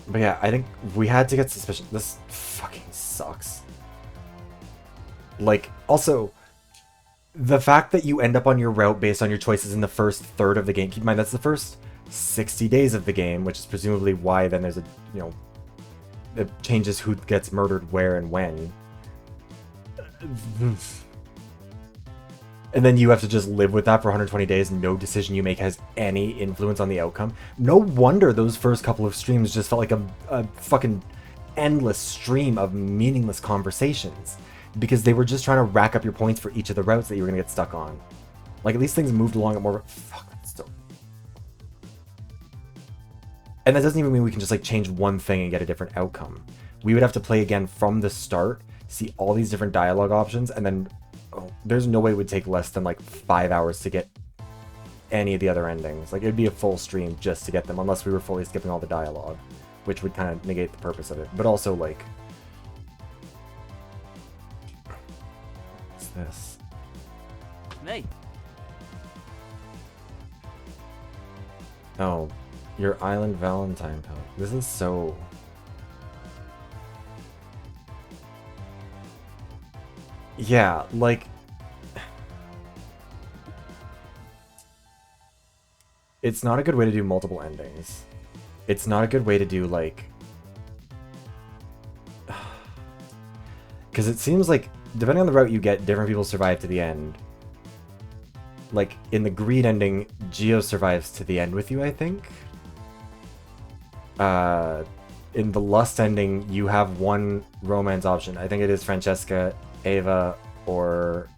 But yeah, I think we had to get suspicion. This fucking sucks. Like, also, the fact that you end up on your route based on your choices in the first third of the game, keep in mind that's the first 60 days of the game, which is presumably why then there's a, you know, it changes who gets murdered where and when. And then you have to just live with that for 120 days. No decision you make has any influence on the outcome. No wonder those first couple of streams just felt like a fucking endless stream of meaningless conversations. Because they were just trying to rack up your points for each of the routes that you were going to get stuck on. Like, at least things moved along at more... Fuck, that's still... And that doesn't even mean we can just, like, change one thing and get a different outcome. We would have to play again from the start, see all these different dialogue options, and then... Oh, there's no way it would take less than, like, 5 hours to get any of the other endings. Like, it'd be a full stream just to get them, unless we were fully skipping all the dialogue, which would kind of negate the purpose of it. But also, like... What's this? Hey. Oh, your Island Valentine pellet. This is so... Yeah, like... It's not a good way to do multiple endings. It's not a good way to do, like... Because it seems like, depending on the route you get, different people survive to the end. Like, in the greed ending, Gio survives to the end with you, I think. In the lust ending, you have one romance option. I think it is Francesca, Ava, or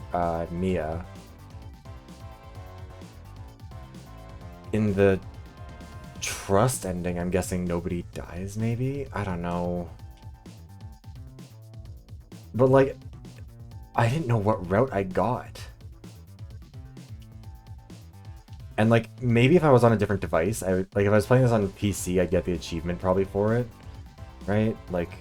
Mia. In the trust ending, I'm guessing nobody dies, maybe? I don't know. But, like, I didn't know what route I got. And, like, maybe if I was on a different device, I would, like, if I was playing this on PC, I'd get the achievement probably for it. Right? Like,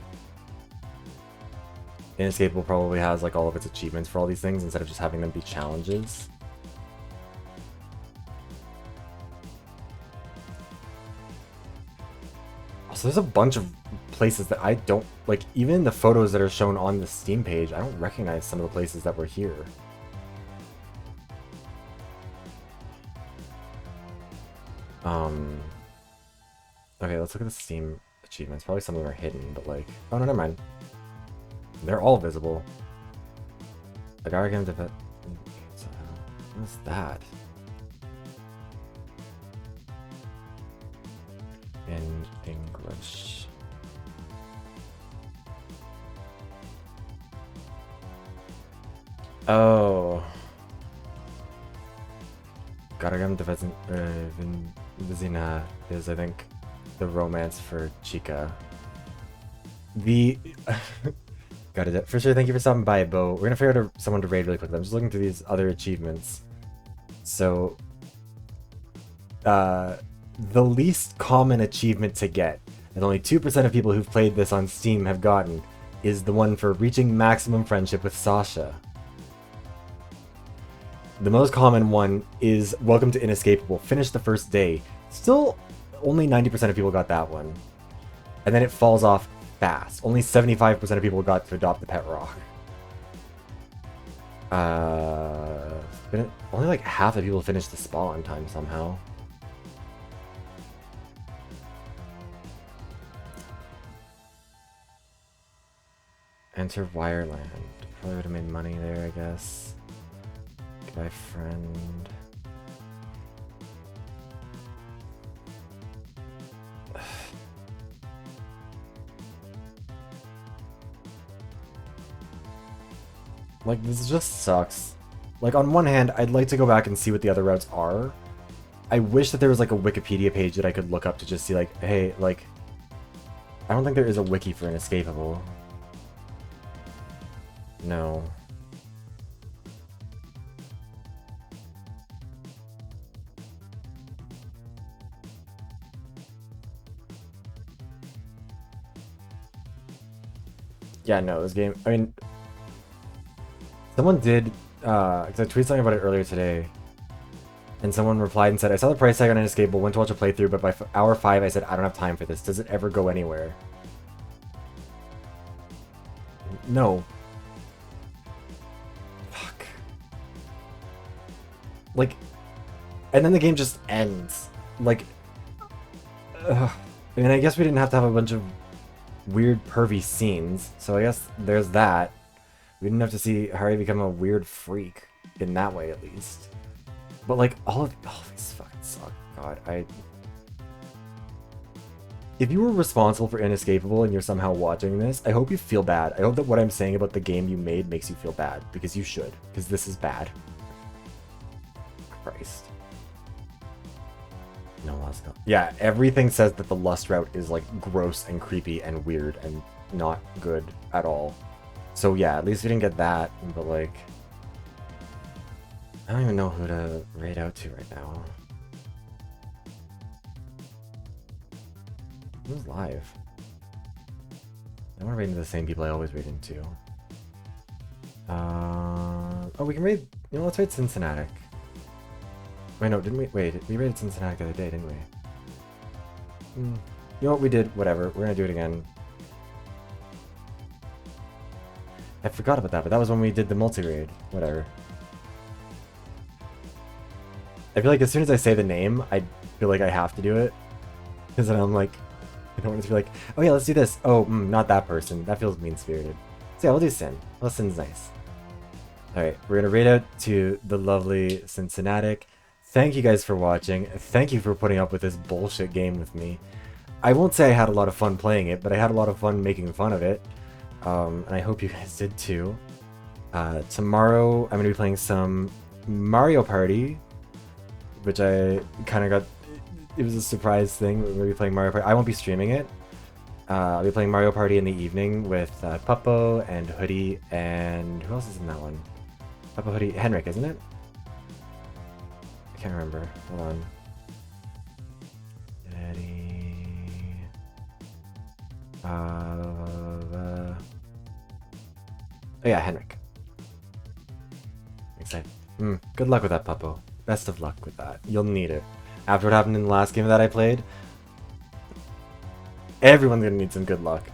Inescapable probably has, like, all of its achievements for all these things instead of just having them be challenges. Also, there's a bunch of places that I don't, like, even the photos that are shown on the Steam page, I don't recognize some of the places that were here. Okay, let's look at the Steam achievements. Probably some of them are hidden, but like... Oh, no, never mind. They're all visible. Like, I reckon that... What's that? In English. Oh. Garagam Vizina is, I think, the romance for Chica. The... Got it. For sure, thank you for stopping by, Bo. We're gonna figure out someone to raid really quickly. I'm just looking through these other achievements. So... the least common achievement to get, that only 2% of people who've played this on Steam have gotten, is the one for reaching maximum friendship with Sasha. The most common one is Welcome to Inescapable. Finish the first day. Still, only 90% of people got that one. And then it falls off fast. Only 75% of people got to adopt the pet rock. Only like half the people finished the spa on time somehow. Enter Wireland. Probably would have made money there, I guess. Goodbye, friend. Like, this just sucks. Like, on one hand, I'd like to go back and see what the other routes are. I wish that there was, like, a Wikipedia page that I could look up to just see, like, hey, like... I don't think there is a wiki for Inescapable. No. Yeah, no, this game... I mean... Someone did... because I tweeted something about it earlier today. And someone replied and said, I saw the price tag on Inescapable, went to watch a playthrough, but by hour 5 I said, I don't have time for this. Does it ever go anywhere? No. Fuck. Like... And then the game just ends. Like... I mean, I guess we didn't have to have a bunch of weird pervy scenes, so I guess there's that. We didn't have to see Harry become a weird freak, in that way at least. But like, all of these fucking suck. God, if you were responsible for Inescapable and you're somehow watching this, I hope you feel bad. I hope that what I'm saying about the game you made makes you feel bad, because you should, because this is bad. Christ. No, let's go. Yeah, everything says that the Lust route is like gross and creepy and weird and not good at all. So yeah, at least we didn't get that, but like... I don't even know who to raid out to right now. Who's live? I want to raid into the same people I always raid into. Oh, we can raid... You know, let's raid Cincinnati. Wait, no, didn't we? Wait, we raided Cincinnati the other day, didn't we? You know what, we did? Whatever, we're gonna do it again. I forgot about that, but that was when we did the multi-raid. Whatever. I feel like as soon as I say the name, I feel like I have to do it. Because then I'm like, I don't want it to be like, oh yeah, let's do this. Oh, not that person. That feels mean-spirited. So yeah, we'll do Sin. Well, Sin's nice. Alright, we're gonna raid out to the lovely Cincinnati. Thank you guys for watching. Thank you for putting up with this bullshit game with me. I won't say I had a lot of fun playing it, but I had a lot of fun making fun of it. And I hope you guys did too. Tomorrow I'm going to be playing some Mario Party, which I kind of got... It was a surprise thing. We're going to be playing Mario Party. I won't be streaming it. I'll be playing Mario Party in the evening with Puppo and Hoodie and... Who else is in that one? Puppo, Hoodie... Henrik, isn't it? I can't remember. Hold on. Oh yeah, Henrik. Excited. Good luck with that, Puppo. Best of luck with that. You'll need it. After what happened in the last game that I played, everyone's gonna need some good luck.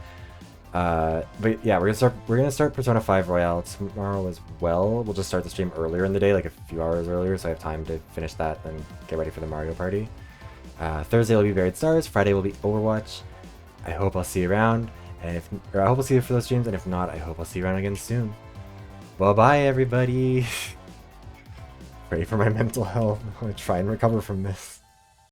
But yeah, we're gonna start Persona 5 Royale tomorrow as well. We'll just start the stream earlier in the day, like a few hours earlier, so I have time to finish that and get ready for the Mario Party. Thursday will be Buried Stars. Friday will be Overwatch. I hope I'll see you around, and I hope I'll see you for those streams, and if not, I hope I'll see you around again soon. Bye-bye, everybody. Pray for my mental health. I'm gonna try and recover from this.